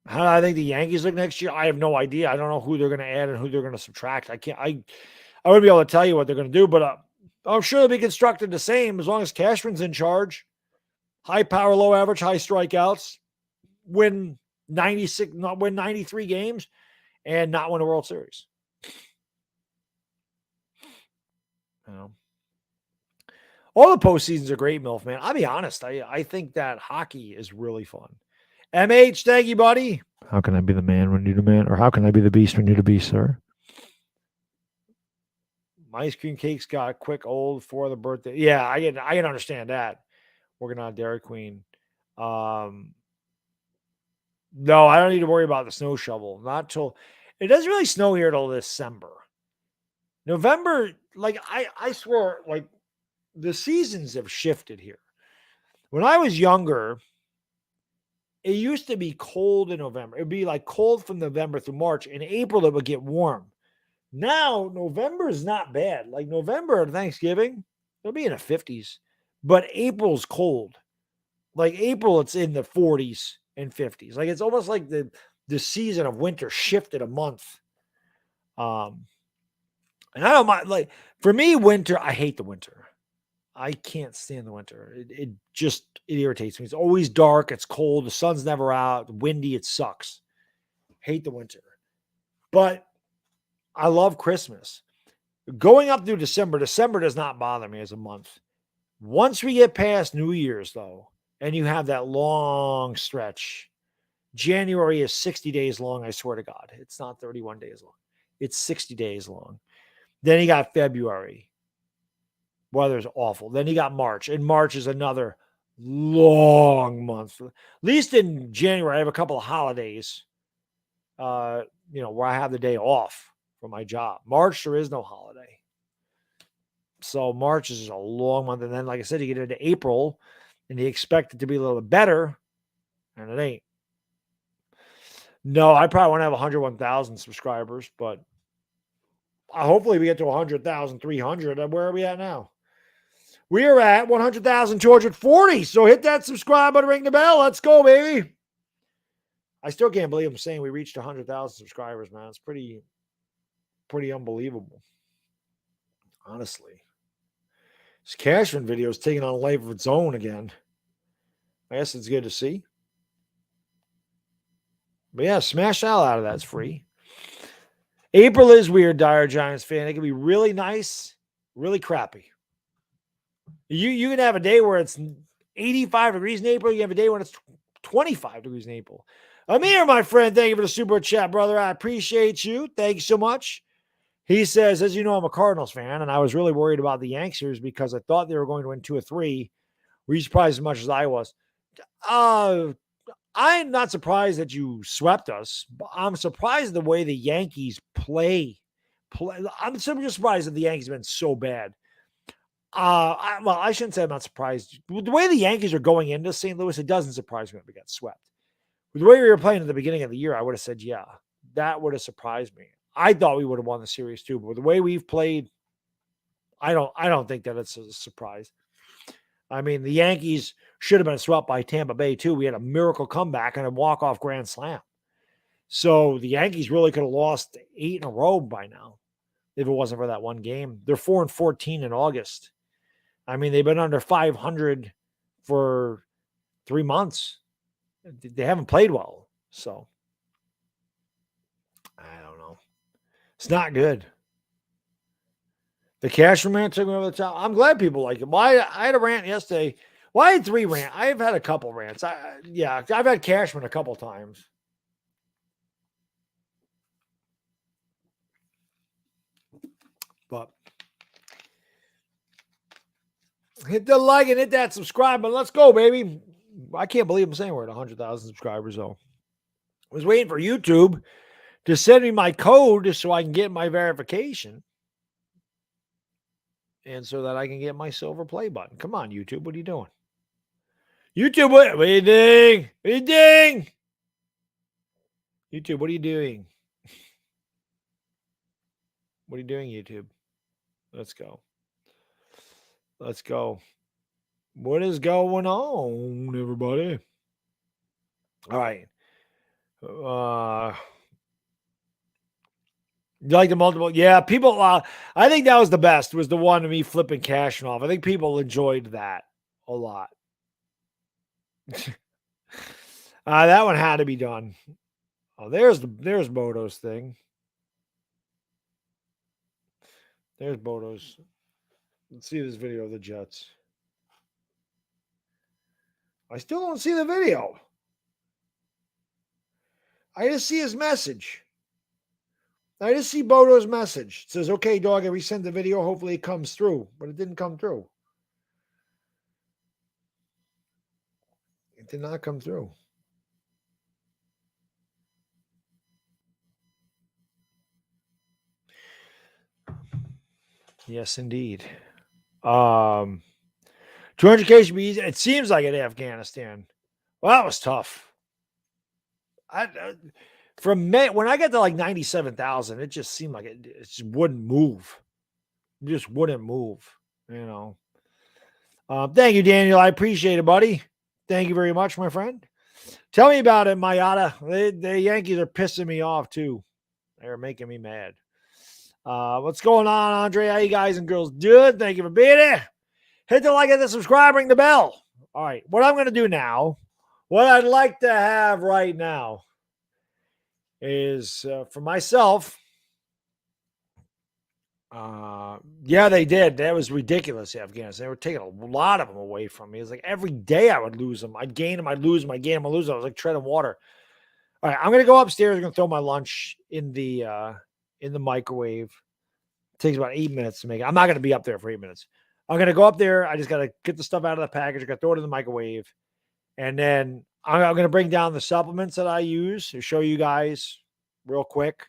How do I think the Yankees look next year? I have no idea. I don't know who they're going to add and who they're going to subtract. I can't. I wouldn't be able to tell you what they're going to do, but I'm sure they'll be constructed the same as long as Cashman's in charge. High power, low average, high strikeouts. Win 96, not win 93 games, and not win a World Series. You know. All the postseasons are great, MILF, man. I'll be honest. I think that hockey is really fun. MH, thank you, buddy. How can I be the man when you're the man? Or how can I be the beast when you're the beast, sir? My ice cream cakes got quick old for the birthday. Yeah, I can understand that. Working on Dairy Queen. No, I don't need to worry about the snow shovel. Not till it doesn't really snow here till December. November, like I swear, like the seasons have shifted here. When I was younger, it used to be cold in November. It would be like cold from November through March. In April, it would get warm. Now, November is not bad. Like November and Thanksgiving, it'll be in the 50s. But April's cold. Like April, it's in the 40s and 50s. Like it's almost like the season of winter shifted a month. And I don't mind. Like for me, winter, I hate the winter. I can't stand the winter. It irritates me. It's always dark. It's cold. The sun's never out. Windy. It sucks. Hate the winter. But I love Christmas. Going up through December does not bother me as a month. Once we get past New Year's, though, and you have that long stretch, January is 60 days long, I swear to God. It's not 31 days long. It's 60 days long. Then you got February. Weather's awful. Then you got March, and March is another long month. At least in January, I have a couple of holidays, where I have the day off for my job. March, there is no holiday. So March is a long month. And then, like I said, you get into April, and you expect it to be a little bit better, and it ain't. No, I probably want to have 101,000 subscribers, but hopefully we get to 100,300. Where are we at now? We are at 100,240. So hit that subscribe button, ring the bell. Let's go, baby. I still can't believe I'm saying we reached 100,000 subscribers, man. It's pretty unbelievable. Honestly. This Cashman video is taking on a life of its own again. I guess it's good to see. But yeah, smash out of that. It's free. April is weird, Dire Giants fan. It can be really nice, really crappy. You can have a day where it's 85 degrees in April. You have a day when it's 25 degrees in April. Amir, my friend, thank you for the super chat, brother. I appreciate you. Thank you so much. He says, as you know, I'm a Cardinals fan, and I was really worried about the Yankees because I thought they were going to win 2 or 3. Were you surprised as much as I was? I'm not surprised that you swept us, but I'm surprised the way the Yankees play. I'm just surprised that the Yankees have been so bad. I shouldn't say I'm not surprised. The way the Yankees are going into St. Louis, it doesn't surprise me that we got swept. With the way we were playing at the beginning of the year, I would have said, yeah, that would have surprised me. I thought we would have won the series too, but with the way we've played, I don't think that it's a surprise. I mean, the Yankees should have been swept by Tampa Bay too. We had a miracle comeback and a walk-off grand slam. So the Yankees really could have lost 8 in a row by now if it wasn't for that one game. They're 4-14 in August. I mean, they've been under 500 for 3 months. They haven't played well. So I don't know. It's not good. The Cashman rant took me over the top. I'm glad people like it. Well, I had a rant yesterday. Well, I had 3 rants. I've had a couple rants. I've had Cashman a couple times. But hit the like and hit that subscribe button. Let's go, baby. I can't believe I'm saying we're at 100,000 subscribers, though. I was waiting for YouTube to send me my code so I can get my verification. and so that I can get my silver play button. Come on, YouTube. What are you doing? YouTube, what are you doing? What are you doing? YouTube, what are you doing? What are you doing, YouTube? Let's go. Let's go. What is going on, everybody? All right. You like the multiple? Yeah, people. I think that was the best. Was the one of me flipping cash off. I think people enjoyed that a lot. That one had to be done. Oh, there's Bodo's thing. There's Bodo's. Let's see this video of the Jets. I still don't see the video. I just see his message. I just see Bodo's message. It says, "Okay, dog, I resent the video. Hopefully it comes through." But it didn't come through. It did not come through. Yes, indeed. 200K should be easy. It seems like in Afghanistan. Well, that was tough. From May, when I got to like 97,000, it just seemed like it just wouldn't move. It just wouldn't move, you know. Thank you, Daniel. I appreciate it, buddy. Thank you very much, my friend. Tell me about it, Mayada. The Yankees are pissing me off too. They're making me mad. What's going on, Andre? How you guys and girls doing? Thank you for being here. Hit the like and the subscribe, ring the bell. All right, what I'm going to do now, what I'd like to have right now is for myself. Yeah, they did. That was ridiculous, Afghanistan. They were taking a lot of them away from me. It was like every day I would lose them. I'd gain them, I'd lose them, I'd gain them, I'd lose them. I was like treading water. All right, I'm going to go upstairs. I'm going to throw my lunch in the microwave. It takes about 8 minutes to make it. I'm not going to be up there for 8 minutes. I'm going to go up there. I just got to get the stuff out of the package. I got to throw it in the microwave. And then I'm going to bring down the supplements that I use to show you guys real quick.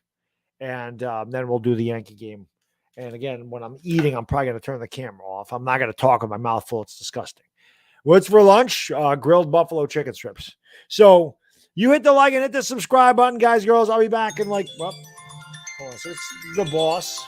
And then we'll do the Yankee game. And again, when I'm eating, I'm probably going to turn the camera off. I'm not going to talk with my mouth full. It's disgusting. What's for lunch? Grilled buffalo chicken strips. So you hit the like and hit the subscribe button, guys, girls. I'll be back in like, well, so it's the boss.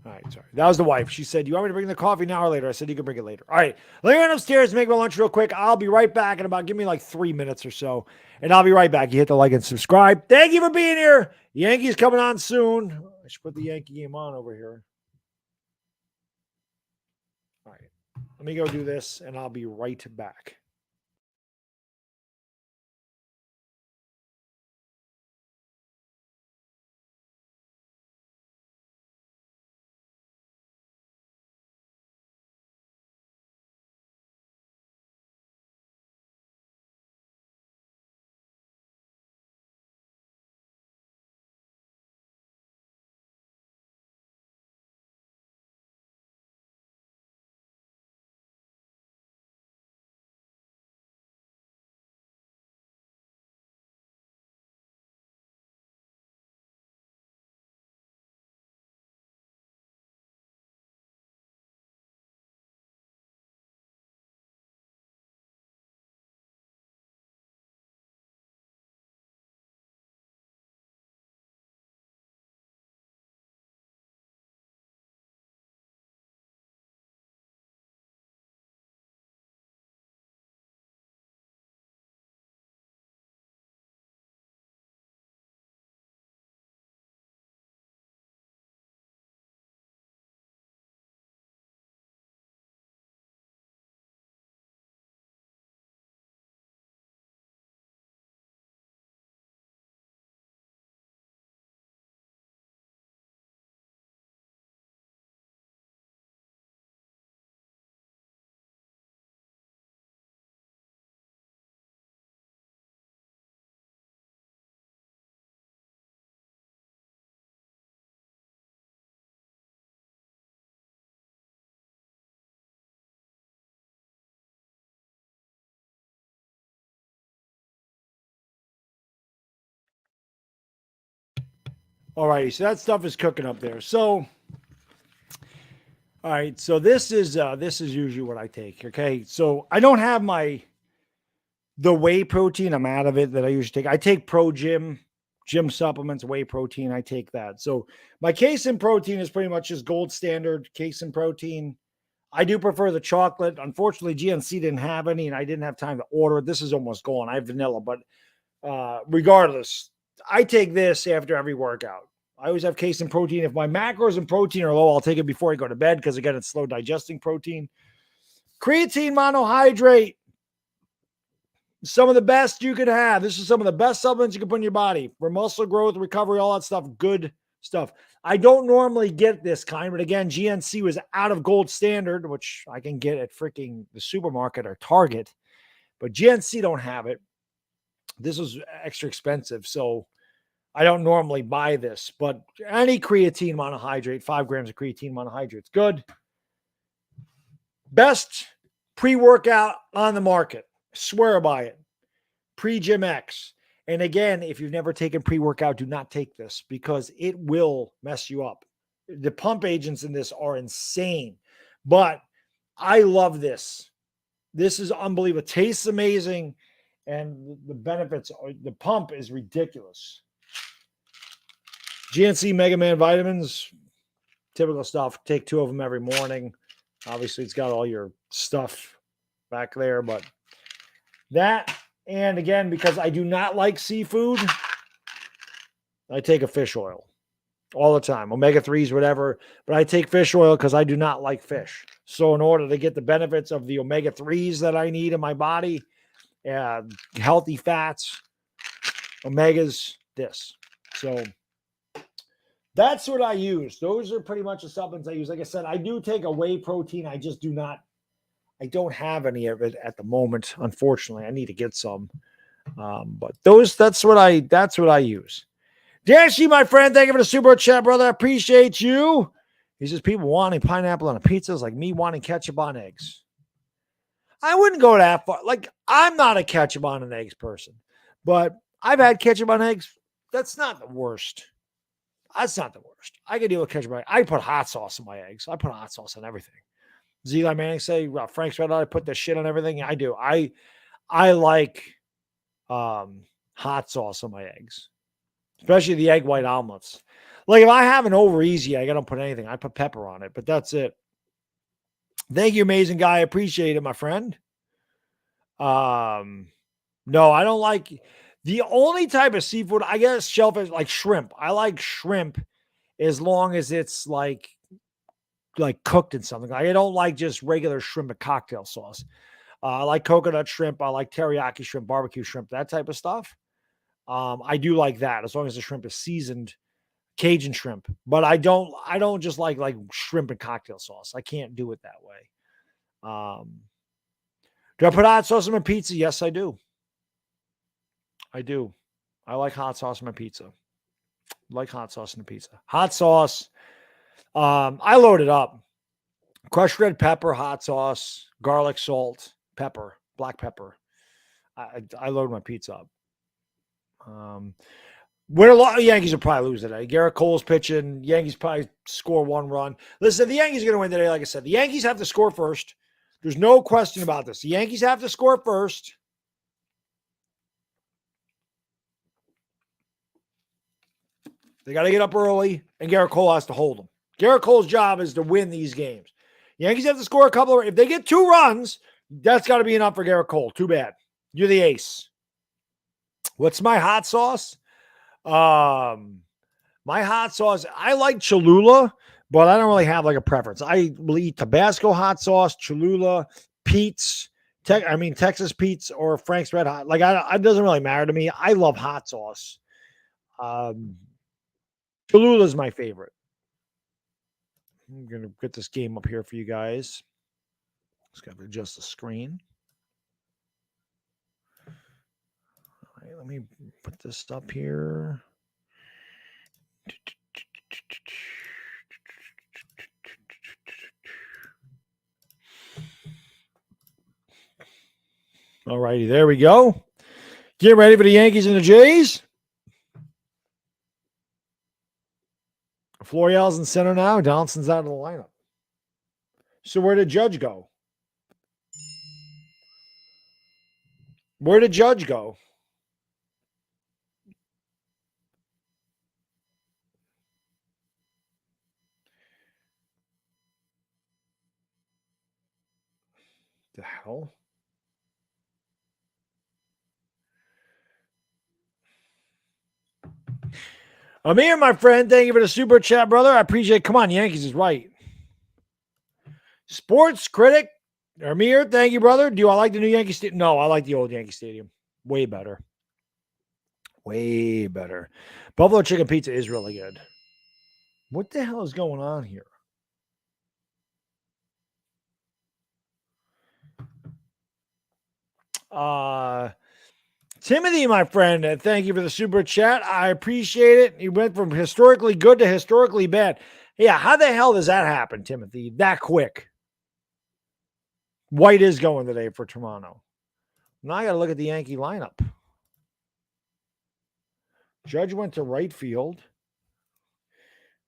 All right, sorry. That was the wife. She said, "You want me to bring the coffee now or later?" I said, "You can bring it later." All right. Let me run upstairs and make my lunch real quick. I'll be right back in about, give me like 3 minutes or so, and I'll be right back. You hit the like and subscribe. Thank you for being here. Yankees coming on soon. I should put the Yankee game on over here. All right. Let me go do this, and I'll be right back. All righty, so that stuff is cooking up there. So, all right, so this is usually what I take. Okay, so I don't have the whey protein. I'm out of it that I usually take. I take Pro Gym supplements, whey protein. I take that. So my casein protein is pretty much just gold standard casein protein. I do prefer the chocolate. Unfortunately, GNC didn't have any, and I didn't have time to order it. This is almost gone. I have vanilla, but regardless, I take this after every workout. I always have casein protein. If my macros and protein are low, I'll take it before I go to bed because, again, it's slow digesting protein. Creatine monohydrate, some of the best you could have. This is some of the best supplements you can put in your body for muscle growth, recovery, all that stuff. Good stuff. I don't normally get this kind, but again, GNC was out of gold standard, which I can get at freaking the supermarket or Target, but GNC don't have it. This was extra expensive, so I don't normally buy this, but any creatine monohydrate, 5 grams of creatine monohydrate, it's good. Best pre-workout on the market. Swear by it. Pre-Gym X. And again, if you've never taken pre-workout, do not take this because it will mess you up. The pump agents in this are insane, but I love this. This is unbelievable. It tastes amazing, and the benefits, the pump is ridiculous. GNC Mega Man vitamins, typical stuff. Take 2 of them every morning. Obviously, it's got all your stuff back there, but that, and again, because I do not like seafood, I take a fish oil all the time, omega-3s, whatever, but I take fish oil because I do not like fish. So in order to get the benefits of the omega-3s that I need in my body, healthy fats, omegas, this. So that's what I use. Those are pretty much the supplements I use. Like I said, I do take a whey protein. I just I don't have any of it at the moment. Unfortunately, I need to get some. But that's what I use. Dashy, my friend, thank you for the super chat, brother. I appreciate you. He says people wanting pineapple on a pizza is like me wanting ketchup on eggs. I wouldn't go that far. Like, I'm not a ketchup on an eggs person, but I've had ketchup on eggs. That's not the worst. That's not the worst. I can deal with ketchup. I put hot sauce on my eggs. I put hot sauce on everything. Eli Manning say, Frank's Red Hot, I put the shit on everything. I do. I like hot sauce on my eggs, especially the egg white omelets. Like if I have an over easy, I don't put anything. I put pepper on it, but that's it. Thank you, amazing guy. I appreciate it, my friend. No, I don't like the only type of seafood, I guess, shellfish, like shrimp. I like shrimp as long as it's like cooked in something. I don't like just regular shrimp and cocktail sauce. I like coconut shrimp. I like teriyaki shrimp, barbecue shrimp, that type of stuff. I do like that as long as the shrimp is seasoned, Cajun shrimp. But I don't just like shrimp and cocktail sauce. I can't do it that way. Do I put hot sauce on my pizza? Yes, I do. I do. I like hot sauce on my pizza. Like hot sauce on the pizza. Hot sauce. I load it up. Crushed red pepper, hot sauce, garlic, salt, pepper, black pepper. I load my pizza up. Win a lot of Yankees will probably lose today. Garrett Cole's pitching. Yankees probably score 1 run. Listen, the Yankees are going to win today. Like I said, the Yankees have to score first. There's no question about this. The Yankees have to score first. They got to get up early, and Garrett Cole has to hold them. Garrett Cole's job is to win these games. Yankees have to score a couple of, if they get 2 runs, that's got to be enough for Garrett Cole. Too bad. You're the ace. What's my hot sauce? My hot sauce, I like Cholula, but I don't really have like a preference. I will eat Tabasco hot sauce, Cholula, Pete's, Texas Pete's or Frank's Red Hot. Like it doesn't really matter to me. I love hot sauce. Cholula is my favorite. I'm going to get this game up here for you guys. Just got to adjust the screen. All right, let me put this up here. All righty, there we go. Get ready for the Yankees and the Jays. Florial's in center now. Donaldson's out of the lineup. So where did Judge go? Where did Judge go? The hell? Amir, my friend, thank you for the super chat, brother. I appreciate it. Come on, Yankees is right. Sports critic, Amir, thank you, brother. Do I like the new Yankee Stadium? No, I like the old Yankee Stadium. Way better. Way better. Buffalo chicken pizza is really good. What the hell is going on here? Timothy, my friend, thank you for the super chat. I appreciate it. You went from historically good to historically bad. Yeah, how the hell does that happen, Timothy? That quick. White is going today for Toronto. Now I got to look at the Yankee lineup. Judge went to right field.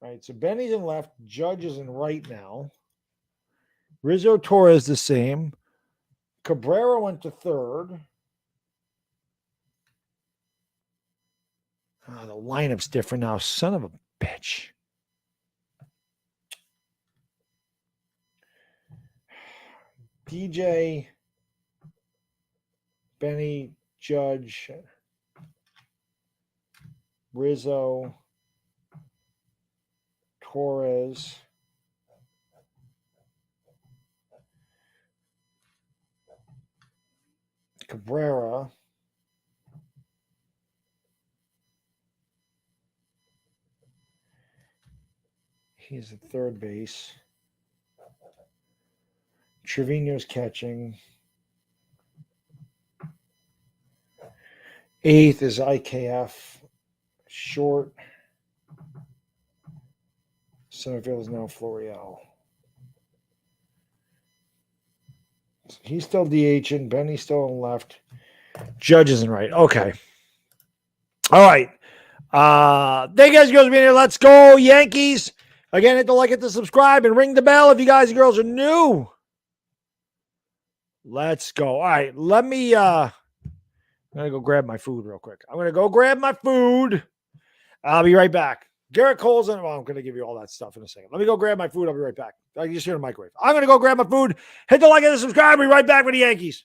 All right, so Benny's in left. Judge is in right now. Rizzo Torres the same. Cabrera went to third. Oh, the lineup's different now. Son of a bitch. PJ, Benny, Judge, Rizzo, Torres, Cabrera. He's at third base. Trevino's catching. Eighth is IKF. Short. Center field is now Florial. He's still DHing. Benny's still on left. Judge isn't right. Okay. All right. Thank you guys, girls, for being here. Let's go, Yankees. Again, hit the like, hit the subscribe, and ring the bell if you guys and girls are new. Let's go. All right. I'm gonna go grab my food real quick. I'm gonna go grab my food. I'll be right back. Garrett Cole's in. Well, I'm gonna give you all that stuff in a second. Let me go grab my food. I'll be right back. I can just hear the microwave. I'm gonna go grab my food. Hit the like and the subscribe. I'll be right back with the Yankees.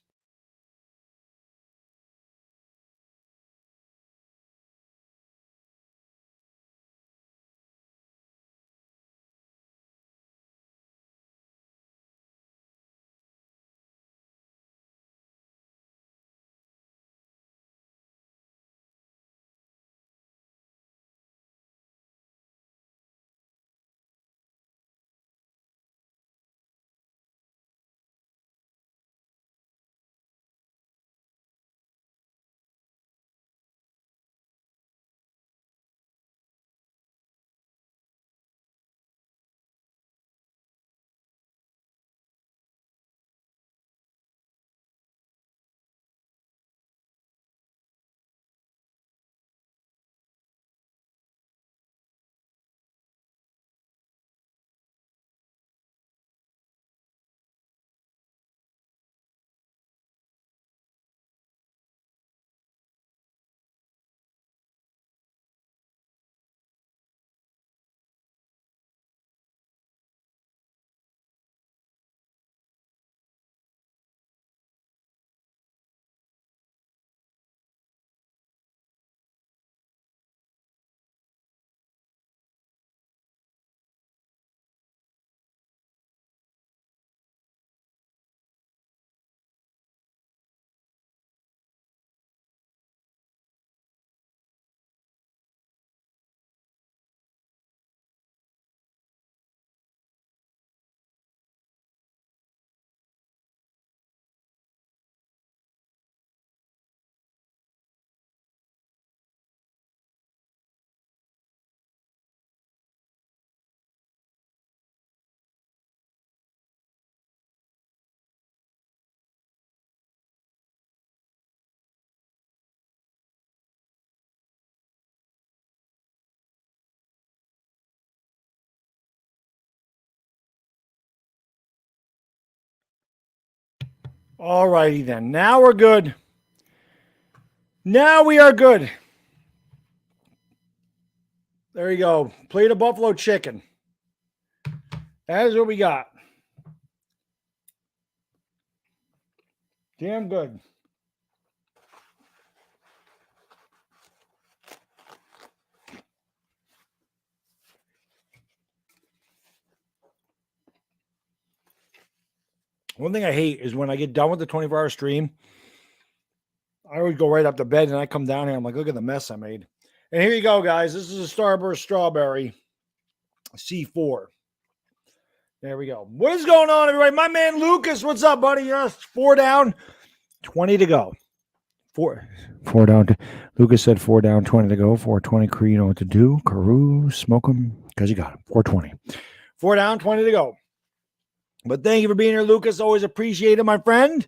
All righty then. Now we're good. Now we are good. There you go. Plate of buffalo chicken. That is what we got. Damn good. One thing I hate is when I get done with the 24-hour stream, I always go right up to bed and I come down here. I'm like, look at the mess I made. And here you go, guys. This is a Starburst Strawberry C4. There we go. What is going on, everybody? My man Lucas, what's up, buddy? Yes, 4 down, 20 to go. Four down. Lucas said 4 down, 20 to go. 420 crew, you know what to do. Carew, smoke him because you got him. 420. 4 down, 20 to go. But thank you for being here, Lucas. Always appreciate it, my friend.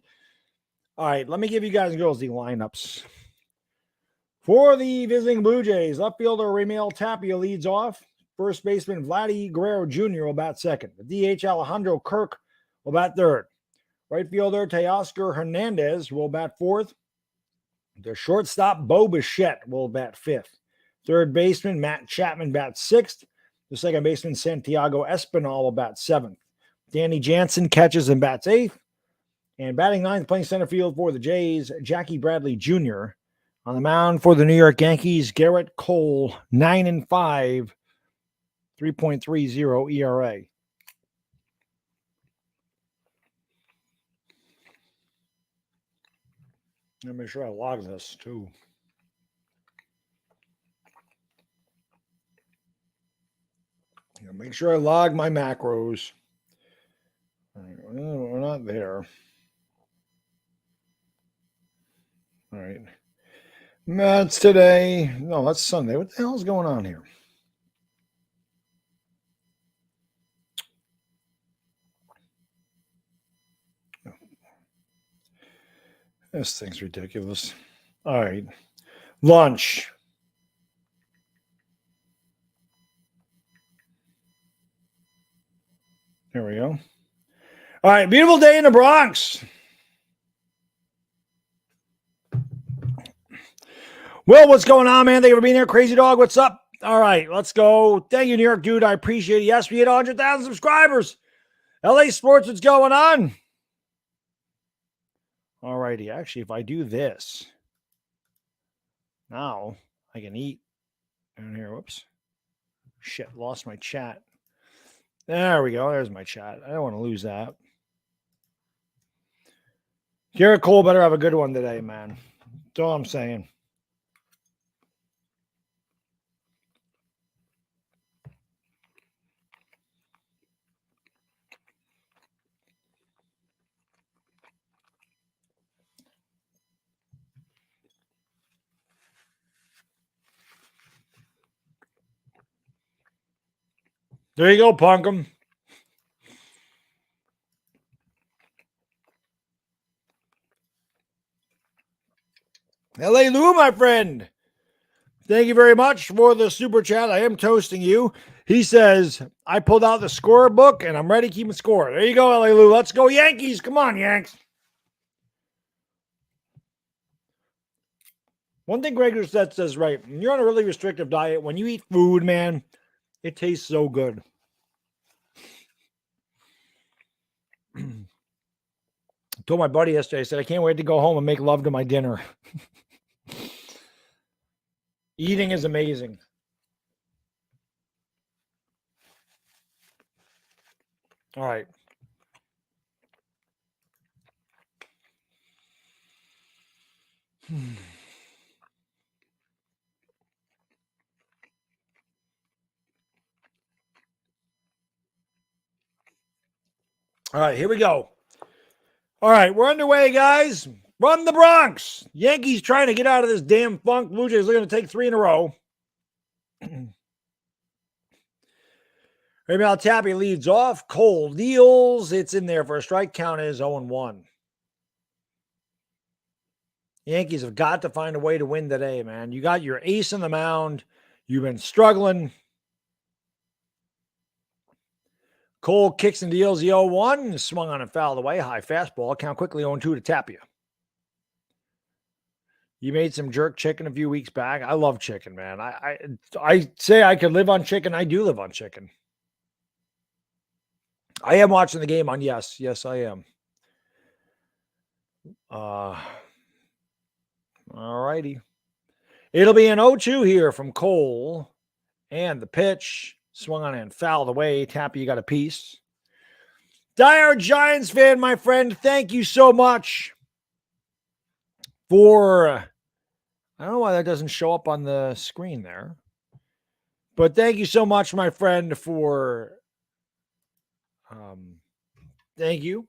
All right, let me give you guys and girls the lineups. For the visiting Blue Jays, left fielder Ramil Tapia leads off. First baseman Vladdy Guerrero Jr. will bat second. The DH Alejandro Kirk will bat third. Right fielder Teoscar Hernandez will bat fourth. The shortstop Bo Bichette will bat fifth. Third baseman Matt Chapman bats sixth. The second baseman Santiago Espinal will bat seventh. Danny Jansen catches and bats eighth. And batting ninth, playing center field for the Jays, Jackie Bradley Jr. On the mound for the New York Yankees, Garrett Cole, 9-5, 3.30 ERA. Let me make sure I log this too. Make sure I log my macros. All right, we're not there. All right. That's today. No, that's Sunday. What the hell is going on here? This thing's ridiculous. All right. Lunch. There we go. All right. Beautiful day in the Bronx. Well, what's going on, man? Thank you for being here. Crazy Dog, what's up? All right, let's go. Thank you, New York dude. I appreciate it. Yes, we hit 100,000 subscribers. LA Sports, what's going on? All righty. Actually, if I do this, now I can eat. Down here, whoops. Shit, lost my chat. There we go. There's my chat. I don't want to lose that. Garrett Cole better have a good one today, man. That's all I'm saying. There you go, Punkum. LA Lou, my friend. Thank you very much for the super chat. I am toasting you. He says, I pulled out the score book and I'm ready to keep score. There you go, LA Lou. Let's go, Yankees. Come on, Yanks. One thing Greg Rousset says right. When you're on a really restrictive diet, when you eat food, man, it tastes so good. I told my buddy yesterday, I said, I can't wait to go home and make love to my dinner. Eating is amazing. All right. All right, here we go. All right, we're underway, guys. Run the Bronx. Yankees trying to get out of this damn funk. Blue Jays are going to take 3 in a row. Ramil Tapia leads off. Cole deals. It's in there for a strike. Count is 0-1. Yankees have got to find a way to win today, man. You got your ace on the mound. You've been struggling. Cole kicks and deals the 0-1. Swung on and fouled away. High fastball. Count quickly 0-2 to Tapia. You made some jerk chicken a few weeks back. I love chicken, man. I say I could live on chicken. I do live on chicken. I am watching the game on yes. Yes, I am. All righty. It'll be an 0-2 here from Cole. And the pitch swung on and fouled away. Tapia, you got a piece. Diehard Giants fan, my friend, thank you so much for, I don't know why that doesn't show up on the screen there, but thank you so much, my friend, for, thank you.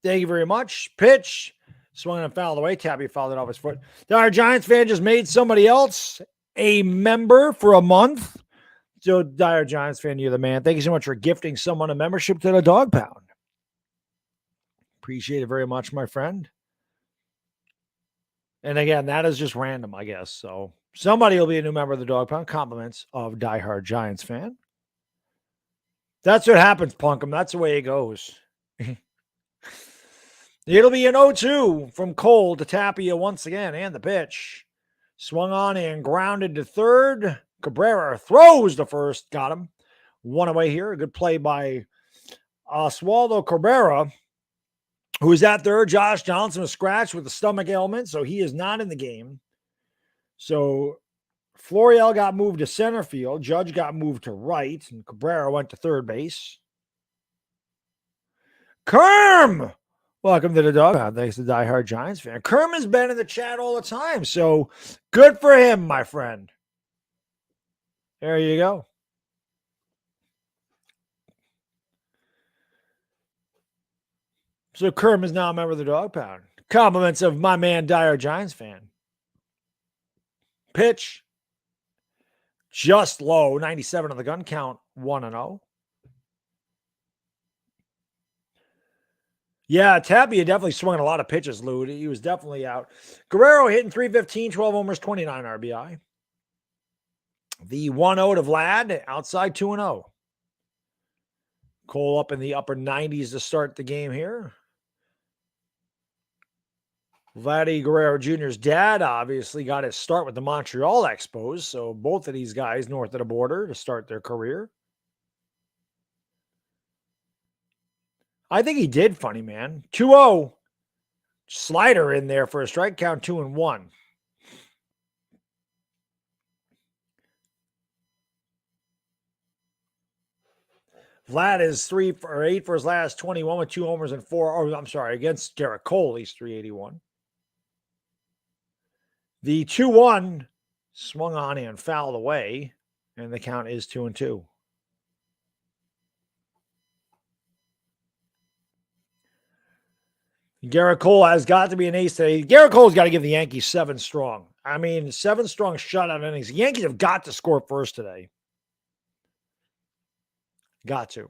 Thank you very much. Pitch, swung and fouled away. Tapia fouled it off his foot. Diehard Giants fan just made somebody else a member for a month. So, Diehard Giants fan, you're the man. Thank you so much for gifting someone a membership to the Dog Pound. Appreciate it very much, my friend. And again, that is just random, I guess. So somebody will be a new member of the Dog Pound. Compliments of Diehard Giants fan. That's what happens, Punkum. That's the way it goes. It'll be an 0-2 from Cole to Tapia once again. And the pitch. Swung on and grounded to third. Cabrera throws to first. Got him. One away here. A good play by Oswaldo Cabrera, who is at third. Josh Johnson was scratched with a stomach ailment, so he is not in the game. So Florial got moved to center field. Judge got moved to right, and Cabrera went to third base. Kerm! Welcome to the Dog Pound. Thanks to Diehard Giants fan. Kerm has been in the chat all the time, so good for him, my friend. There you go. So Kerm is now a member of the Dog Pound. Compliments of my man, Diehard Giants fan. Pitch. Just low. 97 on the gun count. 1-0. Yeah, Tapia definitely swung a lot of pitches, Lou. He was definitely out. Guerrero hitting 315, 12 homers, 29 RBI. The 1-0 to Vlad, outside 2-0. Cole up in the upper 90s to start the game here. Vladdy Guerrero Jr.'s dad obviously got his start with the Montreal Expos, so both of these guys north of the border to start their career. I think he did, funny man. 2-0. Slider in there for a strike count, 2-1. Vlad is 3 for 8 for his last 21 with 2 homers and 4. Oh, I'm sorry, against Garrett Cole, he's 381. The 2-1 swung on and fouled away, and the count is 2-2. Garrett Cole has got to be an ace today. Garrett Cole's got to give the Yankees 7 strong. I mean, 7 strong shutout innings. The Yankees have got to score first today. Got to.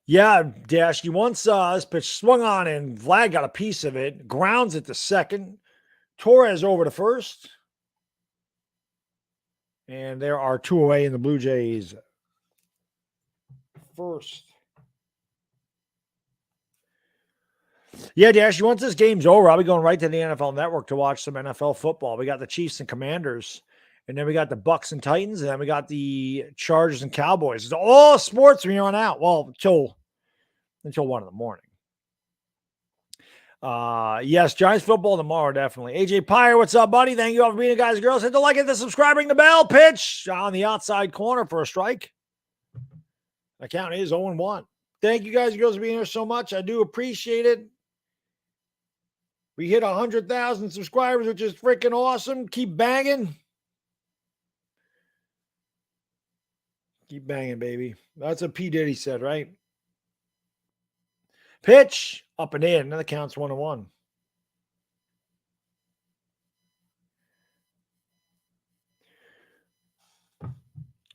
Yeah, Dash, you once saw this pitch swung on and Vlad got a piece of it. Grounds it to second. Torres over to first. And there are 2 away in the Blue Jays first. Yeah, Dash, once this game's over, I'll be going right to the NFL Network to watch some NFL football. We got the Chiefs and Commanders, and then we got the Bucks and Titans, and then we got the Chargers and Cowboys. It's all sports from here on out. Well, until 1 in the morning. Yes, Giants football tomorrow, definitely. AJ Pyre, what's up, buddy? Thank you all for being here, guys and girls. Hit the like, hit the subscribe, ring the bell. Pitch on the outside corner for a strike. The count is 0-1. Thank you guys and girls for being here so much. I do appreciate it. We hit 100,000 subscribers, which is freaking awesome. Keep banging. Keep banging, baby. That's what P. Diddy said, right? Pitch up and in. Another count's 1-1.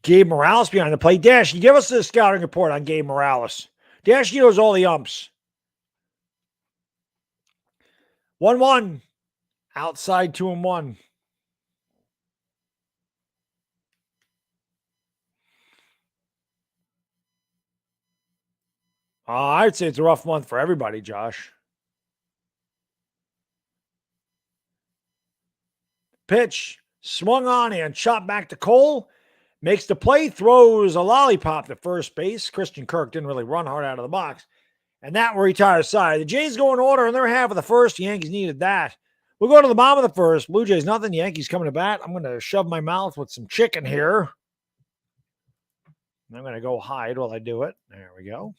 Gabe Morales behind the plate. Dash, you give us the scouting report on Gabe Morales. Dash, he knows all the umps. 1-1. Outside 2-1. I'd say it's a rough month for everybody, Josh. Pitch, swung on and chopped back to Cole. Makes the play, throws a lollipop to first base. Christian Kirk didn't really run hard out of the box. And that will retire side. The Jays go in order in their half of the first. The Yankees needed that. We'll go to the bottom of the first. Blue Jays nothing. Yankees coming to bat. I'm going to shove my mouth with some chicken here. I'm going to go hide while I do it. There we go.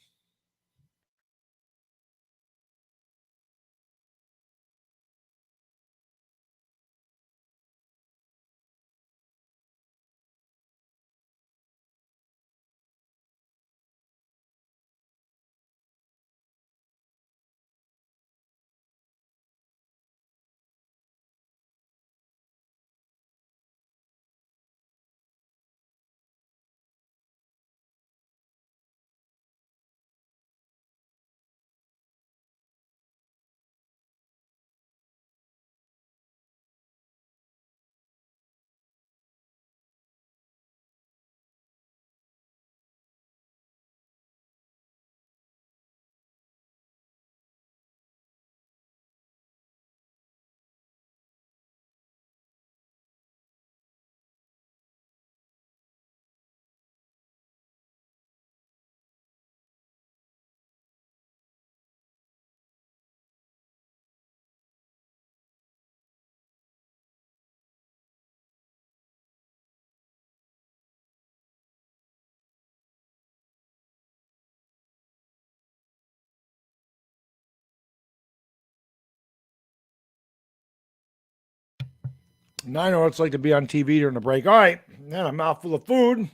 Now I know what it's like to be on TV during the break. All right, now a mouthful of food.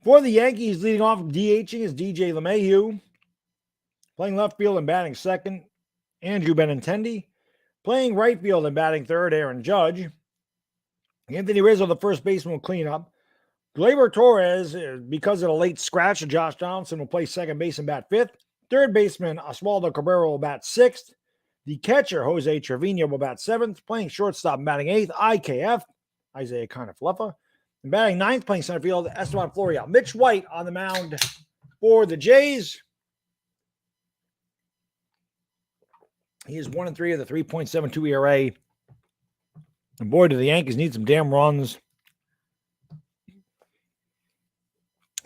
For the Yankees, leading off DHing is DJ LeMahieu. Playing left field and batting second, Andrew Benintendi. Playing right field and batting third, Aaron Judge. Anthony Rizzo, the first baseman, will clean up. Gleyber Torres, because of a late scratch of Josh Donaldson, will play second base and bat fifth. Third baseman, Oswaldo Cabrera, will bat sixth. The catcher, Jose Trevino, will bat seventh. Playing shortstop and batting eighth, IKF, Isaiah Kiner-Falefa. And batting ninth, playing center field, Esteban Florial. Mitch White on the mound for the Jays. He is 1-3 of the 3.72 ERA. And boy, do the Yankees need some damn runs.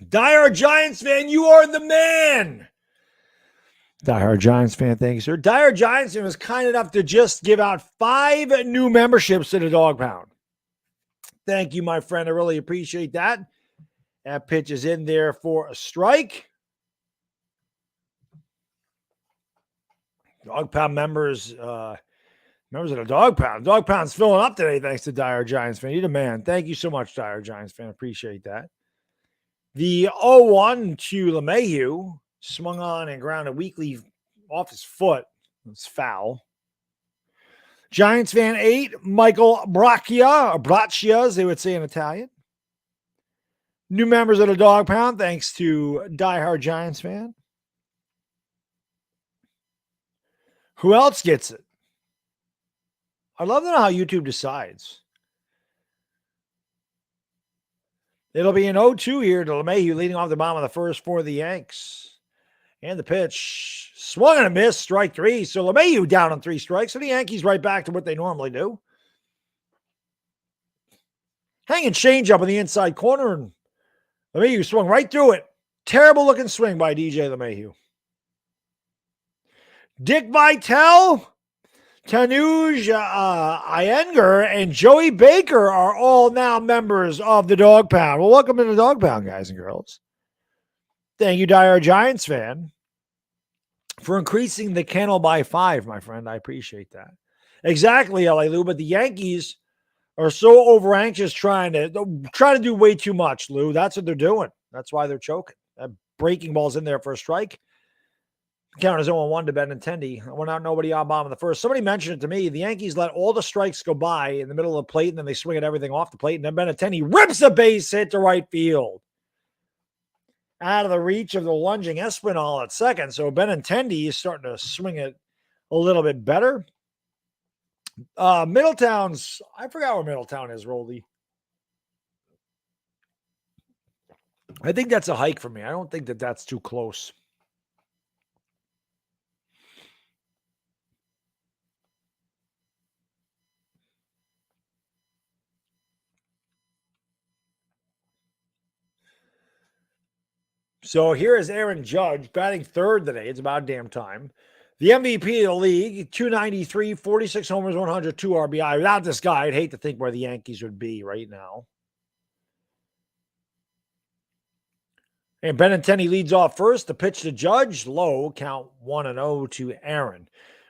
Diehard Giants fan, you are the man. Diehard Giants fan, thank you, sir. Diehard Giants fan was kind enough to just give out 5 new memberships to the Dog Pound. Thank you, my friend. I really appreciate that. That pitch is in there for a strike. Dog Pound members, members of the Dog Pound. Dog Pound's filling up today, thanks to Diehard Giants fan. You're the man. Thank you so much, Diehard Giants fan. Appreciate that. The 0-1 to LeMahieu, swung on and grounded weakly off his foot. It's foul. Giants fan 8, Michael Braccia, or Braccia, as they would say in Italian. New members of the Dog Pound, thanks to Diehard Giants fan. Who else gets it? I love to know how YouTube decides. It'll be an 0-2 here to LeMahieu, leading off the bottom of the first for the Yanks. And the pitch, swung and a miss, strike 3. So LeMahieu down on 3 strikes. So the Yankees right back to what they normally do. Hanging change up in the inside corner, and LeMahieu swung right through it. Terrible looking swing by DJ LeMahieu. Dick Vitale, Tanuj Iyengar, and Joey Baker are all now members of the Dog Pound. Well, welcome to the Dog Pound, guys and girls. Thank you, Diehard Giants fan, for increasing the kennel by 5, my friend. I appreciate that. Exactly, LA Lou, but the Yankees are so over anxious trying to do way too much, Lou. That's what they're doing. That's why they're choking. That breaking ball's in there for a strike. Count is 0-1 to Benintendi. I went out nobody on bottom of the first. Somebody mentioned it to me. The Yankees let all the strikes go by in the middle of the plate, and then they swing at everything off the plate. And then Benintendi rips a base hit to right field, out of the reach of the lunging Espinal at second. So Benintendi is starting to swing it a little bit better. Middletown's, I forgot where Middletown is, Roldy. I think that's a hike for me. I don't think that that's too close. So here is Aaron Judge batting third today. It's about damn time. The MVP of the league, 293, 46 homers, 102 RBI. Without this guy, I'd hate to think where the Yankees would be right now. And Benintendi leads off first. The pitch to Judge, low, count 1-0 to Aaron.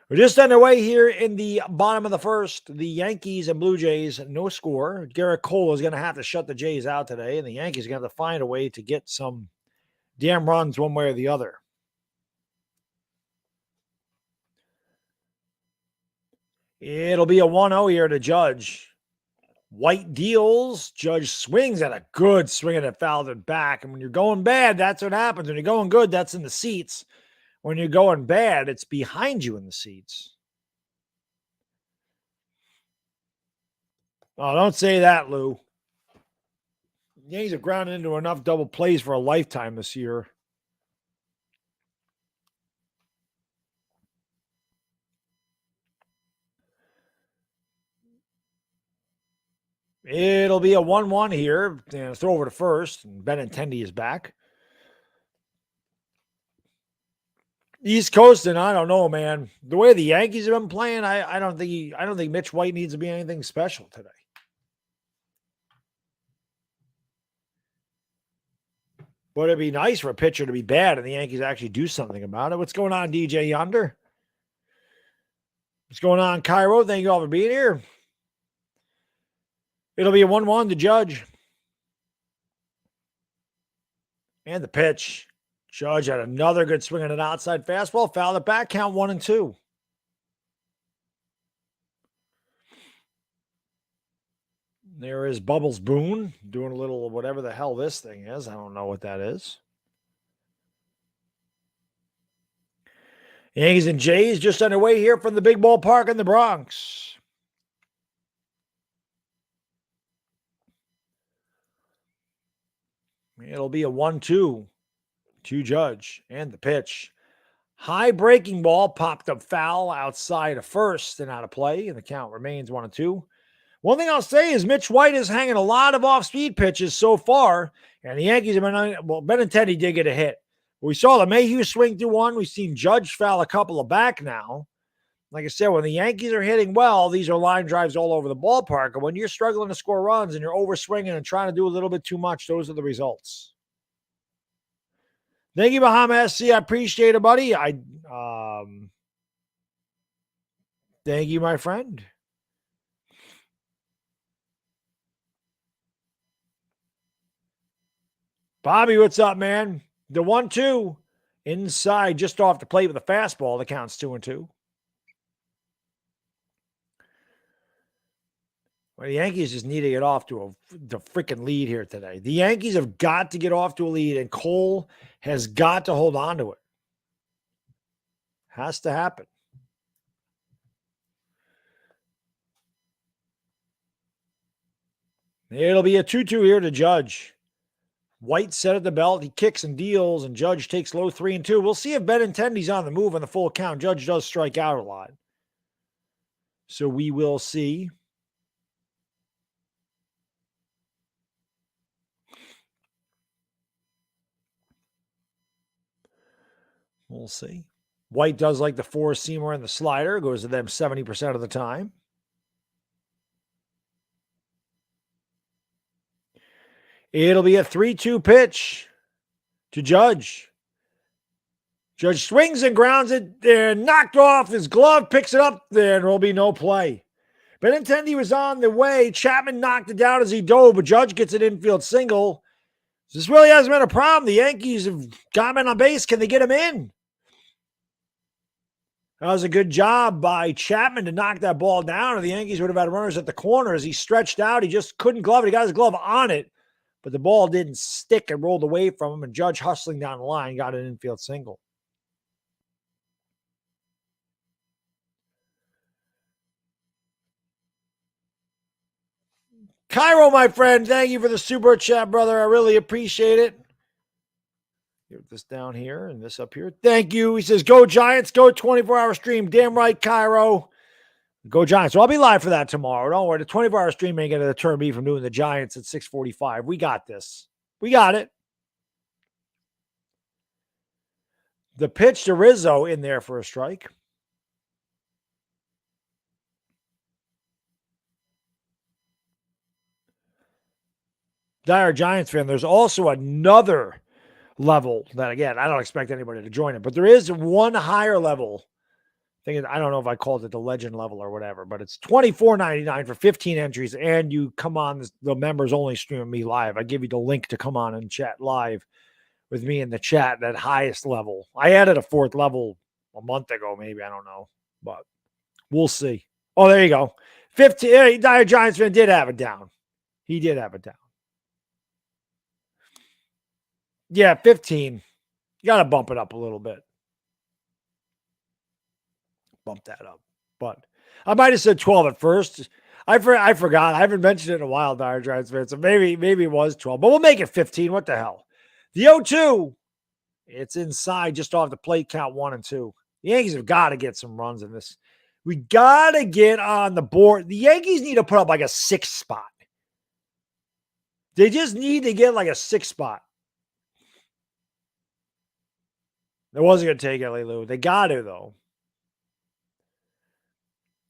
We're just underway here in the bottom of the first. The Yankees and Blue Jays, no score. Garrett Cole is going to have to shut the Jays out today, and the Yankees are going to have to find a way to get some damn runs one way or the other. It'll be a 1-0 here to Judge. White deals. Judge swings at a good swing and it fouled it back. And when you're going bad, that's what happens. When you're going good, that's in the seats. When you're going bad, it's behind you in the seats. Oh, don't say that, Lou. The Yankees have grounded into enough double plays for a lifetime this year. It'll be a 1-1 here. And throw over to first. And Benintendi is back. East Coast, and I don't know, man. The way the Yankees have been playing, I don't think Mitch White needs to be anything special today. But it'd be nice for a pitcher to be bad and the Yankees actually do something about it. What's going on, DJ Yonder? What's going on, Cairo? Thank you all for being here. It'll be a 1-1 to Judge. And the pitch. Judge had another good swing on an outside fastball. Fouled it back. Count 1-2. There is Bubbles Boone doing a little whatever the hell this thing is. I don't know what that is. Yankees and Jays just underway here from the big ballpark in the Bronx. It'll be a 1-2 to Judge. And the pitch. High breaking ball popped up foul outside of first and out of play. And the count remains 1-2. One thing I'll say is Mitch White is hanging a lot of off-speed pitches so far. And the Yankees have been, well, Benintendi did get a hit. We saw the Mayhew swing through one. We've seen Judge foul a couple of back now. Like I said, when the Yankees are hitting well, these are line drives all over the ballpark. And when you're struggling to score runs and you're overswinging and trying to do a little bit too much, those are the results. Thank you, Bahama SC. I appreciate it, buddy. Thank you, my friend. Bobby, what's up, man? The 1-2 inside, just off the plate with a fastball. The count's 2-2. Well, the Yankees just need to get off to the freaking lead here today. The Yankees have got to get off to a lead, and Cole has got to hold on to it. Has to happen. It'll be a 2-2 here to Judge. White set at the belt. He kicks and deals, and Judge takes low 3-2. We'll see if Benintendi's on the move on the full count. Judge does strike out a lot. So we will see. We'll see. White does like the four-seamer and the slider. Goes to them 70% of the time. It'll be a 3-2 pitch to Judge. Judge swings and grounds it there, knocked off his glove, picks it up there, and there will be no play. Benintendi was on the way. Chapman knocked it down as he dove, but Judge gets an infield single. This really hasn't been a problem. The Yankees have got him on base. Can they get him in? That was a good job by Chapman to knock that ball down, or the Yankees would have had runners at the corner. As he stretched out, he just couldn't glove it. He got his glove on it, but the ball didn't stick and rolled away from him, and Judge, hustling down the line, got an infield single. Cairo, my friend, thank you for the super chat, brother. I really appreciate it. Get this down here and this up here. Thank you. He says, go Giants, go 24-hour stream. Damn right, Cairo. Go Giants. So I'll be live for that tomorrow. Don't worry. The 24-hour stream ain't going to deter me from doing the Giants at 6:45. We got this. We got it. The pitch to Rizzo in there for a strike. Dire Giants fan, there's also another level that, again, I don't expect anybody to join it, but there is one higher level. I don't know if I called it the legend level or whatever, but it's $24.99 for 15 entries, and you come on the members only stream me live. I give you the link to come on and chat live with me in the chat, that highest level. I added a fourth level a month ago, maybe. I don't know, but we'll see. Oh, there you go. 15. Dire Giants fan did have it down. He did have it down. Yeah, 15. You got to bump it up a little bit. Bump that up. But I might have said 12 at first. I forgot. I haven't mentioned it in a while, Dire Giants fan. So maybe it was 12. But we'll make it 15. What the hell? The 0-2. It's inside just off the plate count 1 and 2. The Yankees have got to get some runs in this. We got to get on the board. The Yankees need to put up like a 6 spot. They just need to get like a 6 spot. It wasn't going to take it, Lou. They got to, though.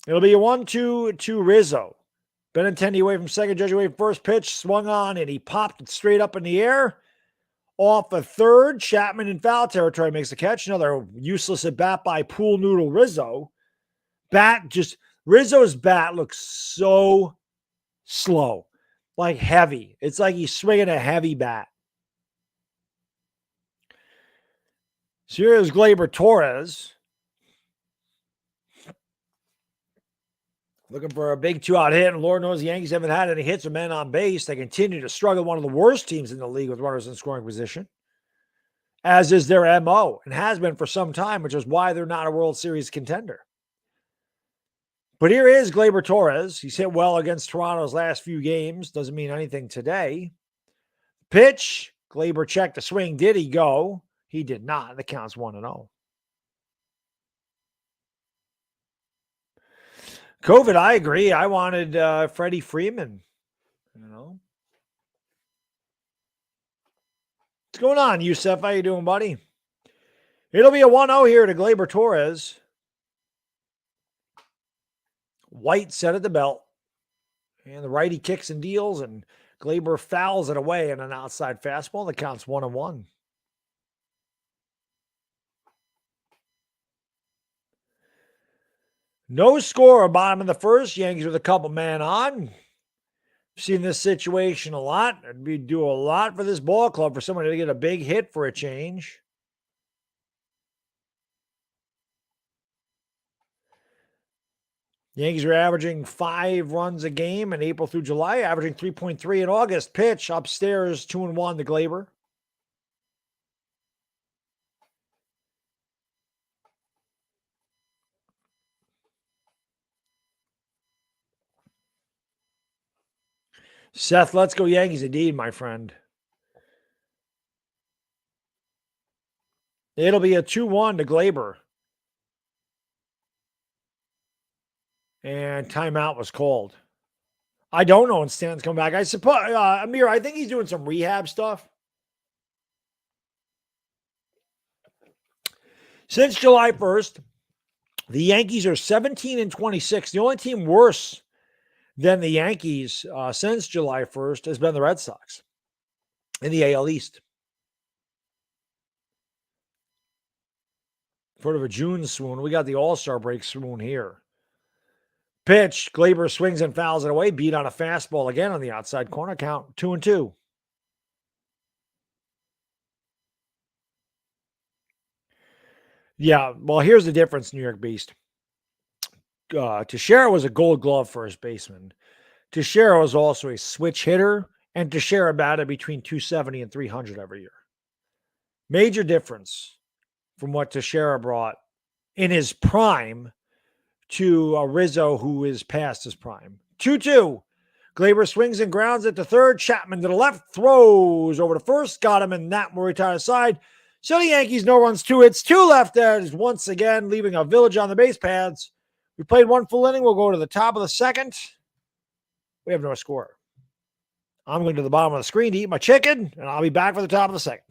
It'll be a 1-2 to Rizzo. Benintendi away from second, Judge away from first. Pitch, swung on, and he popped it straight up in the air. Off a third, Chapman in foul territory makes the catch. Another useless at bat by Pool Noodle Rizzo. Rizzo's bat looks so slow, like heavy. It's like he's swinging a heavy bat. So here's Gleyber Torres. Looking for a big 2-out hit, and Lord knows the Yankees haven't had any hits or men on base. They continue to struggle, one of the worst teams in the league with runners in scoring position, as is their MO, and has been for some time, which is why they're not a World Series contender. But here is Gleyber Torres. He's hit well against Toronto's last few games. Doesn't mean anything today. Pitch. Gleyber checked the swing. Did he go? He did not. The count's 1-0. COVID, I agree. I wanted Freddie Freeman. What's going on, Yusef? How you doing, buddy? It'll be a 1-0 here to Gleyber Torres. White set at the belt. And the righty kicks and deals, and Gleyber fouls it away in an outside fastball. The count's 1-1. No score, bottom of the first. Yankees with a couple man on. Seen this situation a lot. It'd do a lot for this ball club for somebody to get a big hit for a change. Yankees are averaging 5 runs a game in April through July, averaging 3.3 in August. Pitch upstairs, 2-1 to Gleyber. Seth, let's go Yankees indeed, my friend. It'll be a 2-1 to Gleyber. And timeout was called. I don't know when Stanton's coming back. I suppose, Amir, I think he's doing some rehab stuff. Since July 1st, the Yankees are 17-26. The only team worse than the Yankees since July 1st has been the Red Sox in the AL East. Sort of a June swoon. We got the All-Star break swoon here. Pitch, Gleyber swings and fouls it away. Beat on a fastball again on the outside corner. Count 2-2. Yeah, well, here's the difference, New York Beast. Teixeira was a Gold Glove first baseman. Teixeira was also a switch hitter, and Teixeira batted between 270 and 300 every year. Major difference from what Teixeira brought in his prime to Rizzo, who is past his prime. 2-2. Gleyber swings and grounds at the third. Chapman to the left, throws over to first, got him, and that will retire aside. So the Yankees, no runs, 2 hits, 2 left. As once again leaving a village on the base paths. We played 1 full inning. We'll go to the top of the second. We have no score. I'm going to the bottom of the screen to eat my chicken, and I'll be back for the top of the second.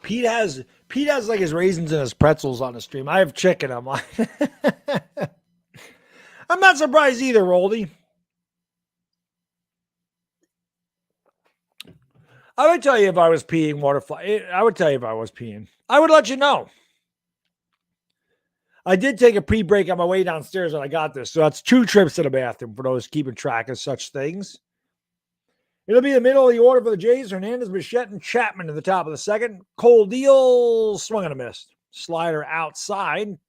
Pete has like his raisins and his pretzels on the stream. I have chicken. I'm like, I'm not surprised either, Roldy. I would tell you if I was peeing waterfly. I would tell you if I was peeing. I would let you know. I did take a pre-break on my way downstairs when I got this. So that's 2 trips to the bathroom for those keeping track of such things. It'll be the middle of the order for the Jays. Hernandez, Bichette, and Chapman in the top of the second. Cole Deal swung and a miss. Slider outside.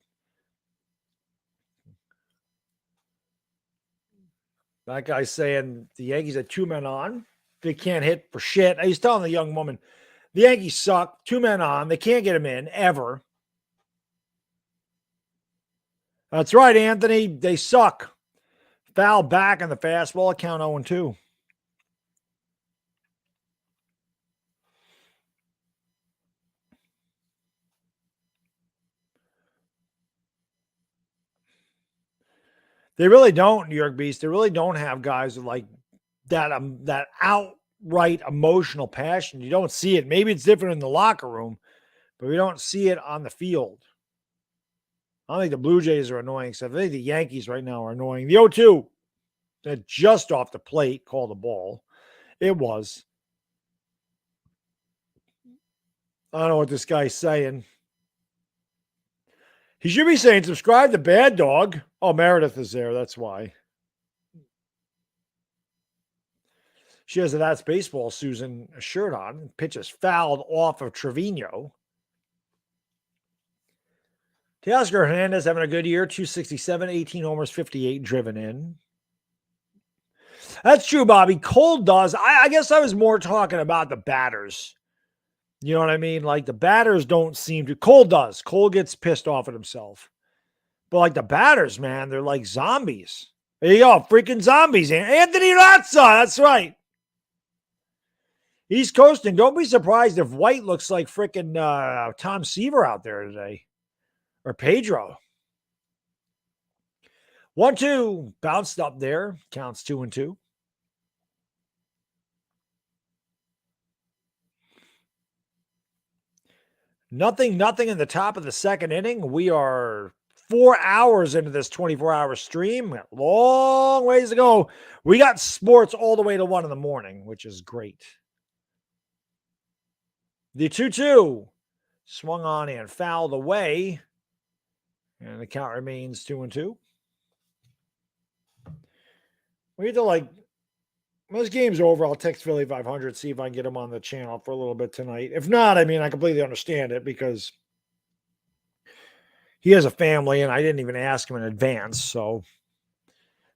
That guy's saying the Yankees had 2 men on. They can't hit for shit. He's telling the young woman, the Yankees suck. 2 men on. They can't get him in ever. That's right, Anthony. They suck. Foul back on the fastball. Count 0-2. They really don't, New York Beast. They really don't have guys with like that outright emotional passion. You don't see it. Maybe it's different in the locker room, but we don't see it on the field. I don't think the Blue Jays are annoying, except I think the Yankees right now are annoying. The 0-2, that just off the plate, called the ball. It was. I don't know what this guy's saying. He should be saying, subscribe to Baddog. Oh, Meredith is there. That's why. She has a That's Baseball Susan shirt on. Pitches fouled off of Trevino. Teoscar Hernandez having a good year. 267, 18 homers, 58 driven in. That's true, Bobby. Cole does. I guess I was more talking about the batters. You know what I mean? Like the batters don't seem to. Cole does. Cole gets pissed off at himself. But like the batters, man, they're like zombies. There you go. Freaking zombies. Anthony Razza. That's right. East Coasting. Don't be surprised if White looks like freaking Tom Seaver out there today. Or Pedro. 1-2. Bounced up there. Counts 2-2. Nothing in the top of the second inning. We are 4 hours into this 24-hour stream. Long ways to go. We got sports all the way to 1 in the morning, which is great. The 2-2 swung on and fouled away. And the count remains 2-2. We need to when this game's over, I'll text Philly 500, see if I can get him on the channel for a little bit tonight. If not, I mean, I completely understand it because he has a family and I didn't even ask him in advance. So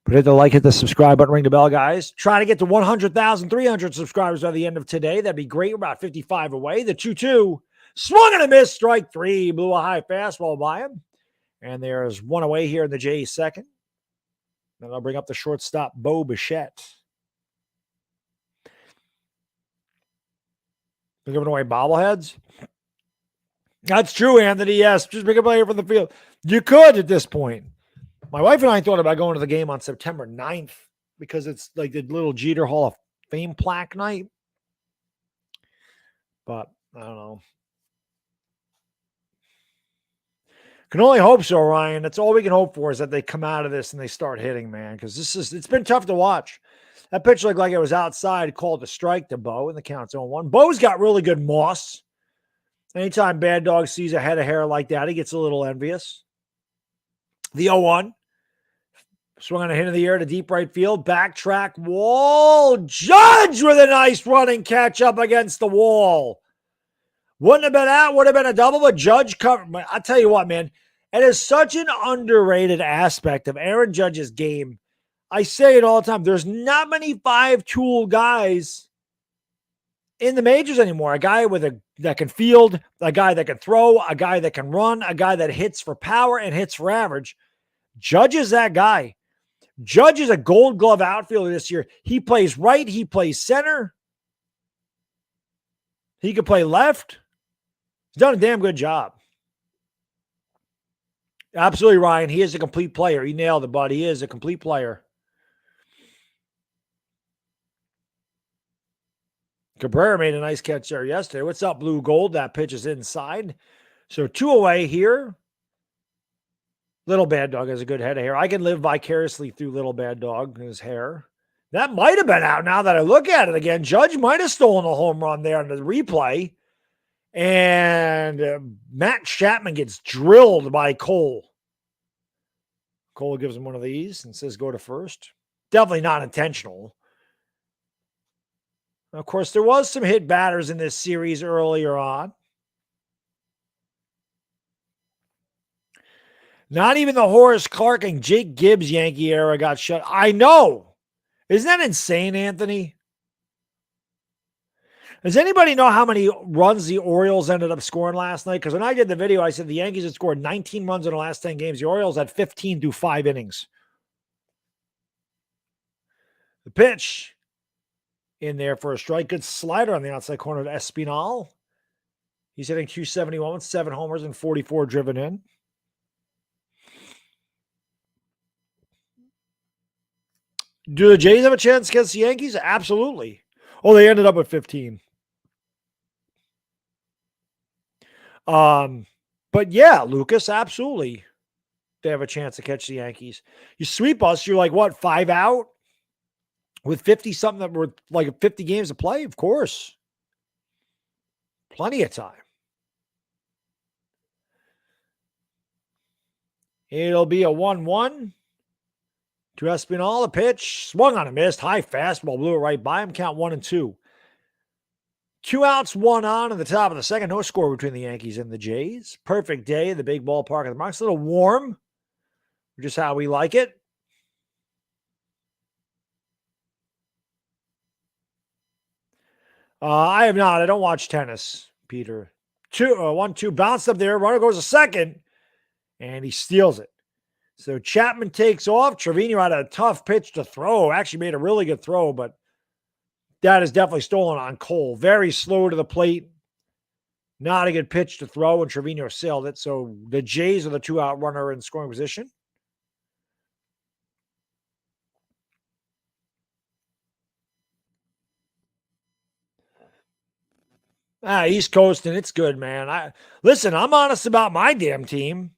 But hit the like, hit the subscribe button, ring the bell, guys. Trying to get to 100,300 subscribers by the end of today. That'd be great. We're about 55 away. The 2-2 swung and a miss. Strike three. Blew a high fastball by him. And there's one away here in the Jays second. Then I'll bring up the shortstop, Bo Bichette. They're giving away bobbleheads. That's true, Anthony. Yes, just bring a player from the field. You could at this point. My wife and I thought about going to the game on September 9th because it's like the little Jeter Hall of Fame plaque night. But I don't know. Can only hope so, Ryan. That's all we can hope for is that they come out of this and they start hitting, man, because it's been tough to watch. That pitch looked like it was outside, called a strike to Bo, and the count's 0-1. Bo's got really good moss. Anytime Baddog sees a head of hair like that, he gets a little envious. The 0-1. Swung on a hit in the air to deep right field. Backtrack wall. Judge with a nice running catch up against the wall. Wouldn't have been out. Would have been a double, but Judge covered. I'll tell you what, man. It is such an underrated aspect of Aaron Judge's game. I say it all the time. There's not many five-tool guys in the majors anymore. A guy that can field, a guy that can throw, a guy that can run, a guy that hits for power and hits for average. Judge is that guy. Judge is a Gold Glove outfielder this year. He plays right. He plays center. He could play left. He's done a damn good job. Absolutely, Ryan. He is a complete player. You nailed it, bud. He is a complete player. Cabrera made a nice catch there yesterday. What's up, Blue Gold? That pitch is inside. So 2 away here. Little Baddog has a good head of hair. I can live vicariously through Little Baddog and his hair. That might have been out now that I look at it again. Judge might have stolen a home run there in the replay. And Matt Chapman gets drilled by Cole. Cole gives him one of these and says go to first. Definitely not intentional. Of course, there was some hit batters in this series earlier on. Not even the Horace Clark and Jake Gibbs Yankee era got shut. I know. Isn't that insane, Anthony? Does anybody know how many runs the Orioles ended up scoring last night? Because when I did the video, I said the Yankees had scored 19 runs in the last 10 games. The Orioles had 15 through 5 innings. The pitch in there for a strike. Good slider on the outside corner of Espinal. He's hitting 271 with 7 homers and 44 driven in. Do the Jays have a chance against the Yankees? Absolutely. Oh, they ended up with 15. But yeah, Lucas, absolutely. They have a chance to catch the Yankees. You sweep us, you're like, what, 5 out? With 50-something that were like 50 games to play? Of course. Plenty of time. It'll be a 1-1. To Espinal, a pitch, swung on a missed, high fastball, blew it right by him, count 1-2. 2 outs, 1 on in the top of the second, no score between the Yankees and the Jays. Perfect day at the big ballpark of the Bronx, a little warm, which is how we like it. I have not, I don't watch tennis, Peter. 1-2, bounced up there, runner goes a second, and he steals it. So Chapman takes off. Trevino had a tough pitch to throw. Actually made a really good throw, but that is definitely stolen on Cole. Very slow to the plate. Not a good pitch to throw, and Trevino sailed it. So the Jays are the 2-out runner in scoring position. East Coast, and it's good, man. Listen, I'm honest about my damn team.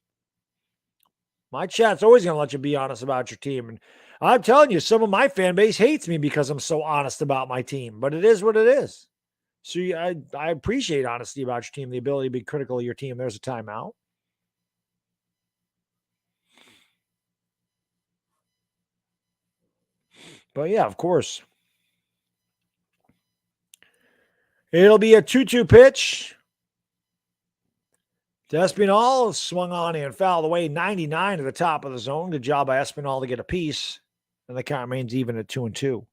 My chat's always going to let you be honest about your team. And I'm telling you, some of my fan base hates me because I'm so honest about my team. But it is what it is. So I appreciate honesty about your team, the ability to be critical of your team. There's a timeout. But yeah, of course. It'll be a 2-2 pitch. To Espinal, swung on and fouled away 99 to the top of the zone. Good job by Espinal to get a piece. And the count remains even at 2-2.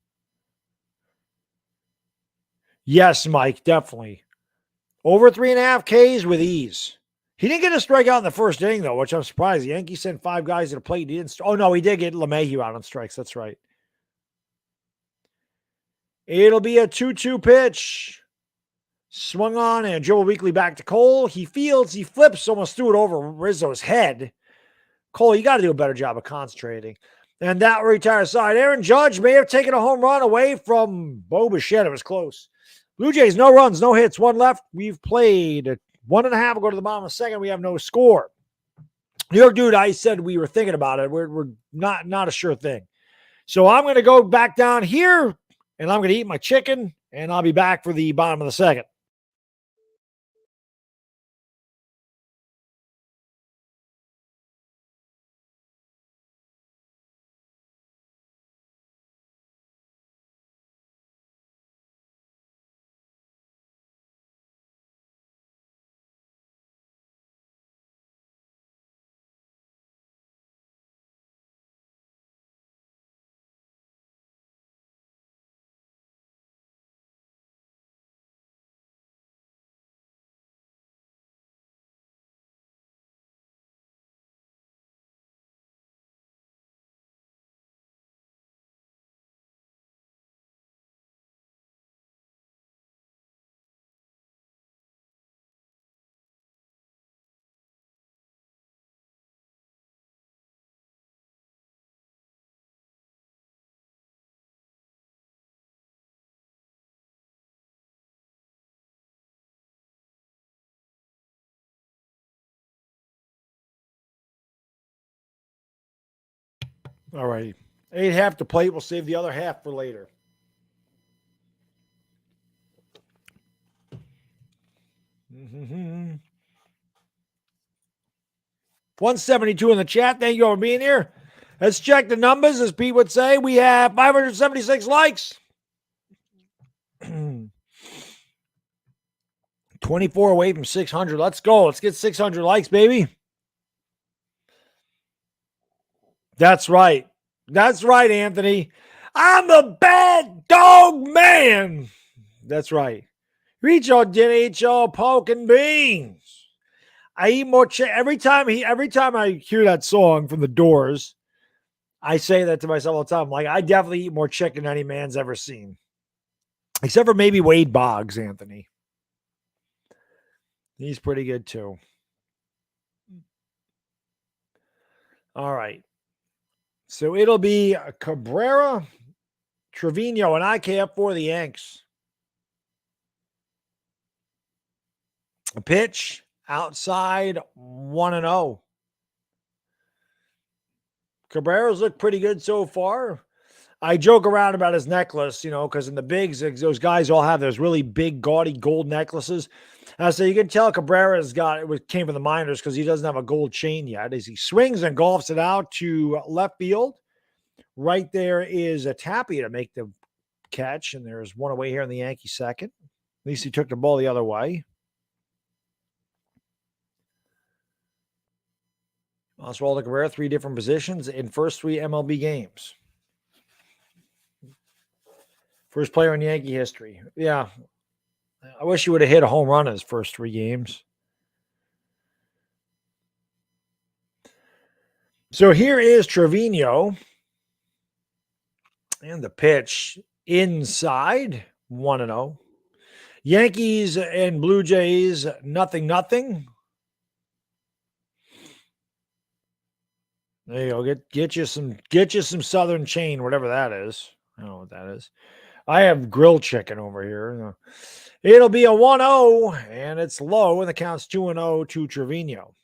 Yes, Mike, definitely. Over 3.5 Ks with ease. He didn't get a strikeout in the first inning, though, which I'm surprised. The Yankees sent 5 guys to the plate. He didn't. Oh, no, he did get LeMahieu out on strikes. That's right. It'll be a 2-2 pitch. Swung on and Joe Weekly back to Cole. He fields, he flips, almost threw it over Rizzo's head. Cole, you got to do a better job of concentrating. And that retires side. Aaron Judge may have taken a home run away from Bo Bichette. It was close. Blue Jays, no runs, no hits, 1 left. We've played 1.5. We'll go to the bottom of the second. We have no score. New York dude, I said we were thinking about it. We're not a sure thing. So I'm going to go back down here, and I'm going to eat my chicken, and I'll be back for the bottom of the second. All right. 8 half to plate. We'll save the other half for later. Mm-hmm. 172 in the chat. Thank you for being here. Let's check the numbers. As Pete would say, we have 576 likes. 24 away from 600. Let's go. Let's get 600 likes, baby. That's right. That's right, Anthony. I'm the bad dog man. That's right. Reach your dinner, eat your pork and beans. I eat more every time I hear that song from the Doors, I say that to myself all the time. Like, I definitely eat more chicken than any man's ever seen. Except for maybe Wade Boggs, Anthony. He's pretty good too. All right. So it'll be Cabrera, Trevino, and IKF for the Yanks. A pitch outside 1-0. Cabrera's looked pretty good so far. I joke around about his necklace, because in the bigs, those guys all have those really big, gaudy gold necklaces. So you can tell Cabrera's came from the minors because he doesn't have a gold chain yet. As he swings and golfs it out to left field, right there is a Tapia to make the catch, and there's one away here in the Yankee second. At least he took the ball the other way. Oswaldo Cabrera, 3 different positions in first 3 MLB games. First player in Yankee history. Yeah. I wish he would have hit a home run in his first 3 games. So here is Trevino. And the pitch inside, 1-0. Yankees and Blue Jays, 0-0. There you go. Get you some Southern chain, whatever that is. I don't know what that is. I have grilled chicken over here. It'll be a 1-0, and it's low, and the count's 2-0 to Trevino.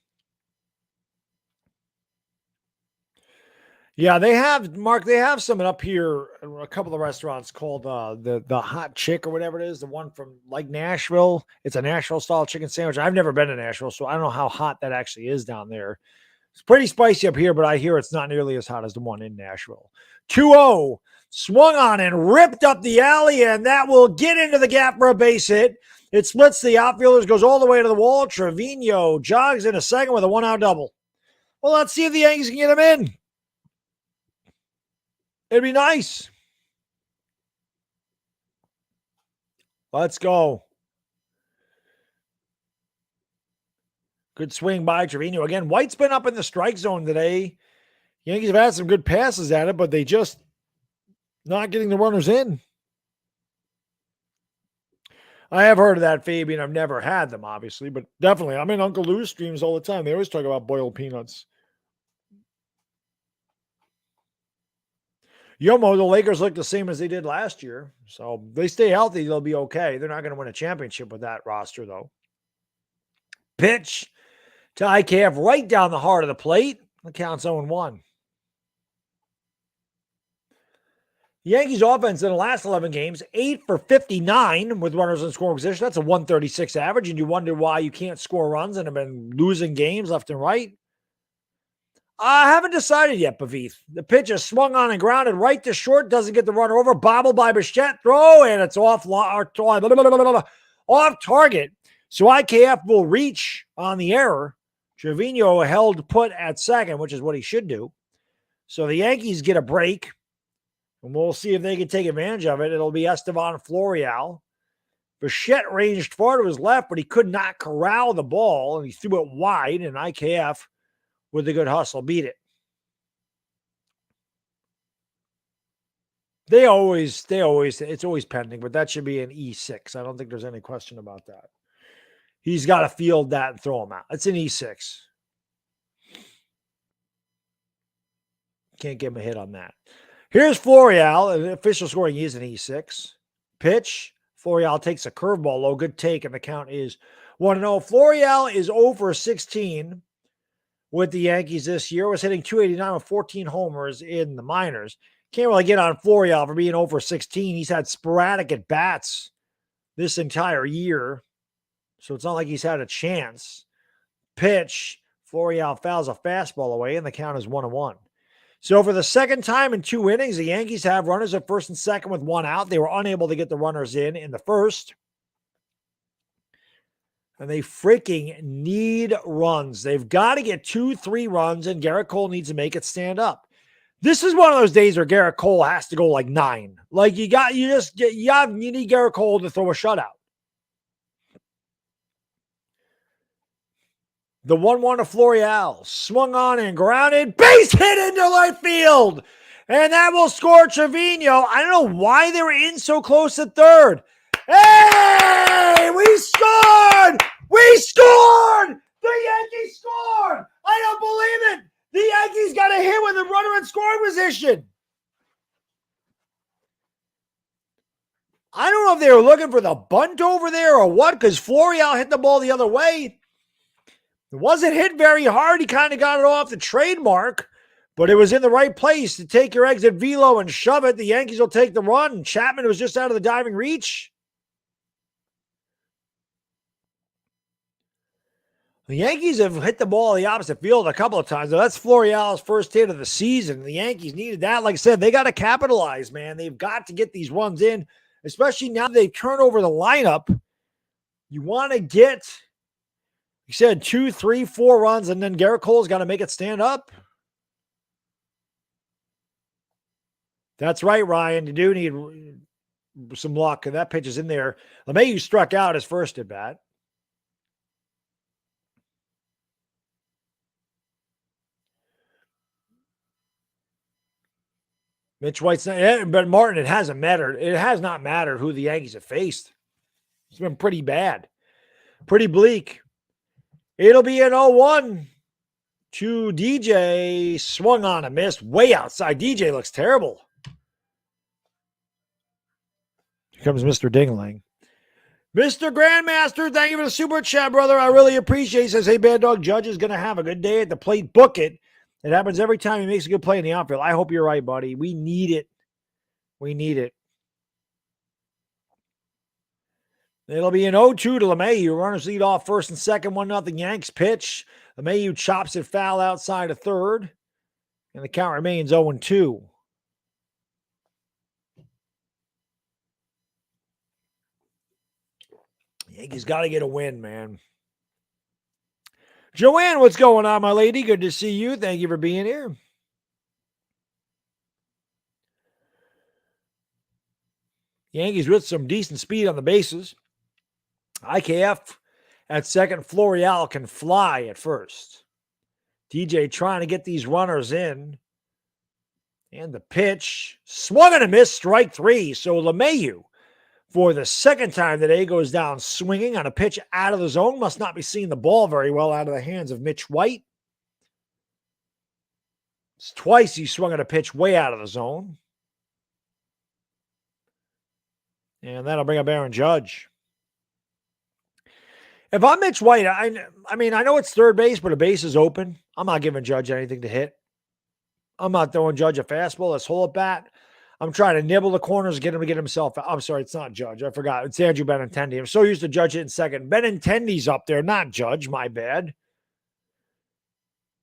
Yeah, they have some up here, a couple of restaurants called the Hot Chick or whatever it is, the one from like Nashville. It's a Nashville-style chicken sandwich. I've never been to Nashville, so I don't know how hot that actually is down there. It's pretty spicy up here, but I hear it's not nearly as hot as the one in Nashville. 2-0, swung on and ripped up the alley, and that will get into the gap for a base hit. It splits the outfielders, goes all the way to the wall. Trevino jogs in a second with a 1-out double. Well, let's see if the Yankees can get him in. It'd be nice. Let's go. Good swing by Trevino. Again, White's been up in the strike zone today. Yankees have had some good passes at it, but they just not getting the runners in. I have heard of that, Fabian. I've never had them, obviously, but definitely. I'm in Uncle Lou's streams all the time. They always talk about boiled peanuts. Yomo, the Lakers look the same as they did last year. So if they stay healthy, they'll be okay. They're not going to win a championship with that roster, though. Pitch to IKF right down the heart of the plate. The count's 0-1. The Yankees offense in the last 11 games, 8 for 59 with runners in scoring position. That's a 136 average, and you wonder why you can't score runs and have been losing games left and right. I haven't decided yet, Pavith. The pitch is swung on and grounded right to short, doesn't get the runner over, bobbled by Bichette, throw, and it's off target. So IKF will reach on the error. Trevino held put at second, which is what he should do. So the Yankees get a break. And we'll see if they can take advantage of it. It'll be Estevan Florial. Bichette ranged far to his left, but he could not corral the ball, and he threw it wide, and IKF, with a good hustle, beat it. It's always pending, but that should be an E6. I don't think there's any question about that. He's got to field that and throw him out. It's an E6. Can't give him a hit on that. Here's Florial. The official scoring is an E6. Pitch. Florial takes a curveball low. Good take, and the count is 1-0. Florial is 0 for 16 with the Yankees this year. Was hitting .289 with 14 homers in the minors. Can't really get on Florial for being 0 for 16. He's had sporadic at-bats this entire year, so it's not like he's had a chance. Pitch. Florial fouls a fastball away, and the count is 1-1. So for the second time in 2 innings, the Yankees have runners at first and second with 1 out. They were unable to get the runners in the first. And they freaking need runs. They've got to get 2-3 runs, and Garrett Cole needs to make it stand up. This is one of those days where Garrett Cole has to go like 9. Like you need Garrett Cole to throw a shutout. The 1-1 to Florial, swung on and grounded, base hit into right field, and that will score Trevino. I don't know why they were in so close at third. Hey, we scored! We scored! The Yankees scored! I don't believe it! The Yankees got a hit with a runner in scoring position. I don't know if they were looking for the bunt over there or what, because Florial hit the ball the other way. It wasn't hit very hard. He kind of got it off the trademark, but it was in the right place to take your exit velo and shove it. The Yankees will take the run. Chapman was just out of the diving reach. The Yankees have hit the ball the opposite field a couple of times. That's Florial's first hit of the season. The Yankees needed that. Like I said, they got to capitalize, man. They've got to get these runs in, especially now that they've turned over the lineup. You want to get... You said 2, 3, 4 runs, and then Garrett Cole's got to make it stand up. That's right, Ryan. You do need some luck, and that pitch is in there. LeMahieu struck out his first at bat. Mitch White's not, but Martin, it hasn't mattered. It has not mattered who the Yankees have faced. It's been pretty bad, pretty bleak. It'll be an 0-1 to DJ. Swung on a miss way outside. DJ looks terrible. Here comes Mr. Dingling. Mr. Grandmaster, thank you for the super chat, brother. I really appreciate it. He says, hey, Baddog, Judge is going to have a good day at the plate. Book it. It happens every time he makes a good play in the outfield. I hope you're right, buddy. We need it. We need it. It'll be an 0-2 to LeMahieu. Runners lead off first and second, 1-0 Yanks pitch. LeMahieu chops it foul outside of third, and the count remains 0-2. Yankees got to get a win, man. Joanne, what's going on, my lady? Good to see you. Thank you for being here. Yankees with some decent speed on the bases. IKF at second. Florial can fly at first. DJ trying to get these runners in. And the pitch, swung and a miss, strike three. So LeMahieu, for the second time today, goes down swinging on a pitch out of the zone. Must not be seeing the ball very well out of the hands of Mitch White. It's twice he swung at a pitch way out of the zone. And that'll bring up Aaron Judge. If I'm Mitch White, I mean, I know it's third base, but a base is open. I'm not giving Judge anything to hit. I'm not throwing Judge a fastball. Let's hold it bat. I'm trying to nibble the corners, get him to get himself. I'm sorry, it's not Judge. I forgot. It's Andrew Benintendi. I'm so used to Judge hitting second. Benintendi's up there, not Judge. My bad.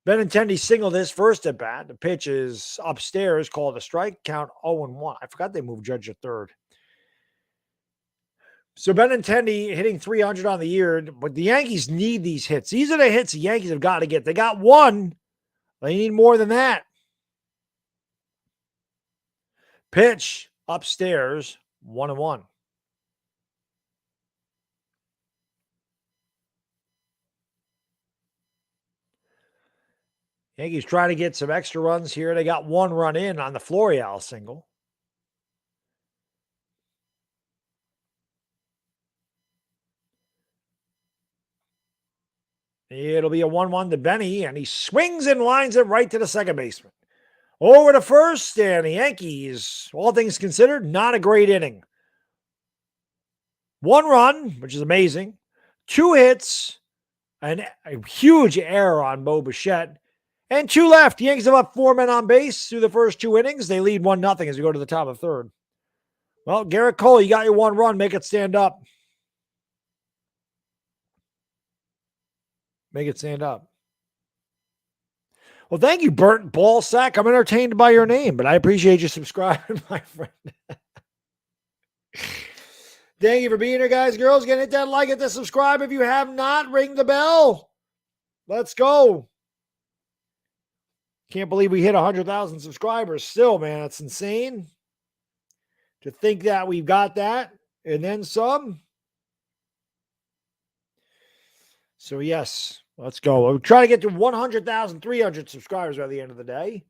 Benintendi singled his first at bat. The pitch is upstairs, called a strike. Count 0-1. I forgot they moved Judge to third. So Benintendi hitting 300 on the year, but the Yankees need these hits. These are the hits the Yankees have got to get. They got one. They need more than that. Pitch upstairs, 1-1. Yankees trying to get some extra runs here. They got one run in on the Florial single. It'll be a 1-1 to Benny, and he swings and lines it right to the second baseman. Over to first, and the Yankees, all things considered, not a great inning. One run, which is amazing. Two hits, and a huge error on Bo Bichette, and two left. The Yankees have up 4 men on base through the first 2 innings. They lead 1-0 as we go to the top of third. Well, Garrett Cole, you got your one run. Make it stand up. Make it stand up. Well, thank you, Burnt Ballsack. I'm entertained by your name, but I appreciate you subscribing, my friend. Thank you for being here, guys, girls. Get hit that like, hit that subscribe. If you have not, ring the bell. Let's go. Can't believe we hit 100,000 subscribers still, man. It's insane to think that we've got that and then some. So, yes, let's go. We'll try to get to 100,300 subscribers by the end of the day.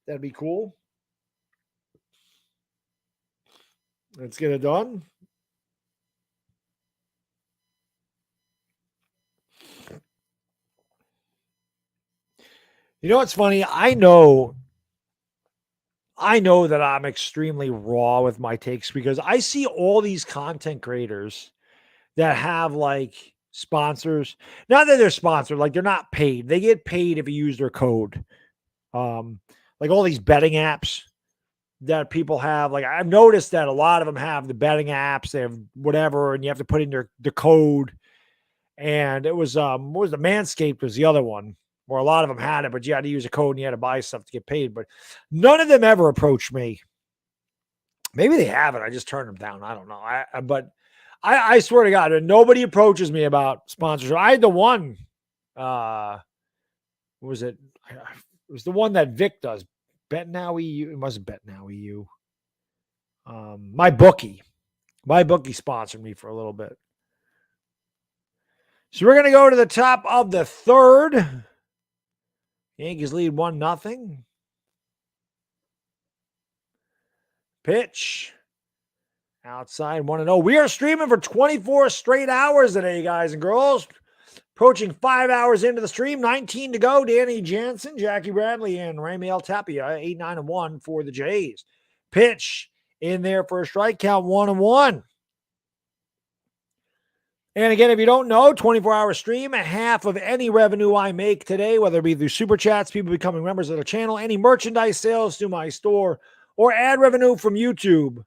That'd be cool. Let's get it done. You know what's funny? I know that I'm extremely raw with my takes because I see all these content creators that have like sponsors. Not that they're sponsored, like they're not paid. They get paid if you use their code. Like all these betting apps that people have. Like I've noticed that a lot of them have the betting apps, they have whatever, and you have to put in the code. And it was what was the Manscaped was the other one. Where a lot of them had it, but you had to use a code and you had to buy stuff to get paid. But none of them ever approached me. Maybe they haven't. I just turned them down. I don't know. But I swear to God, nobody approaches me about sponsorship. I had the one. What was it? It was the one that Vic does. Bet Now EU. It wasn't Bet Now EU. My bookie sponsored me for a little bit. So we're going to go to the top of the third. Yankees lead 1-0. Pitch. Outside 1-0. We are streaming for 24 straight hours today, guys and girls. Approaching 5 hours into the stream. 19 to go. Danny Jansen, Jackie Bradley, and Ramiel Tapia. 8-9-1 for the Jays. Pitch in there for a strike count. 1-1. And again, if you don't know, 24-hour stream, half of any revenue I make today, whether it be through super chats, people becoming members of the channel, any merchandise sales through my store, or ad revenue from YouTube,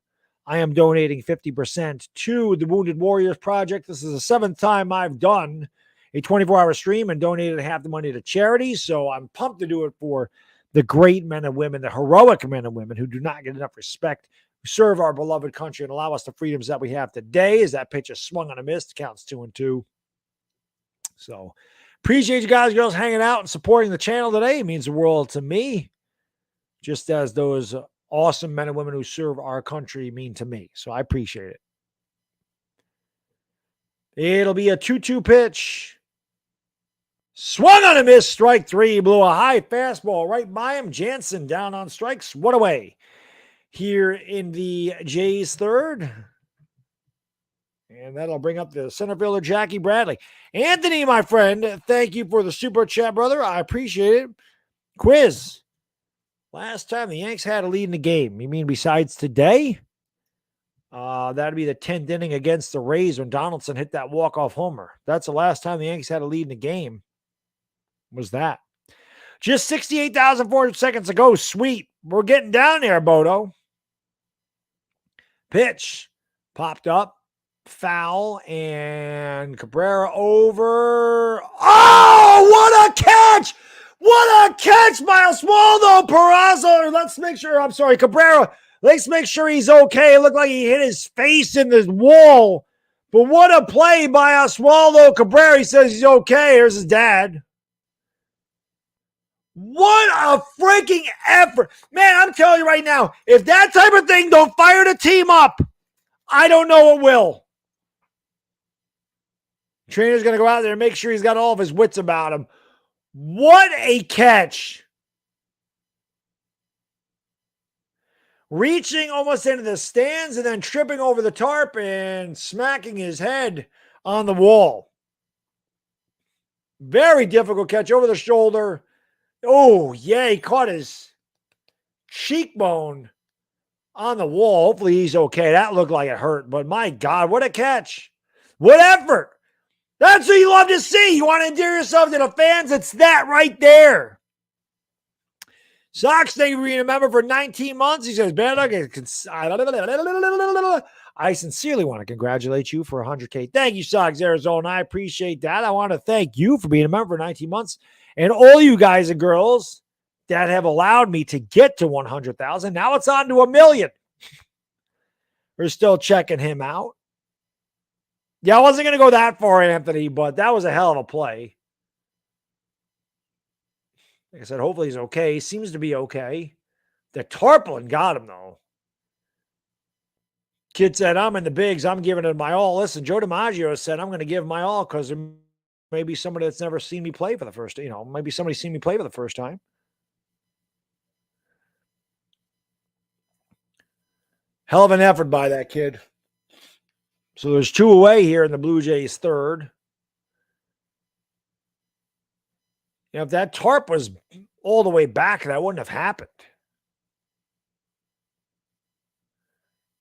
I am donating 50% to the Wounded Warriors Project. This is the 7th time I've done a 24-hour stream and donated half the money to charity. So I'm pumped to do it for the great men and women, the heroic men and women who do not get enough respect, who serve our beloved country and allow us the freedoms that we have today. As that pitch is swung on a miss, counts 2-2. So appreciate you guys, girls, hanging out and supporting the channel today. It means the world to me, just as those awesome men and women who serve our country mean to me. So I appreciate it. It'll be a 2-2 pitch. Swung on a miss, strike three. Blew a high fastball right by him. Jansen down on strikes. What away here in the Jays third. And that'll bring up the center fielder, Jackie Bradley. Anthony, my friend, thank you for the super chat, brother. I appreciate it. Quiz. Last time the Yanks had a lead in the game. You mean besides today? That'd be the 10th inning against the Rays when Donaldson hit that walk-off homer. That's the last time the Yankees had a lead in the game. Was that? Just 68,400 seconds ago. Sweet. We're getting down there, Bodo. Pitch. Popped up. Foul. And Cabrera over. Oh, what a catch! What a catch by Oswaldo Peraza. Let's make sure. I'm sorry, Cabrera. Let's make sure he's okay. It looked like he hit his face in the wall. But what a play by Oswaldo Cabrera. He says he's okay. Here's his dad. What a freaking effort. Man, I'm telling you right now, if that type of thing don't fire the team up, I don't know what will. Trainer's going to go out there and make sure he's got all of his wits about him. What a catch. Reaching almost into the stands and then tripping over the tarp and smacking his head on the wall. Very difficult catch over the shoulder. Oh, yeah, he caught his cheekbone on the wall. Hopefully he's okay. That looked like it hurt, but my God, what a catch. What effort. That's what you love to see. You want to endear yourself to the fans? It's that right there. Sox, thank you for being a member for 19 months. He says, Baddog, I sincerely want to congratulate you for 100K. Thank you, Sox Arizona. I appreciate that. I want to thank you for being a member for 19 months. And all you guys and girls that have allowed me to get to 100,000. Now it's on to 1 million. We're still checking him out. Yeah, I wasn't going to go that far, Anthony, but that was a hell of a play. Like I said, hopefully he's okay. Seems to be okay. The tarpaulin got him, though. Kid said, I'm in the bigs. I'm giving it my all. Listen, Joe DiMaggio said, I'm going to give my all because there may be somebody that's never seen me play for the first, maybe somebody's seen me play for the first time. Hell of an effort by that kid. So there's 2 away here in the Blue Jays third. If that tarp was all the way back, that wouldn't have happened.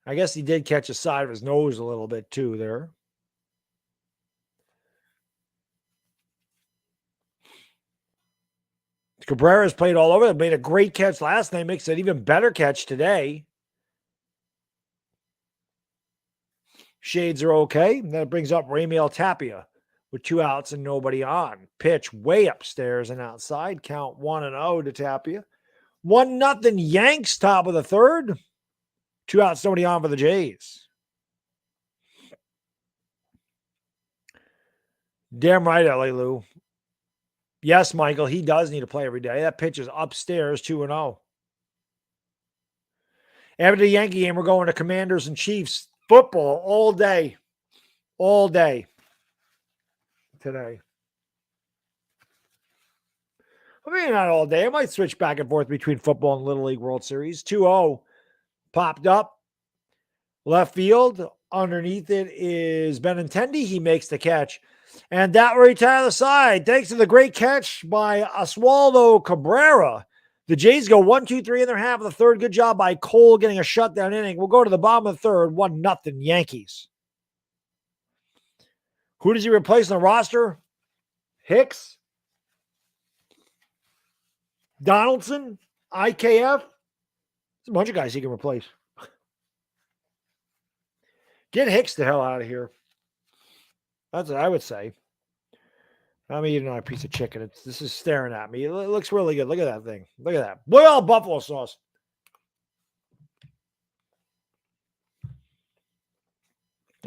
I guess he did catch the side of his nose a little bit too there. Cabrera's played all over. They made a great catch last night. Makes an even better catch today. Shades are okay. And that brings up Raimel Tapia with 2 outs and nobody on. Pitch way upstairs and outside. Count 1-0 to Tapia. 1-0 Yanks, top of the third. 2 outs, nobody on for the Jays. Damn right, L.A. Lou. Yes, Michael, he does need to play every day. That pitch is upstairs, 2-0. After the Yankee game, we're going to Commanders and Chiefs football all day. All day today. I mean, not all day. I might switch back and forth between football and Little League World Series. 2-0 popped up. Left field. Underneath it is Benintendi. He makes the catch. And that will retire the side. Thanks to the great catch by Oswaldo Cabrera. The Jays go 1-2-3 in their half of the third. Good job by Cole getting a shutdown inning. We'll go to the bottom of the third. 1-0 Yankees. Who does he replace on the roster? Hicks? Donaldson? IKF? There's a bunch of guys he can replace. Get Hicks the hell out of here. That's what I would say. I'm eating on a piece of chicken. This is staring at me. It looks really good. Look at that thing. Look at that. Look at all buffalo sauce.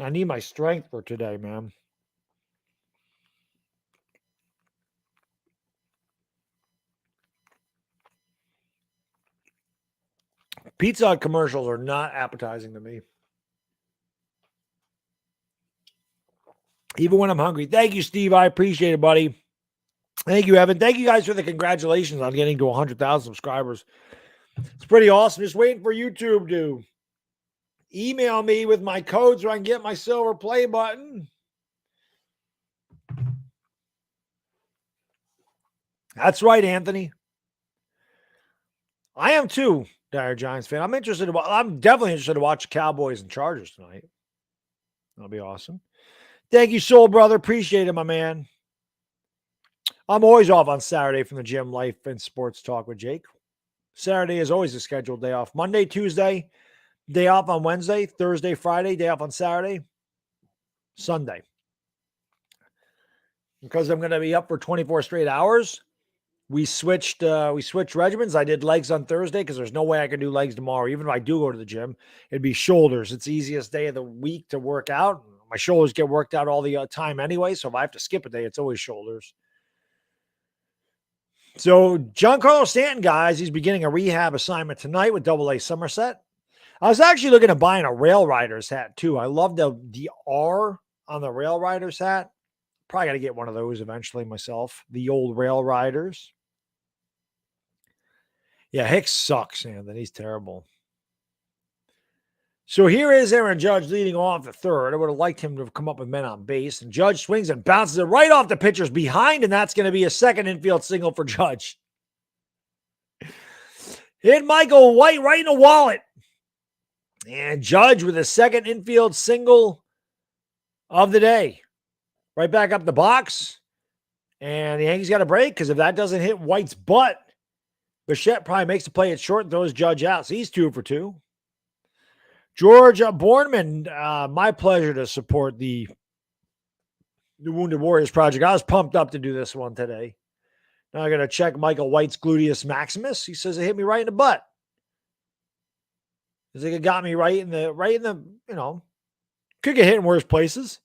I need my strength for today, man. Pizza Hut commercials are not appetizing to me. Even when I'm hungry. Thank you, Steve. I appreciate it, buddy. Thank you, Evan. Thank you guys for the congratulations on getting to 100,000 subscribers. It's pretty awesome. Just waiting for YouTube to email me with my code so I can get my silver play button. That's right, Anthony. I am too, Dire Giants fan. I'm definitely interested to watch the Cowboys and Chargers tonight. That'll be awesome. Thank you, Soul Brother. Appreciate it, my man. I'm always off on Saturday from the gym, life, and sports talk with Jake. Saturday is always a scheduled day off. Monday, Tuesday, day off on Wednesday, Thursday, Friday, day off on Saturday, Sunday. Because I'm going to be up for 24 straight hours, we switched regimens. I did legs on Thursday because there's no way I can do legs tomorrow. Even if I do go to the gym, it'd be shoulders. It's the easiest day of the week to work out. My shoulders get worked out all the time anyway, so if I have to skip a day, it's always shoulders. So Giancarlo Stanton, guys, he's beginning a rehab assignment tonight with AA Somerset. I was actually looking at buying a Rail Riders hat too. I love the R on the Rail Riders hat. Probably got to get one of those eventually myself. The old Rail Riders. Yeah, Hicks sucks, man. He's terrible. So here is Aaron Judge leading off the third. I would have liked him to have come up with men on base. And Judge swings and bounces it right off the pitcher's behind, and that's going to be a second infield single for Judge. Hit Michael White right in the wallet. And Judge with a second infield single of the day. Right back up the box. And the Yankees got a break because if that doesn't hit White's butt, Bichette probably makes the play at short and throws Judge out. So he's 2 for 2. George Bornman, my pleasure to support the Wounded Warriors Project. I was pumped up to do this one today. Now I got to check Michael White's gluteus maximus. He says it hit me right in the butt. It's like it got me right in the, could get hit in worse places.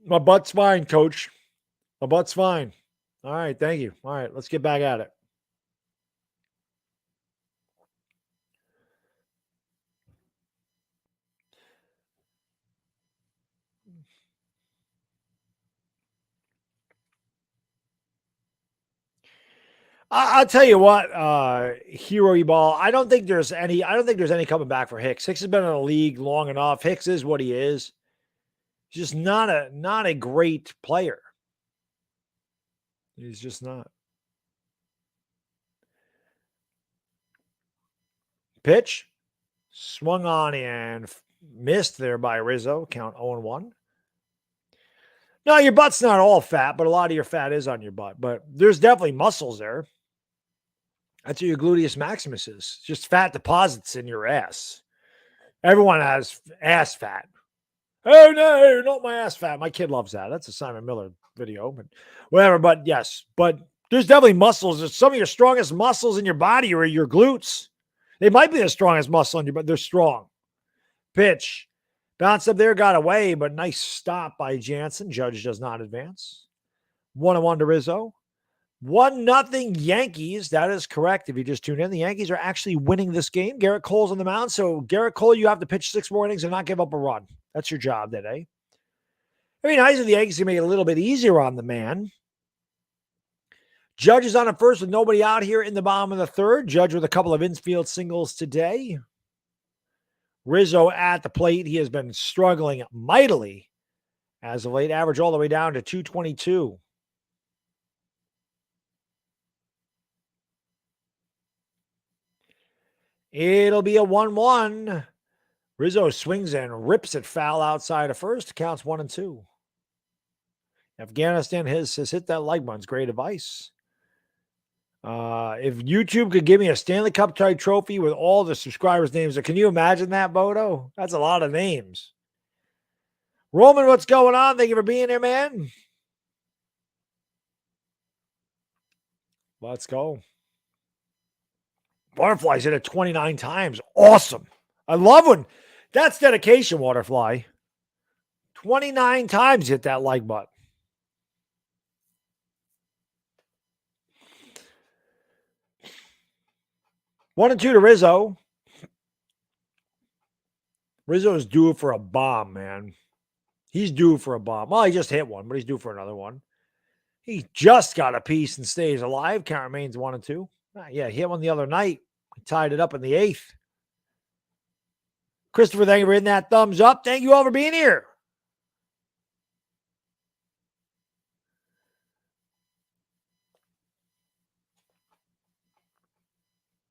My butt's fine, coach. My butt's fine. All right, thank you. All right, let's get back at it. I'll tell you what, Hero Ball. I don't think there's any coming back for Hicks. Hicks has been in the league long enough. Hicks is what he is. He's just not a great player. He's just not. Pitch swung on and missed there by Rizzo. Count 0-1. No, your butt's not all fat, but a lot of your fat is on your butt. But there's definitely muscles there. That's what your gluteus maximus is. It's just fat deposits in your ass. Everyone has ass fat. Oh, no, not my ass fat. My kid loves that. That's a Simon Miller video, but whatever. But yes, but there's definitely muscles. Some of your strongest muscles in your body are your glutes. They might be the strongest muscle in you, but they're strong. Pitch. Bounce up there, got away, but nice stop by Jansen. Judge does not advance. 1-1 to Rizzo. 1-0 Yankees. That is correct. If you just tuned in, the Yankees are actually winning this game. Garrett Cole's on the mound. So Garrett Cole, you have to pitch 6 more innings and not give up a run. That's your job today. I mean, nice of the Yankees to make it a little bit easier on the man. Judge is on at first with nobody out here in the bottom of the third. Judge with a couple of infield singles today. Rizzo at the plate. He has been struggling mightily as of late. Average all the way down to 222. It'll be a 1-1. Rizzo swings and rips it foul outside of first. Counts 1-2. Afghanistan has hit that leg button. Great advice. If YouTube could give me a Stanley Cup type trophy with all the subscribers' names, can you imagine that, Bodo? That's a lot of names. Roman, what's going on? Thank you for being here, man. Let's go. Waterfly's hit it 29 times. Awesome. I love when that's dedication, Waterfly. 29 times hit that like button. 1-2 to Rizzo. Rizzo's due for a bomb, man. He's due for a bomb. Well, he just hit one, but he's due for another one. He just got a piece and stays alive. Count remains 1-2. Yeah, he hit one the other night. He tied it up in the 8th. Christopher, thank you for hitting that thumbs up. Thank you all for being here.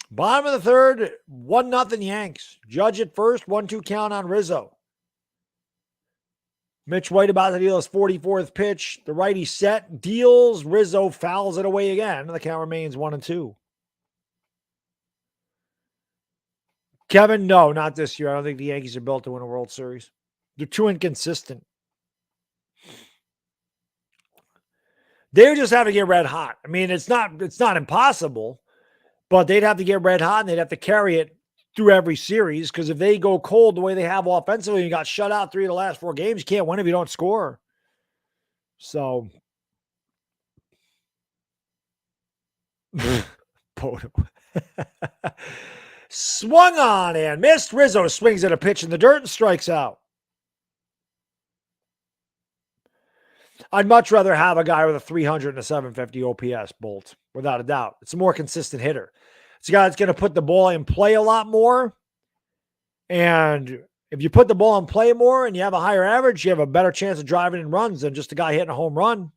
Bottom of the third, 1-0 Yanks. Judge at first, 1-2 count on Rizzo. Mitch White about to deal his 44th pitch. The righty set, deals. Rizzo fouls it away again. The count remains 1-2. Kevin, no, not this year. I don't think the Yankees are built to win a World Series. They're too inconsistent. They just have to get red hot. I mean, it's not impossible, but they'd have to get red hot and they'd have to carry it through every series, because if they go cold the way they have offensively, you got shut out 3 of the last 4 games, you can't win if you don't score. So, swung on and missed. Rizzo swings at a pitch in the dirt and strikes out. I'd much rather have a guy with a 300 and a 750 OPS, Bolt, without a doubt. It's a more consistent hitter. It's a guy that's going to put the ball in play a lot more. And if you put the ball in play more and you have a higher average, you have a better chance of driving in runs than just a guy hitting a home run.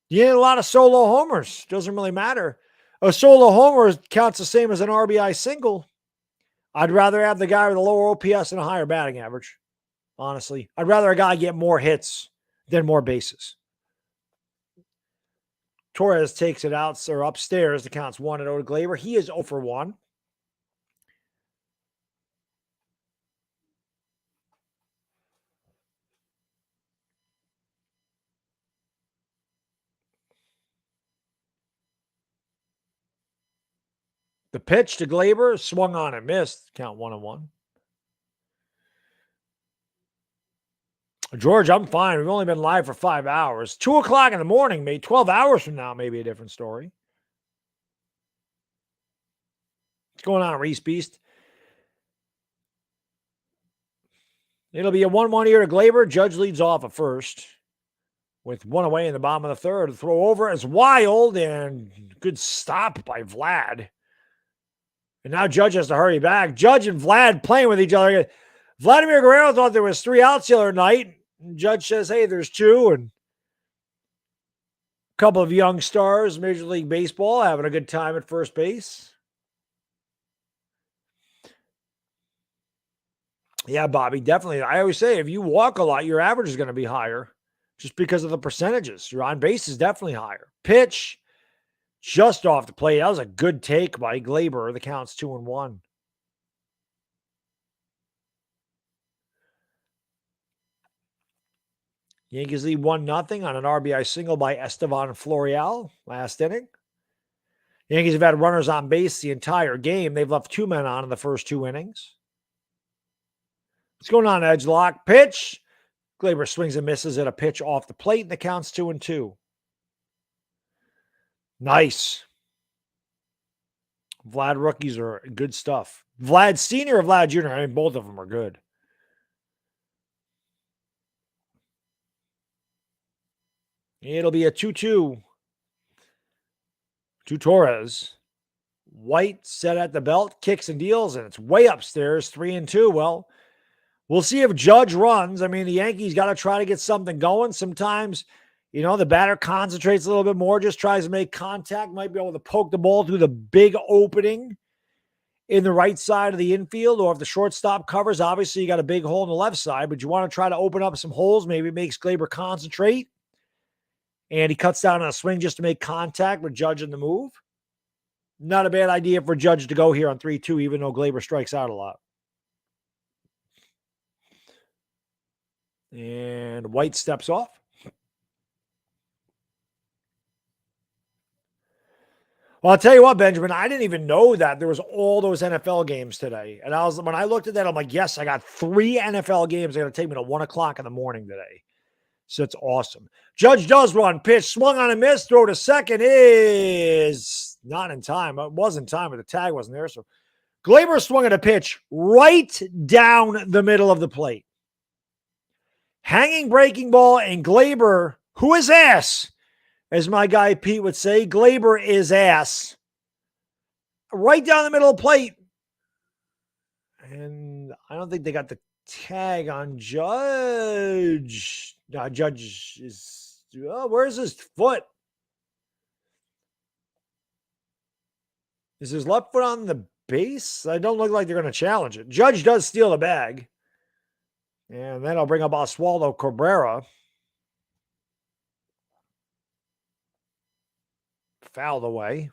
You get a lot of solo homers. Doesn't really matter. A solo homer counts the same as an RBI single. I'd rather have the guy with a lower OPS and a higher batting average. Honestly, I'd rather a guy get more hits than more bases. Torres takes it out or upstairs. The count's 1-0 to Glaber. He is 0 for 1. The pitch to Glaber, swung on and missed. Count 1-1. George, I'm fine. We've only been live for 5 hours. 2 o'clock in the morning, maybe 12 hours from now, maybe a different story. What's going on, Reese Beast? It'll be a 1-1 here to Glaber. Judge leads off at first with 1 away in the bottom of the third. The throw over is wild and good stop by Vlad. And now Judge has to hurry back. Judge and Vlad playing with each other. Vladimir Guerrero thought there was 3 outs the other night. Judge says, hey, there's 2. And a couple of young stars, Major League Baseball, having a good time at first base. Yeah, Bobby, definitely. I always say, if you walk a lot, your average is going to be higher just because of the percentages. Your on base is definitely higher. Pitch, just off the plate. That was a good take by Glaber. The count's 2-1. Yankees lead 1-0 on an RBI single by Estevan Florial last inning. Yankees have had runners on base the entire game. They've left 2 men on in the first 2 innings. What's going on, edge lock? Pitch. Glaber swings and misses at a pitch off the plate, and the count's 2-2. Nice. Vlad rookies are good stuff. Vlad Sr. or Vlad Jr.? I mean, both of them are good. It'll be a 2-2 to Torres. White set at the belt, kicks and deals, and it's way upstairs, 3-2. Well, we'll see if Judge runs. I mean, the Yankees got to try to get something going. Sometimes, the batter concentrates a little bit more, just tries to make contact, might be able to poke the ball through the big opening in the right side of the infield, or if the shortstop covers, obviously you got a big hole in the left side, but you want to try to open up some holes. Maybe it makes Glaber concentrate. And he cuts down on a swing just to make contact with Judge in the move. Not a bad idea for Judge to go here on 3-2, even though Glaber strikes out a lot. And White steps off. Well, I'll tell you what, Benjamin, I didn't even know that there was all those NFL games today. And when I looked at that, I'm like, yes, I got 3 NFL games. They're going to take me to 1 o'clock in the morning today. So it's awesome. Judge does run. Pitch swung on a miss. Throw to second is not in time. It was in time, but the tag wasn't there. So Glaber swung at a pitch right down the middle of the plate. Hanging breaking ball, and Glaber, who is ass, as my guy Pete would say, Glaber is ass. Right down the middle of the plate. And I don't think they got the tag on Judge. No, Judge is, where's his foot? Is his left foot on the base? I don't look like they're going to challenge it. Judge does steal the bag. And then I'll bring up Oswaldo Cabrera. Fouled away.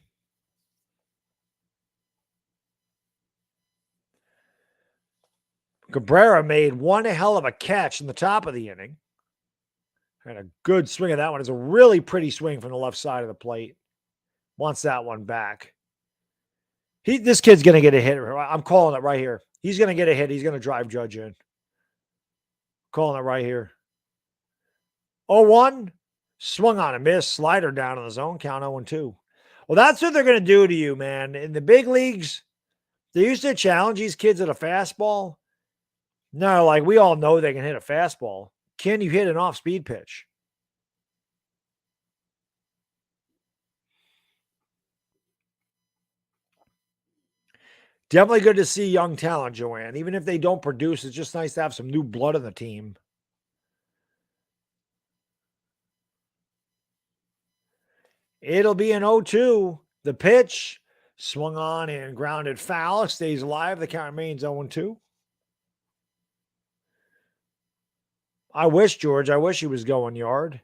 Cabrera made one hell of a catch in the top of the inning. Had a good swing of that one. It's a really pretty swing from the left side of the plate. Wants that one back. This kid's going to get a hit. I'm calling it right here. He's going to get a hit. He's going to drive Judge in. Calling it right here. 0-1. Swung on a miss. Slider down in the zone. Count 0-2. Well, that's what they're going to do to you, man. In the big leagues, they used to challenge these kids at a fastball. No, like we all know they can hit a fastball. Can you hit an off-speed pitch? Definitely good to see young talent, Joanne. Even if they don't produce, it's just nice to have some new blood on the team. It'll be an 0-2. The pitch swung on and grounded foul. Stays alive. The count remains 0-2. I wish, George, I wish he was going yard.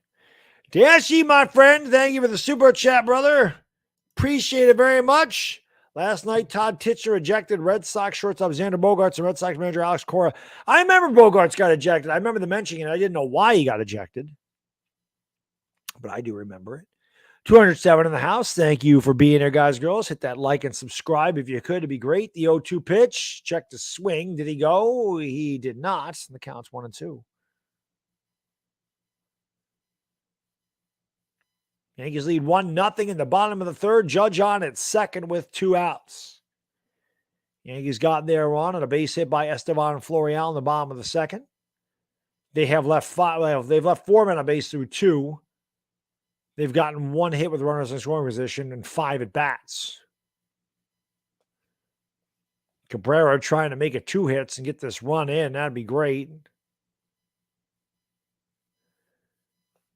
Dashy, my friend, thank you for the super chat, brother. Appreciate it very much. Last night, Todd Titcher ejected Red Sox shortstop Xander Bogaerts and Red Sox manager Alex Cora. I remember Bogaerts got ejected. I remember the mentioning it. I didn't know why he got ejected, but I do remember it. 207 in the house. Thank you for being here, guys, girls. Hit that like and subscribe if you could. It'd be great. The 0-2 pitch. Check the swing. Did he go? He did not. And the count's 1-2. Yankees lead 1-0 in the bottom of the third. Judge on at second with 2 outs. Yankees got there on a base hit by Estevan Florial in the bottom of the second. They have left 5. Well, they've left 4 men on base through 2. They've gotten 1 hit with runners in scoring position and 5 at bats. Cabrera trying to make it 2 hits and get this run in. That'd be great.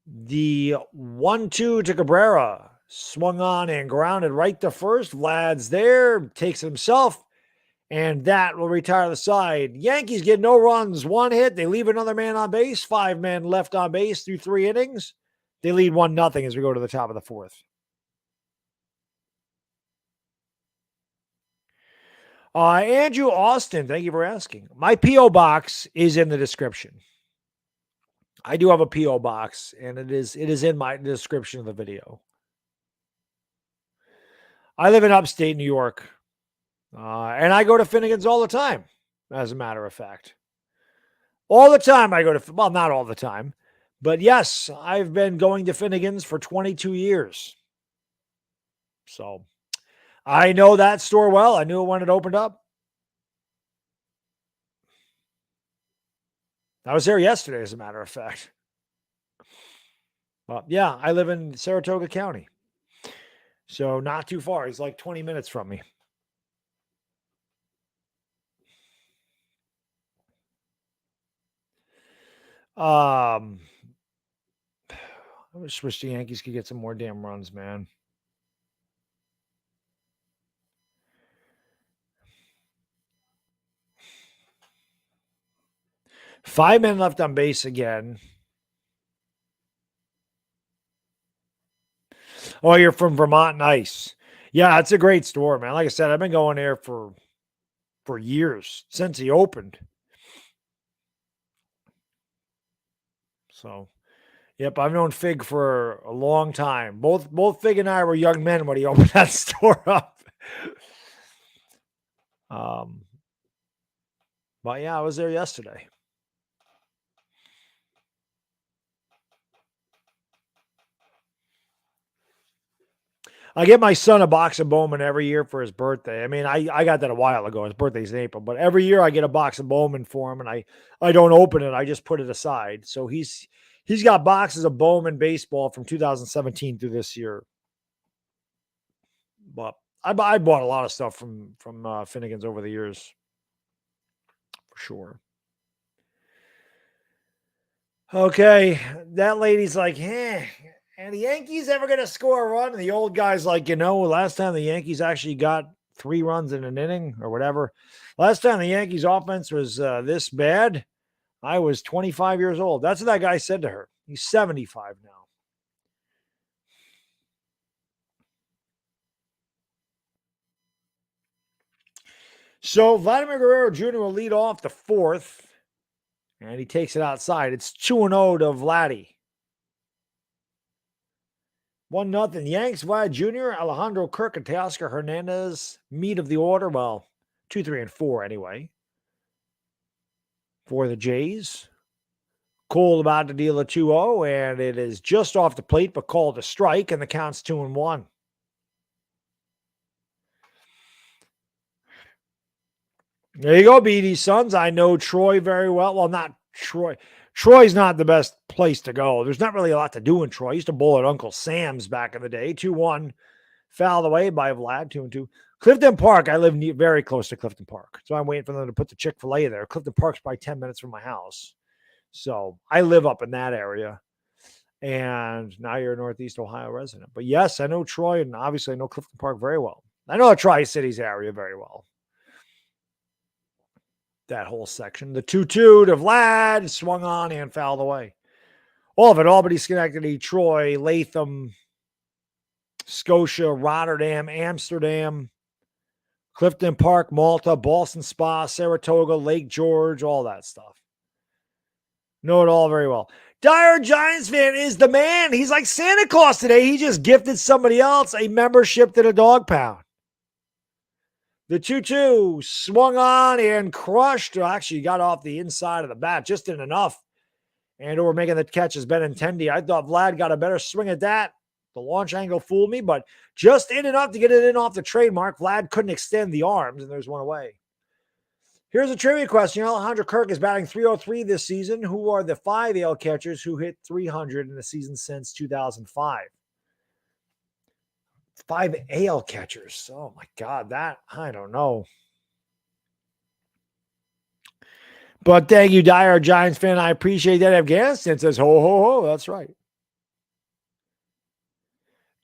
The 1-2 to Cabrera. Swung on and grounded right to first. Vlad's there. Takes it himself. And that will retire the side. Yankees get no runs. 1 hit. They leave another man on base. 5 men left on base through 3 innings. They lead 1-0 as we go to the top of the 4th. Andrew Austin, thank you for asking. My P.O. box is in the description. I do have a P.O. box, and it is in my description of the video. I live in upstate New York, and I go to Finnegan's all the time, as a matter of fact. All the time I go to, well, not all the time, but yes, I've been going to Finnegan's for 22 years. So I know that store well. I knew it when it opened up. I was there yesterday, as a matter of fact. Well, yeah, I live in Saratoga County. So not too far. It's like 20 minutes from me. I wish the Yankees could get some more damn runs, man. Five men left on base again. Oh, you're from Vermont? Nice. Yeah, it's a great store, man. Like I said, I've been going there for years, since he opened. So, yep, I've known Fig for a long time. Both Fig and I were young men when he opened that store up. But yeah, I was there yesterday. I get my son a box of Bowman every year for his birthday. I mean, I got that a while ago. His birthday's in April, but every year I get a box of Bowman for him, and I don't open it. I just put it aside. So he's got boxes of Bowman baseball from 2017 through this year. But I bought a lot of stuff from Finnegan's over the years, for sure. Okay, that lady's like, "Hey, and the Yankees ever going to score a run?" And the old guy's like, last time the Yankees actually got 3 runs in an inning or whatever. Last time the Yankees offense was this bad, I was 25 years old. That's what that guy said to her. He's 75 now. So Vladimir Guerrero Jr. will lead off the 4th, and he takes it outside. It's 2-0 to Vladdy. 1-0. Yanks, Vlad Jr., Alejandro Kirk, and Teoscar Hernandez, meat of the order. Well, 2, 3, and 4 anyway. For the Jays. Cole about to deal a 2-0, and it is just off the plate, but called a strike, and the count's 2-1. There you go, BD Sons. I know Troy very well. Well, not Troy. Troy's not the best place to go. There's not really a lot to do in Troy. I used to bowl at Uncle Sam's back in the day. 2-1. Fouled away by Vlad, 2-2. Clifton Park, I live very close to Clifton Park. So I'm waiting for them to put the Chick-fil-A there. Clifton Park's probably 10 minutes from my house. So I live up in that area. And now you're a Northeast Ohio resident. But yes, I know Troy, and obviously I know Clifton Park very well. I know the Tri-Cities area very well. That whole section. The 2-2 to Vlad, swung on and fouled away. All of it, Albany, Schenectady, Troy, Latham, Scotia, Rotterdam, Amsterdam, Clifton Park, Malta, Boston Spa, Saratoga, Lake George, all that stuff. Know it all very well. Dire Giants fan is the man. He's like Santa Claus today. He just gifted somebody else a membership to the Dog Pound. The 2-2 swung on and crushed. Actually, got off the inside of the bat. Just didn't enough. And over making the catch is Benintendi. I thought Vlad got a better swing at that. The launch angle fooled me, but just in enough to get it in off the trademark. Vlad couldn't extend the arms, and there's one away. Here's a trivia question. Alejandro Kirk is batting .303 this season. Who are the 5 AL catchers who hit .300 in the season since 2005? 5 AL catchers. Oh, my God. That, I don't know. But thank you, Dire Giants fan. I appreciate that. Afghanistan says, ho, ho, ho. That's right.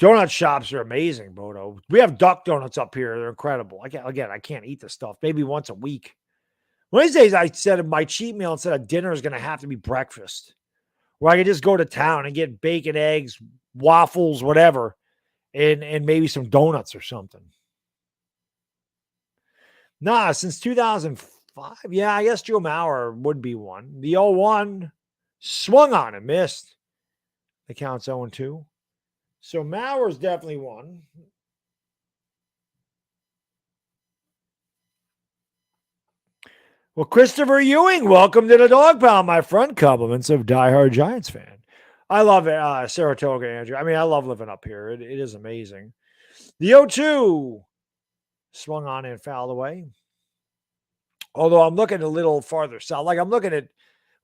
Donut shops are amazing, Bodo. We have duck donuts up here. They're incredible. I can't eat this stuff. Maybe once a week. One of these days, I said my cheat meal instead of dinner is going to have to be breakfast, where I can just go to town and get bacon, eggs, waffles, whatever, and maybe some donuts or something. Nah, since 2005. Yeah, I guess Joe Mauer would be one. The 0-1 swung on and missed. The count's 0-2. So Mauer's definitely one. Well, Christopher Ewing, welcome to the Dog Pound, my friend. Compliments of diehard Giants fan. I love it. Saratoga, Andrew. I mean, I love living up here. It is amazing. The 0-2 swung on and fouled away. Although I'm looking a little farther south. Like I'm looking at,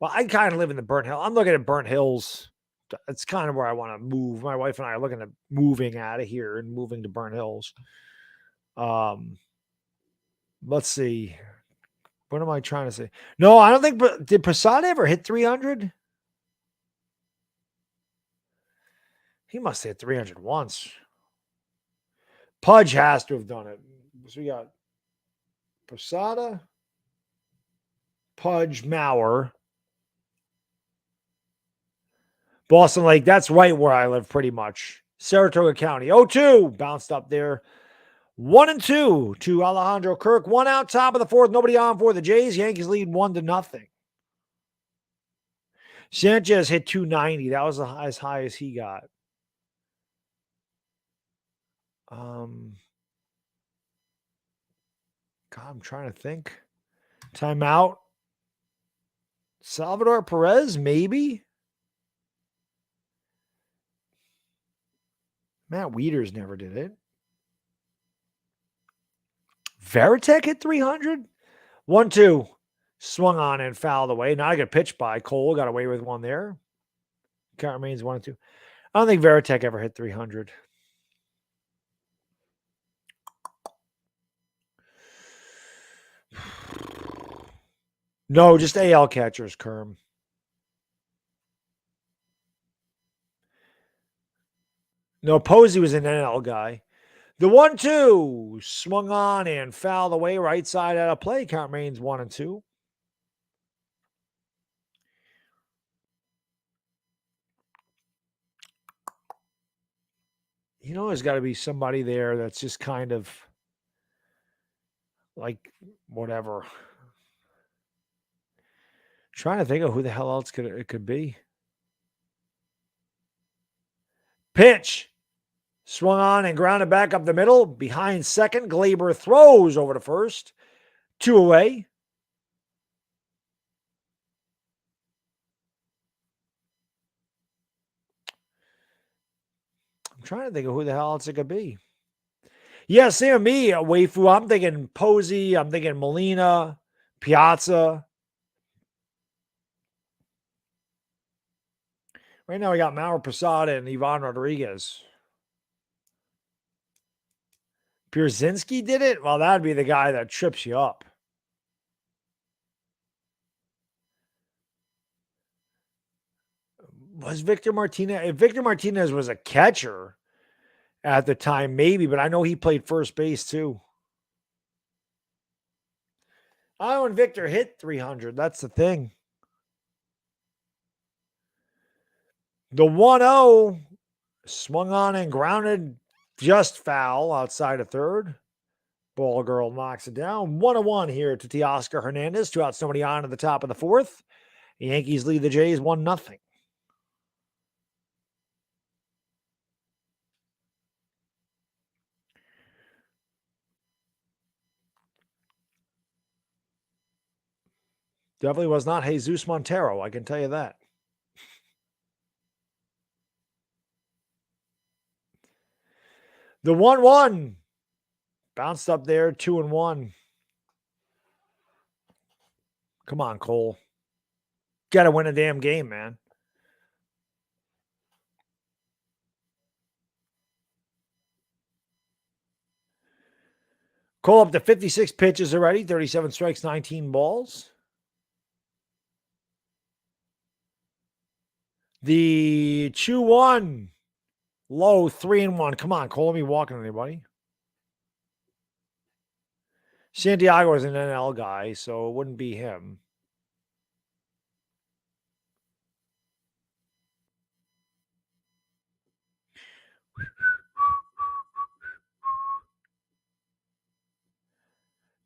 well, I kind of live in the Burnt Hill. I'm looking at Burnt Hills. It's kind of where I want to move. My wife and I are looking at moving out of here and moving to Burnt Hills. Let's see. What am I trying to say? No, I don't think. Did Posada ever hit 300? He must have hit 300 once. Pudge has to have done it. So we got Posada, Pudge, Mauer, Boston Lake. That's right where I live pretty much. Saratoga County. 0-2 bounced up there. 1-2 to Alejandro Kirk. 1 out, top of the 4th. Nobody on for the Jays. Yankees lead 1-0. Sanchez hit 290. That was as high as he got. God, I'm trying to think. Timeout. Salvador Perez, maybe. Matt Wieters never did it. Veritek hit 300? 1-2. Swung on and fouled away. Not a good pitch by Cole. Got away with one there. Count remains 1-2. I don't think Veritek ever hit 300. No, just AL catchers, Kerm. No, Posey was an NL guy. The 1-2 swung on and fouled away right side out of play. Count remains 1-2. You know, there's got to be somebody there that's just kind of like whatever. Trying to think of who the hell else it could be. Pitch. Swung on and grounded back up the middle. Behind second. Glaber throws over to first. 2 away. I'm trying to think of who the hell else it could be. Yeah, same with me, Waifu. I'm thinking Posey. I'm thinking Molina, Piazza. Right now we got Mauro Posada and Ivan Rodriguez. Pierzynski did it? Well, that'd be the guy that trips you up. Was Victor Martinez? If Victor Martinez was a catcher at the time, maybe, but I know he played first base too. Oh, and Victor hit 300. That's the thing. The 1-0 swung on and grounded just foul outside of third. Ball girl knocks it down. 1-1 here to Teoscar Hernandez. 2 outs, nobody on at the top of the fourth. The Yankees lead the Jays 1-0. Definitely was not Jesus Montero, I can tell you that. The 1-1 bounced up there, 2-1. Come on, Cole. Got to win a damn game, man. Cole up to 56 pitches already, 37 strikes, 19 balls. The 2-1 low, 3-1. Come on, Cole, let me walk on anybody. Santiago is an NL guy, so it wouldn't be him.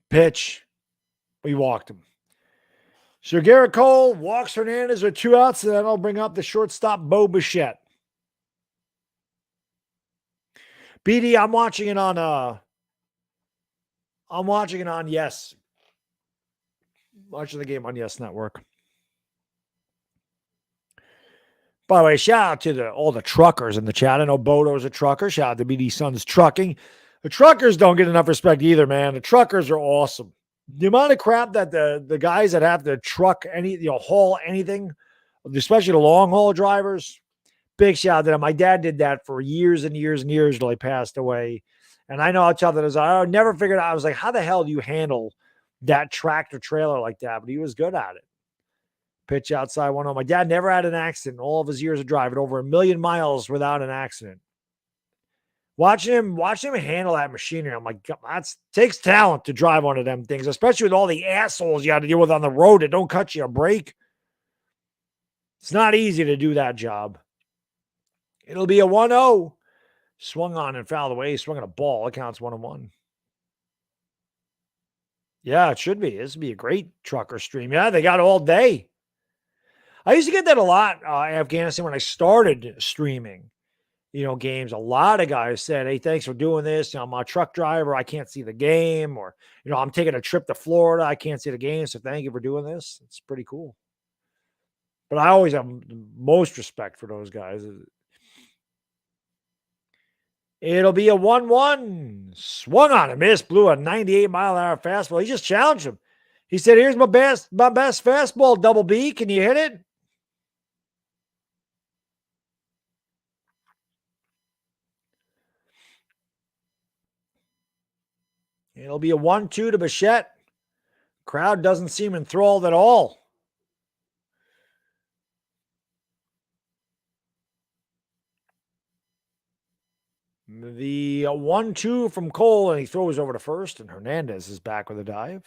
Pitch. We walked him. So Garrett Cole walks Hernandez with 2 outs, and then I'll bring up the shortstop, Bo Bichette. BD, I'm watching it on Yes. Watching the game on Yes Network. By the way, shout out to all the truckers in the chat. I know Bodo's a trucker. Shout out to BD Sons Trucking. The truckers don't get enough respect either, man. The truckers are awesome. The amount of crap that the guys that have to truck haul anything, especially the long haul drivers, big shout out to them. My dad did that for years and years and years until he passed away. And I know how tough that is. I never figured out. I was like, how the hell do you handle that tractor trailer like that? But he was good at it. Pitch outside 1-0. My dad never had an accident in all of his years of driving, over 1 million miles without an accident. Watching him handle that machinery, I'm like, that takes talent to drive one of them things, especially with all the assholes you got to deal with on the road that don't cut you a break. It's not easy to do that job. It'll be a 1-0. Swung on and fouled away. Swung on a ball. It counts 1-1. Yeah, it should be. This would be a great trucker stream. Yeah, they got all day. I used to get that a lot in Afghanistan when I started streaming, games. A lot of guys said, hey, thanks for doing this. I'm a truck driver. I can't see the game. Or, I'm taking a trip to Florida. I can't see the game. So thank you for doing this. It's pretty cool. But I always have the most respect for those guys. It'll be a 1-1. Swung on a miss, blew a 98-mile-an-hour fastball. He just challenged him. He said, here's my best fastball, Double B. Can you hit it? It'll be a 1-2 to Bichette. Crowd doesn't seem enthralled at all. The 1-2 from Cole, and he throws over to first, and Hernandez is back with a dive.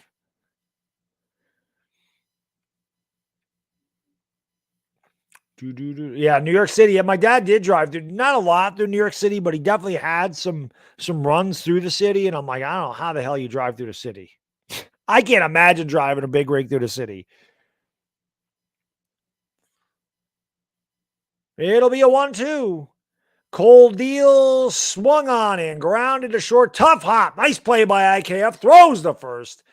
Yeah, New York City. Yeah, my dad did drive through, not a lot through New York City, but he definitely had some runs through the city. And I'm like, I don't know how the hell you drive through the city. I can't imagine driving a big rig through the city. It'll be a 1-2. Cole deal, swung on and grounded to short. Tough hop. Nice play by IKF. Throws the first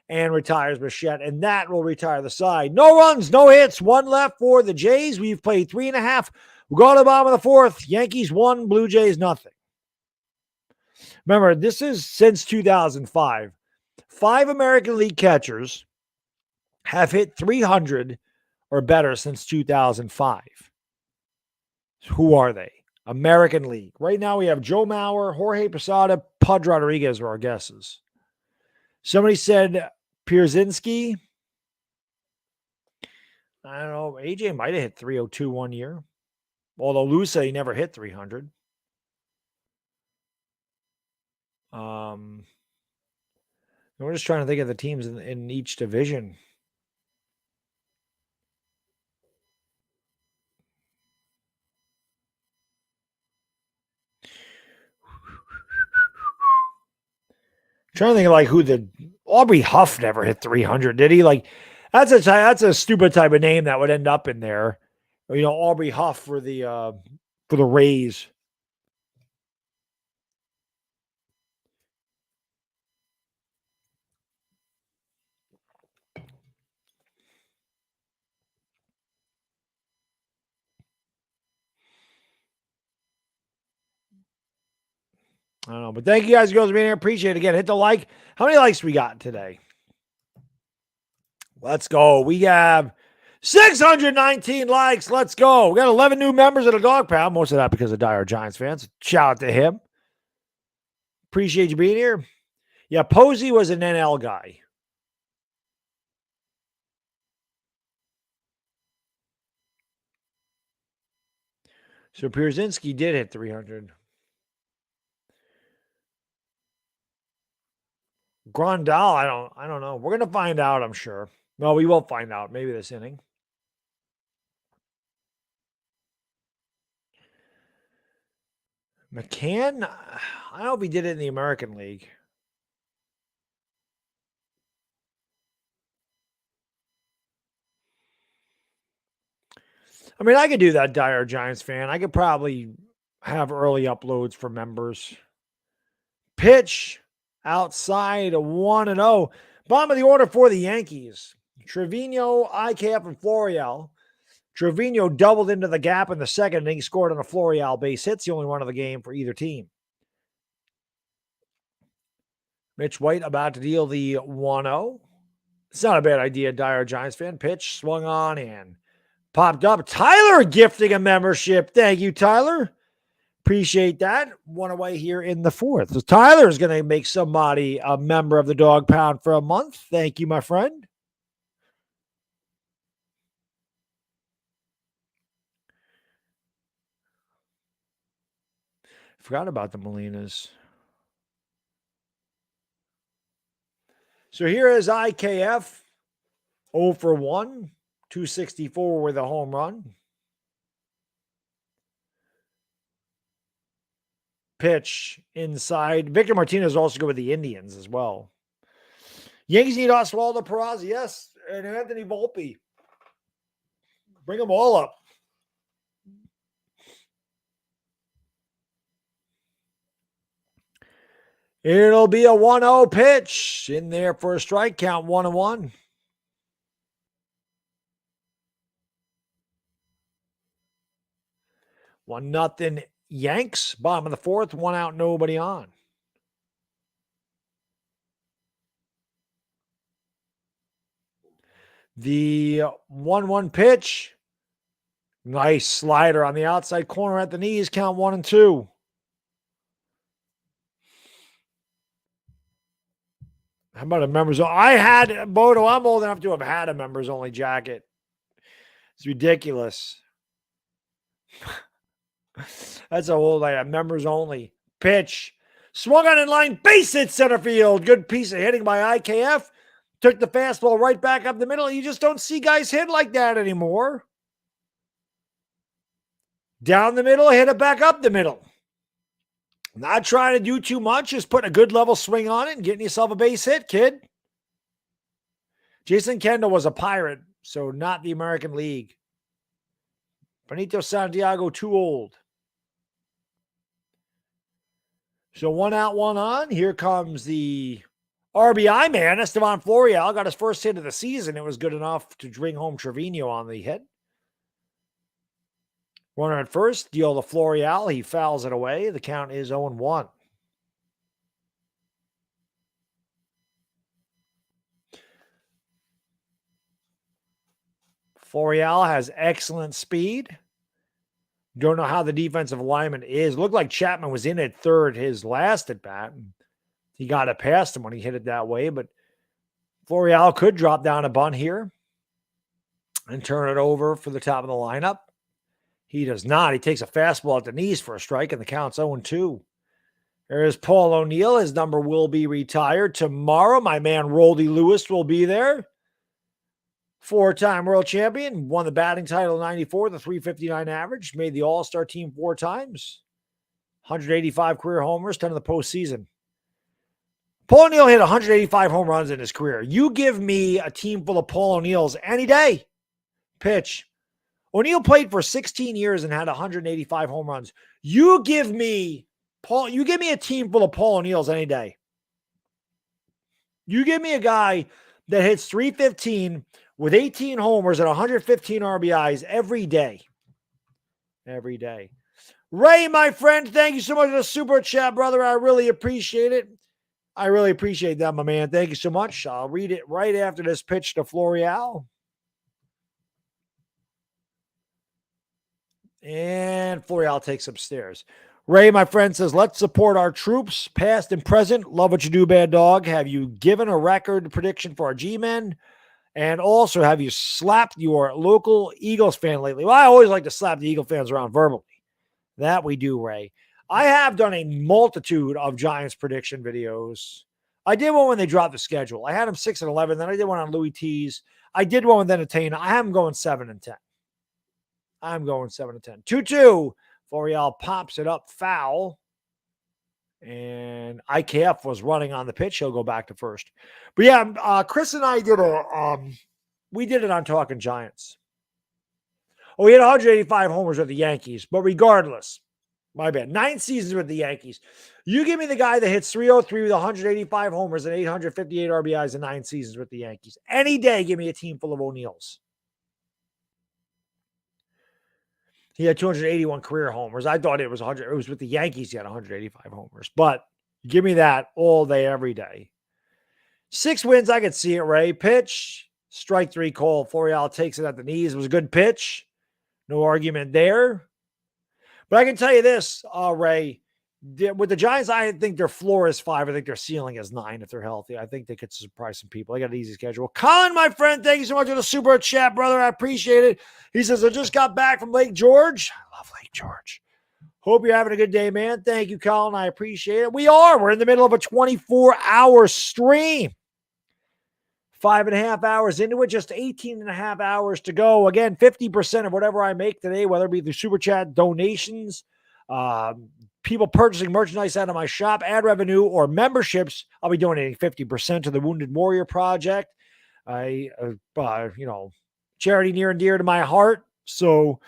and retires Bichette, and that will retire the side. No runs, no hits, one left for the Jays. We've played 3.5. We'll go to the bottom of the fourth. Yankees 1, Blue Jays nothing. Remember, this is since 2005. 5 American League catchers have hit 300 or better since 2005. Who are they? American League. Right now we have Joe Mauer, Jorge Posada, Pudge Rodriguez are our guesses. Somebody said Pierzynski. I don't know. AJ might have hit 302 one year. Although Lou said he never hit 300. We're just trying to think of the teams in each division. Trying to think of like who the Aubrey Huff never hit 300, did he? Like that's a stupid type of name that would end up in there. You know, Aubrey Huff for the Rays. I don't know, but thank you guys for being here. Appreciate it. Again, hit the like. How many likes we got today? Let's go. We have 619 likes. Let's go. We got 11 new members of the Dog Pound. Most of that because of Dire Giants fans. Shout out to him. Appreciate you being here. Yeah, Posey was an NL guy. So Pierzynski did hit 300. Grandal, I don't know. We're gonna find out, I'm sure. No, we will find out. Maybe this inning. McCann, I don't know if he did it in the American League. I mean, I could do that, Dire Giants fan. I could probably have early uploads for members. Pitch outside a 1-0. Bottom of the order for the Yankees. Trevino, IKF, and Florial. Trevino doubled into the gap in the second inning, scored on a Florial base hit. It's the only one of the game for either team. Mitch White about to deal the 1-0. It's not a bad idea, Dire Giants fan. Pitch swung on and popped up. Tyler gifting a membership. Thank you, Tyler. Appreciate that. One away here in the fourth. So Tyler is going to make somebody a member of the Dog Pound for a month. Thank you, my friend. Forgot about the Molinas. So here is IKF. 0 for 1. 264 with a home run. Pitch inside. Victor Martinez also go with the Indians as well. Yankees need Oswaldo Peraza, yes, and Anthony Volpe. Bring them all up. It'll be a 1-0 pitch in there for a strike count, 1-1. 1-0 Yanks, bottom of the fourth, one out, nobody on. The 1-1 pitch. Nice slider on the outside corner at the knees. Count 1-2. How about a members? I had Bodo. I'm old enough to have had a members only jacket. It's ridiculous. That's how old I am. Members only. Pitch. Swung on in line. Base hit center field. Good piece of hitting by IKF. Took the fastball right back up the middle. You just don't see guys hit like that anymore. Down the middle, hit it back up the middle. Not trying to do too much, just putting a good level swing on it and getting yourself a base hit, kid. Jason Kendall was a Pirate, so not the American League. Benito Santiago, too old. So one out, one on. Here comes the RBI man, Estevan Florial. Got his first hit of the season. It was good enough to bring home Trevino on the hit. Runner at first, deal to Florial. He fouls it away. The count is 0-1. Florial has excellent speed. Don't know how the defensive lineman is. Looked like Chapman was in at third his last at bat. He got it past him when he hit it that way, but Florial could drop down a bunt here and turn it over for the top of the lineup. He does not. He takes a fastball at the knees for a strike, and the count's 0-2. There's Paul O'Neill. His number will be retired tomorrow. My man Roldy Lewis will be there. Four-time world champion. Won the batting title in 94, the .359 average. Made the All-Star team 4 times. 185 career homers, 10 in the postseason. Paul O'Neill hit 185 home runs in his career. You give me a team full of Paul O'Neills any day. Pitch. O'Neill played for 16 years and had 185 home runs. You give me a team full of Paul O'Neills any day. You give me a guy that hits .315 with 18 homers and 115 RBIs every day. Every day. Ray, my friend, thank you so much for the super chat, brother. I really appreciate it. I really appreciate that, my man. Thank you so much. I'll read it right after this pitch to Florial. And Florial takes upstairs. Ray, my friend, says, let's support our troops, past and present. Love what you do, Bad Dog. Have you given a record prediction for our G-men? And also, have you slapped your local Eagles fan lately? Well, I always like to slap the Eagle fans around verbally. That we do, Ray. I have done a multitude of Giants prediction videos. I did one when they dropped the schedule. I had them 6-11. Then I did one on Louis T's. I did one with Entertainer. I am going 7-10. I'm going 7-10. 2-2. Florial pops it up foul. And IKF was running on the pitch. He'll go back to first. But yeah, Chris and I did we did it on Talking Giants. Oh, he had 185 homers with the Yankees. But regardless, my bad, 9 seasons with the Yankees. You give me the guy that hits .303 with 185 homers and 858 RBIs in 9 seasons with the Yankees. Any day, give me a team full of O'Neills. He had 281 career homers. I thought it was 100. It was with the Yankees. He had 185 homers. But give me that all day, every day. 6 wins. I could see it, Ray. Pitch. Strike 3 call. Florial takes it at the knees. It was a good pitch. No argument there. But I can tell you this, Ray. With the Giants, I think their floor is 5. I think their ceiling is 9 if they're healthy. I think they could surprise some people. They got an easy schedule. Colin, my friend, thank you so much for the super chat, brother. I appreciate it. He says, I just got back from Lake George. I love Lake George. Hope you're having a good day, man. Thank you, Colin. I appreciate it. We are. We're in the middle of a 24-hour stream. 5.5 hours into it, just 18.5 hours to go. Again, 50% of whatever I make today, whether it be through super chat, donations, people purchasing merchandise out of my shop, ad revenue, or memberships, I'll be donating 50% to the Wounded Warrior Project. Charity near and dear to my heart. So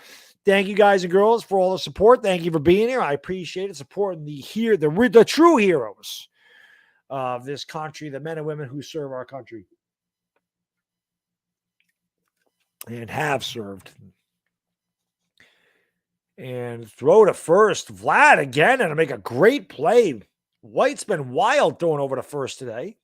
thank you guys and girls for all the support. Thank you for being here. I appreciate it. Supporting the true heroes of this country, the men and women who serve our country and have served. And throw to first. Vlad again, and to make a great play. White's been wild throwing over to first today.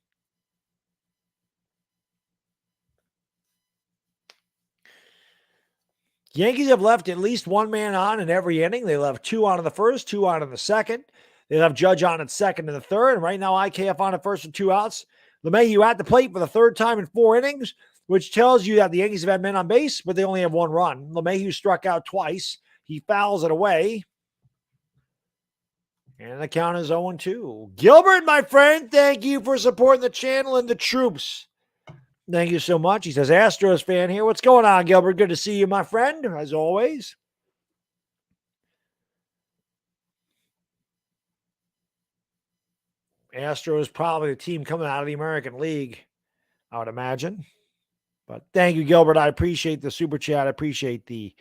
Yankees have left at least one man on in every inning. They left 2 on in the first, 2 on in the second. They left Judge on at second and the third. And right now, IKF on at first with 2 outs. LeMahieu at the plate for the third time in 4 innings, which tells you that the Yankees have had men on base, but they only have 1 run. LeMahieu struck out twice. He fouls it away. And the count is 0-2. Gilbert, my friend, thank you for supporting the channel and the troops. Thank you so much. He says, Astros fan here. What's going on, Gilbert? Good to see you, my friend, as always. Astros probably the team coming out of the American League, I would imagine. But thank you, Gilbert. I appreciate the super chat. I appreciate the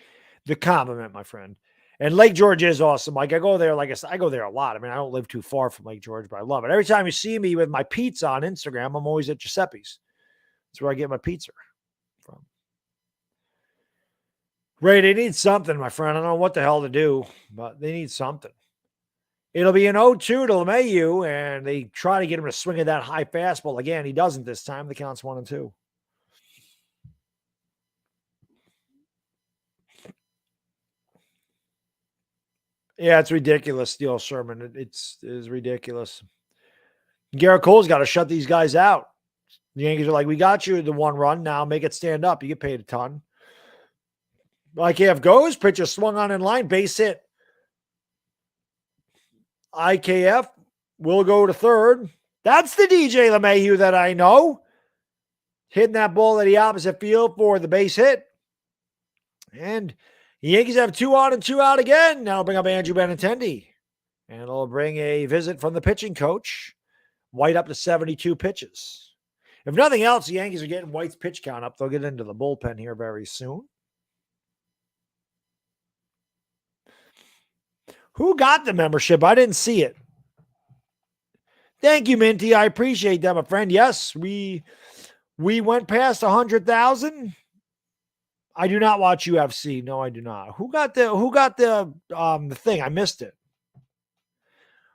compliment, my friend. And Lake George is awesome. Like I go there, like I said, I go there a lot. I mean, I don't live too far from Lake George, but I love it. Every time you see me with my pizza on Instagram, I'm always at Giuseppe's. That's where I get my pizza from. Ray, they need something, my friend. I don't know what the hell to do, but they need something. It'll be an 0-2 to LeMahieu, and they try to get him to swing at that high fastball. Again, he doesn't this time. The count's 1-2. Yeah, it's ridiculous, Steel Sherman. It is ridiculous. Garrett Cole's got to shut these guys out. The Yankees are like, we got you the 1 run. Now make it stand up. You get paid a ton. IKF goes. Pitcher swung on in line. Base hit. IKF will go to third. That's the DJ LeMahieu that I know. Hitting that ball at the opposite field for the base hit. And the Yankees have 2 on and 2 out again. Now bring up Andrew Benintendi. And it'll bring a visit from the pitching coach. White up to 72 pitches. If nothing else, the Yankees are getting White's pitch count up. They'll get into the bullpen here very soon. Who got the membership? I didn't see it. Thank you, Minty. I appreciate that, my friend. Yes, we went past 100,000. I do not watch UFC. No, I do not. Who got the thing? I missed it.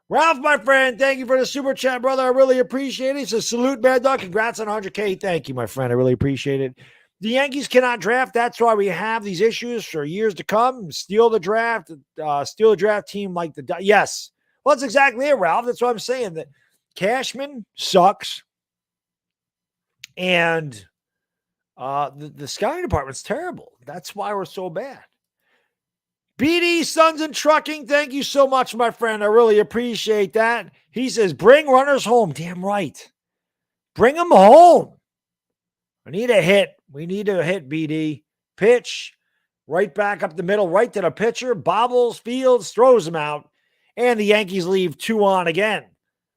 Ralph, my friend, thank you for the super chat, brother. I really appreciate it. He says, salute, Baddog. Congrats on 100K. Thank you, my friend. I really appreciate it. The Yankees cannot draft. That's why we have these issues for years to come. Steal the draft team like the – yes. Well, that's exactly it, Ralph. That's what I'm saying. That Cashman sucks. And the scouting department's terrible. That's why we're so bad. BD Sons and Trucking, thank you so much, my friend. I really appreciate that. He says, bring runners home. Damn right. Bring them home. I need a hit. We need a hit, BD. Pitch, right back up the middle, right to the pitcher. Bobbles, fields, throws him out. And the Yankees leave 2 on again.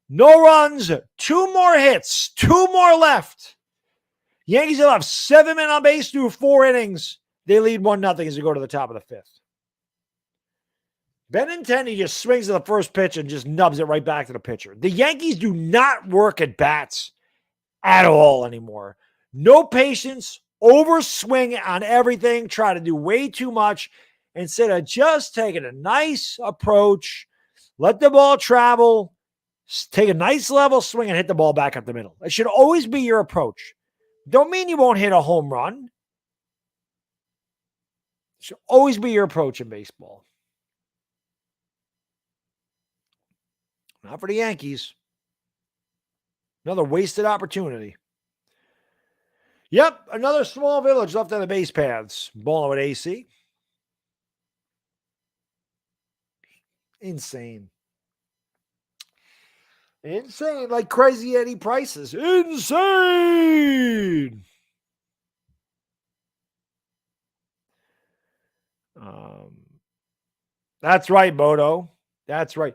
No runs, 2 more hits, 2 more left. Yankees will have 7 men on base through 4 innings. They lead 1-0 as they go to the top of the 5th. Benintendi just swings to the first pitch and just nubs it right back to the pitcher. The Yankees do not work at bats at all anymore. No patience, overswing on everything, try to do way too much instead of just taking a nice approach, let the ball travel, take a nice level swing and hit the ball back up the middle. It should always be your approach. Don't mean you won't hit a home run. It should always be your approach in baseball. Not for the Yankees. Another wasted opportunity. Yep, another small village left on the base paths. Balling with AC. Insane. Insane, like Crazy Eddie prices. Insane. That's right, Bodo. That's right.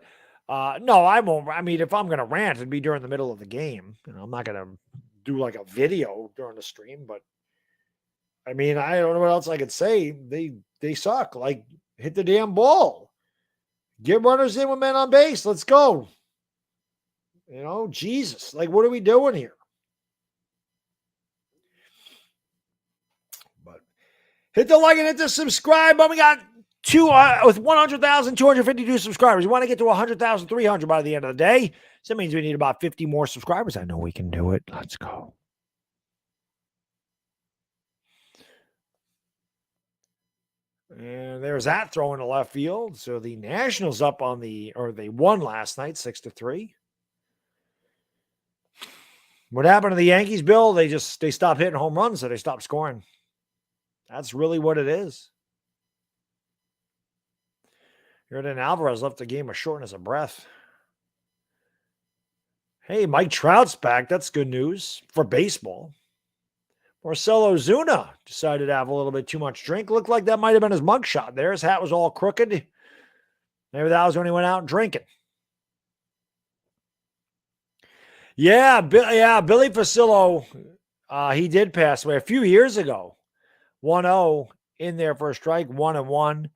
No, I won't. I mean, if I'm going to rant, it'd be during the middle of the game. You know, I'm not going to do like a video during the stream, but I mean, I don't know what else I could say. They suck. Like, hit the damn ball. Get runners in with men on base. Let's go. You know, Jesus. Like, what are we doing here? But hit the like and hit the subscribe. But we got With 100,252 subscribers. We want to get to 100,300 by the end of the day. So that means we need about 50 more subscribers. I know we can do it. Let's go. And there's that throw in the left field. So the Nationals up on they won last night, 6-3. What happened to the Yankees, Bill? They stopped hitting home runs, so they stopped scoring. That's really what it is. Jordan Alvarez left the game with shortness of breath. Hey, Mike Trout's back. That's good news for baseball. Marcelo Ozuna decided to have a little bit too much drink. Looked like that might have been his mugshot there. His hat was all crooked. Maybe that was when he went out drinking. Yeah, Billy Facillo, he did pass away a few years ago. 1-0 in there for a strike, 1-1.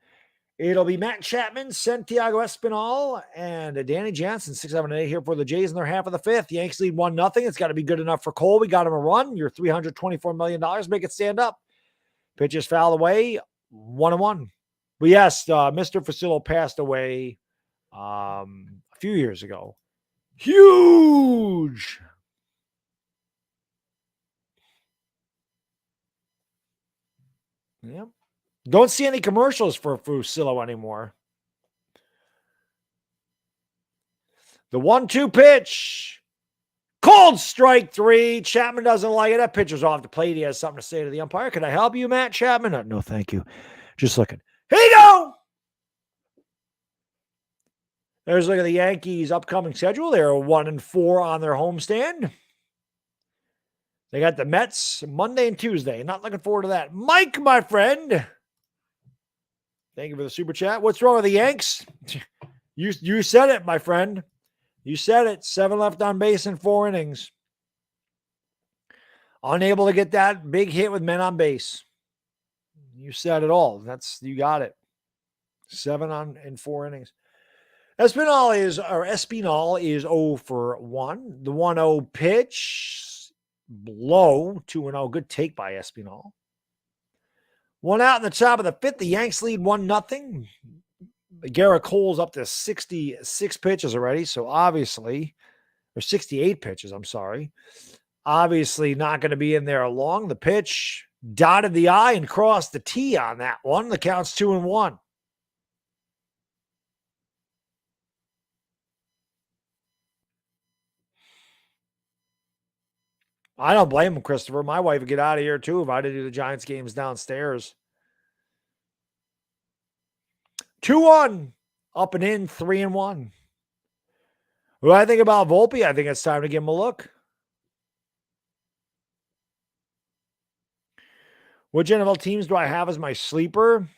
It'll be Matt Chapman, Santiago Espinal, and Danny Jansen, 6, 7, 8 here for the Jays in their half of the fifth. Yankees lead 1-0. It's got to be good enough for Cole. We got him a run. Your $324 million. Make it stand up. Pitches foul away, 1-1. But yes, Mr. Facillo passed away a few years ago. Huge. Yep. Don't see any commercials for Fusillo anymore. The 1-2 pitch. Cold strike 3. Chapman doesn't like it. That pitcher's off the plate. He has something to say to the umpire. Can I help you, Matt Chapman? No, thank you. Just looking. Here you go. There's a look at the Yankees' upcoming schedule. They're 1-4 on their homestand. They got the Mets Monday and Tuesday. Not looking forward to that. Mike, my friend. Thank you for the super chat. What's wrong with the Yanks? You said it, my friend. You said it. 7 left on base in 4 innings. Unable to get that big hit with men on base. You said it all. You got it. 7 in 4 innings. Espinal is 0 for 1. The 1-0 pitch, low, 2-0. Good take by Espinal. 1 out in the top of the fifth. The Yanks lead 1-0. Garrett Cole's up to 66 pitches already. So obviously, or 68 pitches, I'm sorry. Obviously not going to be in there long. The pitch dotted the I and crossed the T on that one. The count's 2-1. I don't blame him, Christopher. My wife would get out of here too if I had to do the Giants games downstairs. 2-1. Up and in, 3-1. What do I think about Volpe? I think it's time to give him a look. Which NFL teams do I have as my sleeper?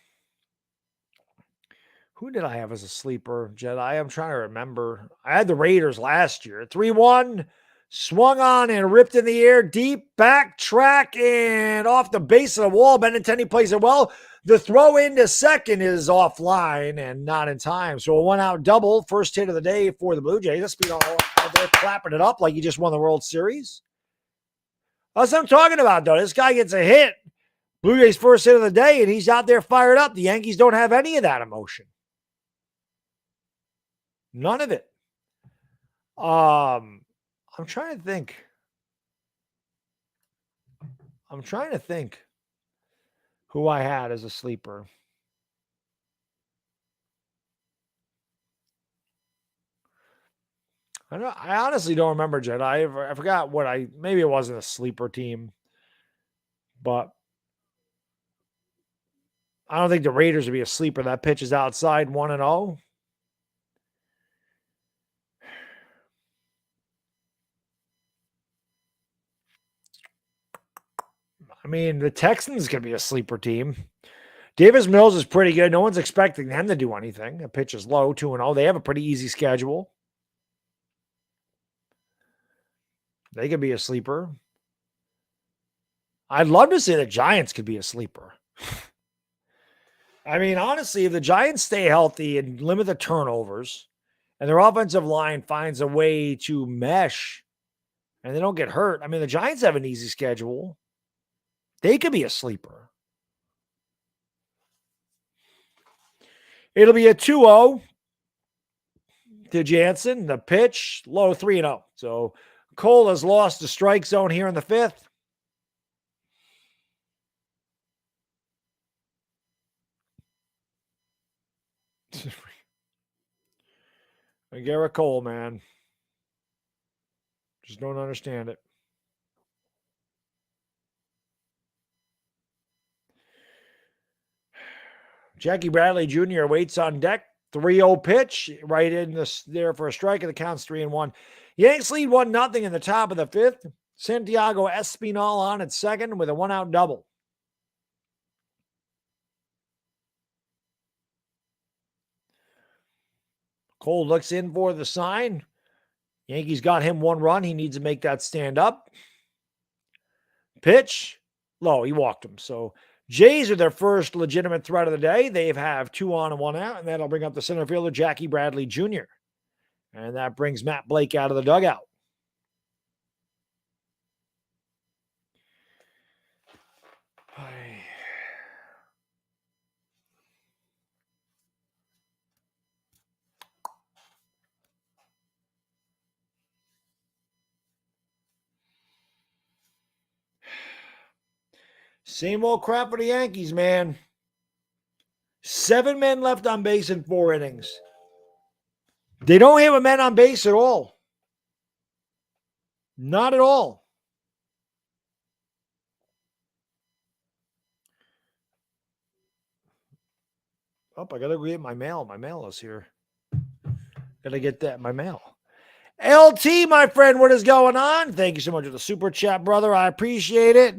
Who did I have as a sleeper, Jedi? I'm trying to remember. I had the Raiders last year. 3-1. Swung on and ripped in the air, deep backtrack and off the base of the wall. Benintendi plays it well. The throw into second is offline and not in time. So a 1-out double, first hit of the day for the Blue Jays. That's been all out there clapping it up like he just won the World Series. That's what I'm talking about, though. This guy gets a hit. Blue Jays first hit of the day, and he's out there fired up. The Yankees don't have any of that emotion. None of it. I'm trying to think who I had as a sleeper. I honestly don't remember, Jed. I forgot maybe it wasn't a sleeper team, but I don't think the Raiders would be a sleeper. That pitch is outside 1-0. I mean, the Texans could be a sleeper team. Davis Mills is pretty good. No one's expecting them to do anything. The pitch is low, 2-0. They have a pretty easy schedule. They could be a sleeper. I'd love to say the Giants could be a sleeper. I mean, honestly, if the Giants stay healthy and limit the turnovers and their offensive line finds a way to mesh and they don't get hurt, I mean, the Giants have an easy schedule. They could be a sleeper. It'll be a 2-0 to Jansen. The pitch, low 3-0. So Cole has lost the strike zone here in the fifth. Garrett Cole, man. Just don't understand it. Jackie Bradley Jr. waits on deck. 3-0 pitch right in there for a strike, and the count's 3-1. Yanks lead 1-0 in the top of the fifth. Santiago Espinal on at second with a 1-out double. Cole looks in for the sign. Yankees got him 1 run. He needs to make that stand up. Pitch, low. He walked him. So Jays are their first legitimate threat of the day. They have 2 on and 1 out, and that'll bring up the center fielder, Jackie Bradley Jr. And that brings Matt Blake out of the dugout. Same old crap for the Yankees, man. 7 men left on base in 4 innings. They don't have a man on base at all. Not at all. Oh, I got to go get my mail. My mail is here. Got to get that in my mail. LT, my friend, what is going on? Thank you so much for the super chat, brother. I appreciate it.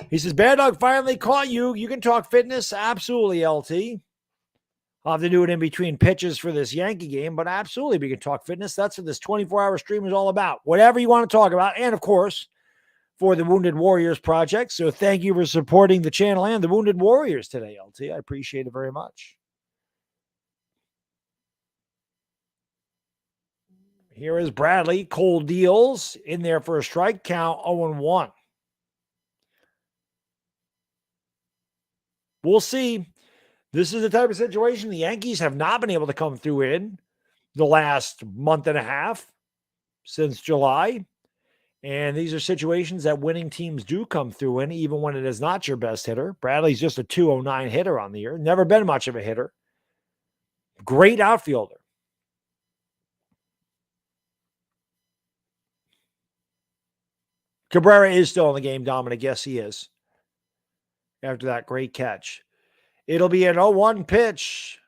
He says, Baddog finally caught you. You can talk fitness. Absolutely, LT. I'll have to do it in between pitches for this Yankee game, but absolutely we can talk fitness. That's what this 24-hour stream is all about. Whatever you want to talk about. And, of course, for the Wounded Warriors Project. So thank you for supporting the channel and the Wounded Warriors today, LT. I appreciate it very much. Here is Bradley. Cole deals in there for a strike. Count 0-1. We'll see. This is the type of situation the Yankees have not been able to come through in the last month and a half since July. And these are situations that winning teams do come through in, even when it is not your best hitter. Bradley's just a 209 hitter on the year. Never been much of a hitter. Great outfielder. Cabrera is still in the game, Dominic. Yes, he is. After that great catch. It'll be an 0-1 pitch.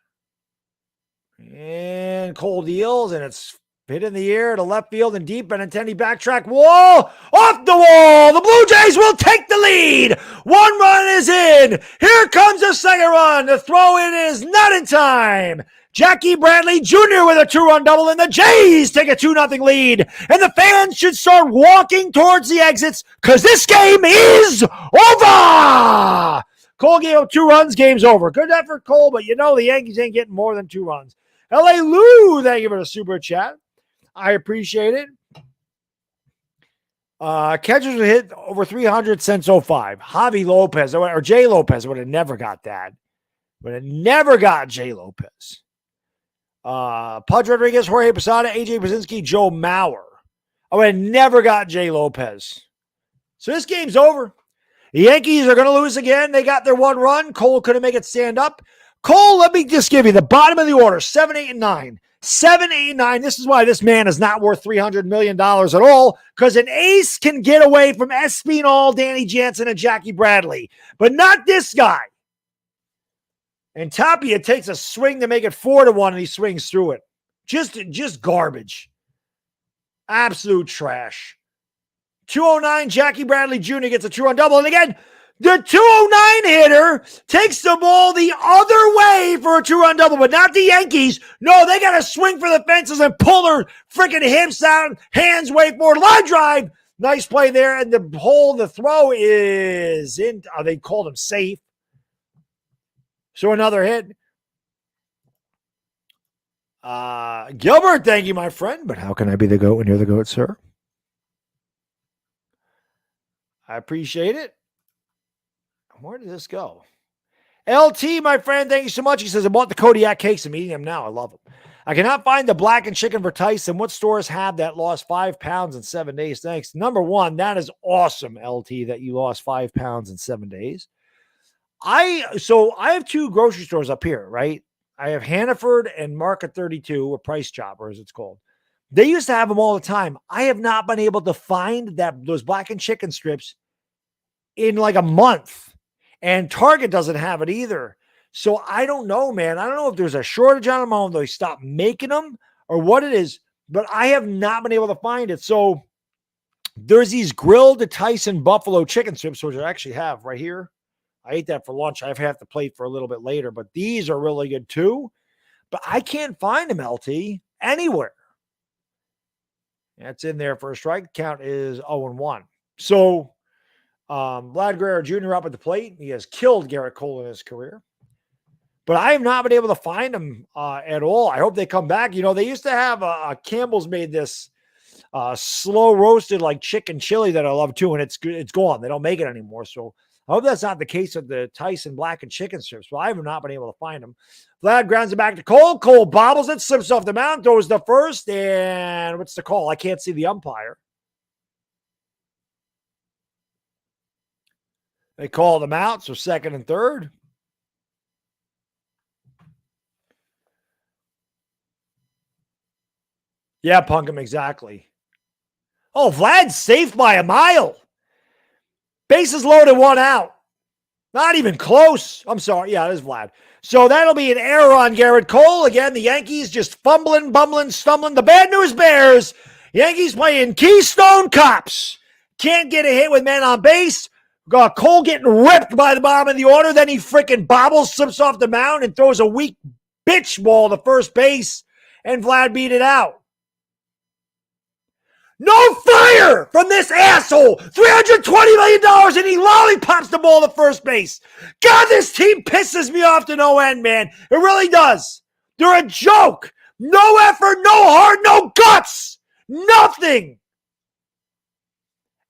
And Cole deals, and it's hit in the air to left field and deep. Benintendi backtrack. Whoa! Off the wall! The Blue Jays will take the lead! 1 run is in! Here comes the second run! The throw-in is not in time! Jackie Bradley Jr. with a 2-run double, and the Jays take a 2-0 lead. And the fans should start walking towards the exits because this game is over! Cole gave up 2 runs, game's over. Good effort, Cole, but you know the Yankees ain't getting more than 2 runs. L.A. Lou, thank you for the super chat. I appreciate it. Catchers have hit over 300 since 05. Javi Lopez, or Jay Lopez, would have never got that. Would have never got Jay Lopez. Pudge Rodriguez, Jorge Posada, AJ Brzezinski, Joe Mauer. I would have never got Jay Lopez. So this game's over. The Yankees are going to lose again. They got their 1 run. Cole couldn't make it stand up. Cole, let me just give you the bottom of the order, 7, 8, and 9. 7, 8, and 9. This is why this man is not worth $300 million at all, because an ace can get away from Espinal, Danny Jansen, and Jackie Bradley, but not this guy. And Tapia takes a swing to make it 4-1, and he swings through it. Just garbage. Absolute trash. 209, Jackie Bradley Jr. gets a 2-run double. And again, the 209 hitter takes the ball the other way for a 2-run double, but not the Yankees. No, they got to swing for the fences and pull their freaking hips out, hands way forward. Line drive. Nice play there. And the throw is in. They called him safe. So another hit. Gilbert, thank you, my friend. But how can I be the GOAT when you're the GOAT, sir? I appreciate it. Where did this go? LT, my friend, thank you so much. He says, I bought the Kodiak cakes. I'm eating them now. I love them. I cannot find the blackened chicken for Tyson. What stores have that lost 5 pounds in 7 days? Thanks. Number one, that is awesome, LT, that you lost 5 pounds in 7 days. I have 2 grocery stores up here, right? I have Hannaford and Market 32, or Price Chopper, as it's called. They used to have them all the time. I have not been able to find those blackened chicken strips in like a month. And Target doesn't have it either. So I don't know, man. I don't know if there's a shortage on them, they stopped making them or what it is, but I have not been able to find it. So there's these grilled Tyson buffalo chicken strips, which I actually have right here. I ate that for lunch. I have half the plate for a little bit later, but these are really good too. But I can't find them, LT, anywhere. That's in there for a strike. Count is 0-1. So Vlad Guerrero Jr. up at the plate. He has killed Garrett Cole in his career. But I have not been able to find them at all. I hope they come back. You know, they used to have Campbell's made this slow roasted like chicken chili that I love too, and it's good. It's gone. They don't make it anymore. So I hope that's not the case of the Tyson blackened chicken strips. But I have not been able to find them. Vlad grounds it back to Cole. Cole bobbles it, slips off the mound, throws the first, and what's the call? I can't see the umpire. They call them out, so second and third. Yeah, punk him exactly. Oh, Vlad's safe by a mile. Bases loaded, 1 out. Not even close. I'm sorry. Yeah, it is Vlad. So that'll be an error on Garrett Cole. Again, the Yankees just fumbling, bumbling, stumbling. The bad news bears. Yankees playing Keystone Cops. Can't get a hit with men on base. Got Cole getting ripped by the bottom of the order. Then he freaking bobbles, slips off the mound, and throws a weak bitch ball to first base. And Vlad beat it out. No fire from this asshole. $320 million and he lollipops the ball to first base. God, this team pisses me off to no end, man. It really does. They're a joke. No effort, no heart, no guts. Nothing.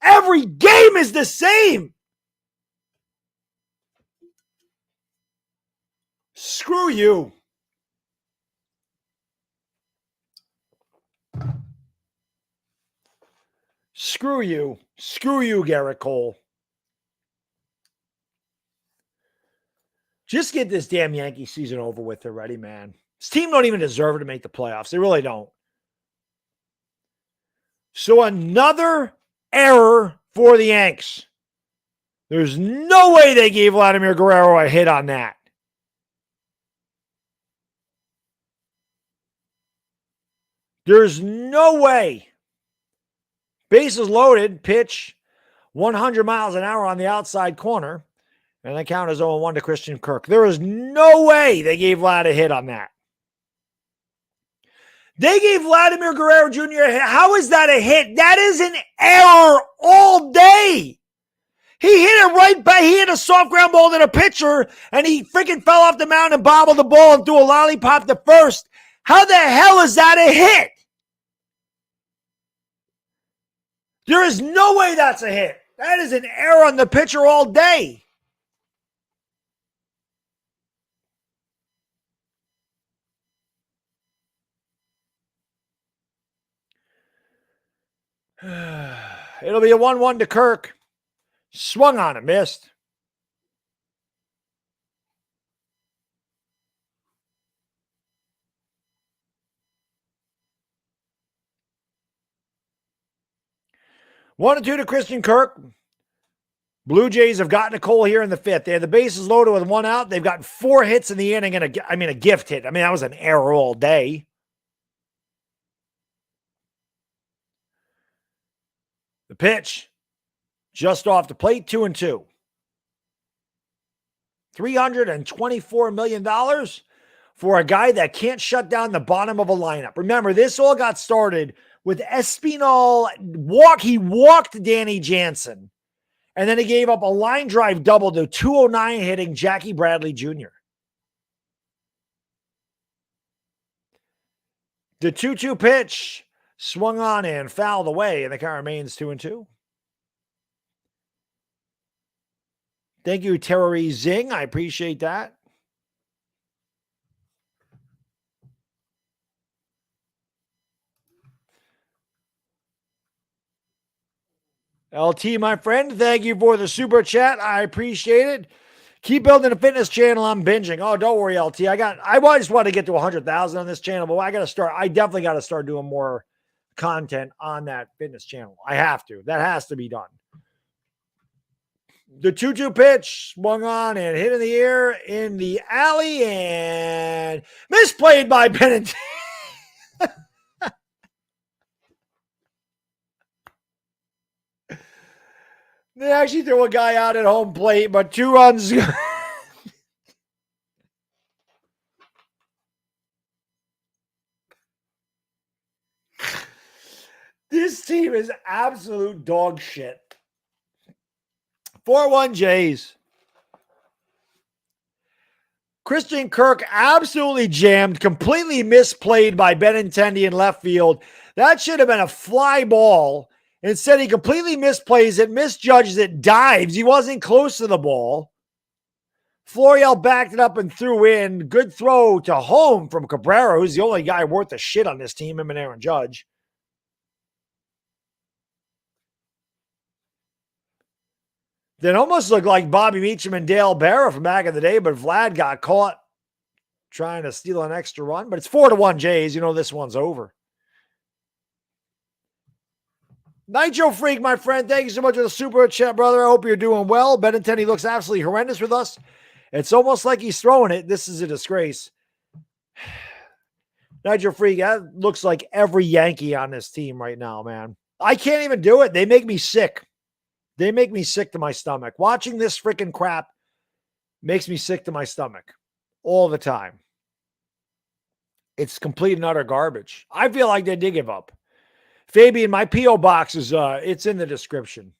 Every game is the same. Screw you. Screw you. Screw you, Garrett Cole. Just get this damn Yankee season over with already, man. This team don't even deserve to make the playoffs. They really don't. So another error for the Yanks. There's no way they gave Vladimir Guerrero a hit on that. There's no way. Bases loaded, pitch 100 miles an hour on the outside corner. And the count is 0-1 to Christian Kirk. There is no way they gave Vlad a hit on that. They gave Vladimir Guerrero Jr. a hit. How is that a hit? That is an error all day. He hit it right back. He hit a soft ground ball to the pitcher, and he freaking fell off the mound and bobbled the ball and threw a lollipop to first. How the hell is that a hit? There is no way that's a hit. That is an error on the pitcher all day. It'll be a 1-1 to Kirk. Swung on it, missed. One and 2 to Christian Kirk. Blue Jays have gotten a Cole here in the fifth. They had the bases loaded with 1 out. They've gotten 4 hits in the inning and a gift hit. I mean, that was an error all day. The pitch, just off the plate, 2-2. $324 million for a guy that can't shut down the bottom of a lineup. Remember, this all got started with Espinal He walked Danny Jansen. And then he gave up a line drive double to 209 hitting Jackie Bradley Jr. The 2-2 pitch swung on and fouled away, and the count remains 2-2. Thank you, Terry Zing. I appreciate that. LT, my friend, thank you for the super chat. I appreciate it. Keep building a fitness channel. I'm binging. Oh, don't worry, LT. I just want to get to 100,000 on this channel, but I definitely got to start doing more content on that fitness channel. I have to. That has to be done. The 2-2 pitch swung on and hit in the air in the alley and misplayed by Bennett. They actually threw a guy out at home plate, but 2 runs. This team is absolute dog shit. 4-1 Jays. Christian Kirk absolutely jammed, completely misplayed by Benintendi in left field. That should have been a fly ball. Instead, he completely misplays it, misjudges it, dives. He wasn't close to the ball. Florial backed it up and threw in. Good throw to home from Cabrera, who's the only guy worth a shit on this team, him and Aaron Judge. That almost looked like Bobby Meacham and Dale Barra from back in the day, but Vlad got caught trying to steal an extra run. But it's 4-1 Jays. You know this one's over. Nitro Freak, my friend, thank you so much for the super chat, brother. I hope you're doing well. Benintendi looks absolutely horrendous with us. It's almost like he's throwing it. This is a disgrace. Nitro Freak, that looks like every Yankee on this team right now, man. I can't even do it. They make me sick. They make me sick to my stomach. Watching this freaking crap makes me sick to my stomach all the time. It's complete and utter garbage. I feel like they did give up. Fabian, my P.O. box is it's in the description.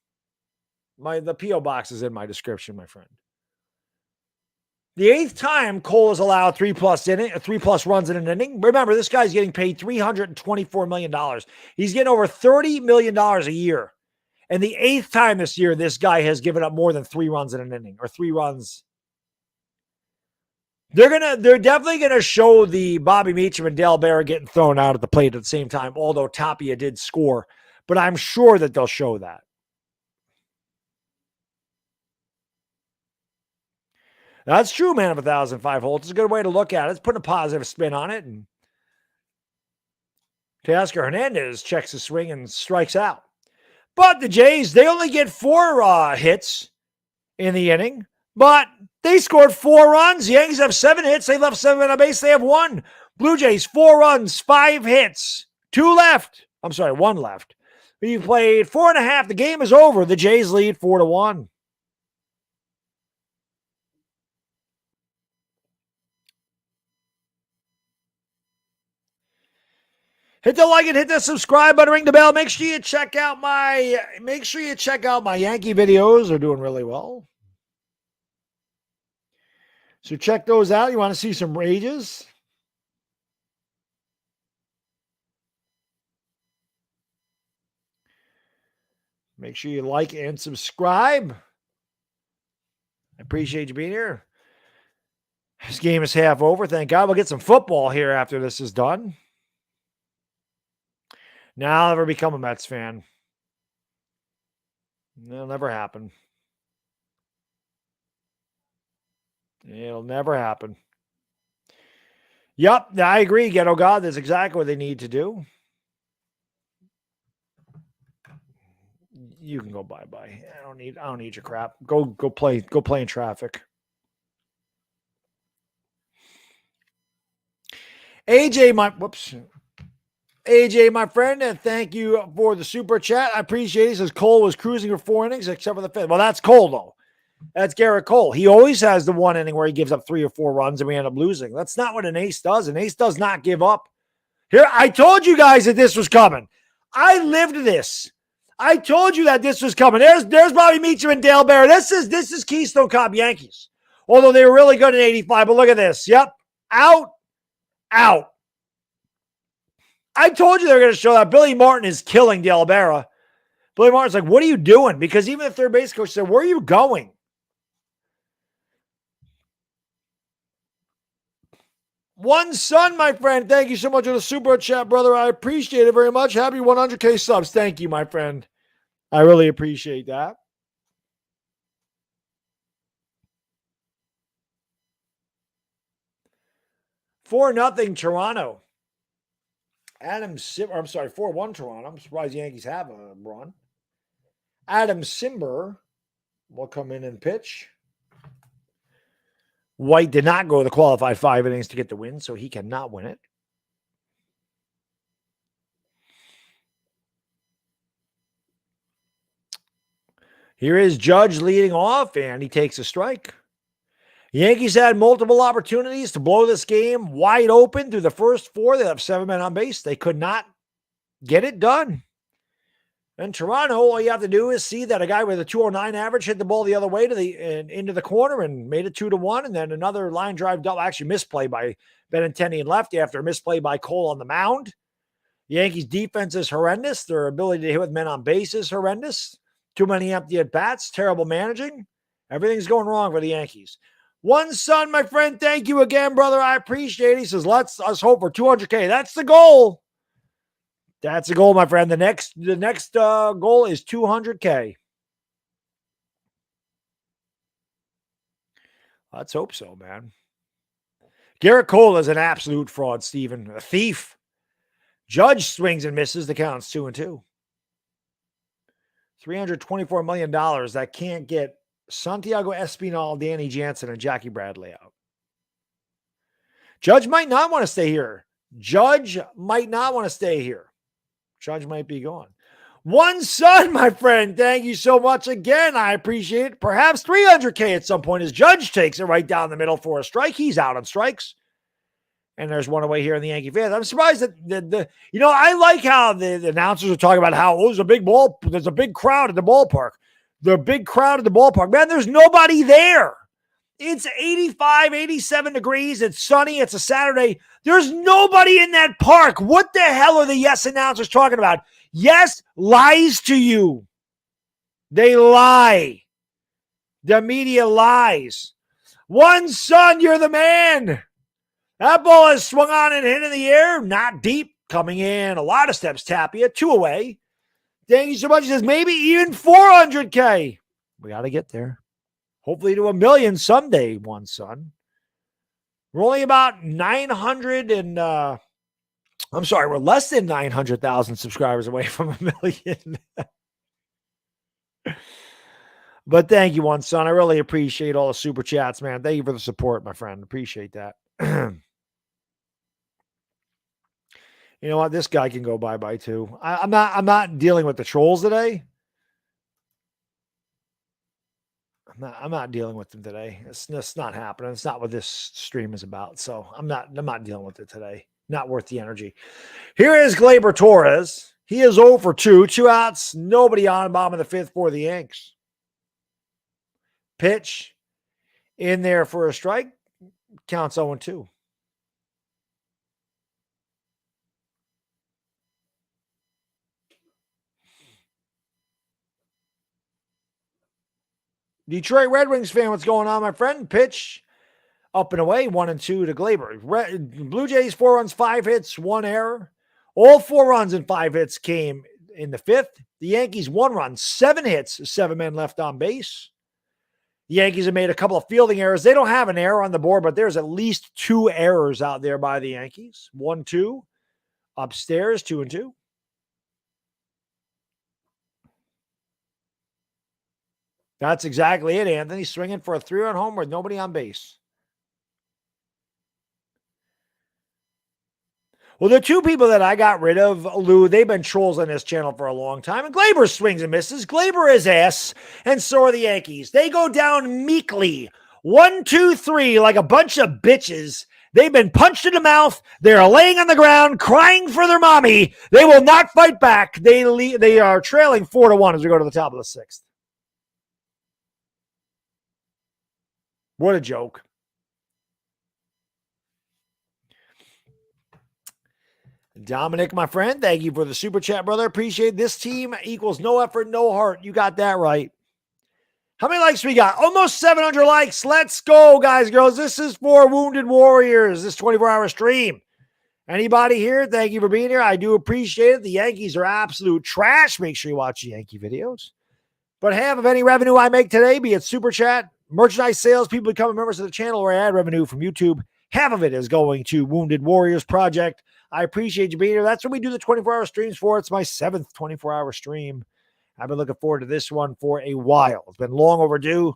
The P.O. box is in my description, my friend. The 8th time Cole has allowed 3+ runs in an inning. Remember, this guy's getting paid $324 million. He's getting over $30 million a year. And the 8th time this year, this guy has given up more than 3 runs in an inning, or 3 runs. They're definitely gonna show the Bobby Meacham and Dale Barra getting thrown out at the plate at the same time, although Tapia did score. But I'm sure that they'll show that. That's true, man, of 1,005 holes. It's a good way to look at it. It's putting a positive spin on it. And Teoscar Hernandez checks the swing and strikes out. But the Jays, they only get 4 hits in the inning, but they scored 4 runs. The Yankees have 7 hits. They left 7 on base. They have 1. Blue Jays, 4 runs, 5 hits, 2 left. I'm sorry, 1 left. We played 4.5. The game is over. The Jays lead 4-1. Hit the like and hit the subscribe button, ring the bell. Make sure you check out my Yankee videos. They're doing really well. So check those out. You want to see some rages? Make sure you like and subscribe. I appreciate you being here. This game is half over. Thank God. We'll get some football here after this is done. Now I'll never become a Mets fan. It'll never happen. It'll never happen. Yep, I agree, Ghetto God. That's exactly what they need to do. You can go bye-bye. I don't need your crap. Go play in traffic. AJ, my friend, and thank you for the super chat. I appreciate it. He says Cole was cruising for 4 innings except for the 5th. Well, that's Cole, though. That's Garrett Cole. He always has the 1 inning where he gives up 3 or 4 runs and we end up losing. That's not what an ace does. An ace does not give up. Here, I told you guys that this was coming. I lived this. I told you that this was coming. There's Bobby Meacham and Dale Barra. This is Keystone Cop Yankees. Although they were really good in 85. But look at this. Yep. Out. I told you they were going to show that. Billy Martin is killing Dale Barra. Billy Martin's like, what are you doing? Because even the third base coach said, where are you going? One son, my friend. Thank you so much for the super chat, brother. I appreciate it very much. Happy 100K subs. Thank you, my friend. I really appreciate that. 4-0 Toronto. I'm sorry, 4-1 Toronto. I'm surprised the Yankees have a run. Adam Simber will come in and pitch. White did not go the qualified 5 innings to get the win, so he cannot win it. Here is Judge leading off, and he takes a strike. Yankees had multiple opportunities to blow this game wide open through the first 4. They have 7 men on base. They could not get it done. And Toronto, all you have to do is see that a guy with a 209 average hit the ball the other way into the corner and made it 2-1. And then another line drive double, actually misplay by Benintendi and lefty after a misplay by Cole on the mound. The Yankees' defense is horrendous. Their ability to hit with men on base is horrendous. Too many empty at-bats, terrible managing. Everything's going wrong for the Yankees. One son, my friend, thank you again, brother. I appreciate it. He says, let's hope for 200K. That's the goal. That's the goal, my friend. The next goal is 200K. Let's hope so, man. Garrett Cole is an absolute fraud, Steven. A thief. Judge swings and misses. The count's 2-2. $324 million. That can't get Santiago Espinal, Danny Jansen, and Jackie Bradley out. Judge might not want to stay here. Judge might be gone. One son, my friend. Thank you so much again. I appreciate it. Perhaps 300K at some point as Judge takes it right down the middle for a strike. He's out on strikes. And there's one away here in the Yankee fans. I'm surprised that I like how the announcers are talking about how there's a big crowd at the ballpark. Man, there's nobody there. It's 85, 87 degrees. It's sunny. It's a Saturday. There's nobody in that park. What the hell are the Yes announcers talking about? Yes lies to you. They lie. The media lies. One son, you're the man. That ball is swung on and hit in the air. Not deep. Coming in. A lot of steps. Tapia. 2 away. Thank you so much. He says maybe even 400K. We got to get there. Hopefully to 1 million someday, one son. We're only about 900 and, we're less than 900,000 subscribers away from 1 million. But thank you, one son. I really appreciate all the super chats, man. Thank you for the support, my friend. Appreciate that. You know what? This guy can go bye-bye too. I'm not dealing with the trolls today. I'm not dealing with them today. It's not happening. It's not what this stream is about. So I'm not dealing with it today. Not worth the energy. Here is Gleyber Torres. He is 0 for 2. 2 outs. Nobody on. Bottom of the 5th for the Yanks. Pitch in there for a strike. Counts 0-2. Detroit Red Wings fan, what's going on, my friend? Pitch up and away, 1-2 to Gleyber. Blue Jays, 4 runs, 5 hits, 1 error. All 4 runs and 5 hits came in the 5th. The Yankees, 1 run, 7 hits, 7 men left on base. The Yankees have made a couple of fielding errors. They don't have an error on the board, but there's at least 2 errors out there by the Yankees. 1-2. Upstairs, 2-2. That's exactly it, Anthony. Swinging for a 3-run home with nobody on base. Well, the 2 people that I got rid of, Lou, they've been trolls on this channel for a long time. And Gleyber swings and misses. Gleyber is ass, and so are the Yankees. They go down meekly. 1, 2, 3, like a bunch of bitches. They've been punched in the mouth. They're laying on the ground, crying for their mommy. They will not fight back. They are trailing 4-1 as we go to the top of the 6th. What a joke. Dominic, my friend, thank you for the super chat, brother. Appreciate it. This team equals no effort, no heart. You got that right. How many likes we got? Almost 700 likes. Let's go, guys, girls. This is for Wounded Warriors, this 24-hour stream. Anybody here? Thank you for being here. I do appreciate it. The Yankees are absolute trash. Make sure you watch the Yankee videos. But half of any revenue I make today, be it Super Chat, merchandise sales, people becoming members of the channel, or ad revenue from YouTube, half of it is going to Wounded Warriors Project. I appreciate you being here. That's what we do the 24-hour streams for. It's my 7th 24-hour stream. I've been looking forward to this one for a while. It's been long overdue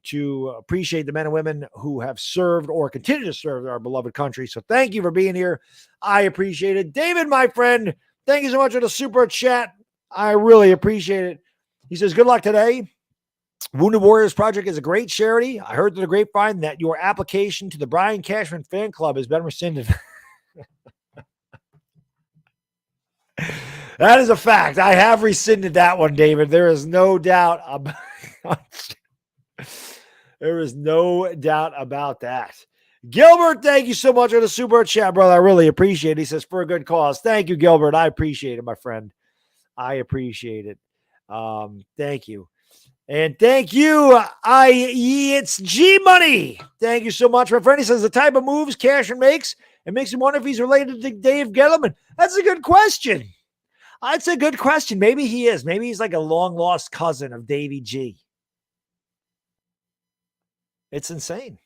to appreciate the men and women who have served or continue to serve our beloved country. So thank you for being here. I appreciate it. David, my friend, thank you so much for the super chat. I really appreciate it. He says, good luck today. Wounded Warriors Project is a great charity. I heard through the grapevine that your application to the Brian Cashman fan club has been rescinded. That is a fact. I have rescinded that one, David. There is no doubt about there is no doubt about that. Gilbert, thank you so much for the super chat, brother. I really appreciate it. He says, for a good cause. Thank you, Gilbert. I appreciate it, my friend. I appreciate it. Thank you. And thank you, it's G Money. Thank you so much, my friend. He says the type of moves Cashman makes, it makes him wonder if he's related to Dave Gettleman. That's a good question. That's a good question. Maybe he is. Maybe he's like a long-lost cousin of Davey G. It's insane.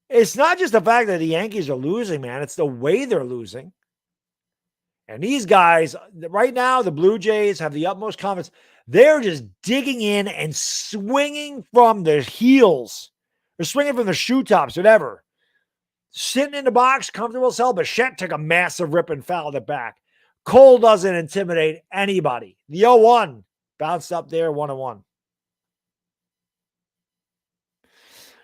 It's not just the fact that the Yankees are losing, man. It's the way they're losing. And these guys, right now, the Blue Jays have the utmost confidence. They're just digging in and swinging from their heels. They're swinging from the shoe tops, whatever. Sitting in the box, comfortable as hell. Bichette took a massive rip and fouled it back. Cole doesn't intimidate anybody. The 0-1 bounced up there, 1-1.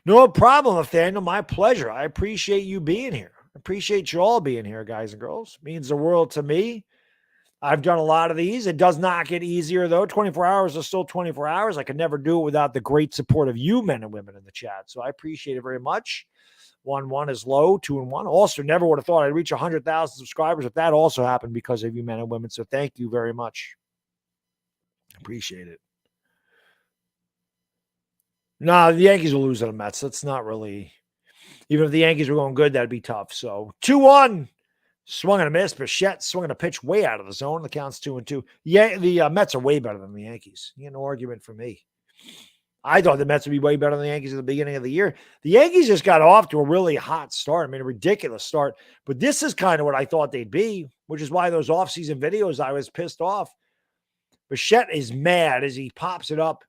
No problem, Nathaniel. My pleasure. I appreciate you being here. I appreciate you all being here, guys and girls. It means the world to me. I've done a lot of these. It does not get easier, though. 24 hours is still 24 hours. I could never do it without the great support of you, men and women, in the chat. So I appreciate it very much. 1-1 is low, 2-1. Also, never would have thought I'd reach 100,000 subscribers if that also happened because of you, men and women. So thank you very much. Appreciate it. No, the Yankees will lose to the Mets. That's not really, even if the Yankees were going good, that'd be tough. So 2-1, swung and a miss. Bichette swung a pitch way out of the zone. The count's 2-2. Yeah, the Mets are way better than the Yankees. You get no argument for me. I thought the Mets would be way better than the Yankees at the beginning of the year. The Yankees just got off to a really hot start. I mean, a ridiculous start. But this is kind of what I thought they'd be, which is why those offseason videos, I was pissed off. Bichette is mad as he pops it up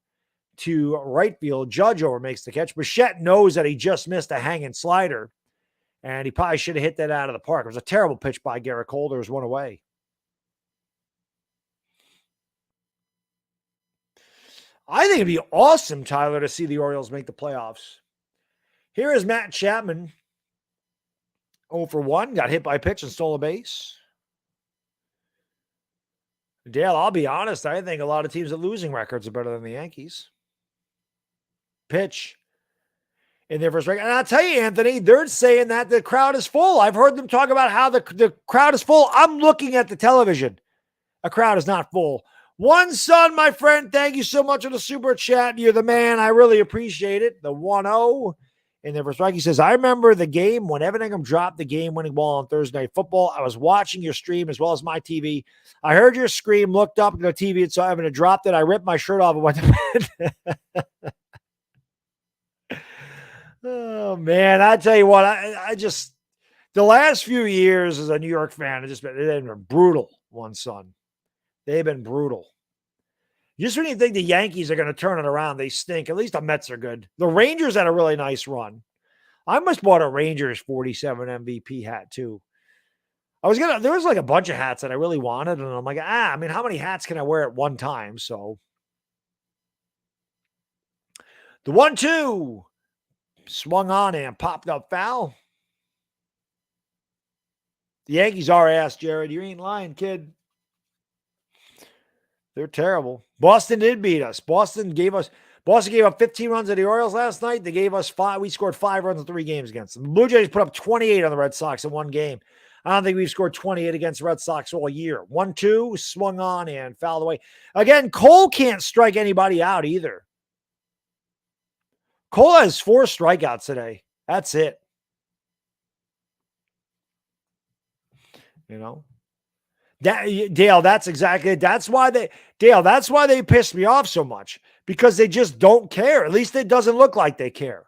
to right field. Judge over makes the catch. Bichette knows that he just missed a hanging slider, and he probably should have hit that out of the park. It was a terrible pitch by Garrett Cole. There was one away. I think it'd be awesome, Tyler, to see the Orioles make the playoffs. Here is Matt Chapman. 0 for 1. Got hit by a pitch and stole a base. Dale, I'll be honest. I think a lot of teams at losing records are better than the Yankees. Pitch in their first record. And I'll tell you, Anthony, they're saying that the crowd is full. I've heard them talk about how the crowd is full. I'm looking at the television. A crowd is not full. One Son, my friend, thank you so much for the super chat. You're the man. I really appreciate it. The 1-0 in their first strike. He says, I remember the game when Evan Ingham dropped the game-winning ball on Thursday Night Football. I was watching your stream as well as my TV. I heard your scream, looked up at the TV and saw Evan had dropped it. I ripped my shirt off and went to bed. Oh, man, I tell you what, I just, the last few years as a New York fan, they've been brutal, One Son. They've been brutal. Just when you think the Yankees are going to turn it around, they stink. At least the Mets are good. The Rangers had a really nice run. I almost bought a Rangers 47 MVP hat too. There was like a bunch of hats that I really wanted. And I'm like, I mean, how many hats can I wear at one time? So the 1-2 swung on and popped up foul. The Yankees are ass, Jared. You ain't lying, kid. They're terrible. Boston did beat us. Boston gave up 15 runs at the Orioles last night. They gave us 5. We scored 5 runs in 3 games against them. The Blue Jays put up 28 on the Red Sox in 1 game. I don't think we've scored 28 against the Red Sox all year. 1-2 swung on and fouled away. Again, Cole can't strike anybody out either. Cole has 4 strikeouts today. That's it. You know, Dale, that's exactly it. That's why they pissed me off so much, because they just don't care. At least it doesn't look like they care.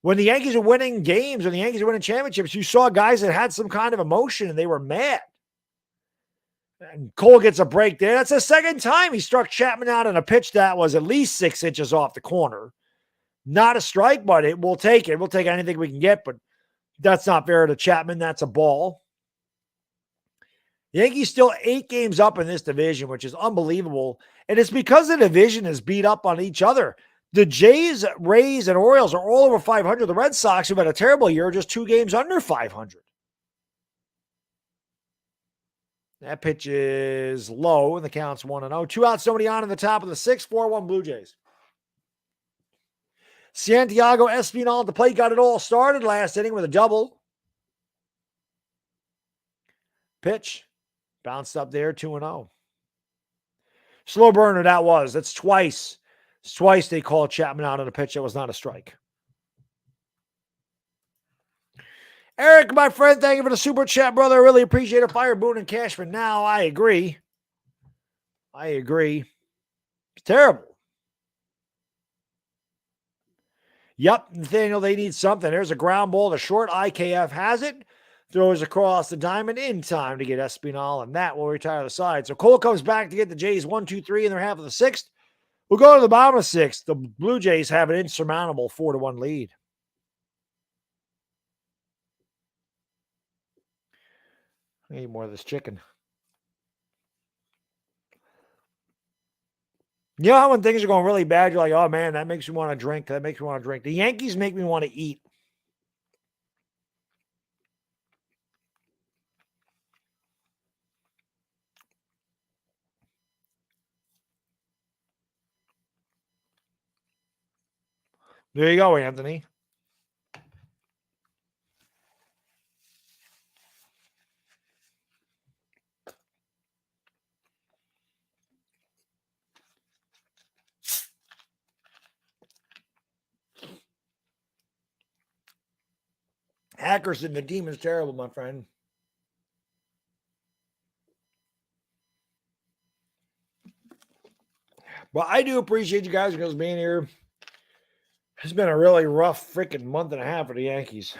When the Yankees are winning games, when the Yankees are winning championships, you saw guys that had some kind of emotion and they were mad. And Cole gets a break there. That's the second time he struck Chapman out on a pitch that was at least 6 inches off the corner. Not a strike, but we'll take it. We'll take anything we can get, but that's not fair to Chapman. That's a ball. The Yankees still 8 games up in this division, which is unbelievable. And it's because the division is beat up on each other. The Jays, Rays, and Orioles are all over 500. The Red Sox, who've had a terrible year, are just 2 games under 500. That pitch is low, and the count's 1-0. 2 outs, nobody on in the top of the 6th, 4-1 Blue Jays. Santiago Espinal at the plate got it all started last inning with a double. Pitch. Bounced up there, 2-0. Slow burner, that was. That's twice. It's twice they called Chapman out on a pitch that was not a strike. Eric, my friend, thank you for the super chat, brother. I really appreciate it. Fire Boone and Cashman. Now, I agree. It's terrible. Yep, Nathaniel, they need something. There's a ground ball to short. IKF has it. Throws across the diamond in time to get Espinal, and that will retire the side. So Cole comes back to get the Jays 1, 2, 3 in their half of the 6th. We'll go to the bottom of the 6th. The Blue Jays have an insurmountable 4-1 lead. I need more of this chicken. You know how when things are going really bad, you're like, oh man, that makes me want to drink. That makes me want to drink. The Yankees make me want to eat. There you go, Anthony. Hackerson, the team is terrible, my friend. But I do appreciate you guys being here. It's been a really rough freaking month and a half for the Yankees.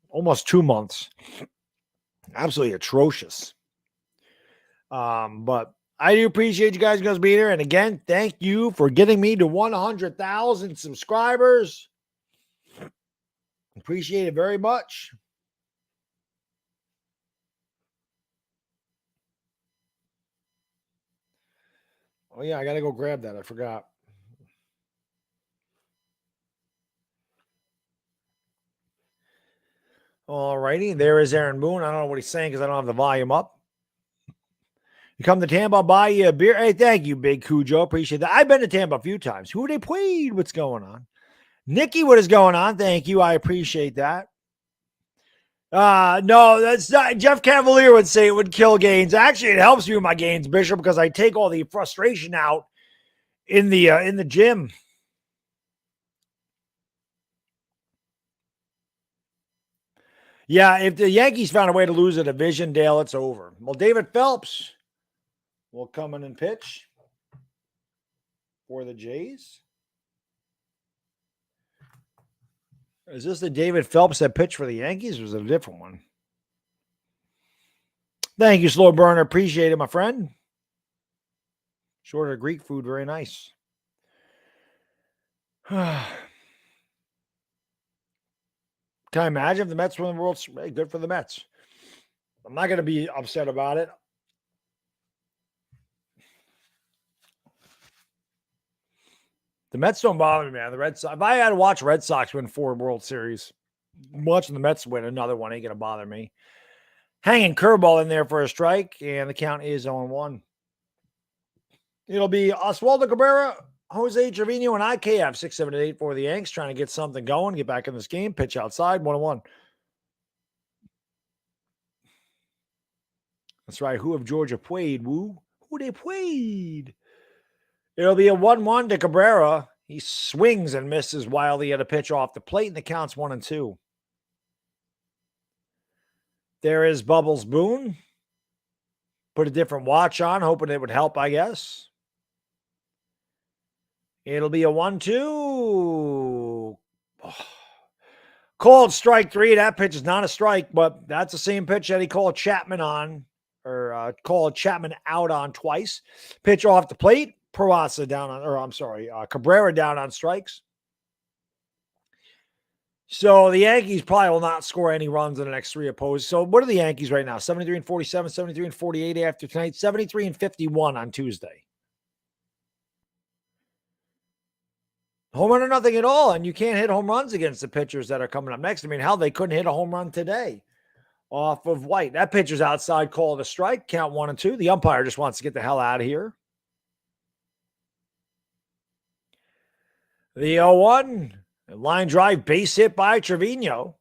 Almost 2 months. Absolutely atrocious. But I do appreciate you guys being here. And again, thank you for getting me to 100,000 subscribers. Appreciate it very much. Oh, yeah, I got to go grab that. I forgot. All righty. There is Aaron Boone. I don't know what he's saying because I don't have the volume up. You come to Tampa, I'll buy you a beer. Hey, thank you, Big Cujo. Appreciate that. I've been to Tampa a few times. Who they played? What's going on? Nikki, what is going on? Thank you. I appreciate that. No, that's not. Jeff Cavalier would say it would kill gains. Actually, it helps me with my gains, Bishop, because I take all the frustration out in the gym. Yeah, if the Yankees found a way to lose a division, Dale, it's over. Well, David Phelps will come in and pitch for the Jays. Is this the David Phelps that pitched for the Yankees, or is it a different one? Thank you, Slow Burner. Appreciate it, my friend. Shorter Greek food, very nice. Can I imagine if the Mets win the World Series? Hey, good for the Mets. I'm not going to be upset about it. The Mets don't bother me, man. The Red Sox. If I had to watch Red Sox win 4 World Series, watching the Mets win another one ain't going to bother me. Hanging curveball in there for a strike, and the count is 0-1. It'll be Oswaldo Cabrera, Jose Trevino, and IKF 6, 7, 8 for the Yanks, trying to get something going, get back in this game, pitch outside, 1-1. That's right. Who of Georgia played? Who they played? It'll be a 1-1 to Cabrera. He swings and misses wildly at a pitch off the plate, and the count's 1-2. There is Bubbles Boone. Put a different watch on, hoping it would help, I guess. It'll be a 1-2. Oh. Called strike 3. That pitch is not a strike, but that's the same pitch that he called Chapman on, or called Chapman out on twice. Pitch off the plate. Cabrera down on strikes. So the Yankees probably will not score any runs in the next 3 opposed. So what are the Yankees right now? 73-47, 73-48 after tonight, 73-51 on Tuesday. Home run or nothing at all, and you can't hit home runs against the pitchers that are coming up next. I mean, hell, they couldn't hit a home run today off of White. That pitcher's outside, called a strike, count 1-2. The umpire just wants to get the hell out of here. The 0-1, line drive, base hit by Trevino.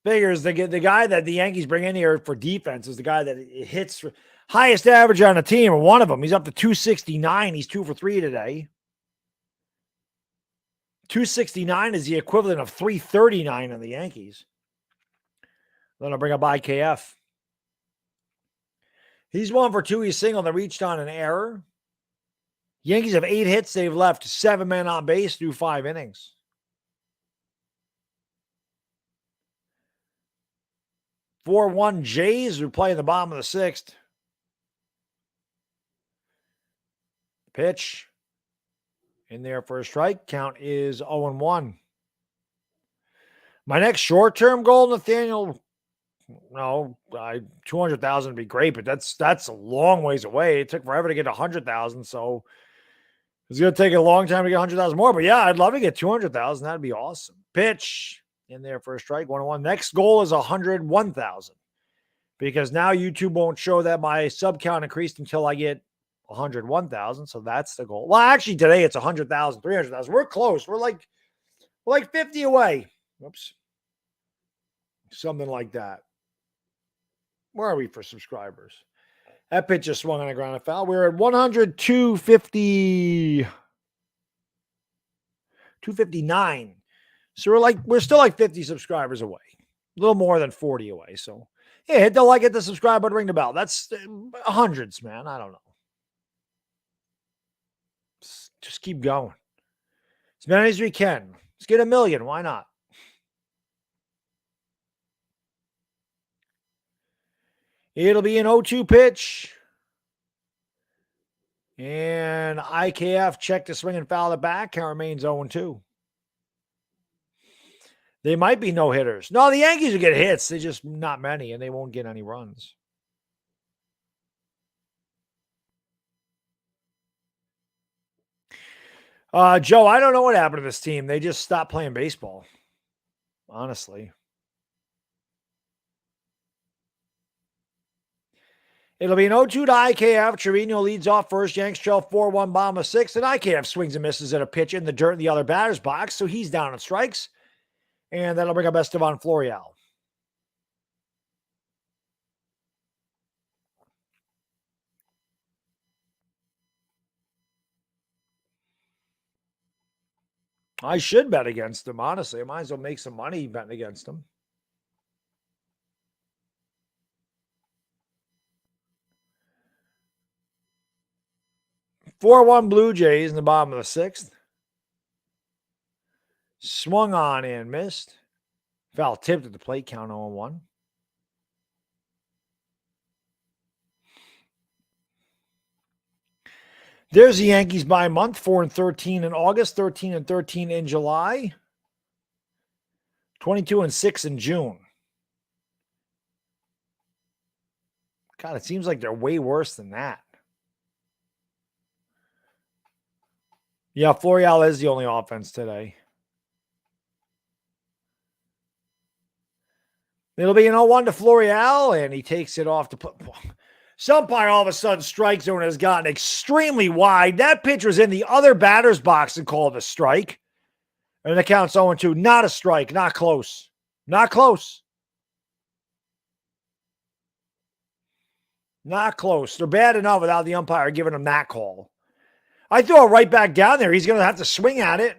Figures the guy that the Yankees bring in here for defense is the guy that hits for highest average on the team, or one of them. He's up to 269. He's 2 for 3 today. 269 is the equivalent of 339 in the Yankees. Then I'll bring up IKF. He's 1 for 2. He's single that reached on an error. Yankees have 8 hits. They've left 7 men on base through 5 innings. Four 1 Jays who play in the bottom of the 6th. Pitch. In there for a strike. Count is 0-1. My next short-term goal, Nathaniel, 200,000 would be great, but that's a long ways away. It took forever to get 100,000, so it's going to take a long time to get 100,000 more. But yeah, I'd love to get 200,000. That'd be awesome. Pitch in there for a strike. 1-1. Next goal is 101,000 because now YouTube won't show that my sub count increased until I get 101,000. So that's the goal. Well, actually today it's 100,000, 300,000. We're close. We're like 50 away. Whoops. Something like that. Where are we for subscribers? That pitch just swung on the ground and foul. We're at 259. So we're still like 50 subscribers away. A little more than 40 away. So yeah, hit the like, hit the subscribe button, ring the bell. That's hundreds, man. I don't know. Just keep going. As many as we can. Let's get 1 million. Why not? It'll be an 0-2 pitch. And IKF checked to swing and foul the back. Count remains 0-2. They might be no hitters. No, the Yankees will get hits. They're just not many, and they won't get any runs. Joe, I don't know what happened to this team. They just stopped playing baseball, honestly. It'll be an 0-2 to IKF. Trevino leads off first. Yanks trail 4-1, bottom of 6th. And IKF swings and misses at a pitch in the dirt in the other batter's box, so he's down on strikes. And that'll bring up Estevan Florial. I should bet against him, honestly. I might as well make some money betting against him. Four-1 Blue Jays in the bottom of the 6th. Swung on and missed. Foul tipped at the plate, count 0-1. There's the Yankees by month, 4-13 in August, 13-13 in July, 22-6 in June. God, it seems like they're way worse than that. Yeah, Florial is the only offense today. It'll be an 0-1 to Florial, and he takes it off to put. Umpire all of a sudden strike zone has gotten extremely wide. That pitch was in the other batter's box and called a strike. And the count's 0-2. Not a strike. Not close. Not close. Not close. They're bad enough without the umpire giving them that call. I throw it right back down there. He's going to have to swing at it.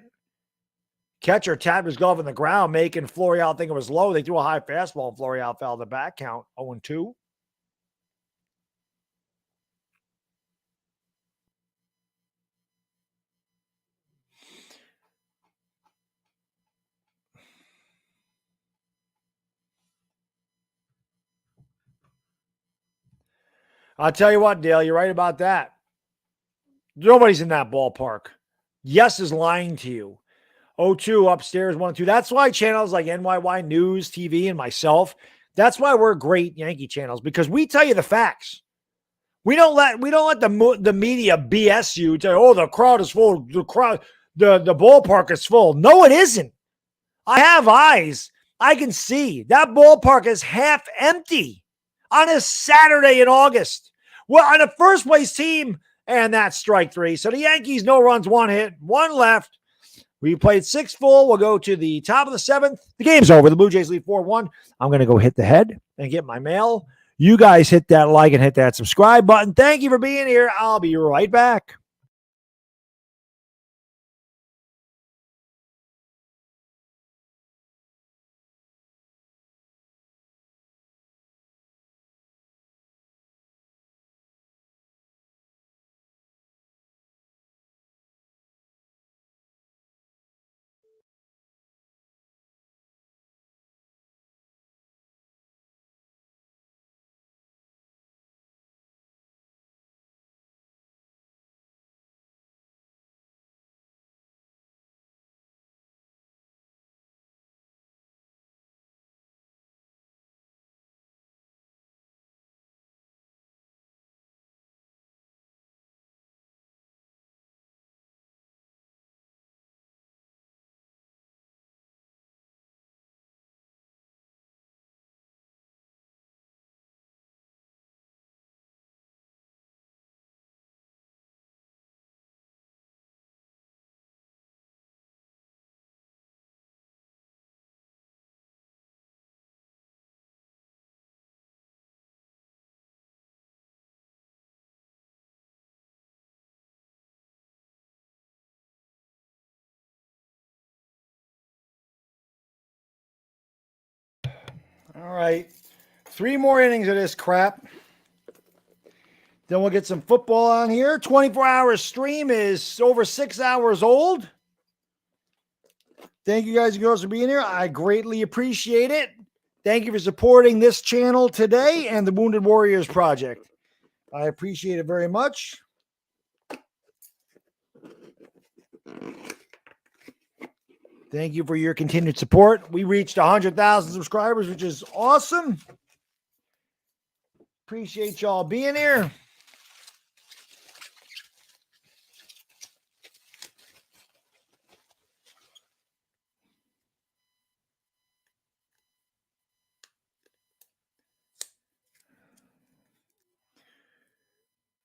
Catcher tapped his glove on the ground, making Florial think it was low. They threw a high fastball, and Florial fouled the back count, 0-2. I'll tell you what, Dale, you're right about that. Nobody's in that ballpark. Yes is lying to you. 0-2 upstairs, 1-2. That's why channels like NYY News TV and myself, that's why we're great Yankee channels, because we tell you the facts. We don't let the media BS you. Tell you, oh, the crowd is full. The ballpark is full. No, it isn't. I have eyes. I can see that ballpark is half empty on a Saturday in August. Well, on a first place team, and that's strike three. So the Yankees, no runs, one hit, one left. We played 6 full. We'll go to the top of the 7th. The game's over. The Blue Jays lead 4-1. I'm going to go hit the head and get my mail. You guys hit that like and hit that subscribe button. Thank you for being here. I'll be right back. All right. 3 more innings of this crap. Then we'll get some football on here. 24-hour stream is over 6 hours old. Thank you guys and girls for being here. I greatly appreciate it. Thank you for supporting this channel today and the Wounded Warriors Project. I appreciate it very much. Thank you for your continued support. We reached 100,000 subscribers, which is awesome. Appreciate y'all being here.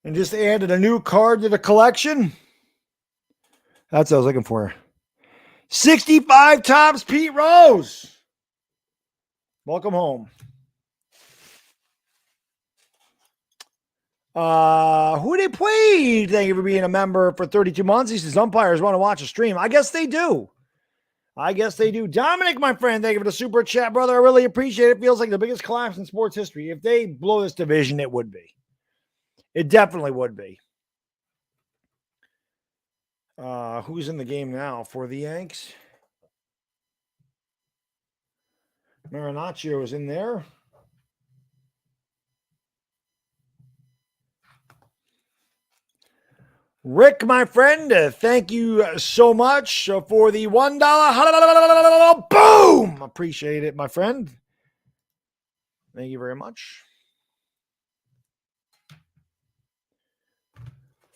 And just added a new card to the collection. That's what I was looking for. 65 Tops Pete Rose. Welcome home. Who they played? Thank you for being a member for 32 months. He says umpires want to watch a stream. I guess they do. Dominic, my friend, thank you for the super chat, brother. I really appreciate it. Feels like the biggest collapse in sports history. If they blow this division, it would be. It definitely would be. Who's in the game now for the Yanks? Marinaccio is in there. Rick, my friend, thank you so much for the $1. Boom! Appreciate it, my friend. Thank you very much.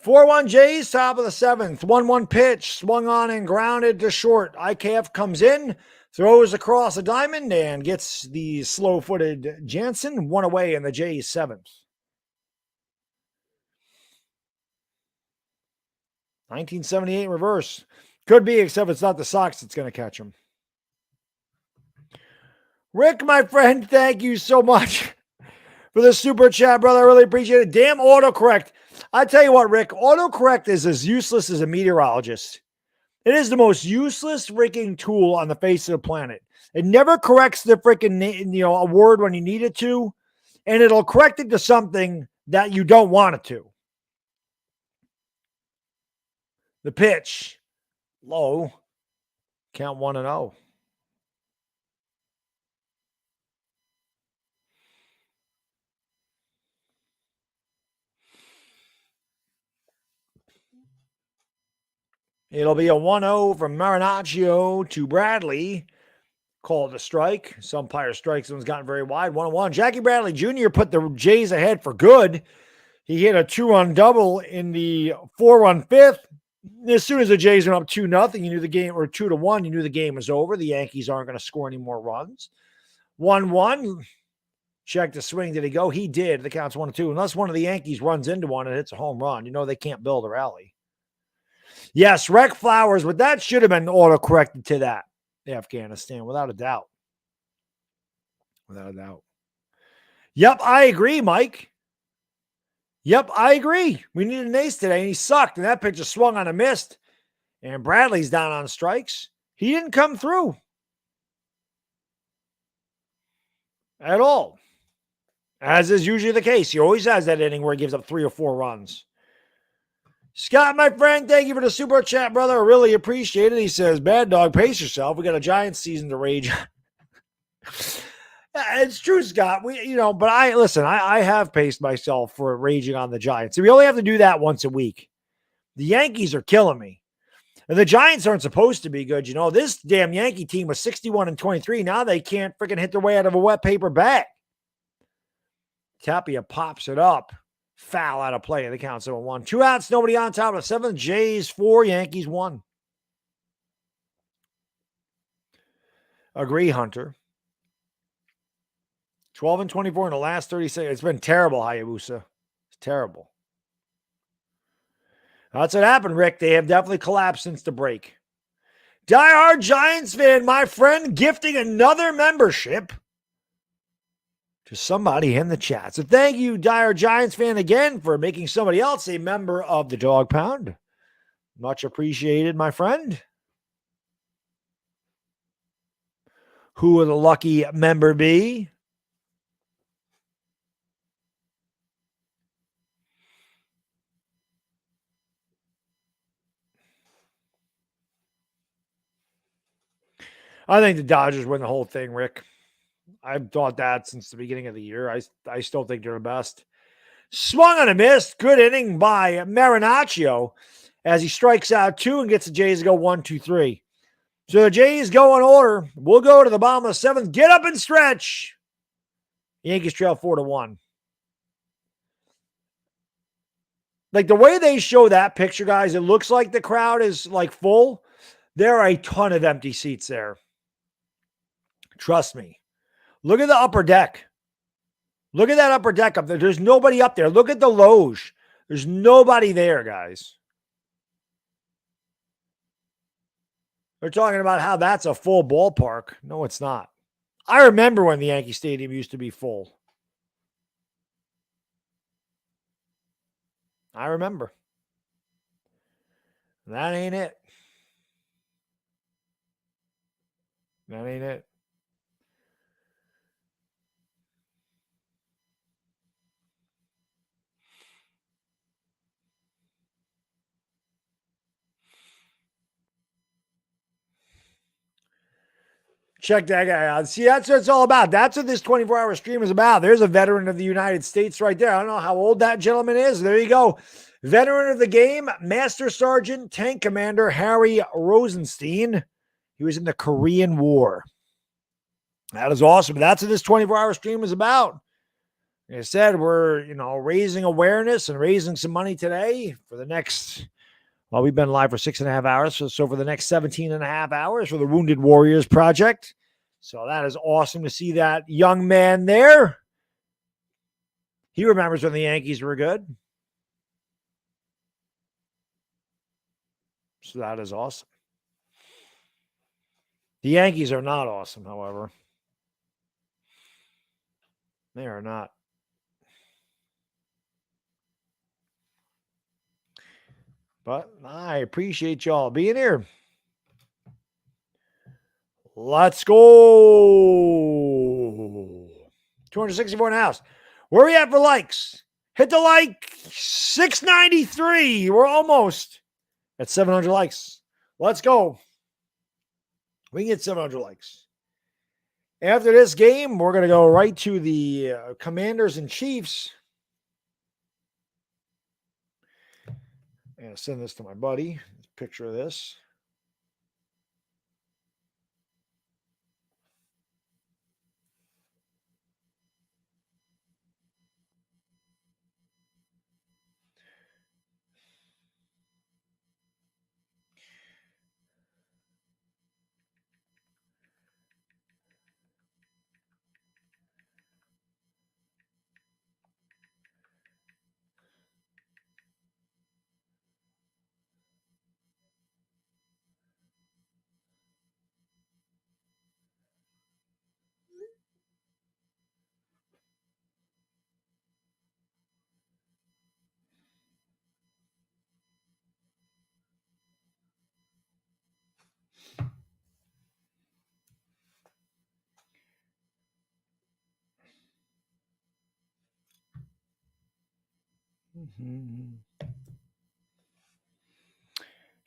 4-1 Jays, top of the 7th. 1-1 pitch, swung on and grounded to short. IKF comes in, throws across the diamond, and gets the slow-footed Jansen. 1 away in the Jays' 7th. 1978 reverse. Could be, except it's not the Sox that's going to catch him. Rick, my friend, thank you so much for the super chat, brother. I really appreciate it. Damn autocorrect. I tell you what, Rick, autocorrect is as useless as a meteorologist. It is the most useless freaking tool on the face of the planet. It never corrects the freaking, a word when you need it to, and it'll correct it to something that you don't want it to. The pitch, low, count 1-0. It'll be a 1-0 from Marinaccio to Bradley. Called a strike. Some umpire strikes. One's gotten very wide. 1-1. Jackie Bradley Jr. put the Jays ahead for good. He hit a 2-run double in the 4-run fifth. As soon as the Jays went up 2-0, you knew the game, or 2-1, you knew the game was over. The Yankees aren't going to score any more runs. 1-1. Check the swing. Did he go? He did. The count's 1-2. Unless one of the Yankees runs into one and hits a home run, they can't build a rally. Yes, Rec Flowers, but that should have been auto-corrected to that. Afghanistan, without a doubt. Without a doubt. Yep, I agree, Mike. Yep, I agree. We needed an ace today, and he sucked, and that pitcher swung on a missed, and Bradley's down on strikes. He didn't come through at all, as is usually the case. He always has that inning where he gives up 3 or 4 runs. Scott, my friend, thank you for the super chat, brother. I really appreciate it. He says, Baddog, pace yourself. We got a Giants season to rage. It's true, Scott. But I have paced myself for raging on the Giants. We only have to do that once a week. The Yankees are killing me. And the Giants aren't supposed to be good. This damn Yankee team was 61-23. Now they can't freaking hit their way out of a wet paper bag. Tapia pops it up. Foul out of play. The count 7-1. 2 outs, nobody on top of the 7th. Jays 4, Yankees 1. Agree, Hunter. 12-24 in the last 30 seconds. It's been terrible, Hayabusa. It's terrible. That's what happened, Rick. They have definitely collapsed since the break. Diehard Giants fan, my friend, gifting another membership to somebody in the chat. So thank you, Diehard Giants fan, again for making somebody else a member of the Dog Pound. Much appreciated, my friend. Who will the lucky member be? I think the Dodgers win the whole thing, Rick. I've thought that since the beginning of the year. I still think they're the best. Swung on a miss. Good inning by Marinaccio as he strikes out 2 and gets the Jays to go 1-2-3. So the Jays go in order. We'll go to the bottom of the 7th. Get up and stretch. Yankees trail 4-1. Like the way they show that picture, guys, it looks like the crowd is like full. There are a ton of empty seats there. Trust me. Look at the upper deck. Look at that upper deck up there. There's nobody up there. Look at the loge. There's nobody there, guys. They're talking about how that's a full ballpark. No, it's not. I remember when the Yankee Stadium used to be full. I remember. That ain't it. That ain't it. Check that guy out. See, that's what it's all about. That's what this 24-hour stream is about. There's a veteran of the United States right there. I don't know how old that gentleman is. There you go. Veteran of the game, Master Sergeant Tank Commander Harry Rosenstein. He was in the Korean War. That is awesome. That's what this 24-hour stream is about. Like I said, we're, raising awareness and raising some money today for the next, we've been live for 6.5 hours. So for the next 17.5 hours for the Wounded Warriors Project. So that is awesome to see that young man there. He remembers when the Yankees were good. So that is awesome. The Yankees are not awesome, however. They are not. But I appreciate y'all being here. Let's go. 264 in the house. Where are we at for likes? Hit the like. 693. We're almost at 700 likes. Let's go. We can get 700 likes. After this game, we're going to go right to the Commanders and Chiefs. I'm going to send this to my buddy. Picture of this.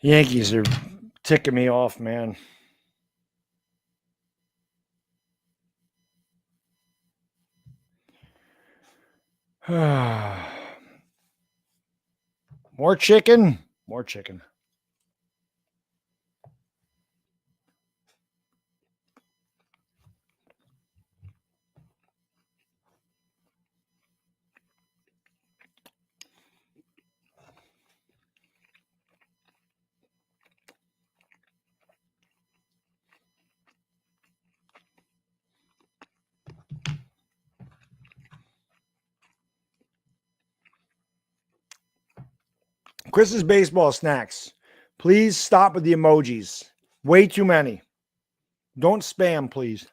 Yankees are ticking me off, man. More chicken. More chicken. Chris's baseball snacks. Please stop with the emojis. Way too many. Don't spam, please.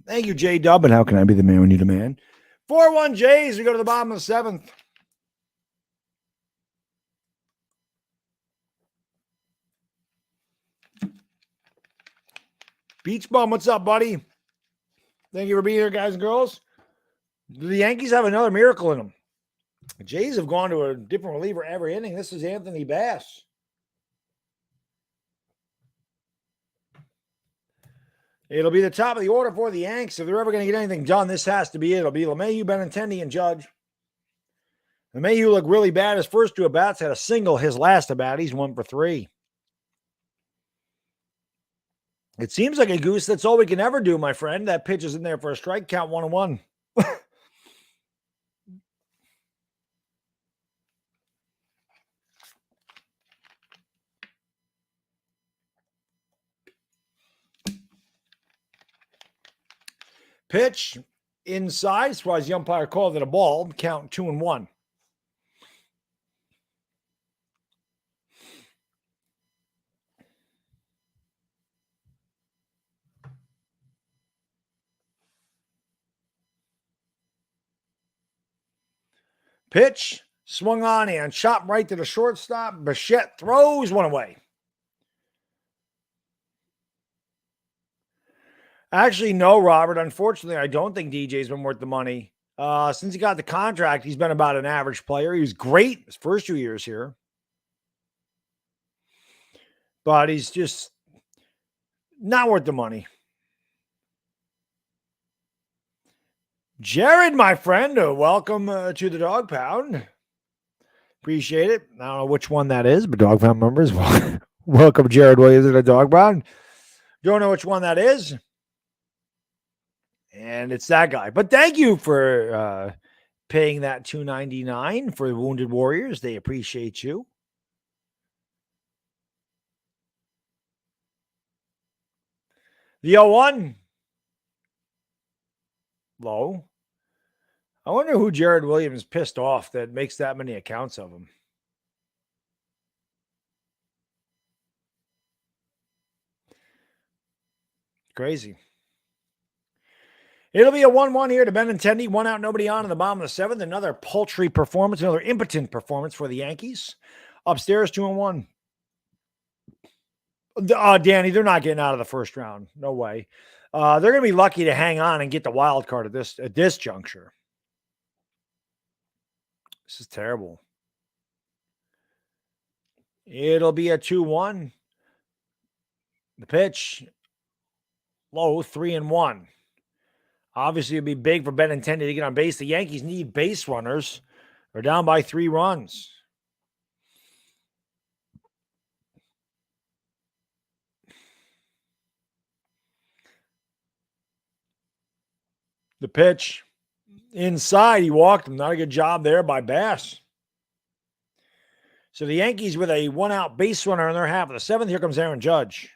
Thank you, J Dub. And how can I be the man when you demand? 4-1 Jays. We go to the bottom of the seventh. Beach Bum, what's up, buddy? Thank you for being here, guys and girls. Do the Yankees have another miracle in them? The Jays have gone to a different reliever every inning. This is Anthony Bass. It'll be the top of the order for the Yanks. If they're ever going to get anything done, this has to be it. It'll be LeMahieu, Benintendi, and Judge. LeMahieu looked really bad. His first two at-bats had a single. His last at-bat, he's 1 for 3. It seems like a goose. That's all we can ever do, my friend. That pitch is in there for a strike count, 1-1. Pitch inside. Surprised the umpire called it a ball. Count 2-1. Pitch swung on and shot right to the shortstop. Bichette throws one away. Actually, no, Robert. Unfortunately, I don't think DJ's been worth the money. Since he got the contract, he's been about an average player. He was great his first 2 years here. But he's just not worth the money. Jared, my friend, welcome to the Dog Pound. Appreciate it. I don't know which one that is, but Dog Pound members, welcome Jared Williams to the Dog Pound. Don't know which one that is. And it's that guy. But thank you for paying that $2.99 for the Wounded Warriors. They appreciate you. The 0-1. Low. I wonder who Jared Williams pissed off that makes that many accounts of him. Crazy. It'll be a 1-1 here to Benintendi. 1 out, nobody on in the bottom of the 7th. Another paltry performance, another impotent performance for the Yankees. Upstairs, 2-1. Danny, they're not getting out of the first round. No way. They're going to be lucky to hang on and get the wild card at this juncture. This is terrible. It'll be a 2-1. The pitch, low, 3-1. Obviously, it'd be big for Benintendi to get on base. The Yankees need base runners. They're down by 3 runs. The pitch inside, he walked him. Not a good job there by Bass. So the Yankees with a 1-out base runner in their half of the 7th. Here comes Aaron Judge.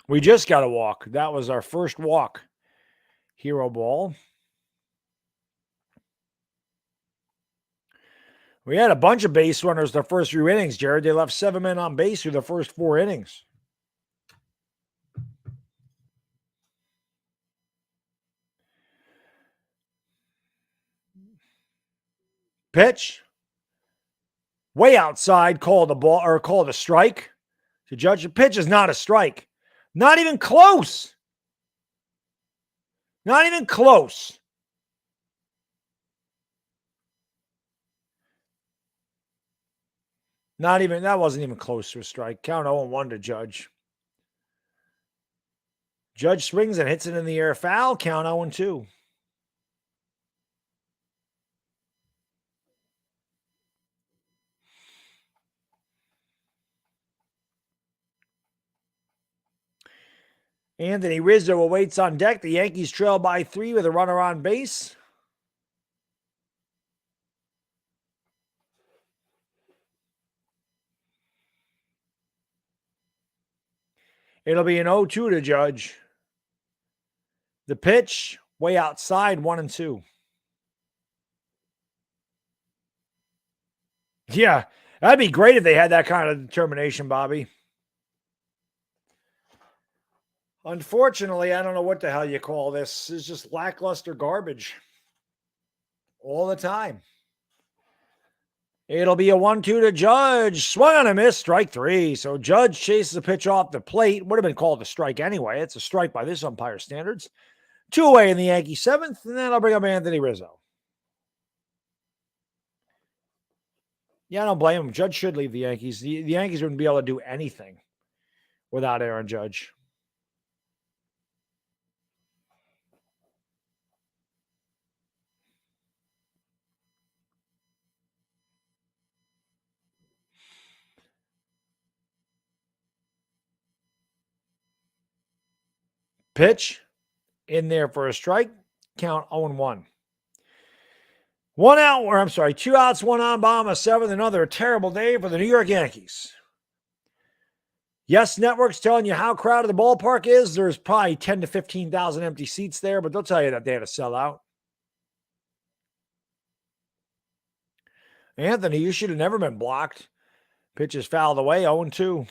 We just got a walk. That was our first walk. Hero ball. We had a bunch of base runners the first 3 innings, Jared. They left 7 men on base through the first 4 innings. Pitch. Way outside, called the ball or called a strike. To Judge, the pitch is not a strike. Not even close. Not even close. That wasn't even close to a strike. Count 0-1 to Judge. Judge swings and hits it in the air. Foul. Count 0-2. Anthony Rizzo awaits on deck. The Yankees trail by 3 with a runner on base. It'll be an 0-2 to Judge. The pitch, way outside, 1-2. Yeah, that'd be great if they had that kind of determination, Bobby. Unfortunately, I don't know what the hell you call this. It's just lackluster garbage all the time. It'll be a 1-2 to Judge. Swung on a miss, strike 3. So Judge chases a pitch off the plate. Would have been called a strike anyway. It's a strike by this umpire standards. 2 away in the Yankee 7th, and then I'll bring up Anthony Rizzo. Yeah, I don't blame him. Judge should leave the Yankees. The Yankees wouldn't be able to do anything without Aaron Judge. Pitch in there for a strike. Count 0-1. 1 out, or I'm sorry, 2 outs, 1 on, bottom of 7th. Another terrible day for the New York Yankees. Yes, network's telling you how crowded the ballpark is. There's probably 10 to 15,000 empty seats there, but they'll tell you that they had to sell out. Anthony, you should have never been blocked. Pitch is fouled away, 0-2.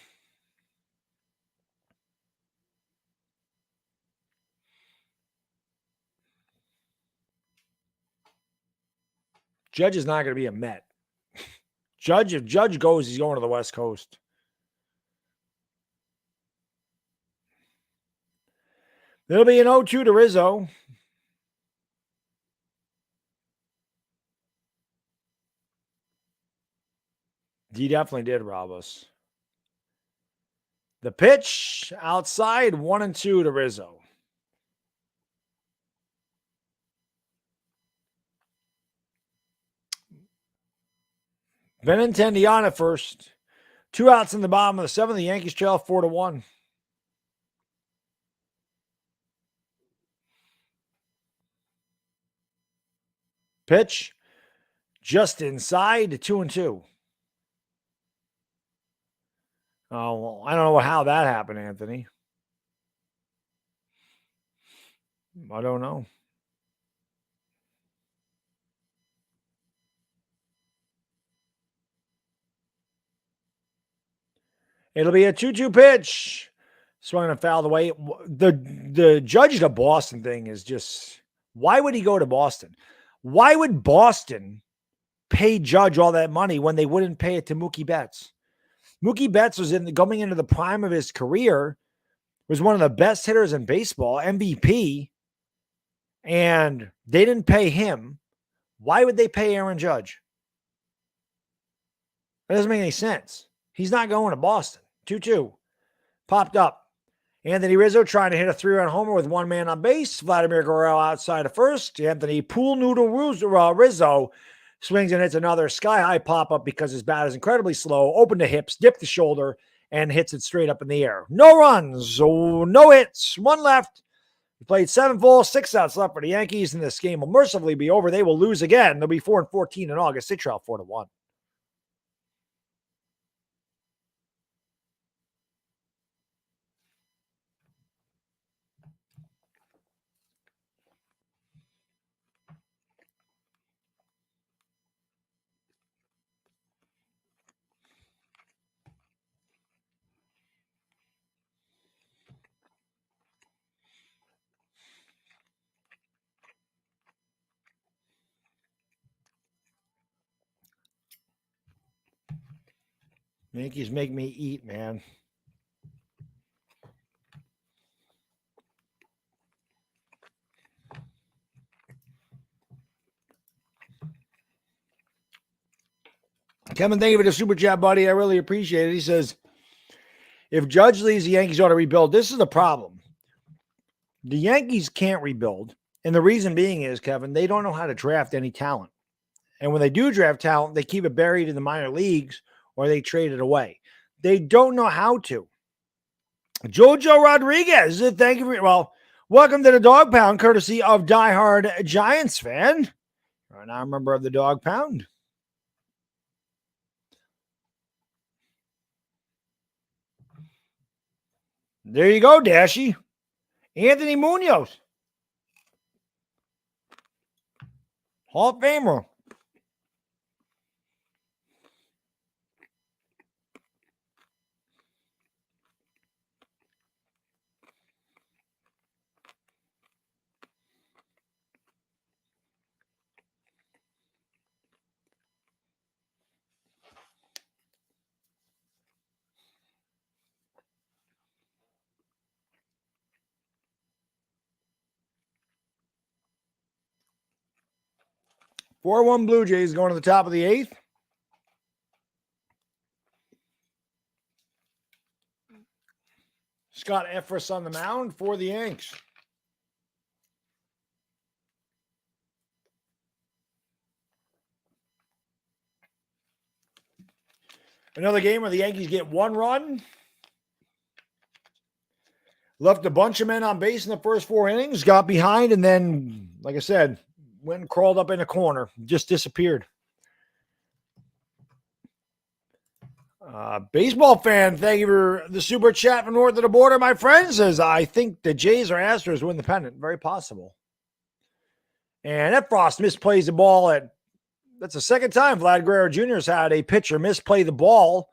Judge is not going to be a Met. If Judge goes, he's going to the West Coast. There'll be an 0-2 to Rizzo. He definitely did rob us. The pitch outside, 1-2 to Rizzo. Benintendi on at first. 2 outs in the bottom of the 7th. The Yankees trail 4-1. Pitch just inside, 2-2. Oh, well, I don't know how that happened, Anthony. I don't know. It'll be a 2-2 pitch. Swung and fouled away. The Judge to Boston thing is just, why would he go to Boston? Why would Boston pay Judge all that money when they wouldn't pay it to Mookie Betts? Mookie Betts was going into the prime of his career, was one of the best hitters in baseball, MVP, and they didn't pay him. Why would they pay Aaron Judge? That doesn't make any sense. He's not going to Boston. 2-2. Popped up. Anthony Rizzo trying to hit a 3-run homer with one man on base. Vladimir Guerrero outside of first. Anthony Pool Noodle Rizzo swings and hits another sky-high pop-up because his bat is incredibly slow. Open the hips, dip the shoulder, and hits it straight up in the air. No runs, no hits, one left. He played 7 balls, 6 outs left for the Yankees, and this game will mercifully be over. They will lose again. They'll be 4-14 in August. They trail 4-1. Yankees make me eat, man. Kevin, thank you for the super chat, buddy. I really appreciate it. He says, if Judge leaves, the Yankees ought to rebuild. This is the problem. The Yankees can't rebuild. And the reason being is, Kevin, they don't know how to draft any talent. And when they do draft talent, they keep it buried in the minor leagues or they trade it away. They don't know how to. Jojo Rodriguez, thank you. Well, welcome to the Dog Pound, courtesy of diehard Giants fan. Right now, I'm a member of the Dog Pound. There you go, Dashy. Anthony Munoz. Hall of Famer. Four 4-1 Blue Jays going to the top of the 8th. Scott Effross on the mound for the Yanks. Another game where the Yankees get 1 run. Left a bunch of men on base in the first 4 innings, got behind, and then, like I said, went and crawled up in a corner. Just disappeared. Baseball fan, thank you for the super chat from north of the border. My friend says, I think the Jays or Astros win the pennant. Very possible. And Effross misplays the ball that's the second time Vlad Guerrero Jr. has had a pitcher misplay the ball,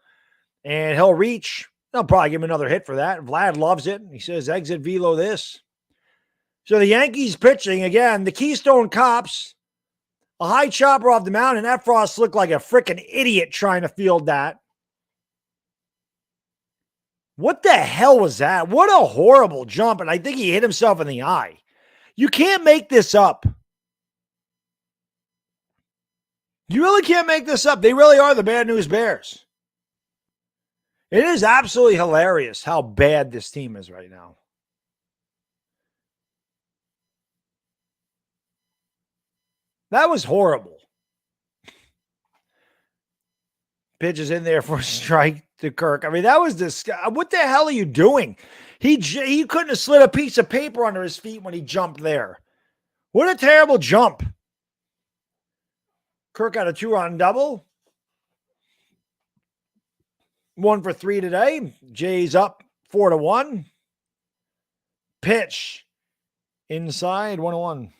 and he'll reach. They'll probably give him another hit for that. Vlad loves it. He says, exit velo this. So the Yankees pitching, again, the Keystone Cops, a high chopper off the mound, and Effross looked like a freaking idiot trying to field that. What the hell was that? What a horrible jump, and I think he hit himself in the eye. You can't make this up. You really can't make this up. They really are the Bad News Bears. It is absolutely hilarious how bad this team is right now. That was horrible. Pitch is in there for a strike to Kirk. I mean, that was disgusting. What the hell are you doing? He couldn't have slid a piece of paper under his feet when he jumped there. What a terrible jump. Kirk got a 2-run double. 1 for 3 today. Jays up 4-1. Pitch inside 1-1.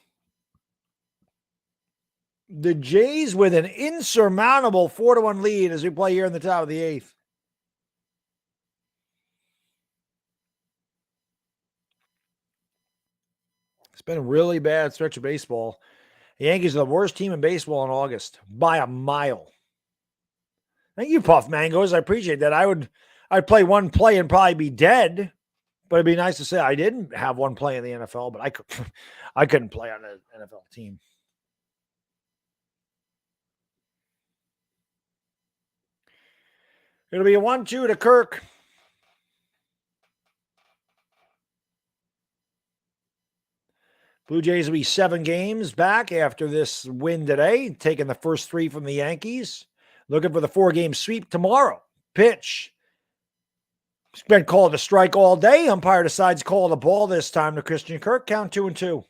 The Jays with an insurmountable 4-1 lead as we play here in the top of the 8th. It's been a really bad stretch of baseball. The Yankees are the worst team in baseball in August by a mile. Thank you, Puff Mangoes. I appreciate that. I'd play one play and probably be dead, but it'd be nice to say I didn't have one play in the NFL, but I couldn't play on an NFL team. It'll be a 1-2 to Kirk. Blue Jays will be 7 games back after this win today, taking the first 3 from the Yankees. Looking for the 4-game sweep tomorrow. Pitch. It's been called a strike all day. Umpire decides to call the ball this time to Christian Kirk. Count 2-2.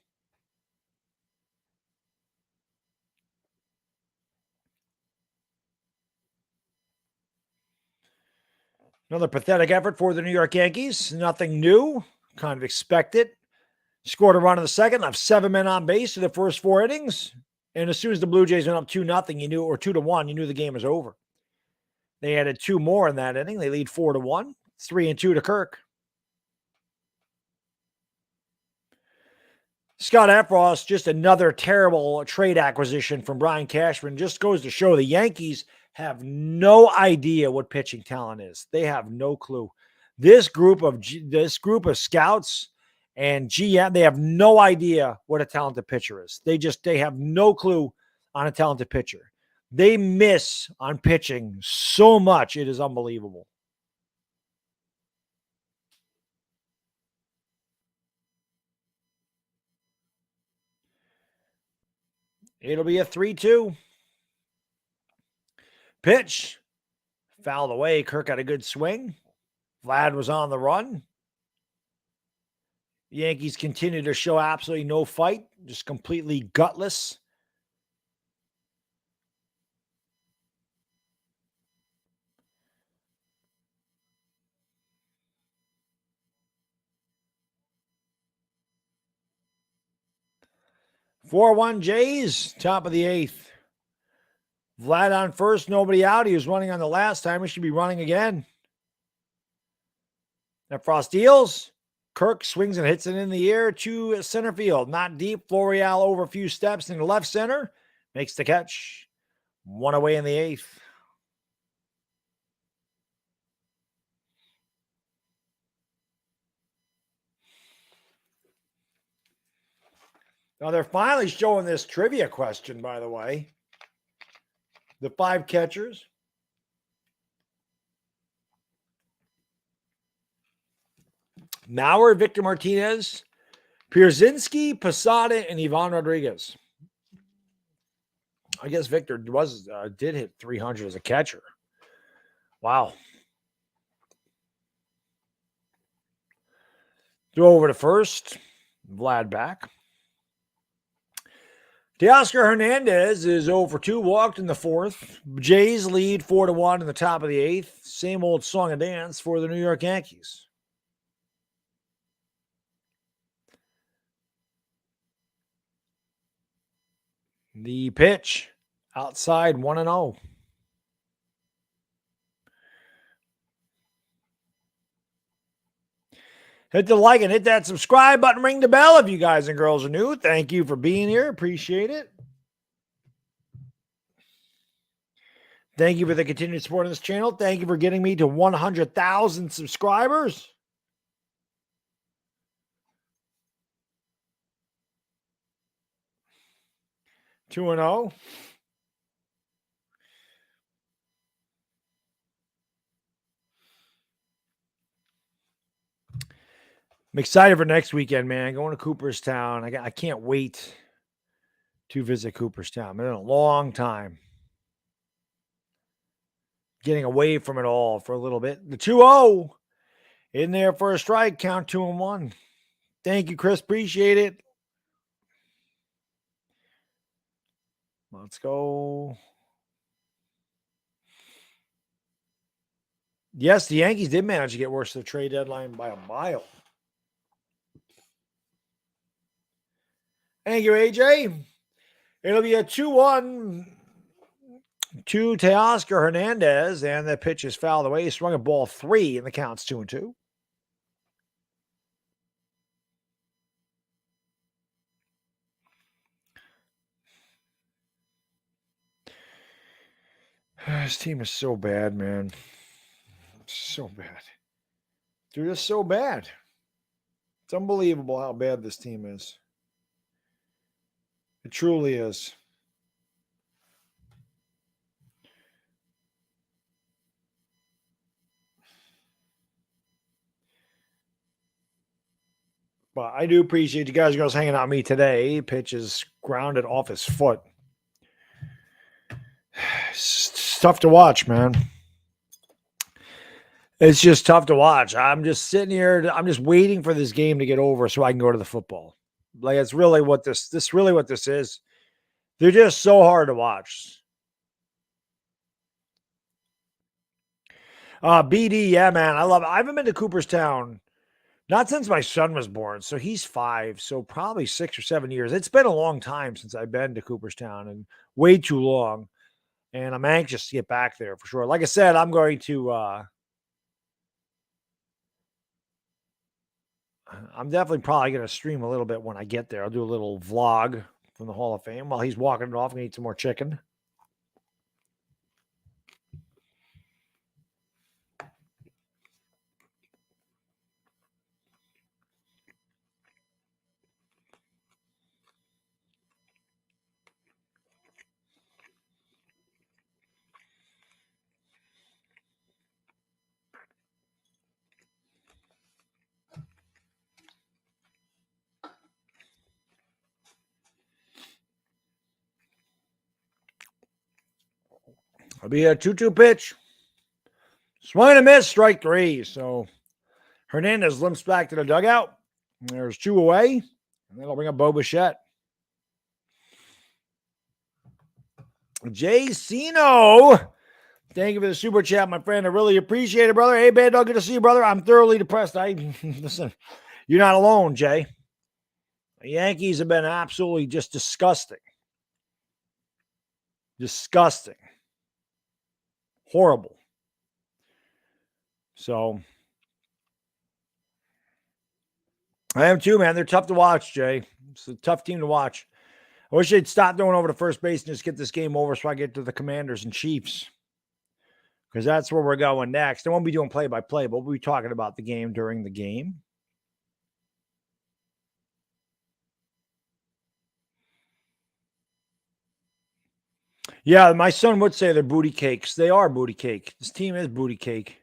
Another pathetic effort for the New York Yankees. Nothing new. Kind of expected. Scored a run in the second, left 7 men on base through the first 4 innings. And as soon as the Blue Jays went up 2-0, you knew, or 2-1, you knew the game was over. They added 2 more in that inning. They lead 4-1. It's 3-2 to Kirk. Scott Efros, just another terrible trade acquisition from Brian Cashman. Just goes to show the Yankees have no idea what pitching talent is. They have no clue. This group of scouts and GM, they have no idea what a talented pitcher is. They have no clue on a talented pitcher. They miss on pitching so much. It is unbelievable. It'll be a 3-2. Pitch. Fouled away. Kirk had a good swing. Vlad was on the run. The Yankees continue to show absolutely no fight, just completely gutless. "4-1 Jays, top of the 8th. Vlad on first, nobody out. He was running on the last time. He should be running again. That Frost deals. Kirk swings and hits it in the air to center field. Not deep. Florial over a few steps into left center. Makes the catch. 1 away in the 8th. Now they're finally showing this trivia question, by the way. The 5 catchers. Mauer, Victor Martinez, Pierzynski, Posada, and Ivan Rodriguez. I guess Victor did hit 300 as a catcher. Wow. Throw over to first. Vlad back. Teoscar Hernandez is 0 for 2, walked in the 4th. Jays lead 4-1 in the top of the 8th. Same old song and dance for the New York Yankees. The pitch outside 1-0. Hit the like and hit that subscribe button. Ring the bell if you guys and girls are new. Thank you for being here. Appreciate it. Thank you for the continued support of this channel. Thank you for getting me to 100,000 subscribers. Two and 0. I'm excited for next weekend, man. Going to Cooperstown. I can't wait to visit Cooperstown. It's been a long time. Getting away from it all for a little bit. The 2-0 in there for a strike. Count 2-1. Thank you, Chris. Appreciate it. Let's go. Yes, the Yankees did manage to get worse to the trade deadline by a mile. Thank you, AJ. It'll be a 2-1 to Teoscar Hernandez, and the pitch is fouled away. He swung a ball 3, and the count's 2-2. This team is so bad, man. So bad. They're just so bad. It's unbelievable how bad this team is. It truly is. But I do appreciate you guys hanging out with me today. Pitch is grounded off his foot. It's tough to watch, man. It's just tough to watch. I'm just sitting here. I'm just waiting for this game to get over so I can go to the football. Like it's really what this really what this is. They're just so hard to watch. BD, yeah, man. I love it. I haven't been to Cooperstown not since my son was born. So he's 5. So probably 6 or 7 years. It's been a long time since I've been to Cooperstown and way too long. And I'm anxious to get back there for sure. Like I said, I'm going to I'm definitely probably going to stream a little bit when I get there. I'll do a little vlog from the Hall of Fame while he's walking it off and eat some more chicken. It'll be a 2-2 pitch. Swing and a miss, strike 3. So Hernandez limps back to the dugout. There's 2 away. And then I'll bring up Bo Bichette. Jay Sino. Thank you for the super chat, my friend. I really appreciate it, brother. Hey, Baddog, good to see you, brother. I'm thoroughly depressed. Listen, you're not alone, Jay. The Yankees have been absolutely just disgusting. Disgusting. Horrible. So I am too, man. They're tough to watch, Jay. It's a tough team to watch. I wish they'd stop throwing over to first base and just get this game over so I get to the Commanders and Chiefs. Because that's where we're going next. I won't be doing play-by-play, but we'll be talking about the game during the game. Yeah, my son would say they're booty cakes. They are booty cake. This team is booty cake.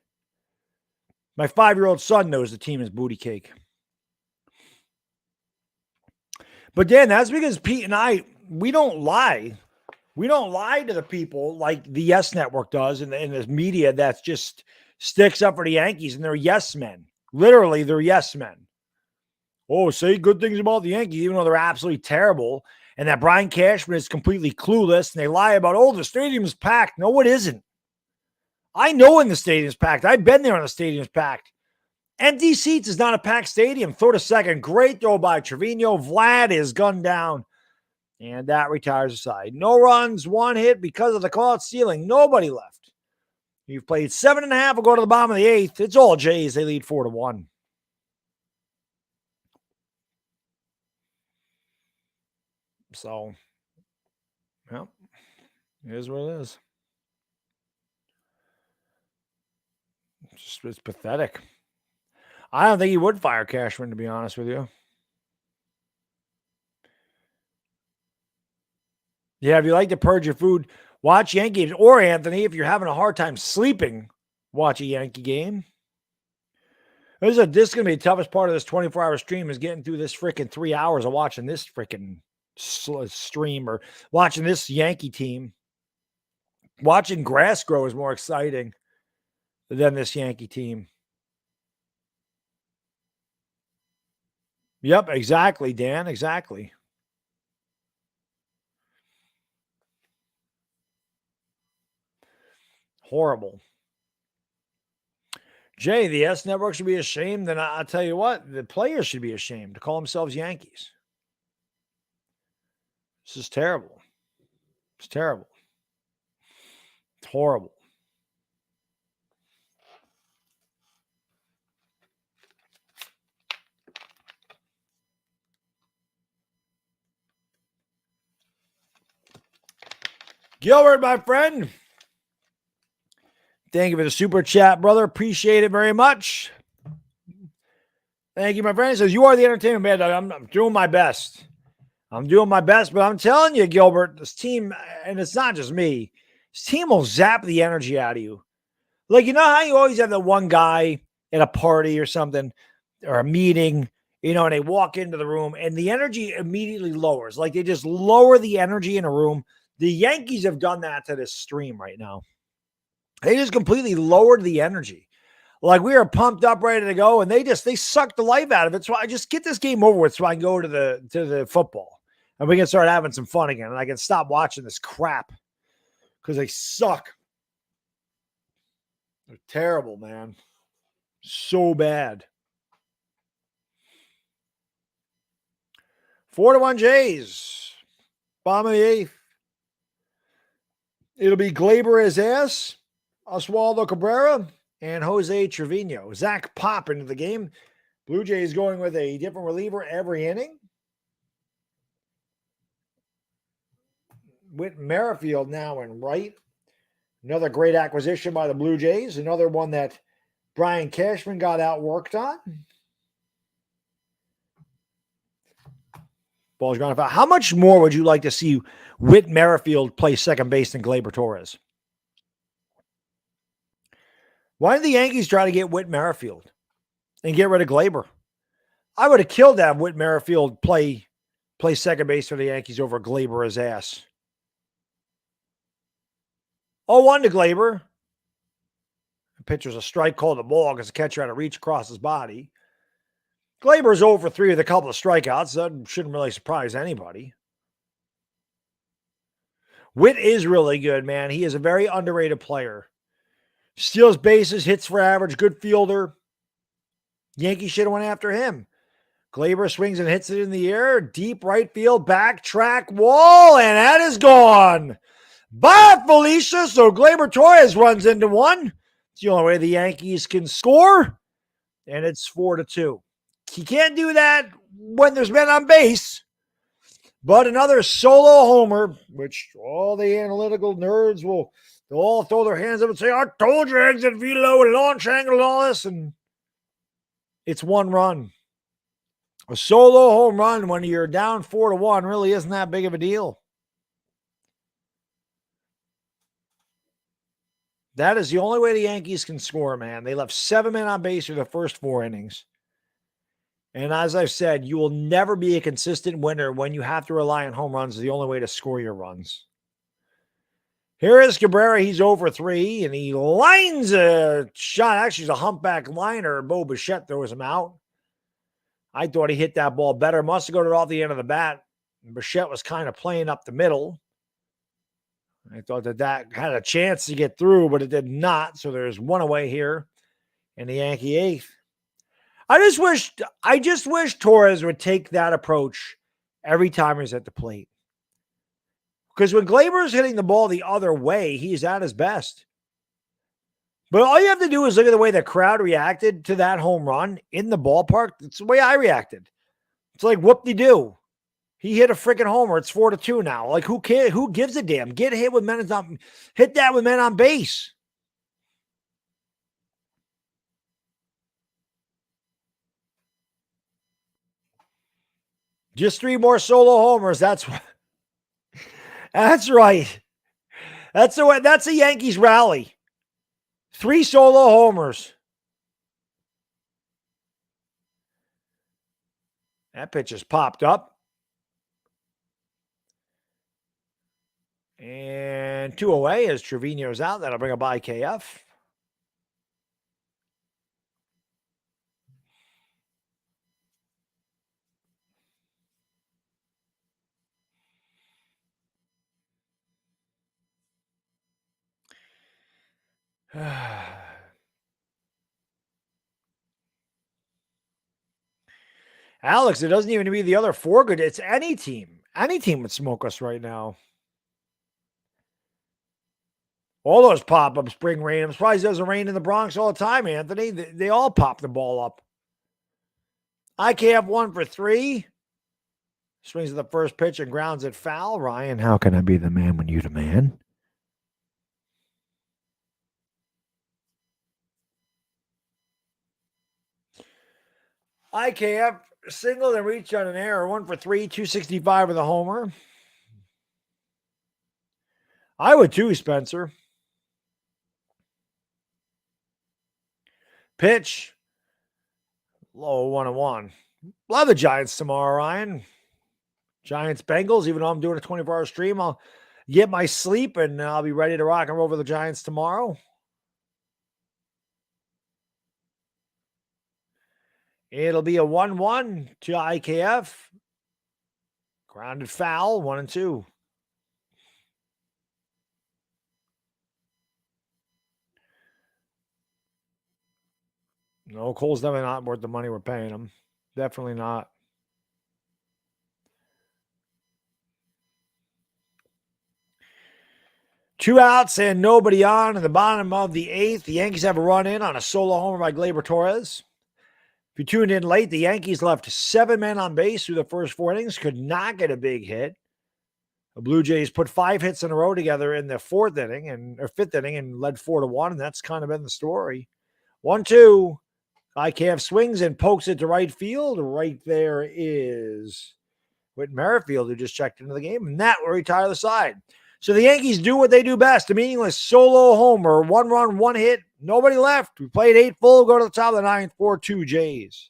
My 5-year-old son knows the team is booty cake. But Dan, that's because Pete and I, we don't lie. We don't lie to the people like the Yes Network does and the media that just sticks up for the Yankees, and they're yes men. Literally, they're yes men. Oh, say good things about the Yankees, even though they're absolutely terrible, and that Brian Cashman is completely clueless, and they lie about, oh, the stadium's packed. No, it isn't. I know when the stadium's packed. I've been there when the stadium's packed. Empty seats is not a packed stadium. Throw to second. Great throw by Trevino. Vlad is gunned down. And that retires the side. No runs, 1 hit because of the call-out stealing. Nobody left. You've played 7.5. We'll go to the bottom of the 8th. It's all Jays. They lead 4-1. So, well, it is what it is. It's pathetic. I don't think he would fire Cashman, to be honest with you. Yeah, if you like to purge your food, watch Yankees. Or, Anthony, if you're having a hard time sleeping, watch a Yankee game. This is going to be the toughest part of this 24-hour stream is getting through this freaking 3 hours of watching this freaking stream or watching this Yankee team. Watching grass grow is more exciting than this Yankee team. Yep, exactly, Dan. Exactly. Horrible. Jay, the S Network should be ashamed. Then I'll tell you what, the players should be ashamed to call themselves Yankees. This is terrible. It's terrible. It's horrible. Gilbert, my friend. Thank you for the super chat, brother. Appreciate it very much. Thank you, my friend. He says, you are the entertainment man. I'm doing my best. I'm doing my best, but I'm telling you, Gilbert, this team, and it's not just me, this team will zap the energy out of you. Like, you know how you always have that one guy at a party or something, or a meeting, you know, and they walk into the room and the energy immediately lowers. Like they just lower the energy in a room. The Yankees have done that to this stream right now. They just completely lowered the energy. Like we were pumped up, ready to go, and they sucked the life out of it. So I just get this game over with so I can go to the football and we can start having some fun again. And I can stop watching this crap because they suck. They're terrible, man. So bad. 4-1 Jays. Bottom of the eighth. It'll be Glaber as ass, Oswaldo Cabrera, and Jose Trevino. Zach Pop into the game. Blue Jays going with a different reliever every inning. Whit Merrifield now in right. Another great acquisition by the Blue Jays. Another one that Brian Cashman got outworked on. Ball's gone foul. How much more would you like to see Whit Merrifield play second base than Gleyber Torres? Why did the Yankees try to get Whit Merrifield and get rid of Gleyber? I would have killed to have Whit Merrifield play second base for the Yankees over Gleyber his ass. 0-1 to Gleyber. The pitcher's a strike called a ball because the catcher had to reach across his body. Gleyber's 0-for-3 with a couple of strikeouts. That shouldn't really surprise anybody. Whit is really good, man. He is a very underrated player. Steals bases, hits for average, good fielder. Yankees should have went after him. Gleyber swings and hits it in the air. Deep right field, backtrack wall, and that is gone. Bye, Felicia. So Gleyber Torres runs into one. It's the only way the Yankees can score, and it's 4-2. He can't do that when there's men on base. But another solo homer, which all the analytical nerds they'll all throw their hands up and say, I told you exit velo and launch angle and all this. And it's one run. A solo home run when you're down 4-1 really isn't that big of a deal. That is the only way the Yankees can score, man. They left 7 men on base for the first 4 innings. And as I've said, you will never be a consistent winner when you have to rely on home runs. The only way to score your runs. Here is Cabrera. He's 0-for-3, and he lines a shot. Actually, it's a humpback liner. Bo Bichette throws him out. I thought he hit that ball better. Must have got it off the end of the bat. Bichette was kind of playing up the middle. I thought that had a chance to get through, but it did not. So there's one away here in the Yankee eighth. I just wish Torres would take that approach every time he's at the plate. Because when Gleyber is hitting the ball the other way, he's at his best. But all you have to do is look at the way the crowd reacted to that home run in the ballpark. It's the way I reacted. It's like, whoop-de-doo. He hit a freaking homer. It's 4-2 now. Like, who cares? Who gives a damn? Get hit with men on, hit that with men on base. Just 3 more solo homers. That's right. That's a Yankees rally. 3 solo homers. That pitch has popped up. And 2 away as Trevino's out. That'll bring up IKF. Alex, it doesn't even be the other 4 good. It's any team. Any team would smoke us right now. All those pop-ups bring rain. I'm surprised it doesn't rain in the Bronx all the time, Anthony. They all pop the ball up. IKF 1-for-3. Swings at the first pitch and grounds it foul. Ryan, how can I be the man when you're the man? IKF singled and reached on an error. 1 for 3, 265 with a homer. I would too, Spencer. Pitch. Low 1-1. Love the Giants tomorrow, Ryan. Giants Bengals, even though I'm doing a 24-hour stream, I'll get my sleep and I'll be ready to rock and roll for the Giants tomorrow. It'll be a 1-1 to IKF. Grounded foul, 1-2. No, Cole's definitely not worth the money we're paying him. Definitely not. Two outs and nobody on in the bottom of the eighth. The Yankees have a run in on a solo homer by Gleyber Torres. If you tuned in late, the Yankees left 7 men on base through the first 4 innings, could not get a big hit. The Blue Jays put 5 hits in a row together in the 5th inning and led 4-1, and that's kind of been the story. 1-2. IKF swings and pokes it to right field. Right there is Whit Merrifield, who just checked into the game, and that will retire the side. So the Yankees do what they do best, a meaningless solo homer, 1 run, 1 hit, nobody left. We played 8 full, go to the top of the 9th, 4-2 Jays.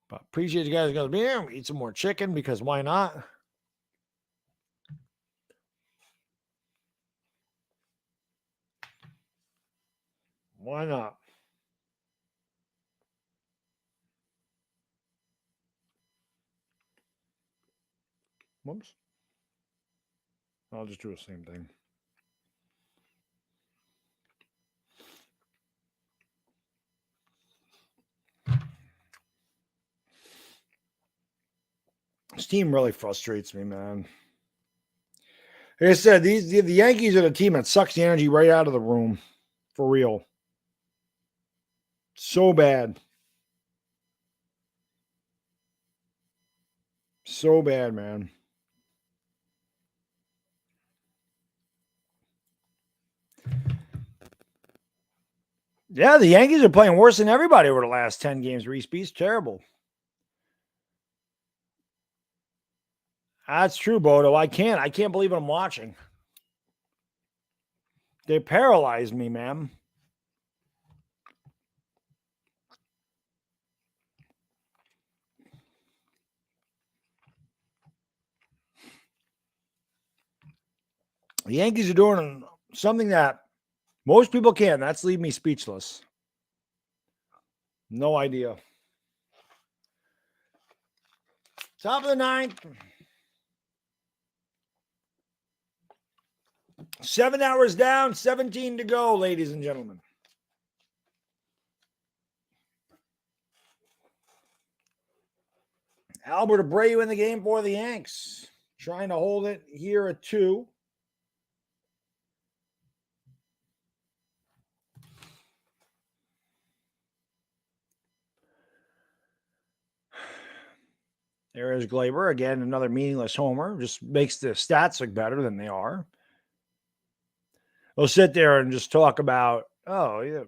But appreciate you guys going to be here. Eat some more chicken because why not? Why not? Whoops. I'll just do the same thing. This team really frustrates me, man. Like I said, the Yankees are the team that sucks the energy right out of the room. For real. So bad. So bad, man. Yeah, the Yankees are playing worse than everybody over the last 10 games. Reese Beast, terrible. That's true, Bodo. I can't believe what I'm watching. They paralyzed me, man. The Yankees are doing something that most people can't. That's leave me speechless. No idea. Top of the 9th. 7 hours down, 17 to go, ladies and gentlemen. Albert Abreu in the game for the Yanks. Trying to hold it here at 2. There is Gleyber. Again, another meaningless homer. Just makes the stats look better than they are. They'll sit there and just talk about, the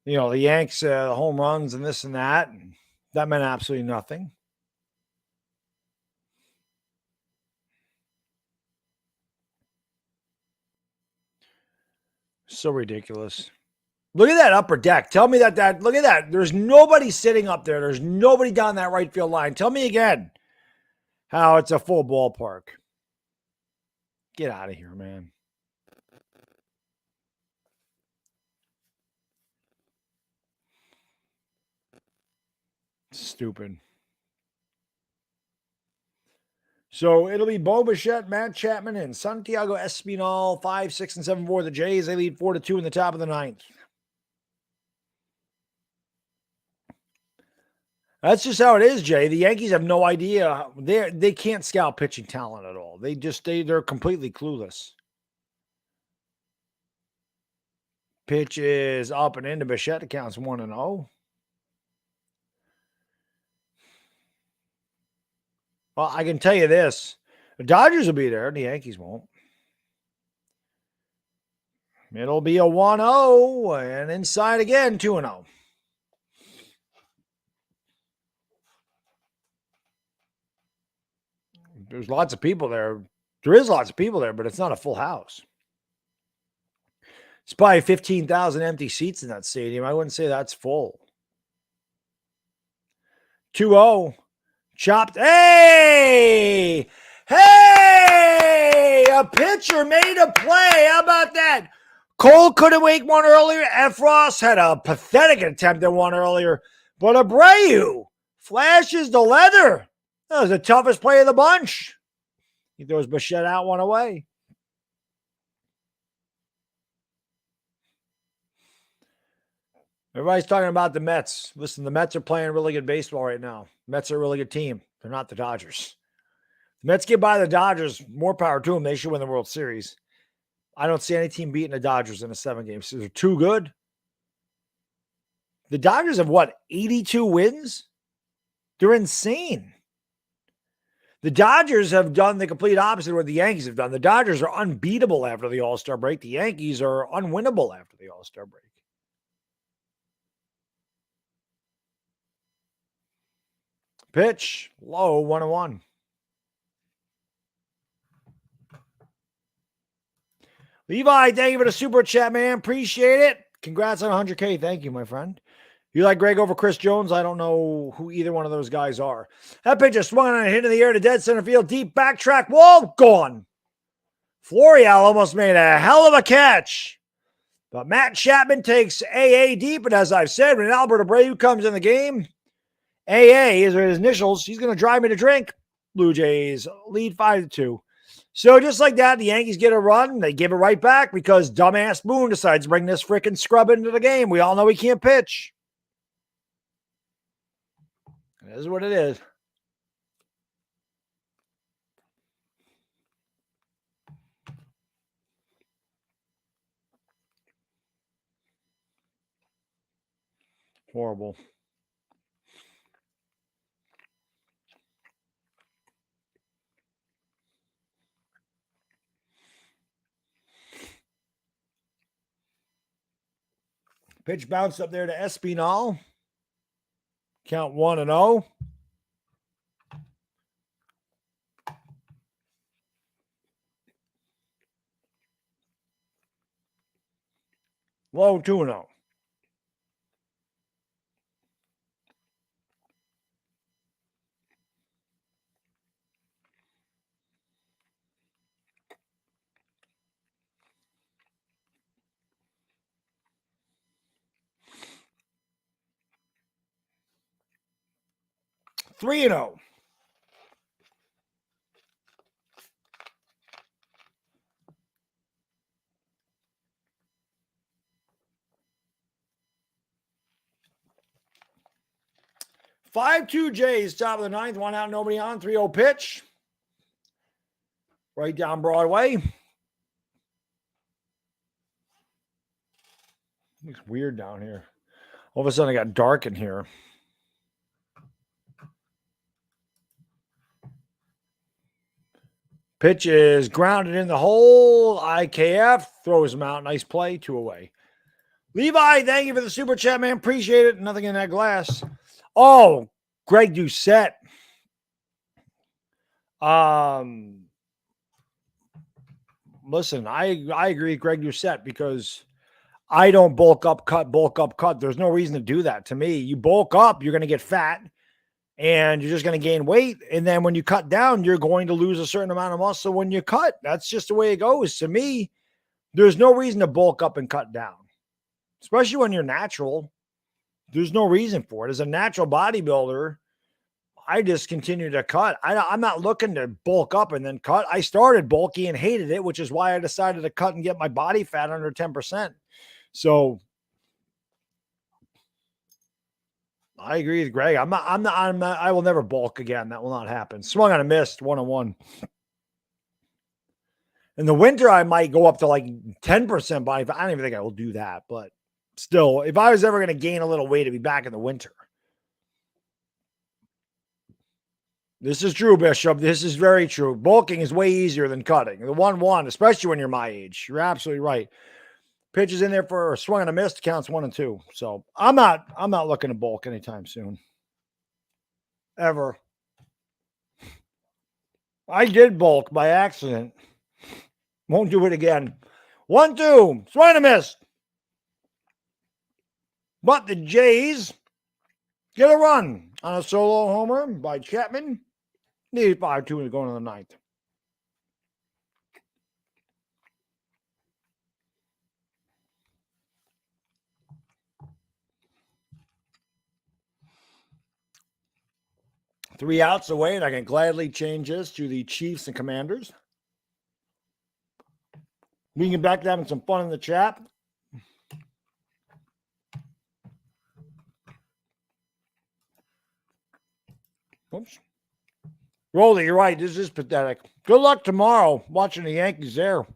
Yanks, home runs and this and that. And that meant absolutely nothing. So ridiculous. Look at that upper deck. Tell me that look at that. There's nobody sitting up there. There's nobody down that right field line. Tell me again how it's a full ballpark. Get out of here, man. Stupid. So it'll be Bo Bichette, Matt Chapman, and Santiago Espinal, 5, 6, and 7 for the Jays. They lead 4-2 in the top of the 9th. That's just how it is, Jay. The Yankees have no idea. They can't scout pitching talent at all. They're completely clueless. Pitch is up and into Bichette. It counts 1-0. Well, I can tell you this. The Dodgers will be there. The Yankees won't. It'll be a 1-0 and inside again 2-0. There's lots of people there. There is lots of people there, but it's not a full house. It's probably 15,000 empty seats in that stadium. I wouldn't say that's full. 2-0. Chopped. Hey! Hey! A pitcher made a play. How about that? Cole couldn't make one earlier. Efros had a pathetic attempt at one earlier. But Abreu flashes the leather. That was the toughest play of the bunch. He throws Bichette out, one away. Everybody's talking about the Mets. Listen, the Mets are playing really good baseball right now. Mets are a really good team. They're not the Dodgers. The Mets get by the Dodgers, more power to them. They should win the World Series. I don't see any team beating the Dodgers in a 7-game series. They're too good. The Dodgers have, 82 wins? They're insane. The Dodgers have done the complete opposite of what the Yankees have done. The Dodgers are unbeatable after the All-Star break. The Yankees are unwinnable after the All-Star break. Pitch, low, 1-1. Levi, thank you for the super chat, man. Appreciate it. Congrats on 100K. Thank you, my friend. You like Greg over Chris Jones? I don't know who either one of those guys are. That pitch just swung on a hit in the air to dead center field. Deep backtrack wall, gone. Florial almost made a hell of a catch. But Matt Chapman takes AA deep. And as I've said, when Albert Abreu comes in the game, AA is his initials. He's going to drive me to drink. Blue Jays lead 5-2. So just like that, the Yankees get a run. They give it right back because dumbass Boone decides to bring this freaking scrub into the game. We all know he can't pitch. It is what it is. Horrible. Pitch bounced up there to Espinal. Count 1-0. Low 2-0. Three and 0. Five-2 Jays, top of the ninth, one out, nobody on, 3-0 pitch. Right down Broadway. Looks weird down here. All of a sudden, it got dark in here. Pitch is grounded in the hole. IKF throws him out. Nice play, 2 away. Levi, thank you for the super chat, man. Appreciate it. Nothing in that glass. Oh, Greg Doucette. Listen, I agree with Greg Doucette because I don't bulk up, cut. There's no reason to do that. To me, you bulk up, you're going to get fat and you're just going to gain weight. And then when you cut down, you're going to lose a certain amount of muscle when you cut. That's just the way it goes. To me, there's no reason to bulk up and cut down, especially when you're natural. There's no reason for it. As a natural bodybuilder, I just continue to cut. I'm not looking to bulk up and then cut. I started bulky and hated it, which is why I decided to cut and get my body fat under 10%. So I agree with Greg. I will never bulk again. That will not happen. Swung on a miss, 1-1. In the winter, I might go up to like 10% body fat. I don't even think I will do that, but still, if I was ever going to gain a little weight, it'd be back in the winter. This is true, Bishop. This is very true. Bulking is way easier than cutting. The 1-1, especially when you're my age. You're absolutely right. Pitches in there for a swing and a miss, counts 1-2. So I'm not looking to bulk anytime soon. Ever. I did bulk by accident. Won't do it again. 1-2, swing and a miss. But the Jays get a run on a solo homer by Chapman. Need 5-2 to go into the ninth. Three outs away, and I can gladly change this to the Chiefs and Commanders. We can get back to having some fun in the chat. Oops. Rolly, you're right. This is pathetic. Good luck tomorrow watching the Yankees there.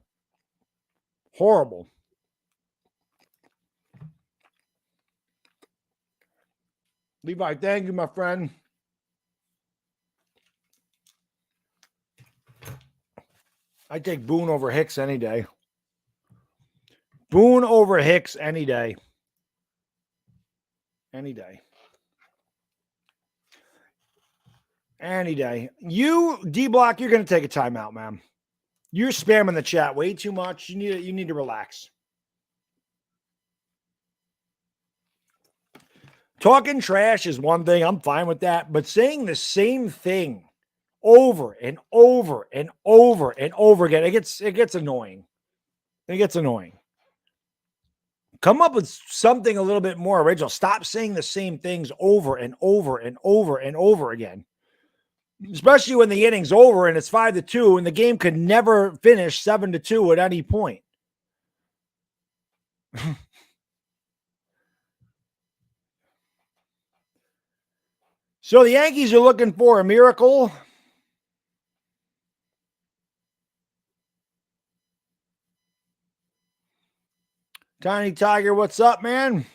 Horrible. Levi, thank you, my friend. I take Boone over Hicks any day. Boone over Hicks any day. Any day. Any day. You, D-Block, you're going to take a timeout, man. You're spamming the chat way too much. You need to relax. Talking trash is one thing. I'm fine with that. But saying the same thing over and over and over and over again, it gets annoying. It gets annoying. Come up with something a little bit more original. Stop saying the same things over and over and over and over again. Especially when the inning's over and it's 5-2 and the game could never finish 7-2 at any point. So the Yankees are looking for a miracle. Tiny Tiger, what's up, man?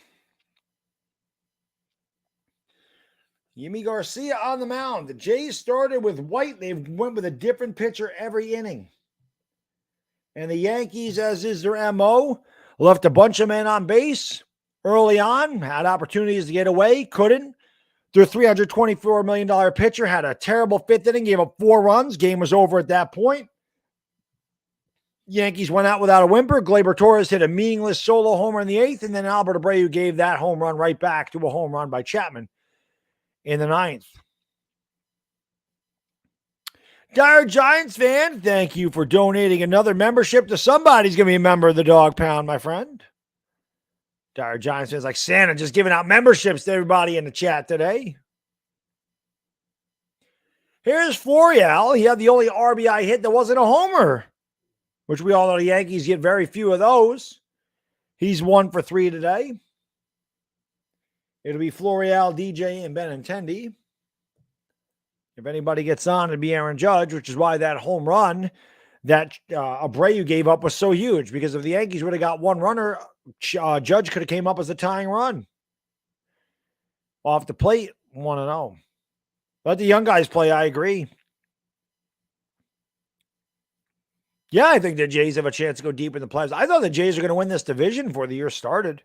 Yimi Garcia on the mound. The Jays started with White. They went with a different pitcher every inning. And the Yankees, as is their MO, left a bunch of men on base early on, had opportunities to get away, couldn't. Their $324 million pitcher had a terrible fifth inning, gave up 4 runs. Game was over at that point. Yankees went out without a whimper. Gleyber Torres hit a meaningless solo homer in the 8th, and then Albert Abreu gave that home run right back to a home run by Chapman in the 9th. Dire Giants fan, thank you for donating another membership to somebody's going to be a member of the Dog Pound, my friend. Dire Giants fans like Santa just giving out memberships to everybody in the chat today. Here's Florial. He had the only RBI hit that wasn't a homer, which we all know the Yankees get very few of those. He's 1 for 3 today. It'll be Florial, DJ, and Benintendi. If anybody gets on, it'd be Aaron Judge, which is why that home run that Abreu gave up was so huge, because if the Yankees would have got one runner, Judge could have came up as a tying run. Off the plate, 1-0. Let the young guys play, I agree. Yeah, I think the Jays have a chance to go deep in the playoffs. I thought the Jays were going to win this division before the year started.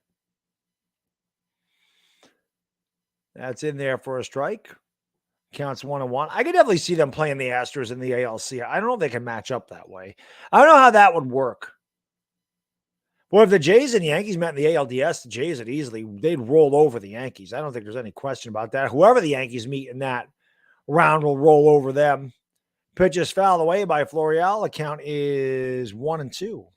That's in there for a strike. Counts 1-1. I could definitely see them playing the Astros in the ALC. I don't know if they can match up that way. I don't know how that would work. Well, if the Jays and Yankees met in the ALDS, the Jays they'd roll over the Yankees. I don't think there's any question about that. Whoever the Yankees meet in that round will roll over them. Pitch is fouled away by Florial. The count is 1-2.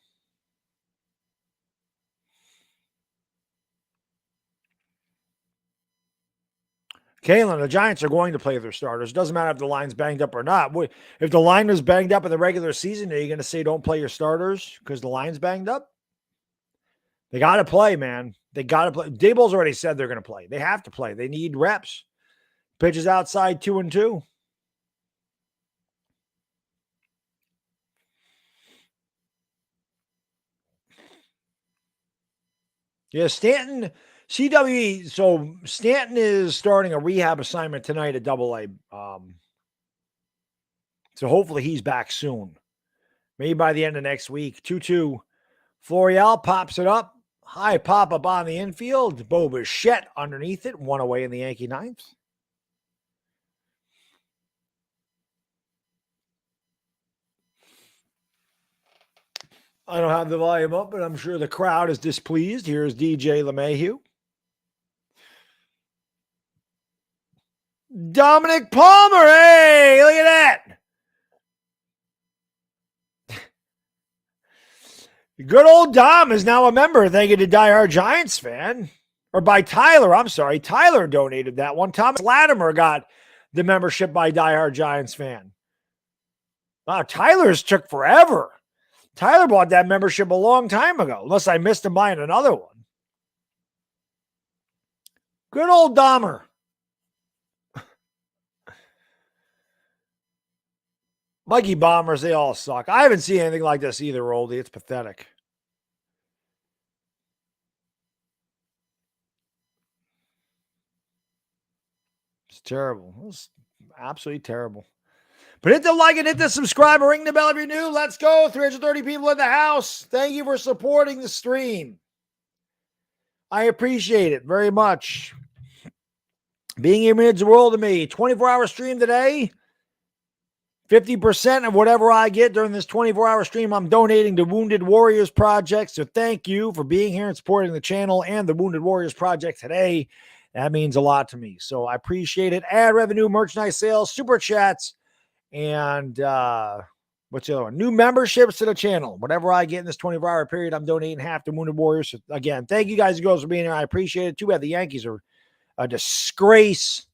Kalen, the Giants are going to play their starters. It doesn't matter if the line's banged up or not. If the line was banged up in the regular season, are you going to say don't play your starters because the line's banged up? They got to play, man. They got to play. Daboll's already said they're going to play. They have to play. They need reps. Pitches outside 2-2. Yeah, Stanton, CWE. So Stanton is starting a rehab assignment tonight at AA. So hopefully he's back soon. Maybe by the end of next week. 2-2 Florial pops it up. High pop up on the infield. Bo Bichette underneath it. One away in the Yankee ninth. I don't have the volume up, but I'm sure the crowd is displeased. Here's DJ LeMahieu. Dominic Palmer. Hey, look at that. Good old Dom is now a member. Thank you to Die Hard Giants fan. Or by Tyler. I'm sorry. Tyler donated that one. Thomas Latimer got the membership by Die Hard Giants fan. Wow, Tyler's took forever. Tyler bought that membership a long time ago, unless I missed him buying another one. Good old Dahmer. Mikey Bombers, they all suck. I haven't seen anything like this either, Oldie. It's pathetic. It's terrible. It's absolutely terrible. But hit the like and hit the subscribe and ring the bell if you're new. Let's go. 330 people in the house. Thank you for supporting the stream. I appreciate it very much. Being here means the world to me. 24-hour stream today. 50% of whatever I get during this 24-hour stream, I'm donating to Wounded Warriors Project. So thank you for being here and supporting the channel and the Wounded Warriors Project today. That means a lot to me. So I appreciate it. Ad revenue, merchandise sales, super chats, and what's the other one? New memberships to the channel. Whatever I get in this 24-hour period, I'm donating half to Wounded Warriors. So again, thank you guys and girls for being here. I appreciate it. Too bad the Yankees are a disgrace.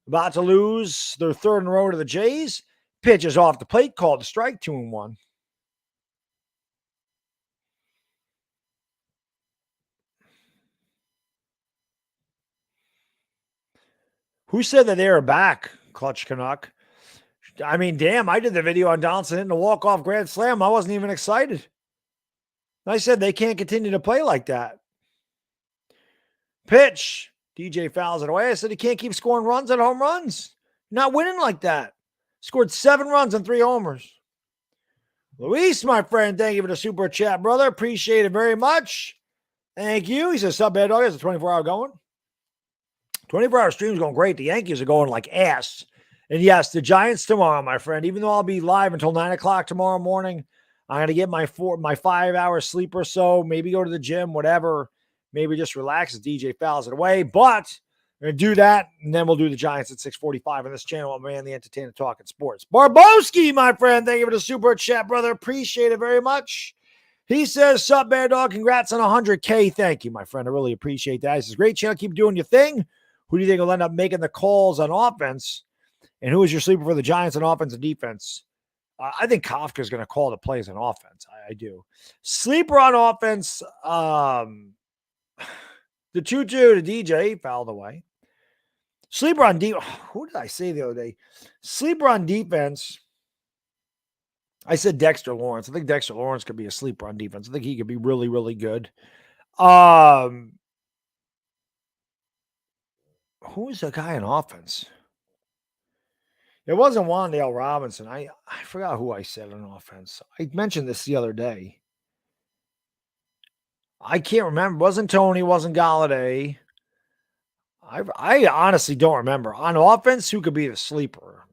About to lose their third in a row to the Jays. Pitch is off the plate, called a strike, 2-1. Who said that they were back, Clutch Canuck? I mean, damn, I did the video on Donaldson hitting a walk-off grand slam. I wasn't even excited. I said they can't continue to play like that. Pitch. DJ fouls it away. I said he can't keep scoring runs and home runs. Not winning like that. Scored 7 runs and 3 homers. Luis, my friend, thank you for the super chat, brother. Appreciate it very much. Thank you. He says, sup, Baddog? Is a 24-hour going? 24-hour stream's going great. The Yankees are going like ass. And yes, the Giants tomorrow, my friend. Even though I'll be live until 9 o'clock tomorrow morning, I'm going to get my 5-hour sleep or so. Maybe go to the gym, whatever. Maybe just relax as DJ fouls it away. But we're going to do that, and then we'll do the Giants at 6:45 on this channel. I'm Man the Entertainer talking sports. Barbowski, my friend, thank you for the super chat, brother. Appreciate it very much. He says, sup, Baddog? Congrats on 100K. Thank you, my friend. I really appreciate that. He says, great channel. Keep doing your thing. Who do you think will end up making the calls on offense? And who is your sleeper for the Giants on offense and defense? I think Kafka is going to call the plays on offense. I do. Sleeper on offense, the 2-2 to DJ fouled away. Sleeper on defense. Who did I say the other day? Sleeper on defense. I said Dexter Lawrence. I think Dexter Lawrence could be a sleeper on defense. I think he could be really, really good. Who is the guy on offense? It wasn't Wan'Dale Robinson. I forgot who I said on offense. I mentioned this the other day. I can't remember. It wasn't Tony. It wasn't Galladay. I honestly don't remember. On offense, who could be the sleeper?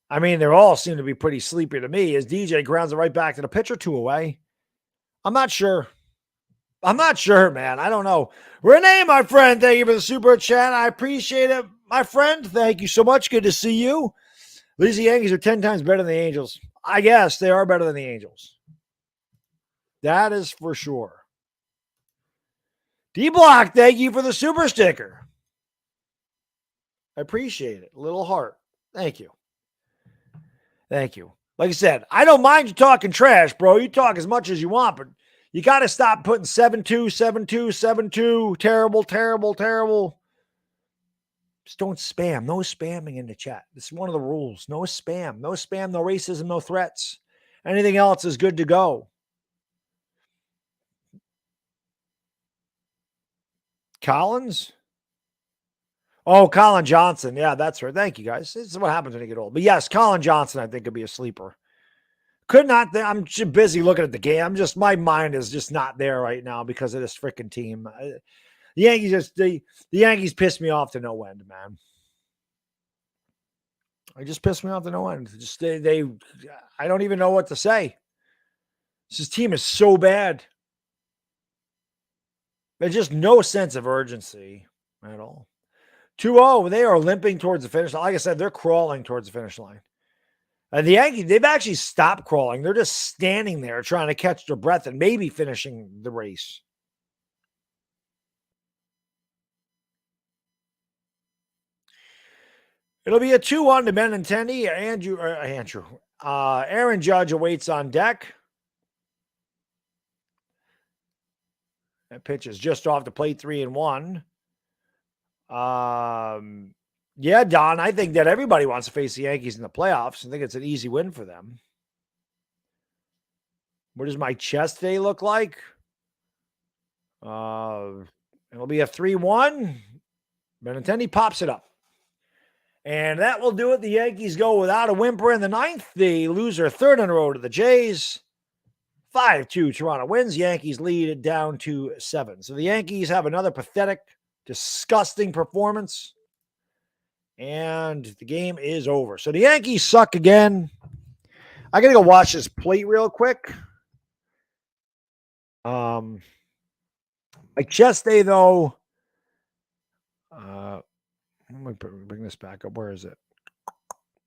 I mean, they all seem to be pretty sleepy to me. As DJ grounds it right back to the pitcher, 2 away. I'm not sure. I'm not sure, man. I don't know. Renee, my friend, thank you for the super chat. I appreciate it, my friend. Thank you so much. Good to see you. At least the Yankees are 10 times better than the Angels. I guess they are better than the Angels. That is for sure. D-Block, thank you for the super sticker. I appreciate it. Little heart. Thank you. Thank you. Like I said, I don't mind you talking trash, bro. You talk as much as you want, but you got to stop putting 7-2, 7-2, 7-2, terrible, terrible, terrible. Just don't spam. No spamming in the chat. This is one of the rules. No spam. No spam, no racism, no threats. Anything else is good to go. Collins? Oh, Colin Johnson. Yeah, that's right. Thank you, guys. This is what happens when you get old. But yes, Colin Johnson, I think, could be a sleeper. Could not. I'm just busy looking at the game. My mind is just not there right now because of this freaking team. The Yankees the Yankees pissed me off to no end, man. They just pissed me off to no end. I don't even know what to say. This team is so bad. There's just no sense of urgency at all. 2-0, they are limping towards the finish line. Like I said, they're crawling towards the finish line. And the Yankees, they've actually stopped crawling. They're just standing there trying to catch their breath and maybe finishing the race. It'll be a 2-1 to Benintendi. Aaron Judge awaits on deck. That pitch is just off the plate, 3-1. Yeah, Don, I think that everybody wants to face the Yankees in the playoffs. I think it's an easy win for them. What does my chest day look like? It'll be a 3-1. Benintendi pops it up. And that will do it. The Yankees go without a whimper in the ninth. They lose their third in a row to the Jays. 5-2, Toronto wins. Yankees lead it down to 7. So the Yankees have another pathetic, disgusting performance. And the game is over. So the Yankees suck again. I got to go watch this plate real quick. My chest day, though. Let me bring this back up. Where is it?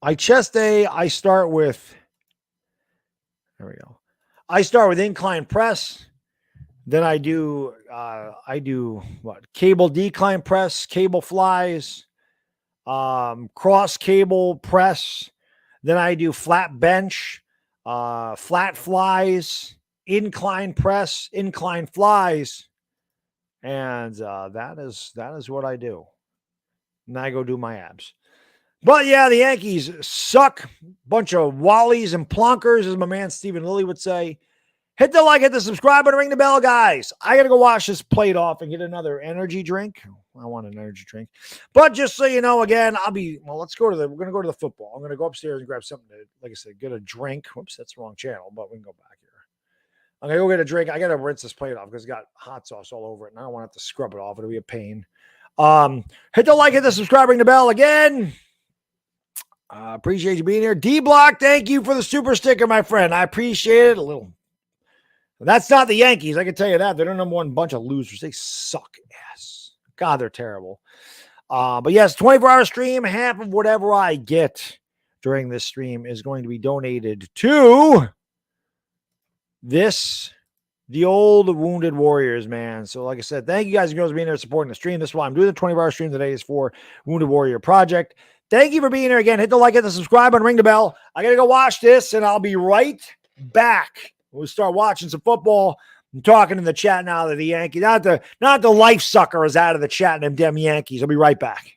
My chest day, I start with. There we go. I start with incline press. Then I do what? Cable decline press, cable flies, cross cable press. Then I do flat bench, flat flies, incline press, incline flies. And that is what I do. And I go do my abs. But yeah, the Yankees suck. Bunch of wallies and plonkers, as my man Stephen Lilly would say. Hit the like, hit the subscribe button, ring the bell, guys. I got to go wash this plate off and get another energy drink. I want an energy drink. But just so you know, again, we're going to go to the football. I'm going to go upstairs and grab something to, like I said, get a drink. Whoops, that's the wrong channel, but we can go back here. I'm going to go get a drink. I got to rinse this plate off because it's got hot sauce all over it, and I don't want to have to scrub it off. It'll be a pain. Hit the like, hit the subscribe, ring the bell again. Appreciate you being here. D-Block, thank you for the super sticker, my friend. I appreciate it. A little. That's not the Yankees. I can tell you that. They're the number one bunch of losers. They suck ass. God, they're terrible. But yes, 24-hour stream. Half of whatever I get during this stream is going to be donated to the old Wounded Warriors, man. So like I said, thank you guys and girls for being there supporting the stream. This is why I'm doing the 24-hour stream today is for Wounded Warrior Project. Thank you for being here again. Hit the like, hit the subscribe, and ring the bell. I got to go watch this, and I'll be right back. We'll start watching some football. I'm talking in the chat now to the Yankees. Not the life sucker is out of the chat and them damn Yankees. I'll be right back.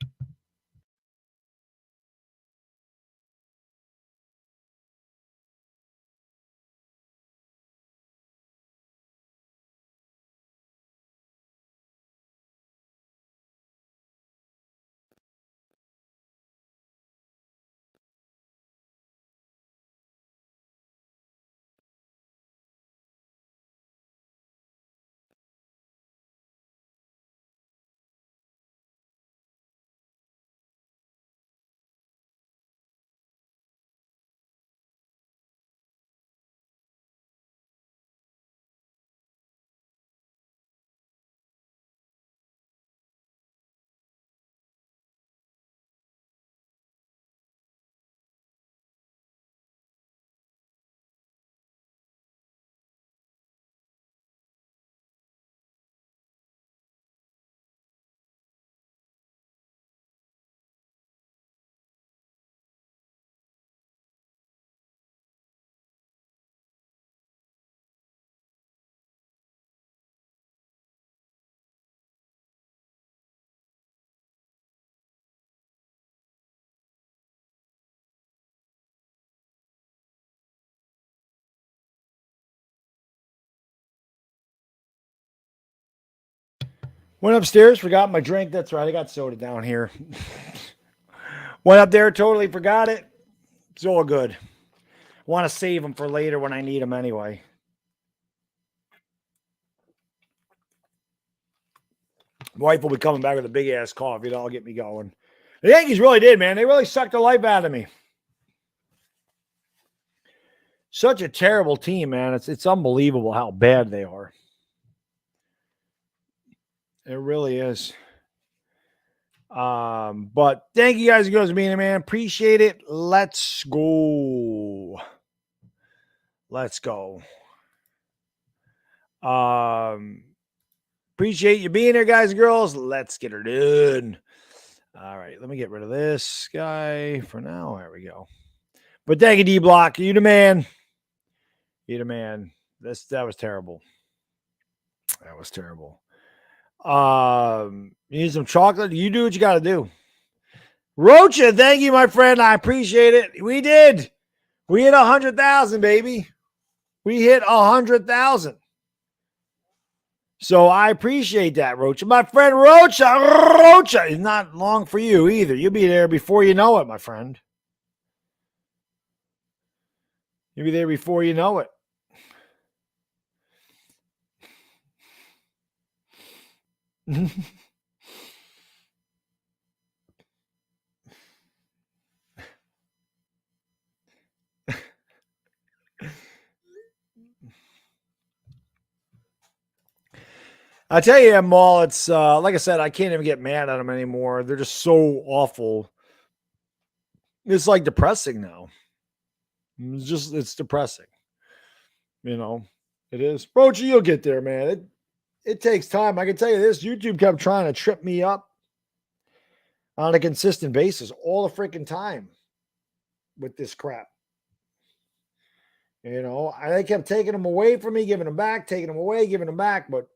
Went upstairs, forgot my drink. That's right. I got soda down here. Went up there, totally forgot it. It's all good. Want to save them for later when I need them anyway. Wife will be coming back with a big ass coffee. That'll get me going. The Yankees really did, man. They really sucked the life out of me. Such a terrible team, man. It's unbelievable how bad they are. It really is. But thank you guys and girls for being here, man. Appreciate it. Let's go. Let's go. Appreciate you being here, guys and girls. Let's get her done. All right, let me get rid of this guy for now. There we go. But thank you, D-Block. You the man. You the man. That was terrible. That was terrible. You need some chocolate? You do what you got to do. Rocha, thank you, my friend. I appreciate it. We did. We hit 100,000, baby. We hit 100,000. So I appreciate that, Rocha. My friend Rocha is not long for you either. You'll be there before you know it, my friend. You'll be there before you know it. I tell you, Maul, it's like I said, I can't even get mad at them anymore. They're just so awful. It's like depressing now. It's depressing. You know, it is. Roach, you'll get there, man. It takes time. I can tell you this, YouTube kept trying to trip me up on a consistent basis all the freaking time with this crap. You know, they kept taking them away from me, giving them back, taking them away, giving them back, but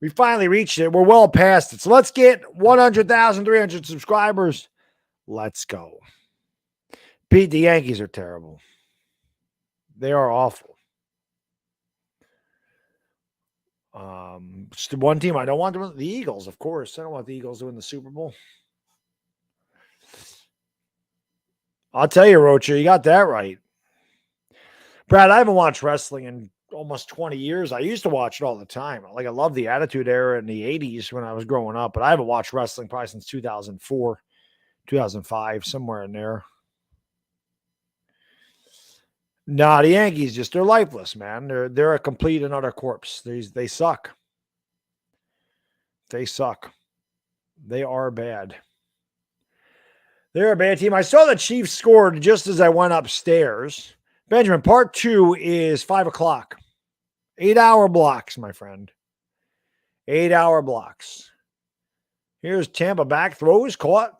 we finally reached it. We're well past it. So let's get 100,300 subscribers. Let's go. Pete, the Yankees are terrible. They are awful. It's the one team I don't want to win. The Eagles, of course. I don't want the Eagles to win the Super Bowl. I'll tell you, Rocha, you got that right. Brad, I haven't watched wrestling in almost 20 years. I used to watch it all the time. Like, I love the Attitude Era in the 80s when I was growing up, but I haven't watched wrestling probably since 2004, 2005, somewhere in there. Nah, the Yankees they're lifeless, man. They're a complete and utter corpse. They suck. They suck. They are bad. They're a bad team. I saw the Chiefs scored just as I went upstairs. Benjamin, part 2 is 5 o'clock. 8-hour blocks, my friend. 8-hour blocks. Here's Tampa back. Throw is caught.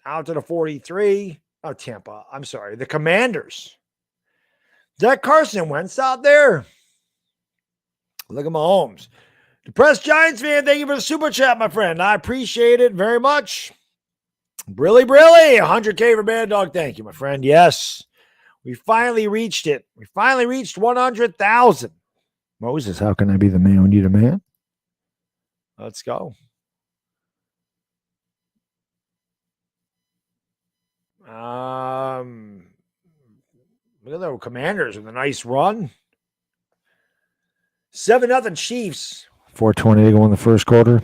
Out to the 43. Oh, Tampa. I'm sorry. The Commanders. That Carson Wentz out there. Look at Mahomes. Depressed Giants fan, thank you for the super chat, my friend. I appreciate it very much. Brilly, 100K for Baddog. Thank you, my friend. Yes, we finally reached it. We finally reached 100,000. Moses, how can I be the man when you're the man? Let's go. Look at the Commanders with a nice run. 7-0 Chiefs. 4:20 to go in the first quarter.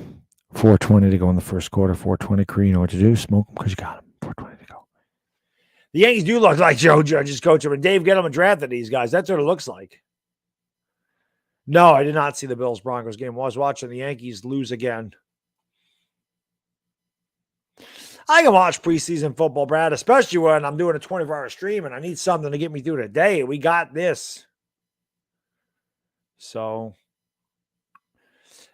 4:20 to go in the first quarter. 4:20. Cree, you know what to do? Smoke them because you got them. 4:20 to go. The Yankees do look like Joe Judge's coach. And Dave Gettleman drafted these guys. That's what it looks like. No, I did not see the Bills-Broncos game. I was watching the Yankees lose again. I can watch preseason football, Brad, especially when I'm doing a 24-hour stream and I need something to get me through the day. We got this. So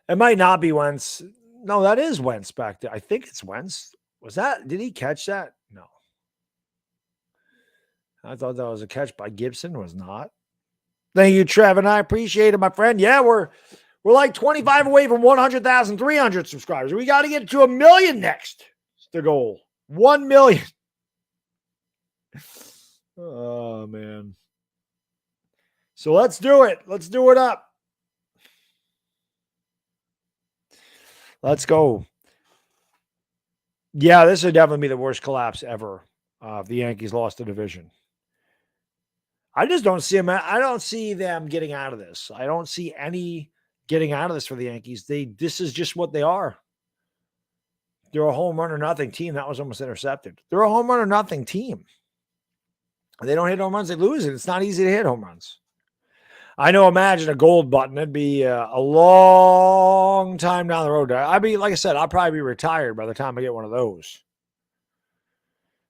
it might not be Wentz. No, that is Wentz back there. I think it's Wentz. Did he catch that? No. I thought that was a catch by Gibson. It was not. Thank you, Trev, and I appreciate it, my friend. Yeah, we're like 25 away from 100,300 subscribers. We got to get to 1 million next. It's the goal. 1 million. Oh, man. So let's do it. Let's do it up. Let's go. Yeah, this would definitely be the worst collapse ever if the Yankees lost the division. I just don't see them. I don't see them getting out of this. I don't see any getting out of this for the Yankees. This is just what they are. They're a home run or nothing team. That was almost intercepted. They're a home run or nothing team. They don't hit home runs, they lose it. It's not easy to hit home runs. I know, imagine a gold button. It'd be a long time down the road. I'd be, like I said, I'll probably be retired by the time I get one of those.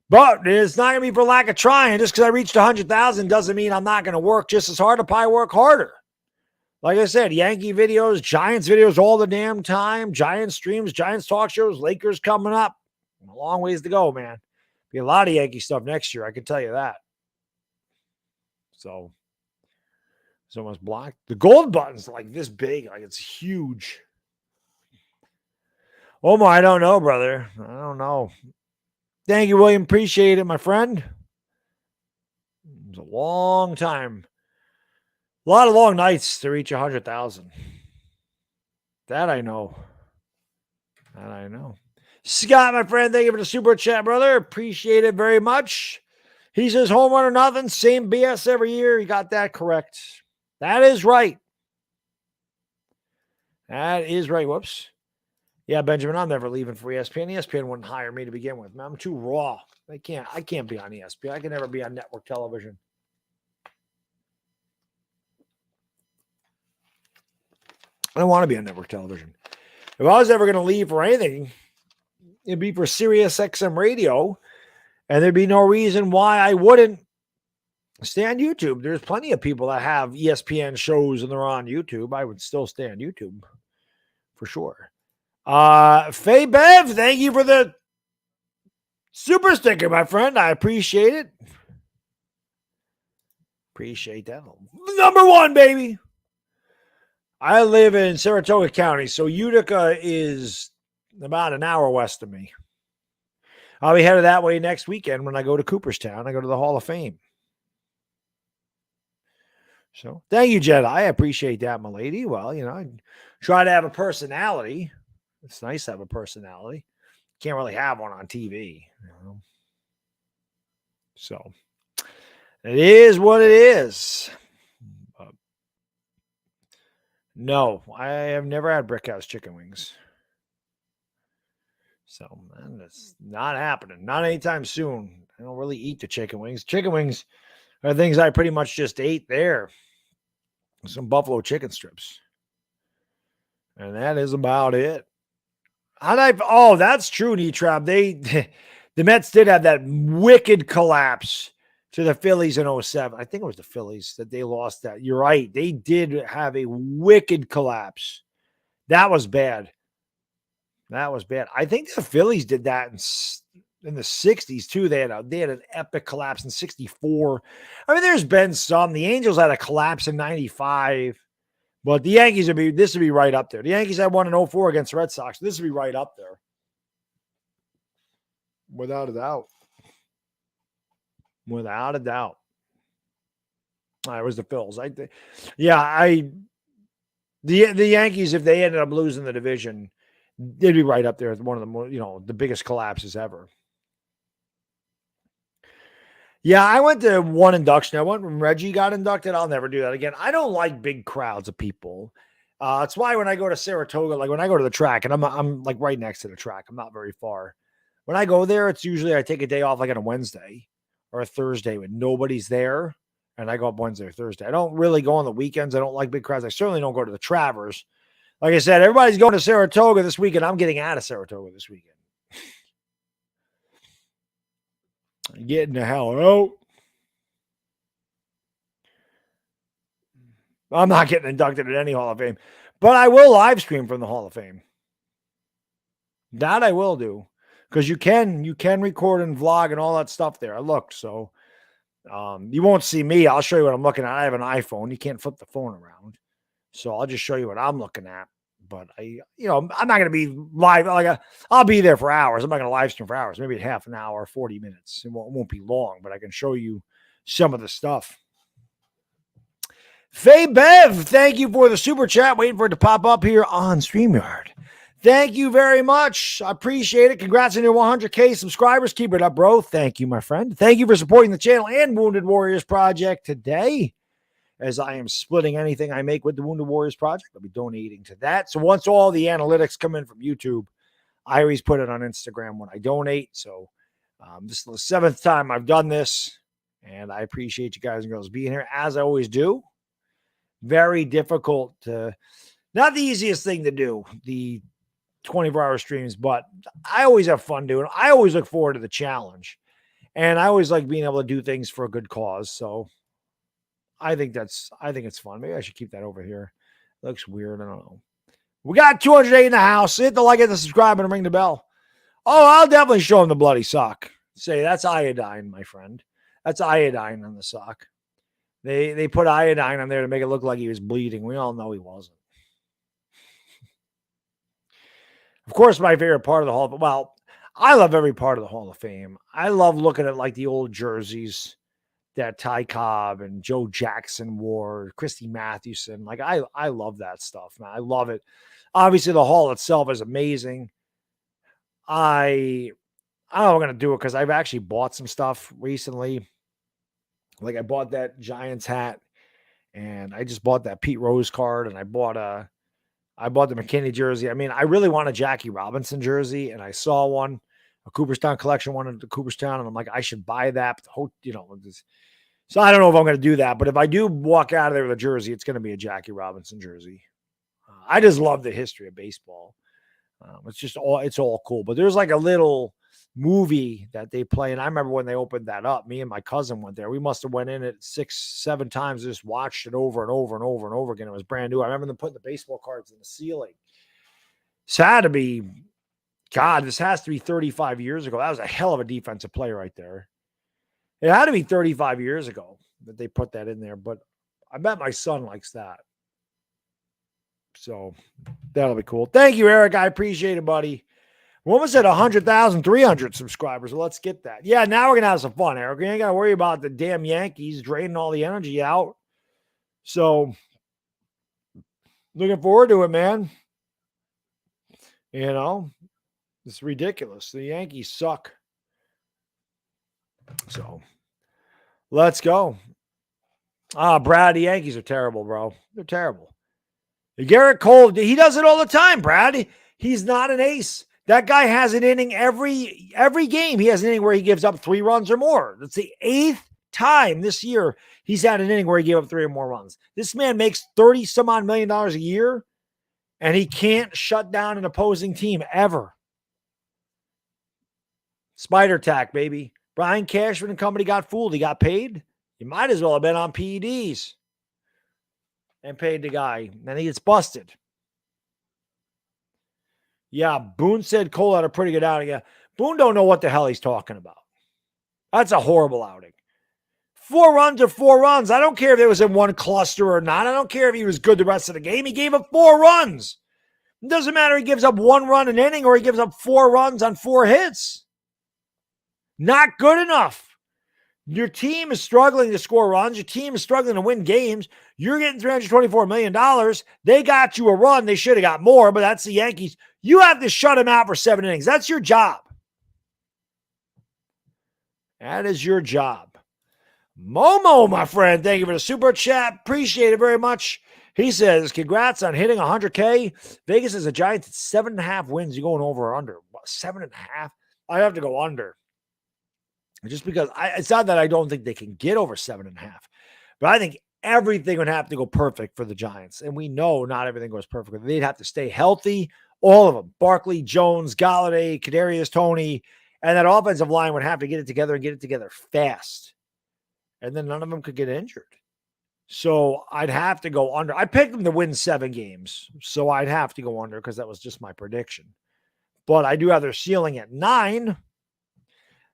But it's not going to be for lack of trying. Just because I reached 100,000 doesn't mean I'm not going to work just as hard. I'll probably work harder. Like I said, Yankee videos, Giants videos all the damn time. Giants streams, Giants talk shows, Lakers coming up. A long ways to go, man. Be a lot of Yankee stuff next year. I can tell you that. So it's almost blocked. The gold button's like this big. Like it's huge. Omar, I don't know, brother. I don't know. Thank you, William. Appreciate it, my friend. It was a long time. A lot of long nights to reach 100,000. That I know. That I know. Scott, my friend, thank you for the super chat, brother. Appreciate it very much. He says home run or nothing. Same BS every year. You got that correct. That is right. That is right. Whoops. Yeah, Benjamin, I'm never leaving for ESPN. ESPN wouldn't hire me to begin with. Man, I'm too raw. I can't be on ESPN. I can never be on network television. I don't want to be on network television. If I was ever going to leave for anything, it'd be for Sirius XM radio, and there'd be no reason why I wouldn't stay on YouTube. There's plenty of people that have ESPN shows and they're on YouTube. I would still stay on YouTube for sure. Faye Bev, thank you for the super sticker, my friend. I appreciate it. Appreciate that. Number one, baby. I live in Saratoga County, so Utica is about an hour west of me. I'll be headed that way next weekend when I go to Cooperstown. I go to the Hall of Fame. So thank you, Jedi. I appreciate that, my lady. Well, I try to have a personality. It's nice to have a personality. Can't really have one on TV. So it is what it is. No, I have never had Brickhouse chicken wings. So, man, that's not happening. Not anytime soon. I don't really eat the chicken wings. Chicken wings are things I pretty much just ate there. Some buffalo chicken strips. And that is about it. That's true, Nitrab. The Mets did have that wicked collapse to the Phillies in 2007. I think it was the Phillies that they lost that. You're right. They did have a wicked collapse. That was bad. That was bad. I think the Phillies did that in the 60s too. They had an epic collapse in 64. I mean, there's been some. The Angels had a collapse in 95. But the Yankees this would be right up there. The Yankees had one in 2004 against the Red Sox. This would be right up there. Without a doubt. Without a doubt. It was the Phils. The Yankees, if they ended up losing the division, they'd be right up there with one of the more, the biggest collapses ever. Yeah, I went to one induction. I went when Reggie got inducted. I'll never do that again. I don't like big crowds of people. It's why when I go to Saratoga, like when I go to the track, and I'm like right next to the track, I'm not very far. When I go there, it's usually I take a day off like on a Wednesday or a Thursday when nobody's there, and I go up Wednesday or Thursday. I don't really go on the weekends. I don't like big crowds. I certainly don't go to the Travers. Like I said, everybody's going to Saratoga this weekend. I'm getting out of Saratoga this weekend. Getting the hell out. I'm not getting inducted at any Hall of Fame, but I will live stream from the Hall of Fame. That I will do because you can record and vlog and all that stuff there. I looked, so you won't see me. I'll show you what I'm looking at. I have an iPhone. You can't flip the phone around, so I'll just show you what I'm looking at. But I'm not going to be live. I'll be there for hours. I'm not going to live stream for hours. Maybe half an hour, 40 minutes. It won't be long, but I can show you some of the stuff. Faye Bev, thank you for the super chat. Waiting for it to pop up here on StreamYard. Thank you very much. I appreciate it. Congrats on your 100K subscribers. Keep it up, bro. Thank you, my friend. Thank you for supporting the channel and Wounded Warriors Project today. As I am splitting anything I make with the Wounded Warriors Project, I'll be donating to that. So once all the analytics come in from YouTube, I always put it on Instagram when I donate. So this is the 7th time I've done this, and I appreciate you guys and girls being here, as I always do. Very difficult to, not the easiest thing to do, the 24-hour streams, but I always have fun doing it. I always look forward to the challenge, and I always like being able to do things for a good cause. So I think it's fun. Maybe I should keep that over here. It looks weird. I don't know. We got 208 in the house. Hit the like, hit the subscribe, and ring the bell. Oh, I'll definitely show him the bloody sock. Say, that's iodine, my friend. That's iodine on the sock. They put iodine on there to make it look like he was bleeding. We all know he wasn't. Of course, my favorite part of the Hall of Fame. Well, I love every part of the Hall of Fame. I love looking at like the old jerseys that Ty Cobb and Joe Jackson wore, Christy Mathewson. Like I love that stuff, man. I love it. Obviously, the hall itself is amazing. I don't know if I'm gonna do it because I've actually bought some stuff recently. Like I bought that Giants hat, and I just bought that Pete Rose card, and I bought the McKinney jersey. I mean, I really want a Jackie Robinson jersey, and I saw one, a Cooperstown collection one at the Cooperstown, and I'm like, I should buy that. So I don't know if I'm going to do that, but if I do walk out of there with a jersey, it's going to be a Jackie Robinson jersey. I just love the history of baseball. It's all cool. But there's like a little movie that they play, and I remember when they opened that up, me and my cousin went there. We must have went in it 6-7 times, just watched it over and over and over and over again. It was brand new. I remember them putting the baseball cards in the ceiling. This had to be, God, this has to be 35 years ago. That was a hell of a defensive play right there. It had to be 35 years ago that they put that in there, but I bet my son likes that. So that'll be cool. Thank you, Eric. I appreciate it, buddy. We're almost at 100,300 subscribers. So let's get that. Yeah, now we're going to have some fun, Eric. We ain't got to worry about the damn Yankees draining all the energy out. So looking forward to it, man. You know, it's ridiculous. The Yankees suck. So let's go. Brad, the Yankees are terrible, bro. They're terrible. Garrett Cole, he does it all the time, Brad. He's not an ace. That guy has an inning every game. He has an inning where he gives up 3 runs or more. That's the 8th time this year he's had an inning where he gave up 3 or more runs. This man makes $30-some-odd million a year, and he can't shut down an opposing team ever. Spider tack, baby. Brian Cashman and company got fooled. He got paid. He might as well have been on PEDs and paid the guy. Then he gets busted. Yeah, Boone said Cole had a pretty good outing. Yeah, Boone don't know what the hell he's talking about. That's a horrible outing. 4 runs or 4 runs. I don't care if it was in one cluster or not. I don't care if he was good the rest of the game. He gave up 4 runs. It doesn't matter if he gives up 1 run an inning or he gives up 4 runs on 4 hits. Not good enough. Your team is struggling to score runs. Your team is struggling to win games. You're getting $324 million. They got you a run. They should have got more, but that's the Yankees. You have to shut them out for 7 innings. That's your job. That is your job. Momo, my friend, thank you for the super chat. Appreciate it very much. He says, congrats on hitting 100K. Vegas is a Giants at 7.5 wins. You going over or under? 7.5? I have to go under. Just because it's not that I don't think they can get over 7.5, but I think everything would have to go perfect for the Giants. And we know not everything goes perfect. They'd have to stay healthy, all of them. Barkley, Jones, Galladay, Kadarius Toney, and that offensive line would have to get it together and get it together fast. And then none of them could get injured. So I'd have to go under. I picked them to win 7 games, so I'd have to go under because that was just my prediction. But I do have their ceiling at 9.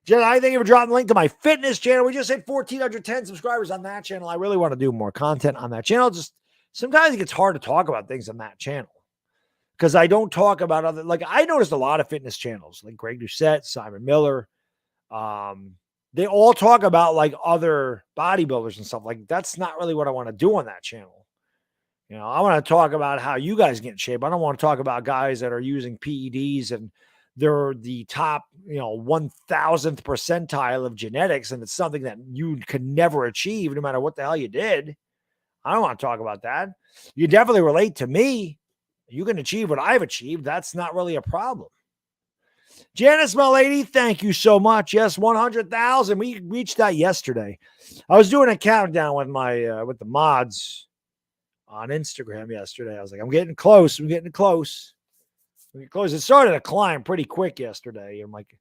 Jen, I thank you for dropping the link to my fitness channel. We just hit 1,410 subscribers on that channel. I really want to do more content on that channel. Just sometimes it gets hard to talk about things on that channel because I don't talk about other, like I noticed a lot of fitness channels like Greg Doucette, Simon Miller. They all talk about like other bodybuilders and stuff. Like that's not really what I want to do on that channel. You know, I want to talk about how you guys get in shape. I don't want to talk about guys that are using PEDs and they're the top, 1000th percentile of genetics, and it's something that you could never achieve no matter what the hell you did. I don't want to talk about that. You definitely relate to me. You can achieve what I've achieved. That's not really a problem. Janice, my lady, thank you so much. Yes, 100,000. We reached that yesterday. I was doing a countdown with my with the mods on Instagram yesterday. I was like, I'm getting close. I'm getting close. I'm getting close. It started to climb pretty quick yesterday. I'm like,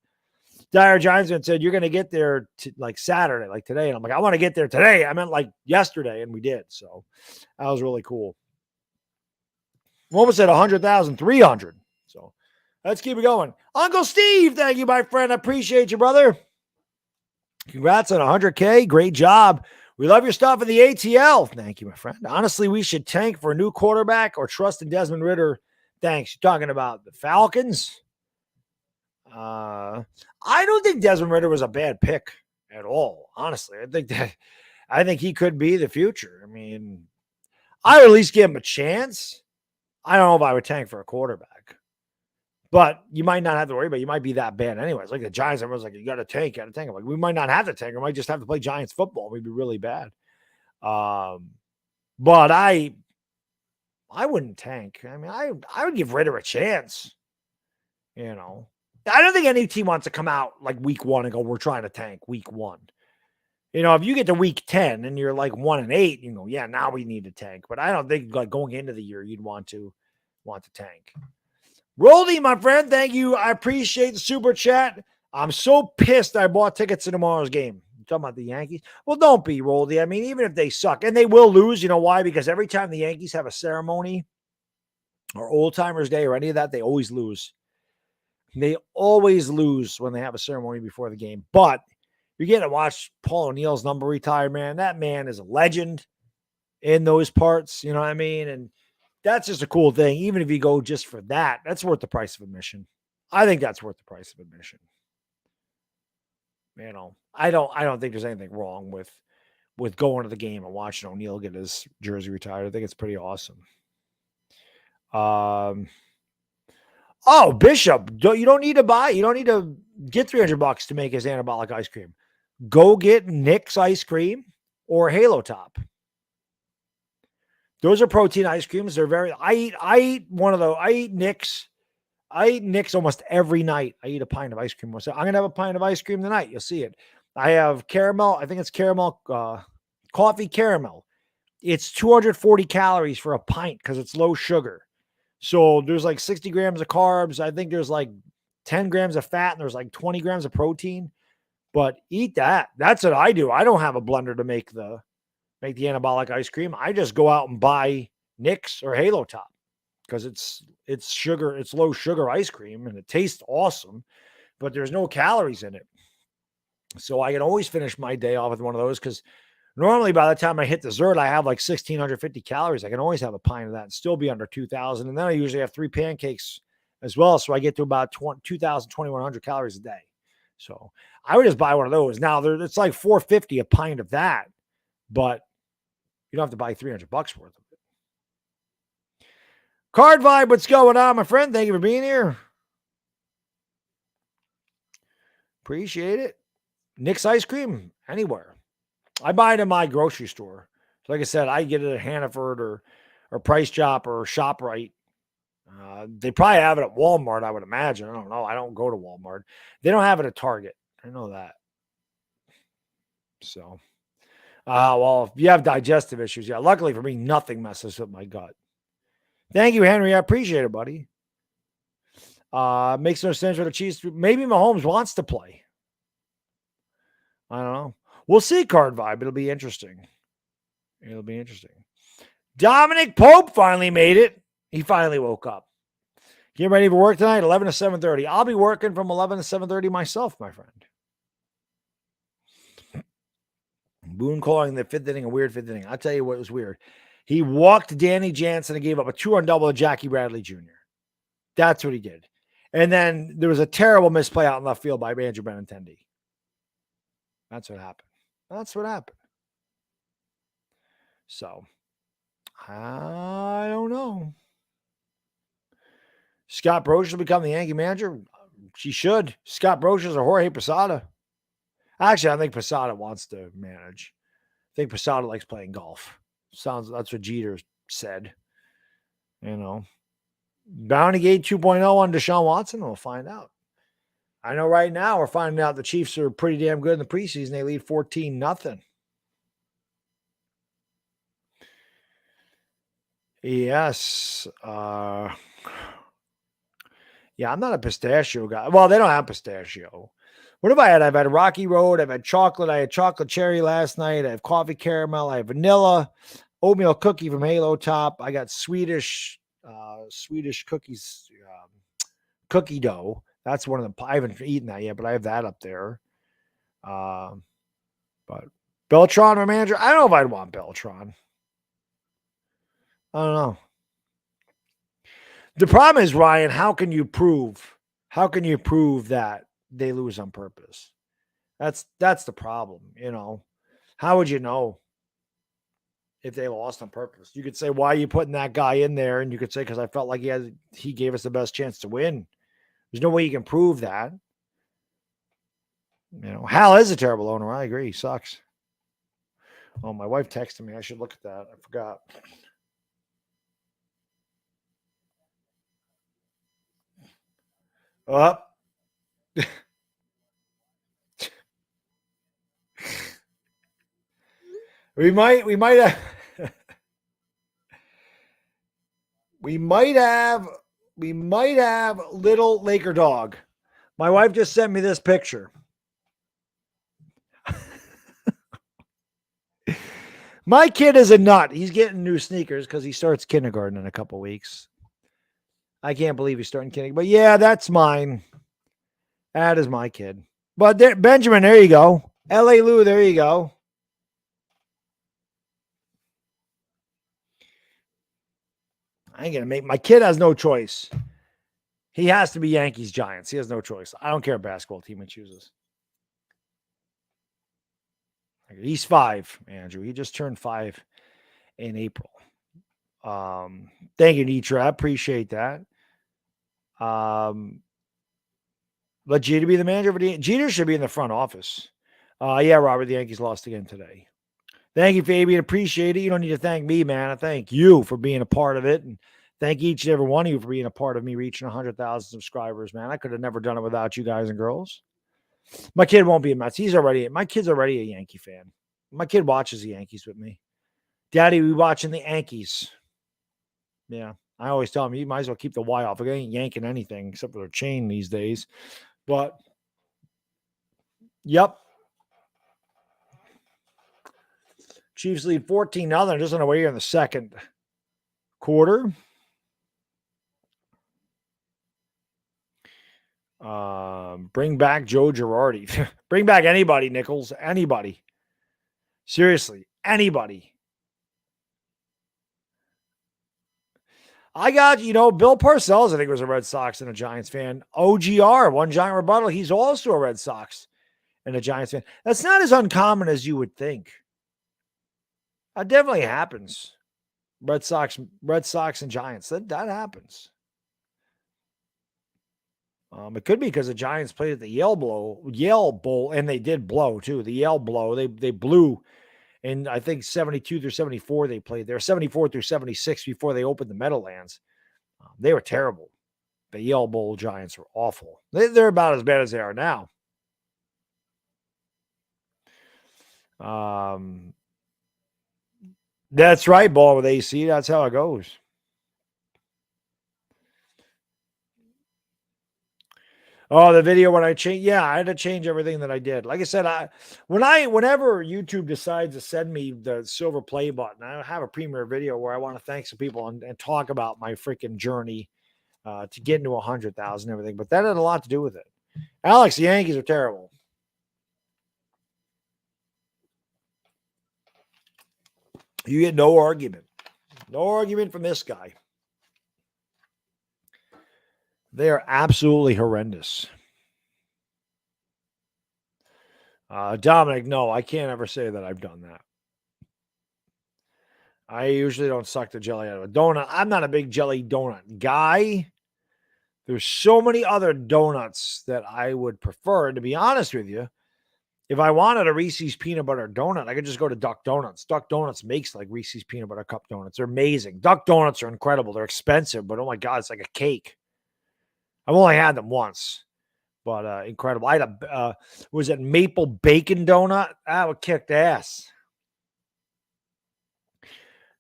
Dyer Johnson said, you're going to get there like Saturday, like today. And I'm like, I want to get there today. I meant like yesterday. And we did. So that was really cool. What was it? 100,000, 300. So let's keep it going. Uncle Steve, thank you, my friend. I appreciate you, brother. Congrats on 100K. Great job. We love your stuff in the ATL. Thank you, my friend. Honestly, we should tank for a new quarterback or trust in Desmond Ridder. Thanks. You're talking about the Falcons? I don't think Desmond Ridder was a bad pick at all. Honestly, I think he could be the future. I mean, I would at least give him a chance. I don't know if I would tank for a quarterback, but you might not have to worry about it. You might be that bad anyways. Like the Giants, everyone's like, you got to tank, I'm like, we might not have to tank. We might just have to play Giants football. We'd be really bad. But I wouldn't tank. I mean, I would give Ridder a chance. You know, I don't think any team wants to come out like week 1 and go, we're trying to tank week 1. You know, if you get to week 10 and you're like 1-8, you know, yeah, now we need to tank. But I don't think like going into the year you'd want to tank. Roldy, my friend, thank you. I appreciate the super chat. I'm so pissed I bought tickets to tomorrow's game. You talking about the Yankees? Well, don't be, Roldy. I mean, even if they suck, and they will lose, you know why? Because every time the Yankees have a ceremony or Old Timers Day or any of that, they always lose. They always lose when they have a ceremony before the game. But you're getting to watch Paul O'Neill's number retire, man. That man is a legend in those parts. You know what I mean? And that's just a cool thing. Even if you go just for that, that's worth the price of admission. I think that's worth the price of admission. You know, I don't think there's anything wrong with going to the game and watching O'Neill get his jersey retired. I think it's pretty awesome. Oh, Bishop, you don't need to get $300 to make his anabolic ice cream. Go get Knicks ice cream or Halo Top. Those are protein ice creams. They're I eat one of those. I eat Knicks almost every night. I eat a pint of ice cream. So I'm going to have a pint of ice cream tonight. You'll see it. I have caramel. I think it's caramel, coffee caramel. It's 240 calories for a pint because it's low sugar. So there's like 60 grams of carbs. I think there's like 10 grams of fat and there's like 20 grams of protein. But eat that. That's what I do. I don't have a blender to make the anabolic ice cream. I just go out and buy Knicks or Halo Top because it's sugar. It's low sugar ice cream and it tastes awesome, but there's no calories in it. So I can always finish my day off with one of those because normally by the time I hit dessert, I have like 1,650 calories. I can always have a pint of that and still be under 2,000. And then I usually have 3 pancakes as well. So I get to about 2,000, 2,100 calories a day. So I would just buy one of those. Now it's like $4.50 a pint of that, but you don't have to buy $300 worth of it. Card Vibe, what's going on, my friend? Thank you for being here. Appreciate it. Nick's ice cream, anywhere. I buy it in my grocery store. So like I said, I get it at Hannaford or Price Chop or ShopRite. They probably have it at Walmart, I would imagine. I don't know. I don't go to Walmart. They don't have it at Target. I know that. So, well, if you have digestive issues, yeah, luckily for me, nothing messes with my gut. Thank you, Henry. I appreciate it, buddy. Makes no sense for the Chiefs. Maybe Mahomes wants to play. I don't know. We'll see, Card Vibe. It'll be interesting. Dominic Pope finally made it. He finally woke up. Get ready for work tonight, 11 to 7:30. I'll be working from 11 to 7:30 myself, my friend. Boone calling the fifth inning a weird fifth inning. I'll tell you what was weird. He walked Danny Jansen and gave up a 2-run double to Jackie Bradley Jr. That's what he did. And then there was a terrible misplay out in left field by Andrew Benintendi. That's what happened. So, I don't know. Scott Brosius will become the Yankee manager. She should. Scott Brosius or Jorge Posada. Actually, I think Posada wants to manage. I think Posada likes playing golf. That's what Jeter said. You know, Bounty Gate 2.0 on Deshaun Watson. We'll find out. I know right now we're finding out the Chiefs are pretty damn good in the preseason. They lead 14-0. Yes. Yeah, I'm not a pistachio guy. Well, they don't have pistachio. What have I had? I've had Rocky Road. I've had chocolate. I had chocolate cherry last night. I have coffee caramel. I have vanilla, oatmeal cookie from Halo Top. I got Swedish cookies, cookie dough. That's one of the. I haven't eaten that yet, but I have that up there. But Beltran, my manager, I don't know if I'd want Beltran. I don't know. The problem is, Ryan, how can you prove that they lose on purpose? That's the problem, you know. How would you know if they lost on purpose? You could say, why are you putting that guy in there? And you could say, because I felt like he gave us the best chance to win. There's no way you can prove that. You know, Hal is a terrible owner. I agree. He sucks. Oh, my wife texted me. I should look at that. I forgot. Up. We might have we might have little LakerDog. My wife just sent me this picture. My kid is a nut. He's getting new sneakers because he starts kindergarten in a couple weeks. I can't believe he's starting kindergarten. But yeah, that's mine. That is my kid. But there, Benjamin, there you go. L.A. Lou, there you go. I ain't going to make, my kid has no choice. He has to be Yankees Giants. He has no choice. I don't care what basketball team he chooses. He's 5, Andrew. He just turned 5 in April. Thank you, Nitra. I appreciate that. Let Jeter be the manager. Jeter should be in the front office. Yeah, Robert, the Yankees lost again today. Thank you, Fabian. Appreciate it. You don't need to thank me, man. I thank you for being a part of it. And thank each and every one of you for being a part of me reaching 100,000 subscribers, man. I could have never done it without you guys and girls. My kid won't be a Mets. My kid's already a Yankee fan. My kid watches the Yankees with me. Daddy, we watching the Yankees. Yeah. I always tell him, you might as well keep the Y off. I ain't yanking anything except for their chain these days. But, yep. Chiefs lead 14-0. Just on the way here in the second quarter. Bring back Joe Girardi. Bring back anybody, Nichols. Anybody. Seriously, anybody. I got, Bill Parcells, I think, was a Red Sox and a Giants fan. OGR, One Giant Rebuttal. He's also a Red Sox and a Giants fan. That's not as uncommon as you would think. That definitely happens. Red Sox and Giants. That happens. It could be because the Giants played at the Yale Bowl, and they did blow too. The Yale blow, they blew. And I think 72 through 74 they played there. 74 through 76 before they opened the Meadowlands. They were terrible. The Yale Bowl Giants were awful. They're about as bad as they are now. That's right, ball with AC. That's how it goes. Oh, the video when I changed. Yeah, I had to change everything that I did. Like I said, whenever YouTube decides to send me the silver play button, I have a premiere video where I want to thank some people and talk about my freaking journey to get into 100,000 and everything. But that had a lot to do with it. Alex, the Yankees are terrible. You get no argument. No argument from this guy. They are absolutely horrendous. Dominic, no, I can't ever say that I've done that. I usually don't suck the jelly out of a donut. I'm not a big jelly donut guy. There's so many other donuts that I would prefer. To be honest with you, if I wanted a Reese's peanut butter donut, I could just go to Duck Donuts. Duck Donuts makes like Reese's peanut butter cup donuts. They're amazing. Duck Donuts are incredible. They're expensive, but oh my God, it's like a cake. I've only had them once, but incredible. I had was it maple bacon donut? That would kick ass.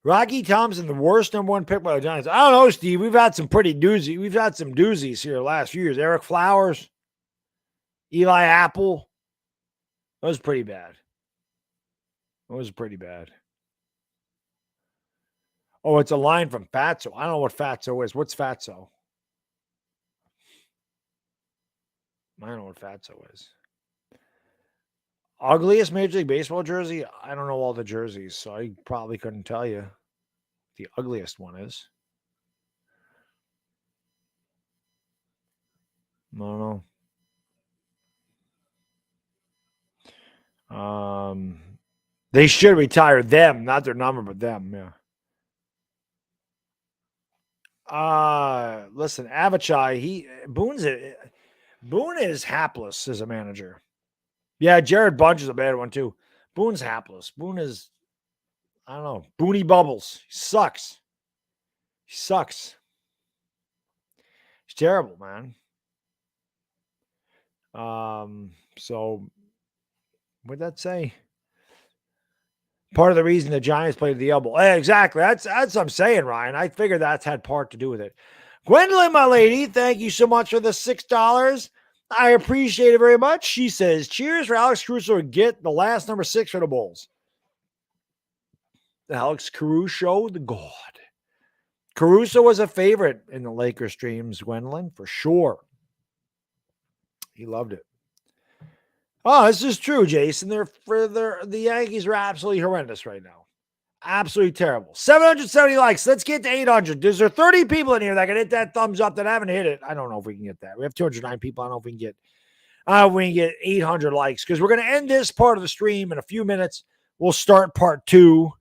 Rocky Thompson, the worst number one pick by the Giants. I don't know, Steve. We've had some pretty doozy. We've had some doozies here the last few years. Eric Flowers, Eli Apple. That was pretty bad. It was pretty bad. Oh, it's a line from Fatso. I don't know what Fatso is. What's Fatso? I don't know what Fatso is. Ugliest Major League Baseball jersey? I don't know all the jerseys, so I probably couldn't tell you the ugliest one is. I don't know. They should retire them, not their number, but them. Yeah. Listen, Avachai, Boone is hapless as a manager. Yeah, Jared Bunch is a bad one too. Boone's hapless. Boone is, I don't know, Booney Bubbles. He sucks. He sucks. He's terrible, man. So what'd that say? Part of the reason the Giants played the elbow. Hey, exactly. That's what I'm saying, Ryan. I figured that's had part to do with it. Gwendolyn, my lady, thank you so much for the $6. I appreciate it very much. She says, cheers for Alex Caruso to get the last number 6 for the Bulls. The Alex Caruso, the God. Caruso was a favorite in the Lakers streams, Gwendolyn, for sure. He loved it. Oh, this is true, Jason. The Yankees are absolutely horrendous right now. Absolutely terrible. 770 likes. Let's get to 800. There's 30 people in here that can hit that thumbs up that haven't hit it. I don't know if we can get that. We have 209 people. I don't know if we can get 800 likes because we're going to end this part of the stream in a few minutes. We'll start part 2.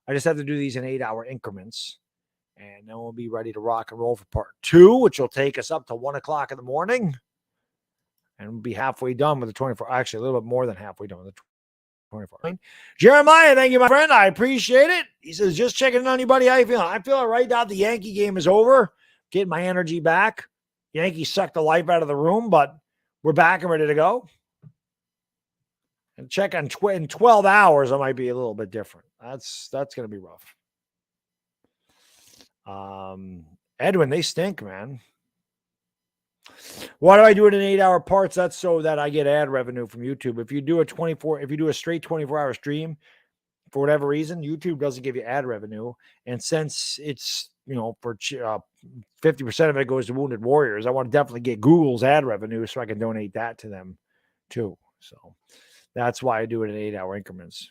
I just have to do these in 8-hour increments. And then we'll be ready to rock and roll for part 2, which will take us up to 1 o'clock in the morning. And we'll be halfway done with the 24. Actually, a little bit more than halfway done with the 24. Jeremiah, thank you, my friend. I appreciate it. He says, just checking in on you, buddy. How you feeling? I feel right now. The Yankee game is over. Getting my energy back. Yankees sucked the life out of the room, but we're back and ready to go. And check on in 12 hours, I might be a little bit different. That's going to be rough. Edwin, they stink, man. Why do I do it in 8-hour parts? That's so that I get ad revenue from YouTube. If you do a straight 24-hour stream, for whatever reason, YouTube doesn't give you ad revenue. And since it's, for 50% of it goes to Wounded Warriors, I want to definitely get Google's ad revenue so I can donate that to them too. So that's why I do it in 8-hour increments.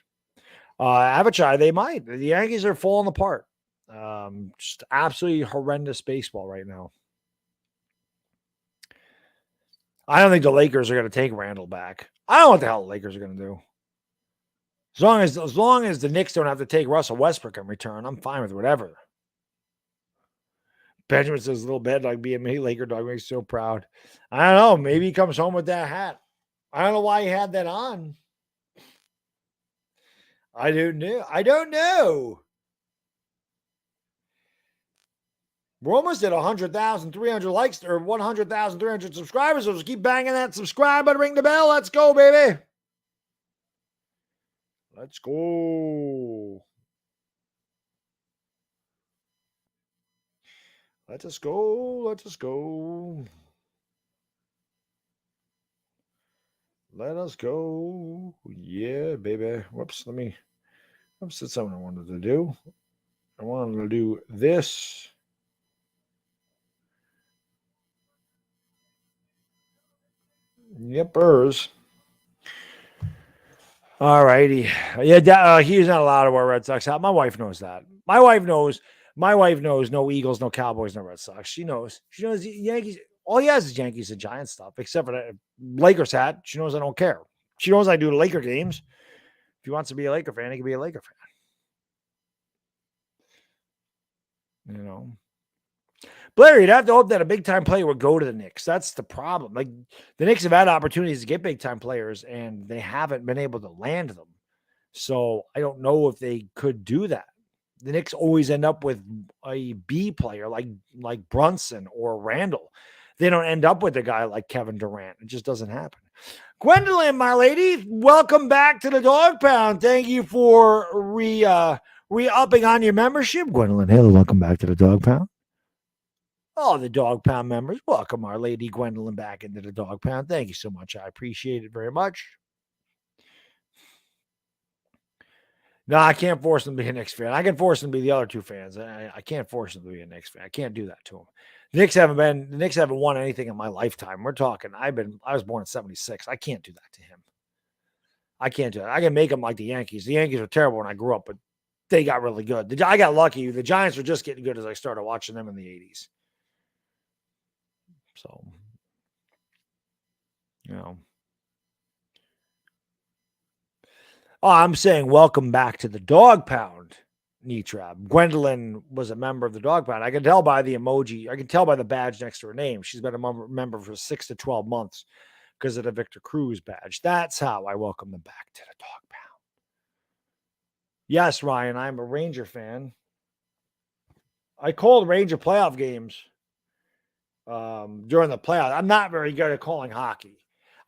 Avachai, they might. The Yankees are falling apart. Just absolutely horrendous baseball right now. I don't think the Lakers are going to take Randall back. I don't know what the hell the Lakers are going to do. As long as the Knicks don't have to take Russell Westbrook in return, I'm fine with whatever. Benjamin says, little Baddog being me, LakerDog makes so proud. I don't know. Maybe he comes home with that hat. I don't know why he had that on. I don't know. We're almost at 100,300 likes or 100,300 subscribers. So just keep banging that subscribe button, ring the bell. Let's go, baby. Let's go. Let us go. Let us go. Let us go. Yeah, baby. Whoops. That's something I wanted to do. I wanted to do this. Yepers. All righty. Yeah, he's not allowed to wear Red Sox hat. My wife knows that. My wife knows no Eagles, no Cowboys, no Red Sox. She knows Yankees. All he has is Yankees and Giants stuff, except for the Lakers hat. She knows I don't care. She knows I do Laker games. If he wants to be a Laker fan, he can be a Laker fan. You know, Blair, you'd have to hope that a big time player would go to the Knicks. That's the problem. Like the Knicks have had opportunities to get big time players, and they haven't been able to land them. So I don't know if they could do that. The Knicks always end up with a B player like Brunson or Randall. They don't end up with a guy like Kevin Durant. It just doesn't happen. Gwendolyn, my lady, welcome back to the Dog Pound. Thank you for re-upping on your membership. Gwendolyn Hill, welcome back to the Dog Pound. All the Dog Pound members, welcome our lady Gwendolyn back into the Dog Pound. Thank you so much. I appreciate it very much. No, I can't force them to be a Knicks fan. I can force them to be the other two fans. I can't force them to be a Knicks fan. I can't do that to them. The Knicks haven't won anything in my lifetime. We're talking, I was born in 76. I can't do that to him. I can't do that. I can make them like the Yankees. The Yankees were terrible when I grew up, but they got really good. I got lucky. The Giants were just getting good as I started watching them in the 80s. So, you know. Oh, I'm saying welcome back to the Dog Pound, Nitrab. Gwendolyn was a member of the Dog Pound. I can tell by the emoji. I can tell by the badge next to her name. She's been a member for 6 to 12 months because of the Victor Cruz badge. That's how I welcome them back to the Dog Pound. Yes, Ryan, I'm a Ranger fan. I called Ranger playoff games during the playoffs. I'm not very good at calling hockey.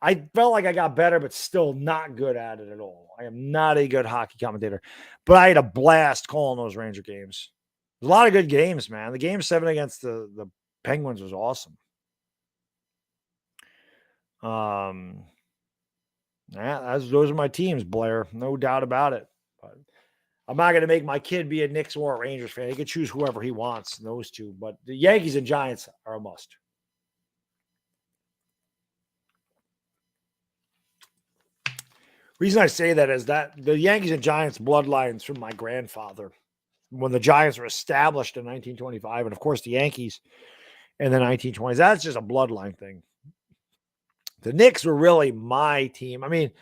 I felt like I got better, but still not good at it at all. I am not a good hockey commentator, but I had a blast calling those Ranger games. There's a lot of good games, man. The game 7 against the Penguins was awesome. Yeah, those are my teams, Blair. No doubt about it. But I'm not going to make my kid be a Knicks or a Rangers fan. He can choose whoever he wants, those two. But the Yankees and Giants are a must. Reason I say that is that the Yankees and Giants bloodlines from my grandfather when the Giants were established in 1925, and of course the Yankees in the 1920s. That's just a bloodline thing. The Knicks were really my team. I mean,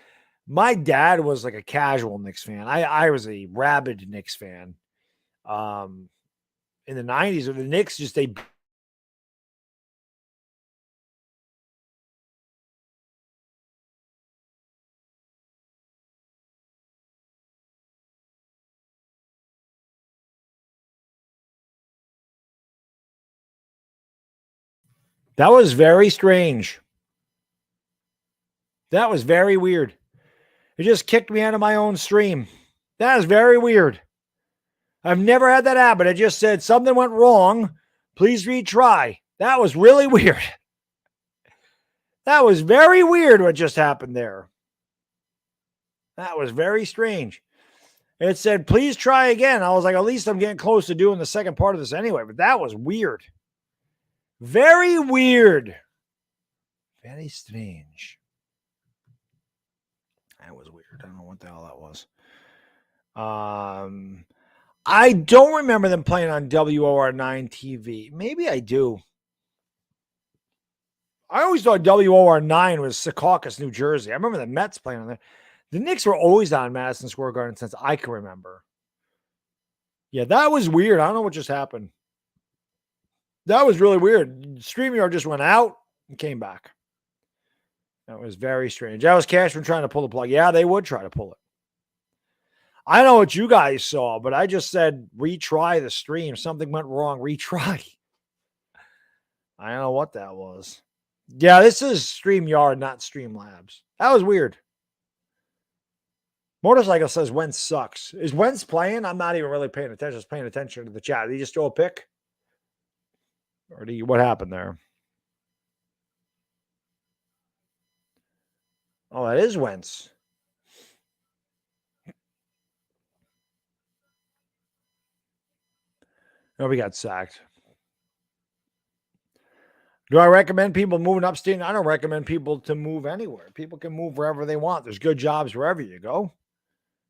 my dad was like a casual Knicks fan. I was a rabid Knicks fan. In the 90s, the Knicks that was very strange. That was very weird. It just kicked me out of my own stream. That is very weird. I've never had that happen. It just said something went wrong. Please retry. That was really weird. That was very weird what just happened there. That was very strange. It said, please try again. I was like, at least I'm getting close to doing the second part of this anyway. But that was weird. Very weird. Very strange. That was weird. I don't know what the hell that was. I don't remember them playing on WOR9 TV. Maybe I do. I always thought WOR9 was Secaucus, New Jersey. I remember the Mets playing on there. The Knicks were always on Madison Square Garden since I can remember. Yeah, that was weird. I don't know what just happened. That was really weird. StreamYard just went out and came back. That was very strange. That was Cashman trying to pull the plug. Yeah, they would try to pull it. I don't know what you guys saw, but I just said retry the stream. Something went wrong. Retry. I don't know what that was. Yeah, this is StreamYard, not Streamlabs. That was weird. Motorcycle says Wentz sucks. Is Wentz playing? I'm not even really paying attention. Just paying attention to the chat. Did he just throw a pick? Or what happened there? Oh, that is Wentz. Oh, we got sacked. Do I recommend people moving upstate? I don't recommend people to move anywhere. People can move wherever they want. There's good jobs wherever you go.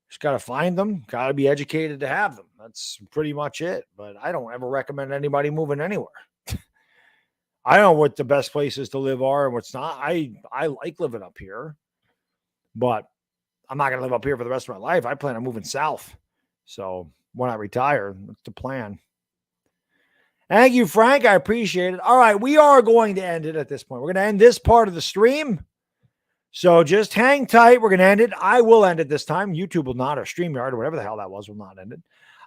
Just got to find them. Got to be educated to have them. That's pretty much it. But I don't ever recommend anybody moving anywhere. I don't know what the best places to live are and what's not. I like living up here, but I'm not going to live up here for the rest of my life. I plan on moving south. So when I retire, that's the plan. Thank you, Frank. I appreciate it. All right, we are going to end it at this point. We're going to end this part of the stream. So just hang tight. We're going to end it. I will end it this time. YouTube will not, or StreamYard, or whatever the hell that was, will not end it.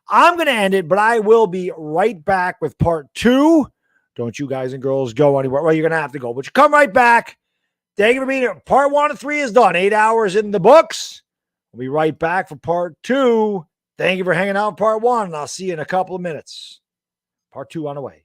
I'm going to end it, but I will be right back with part 2. Don't you guys and girls go anywhere. Well, you're going to have to go, but you come right back. Thank you for being here. Part 1 of 3 is done. 8 hours in the books. We'll be right back for part 2. Thank you for hanging out with part 1, and I'll see you in a couple of minutes. Part 2 on the way.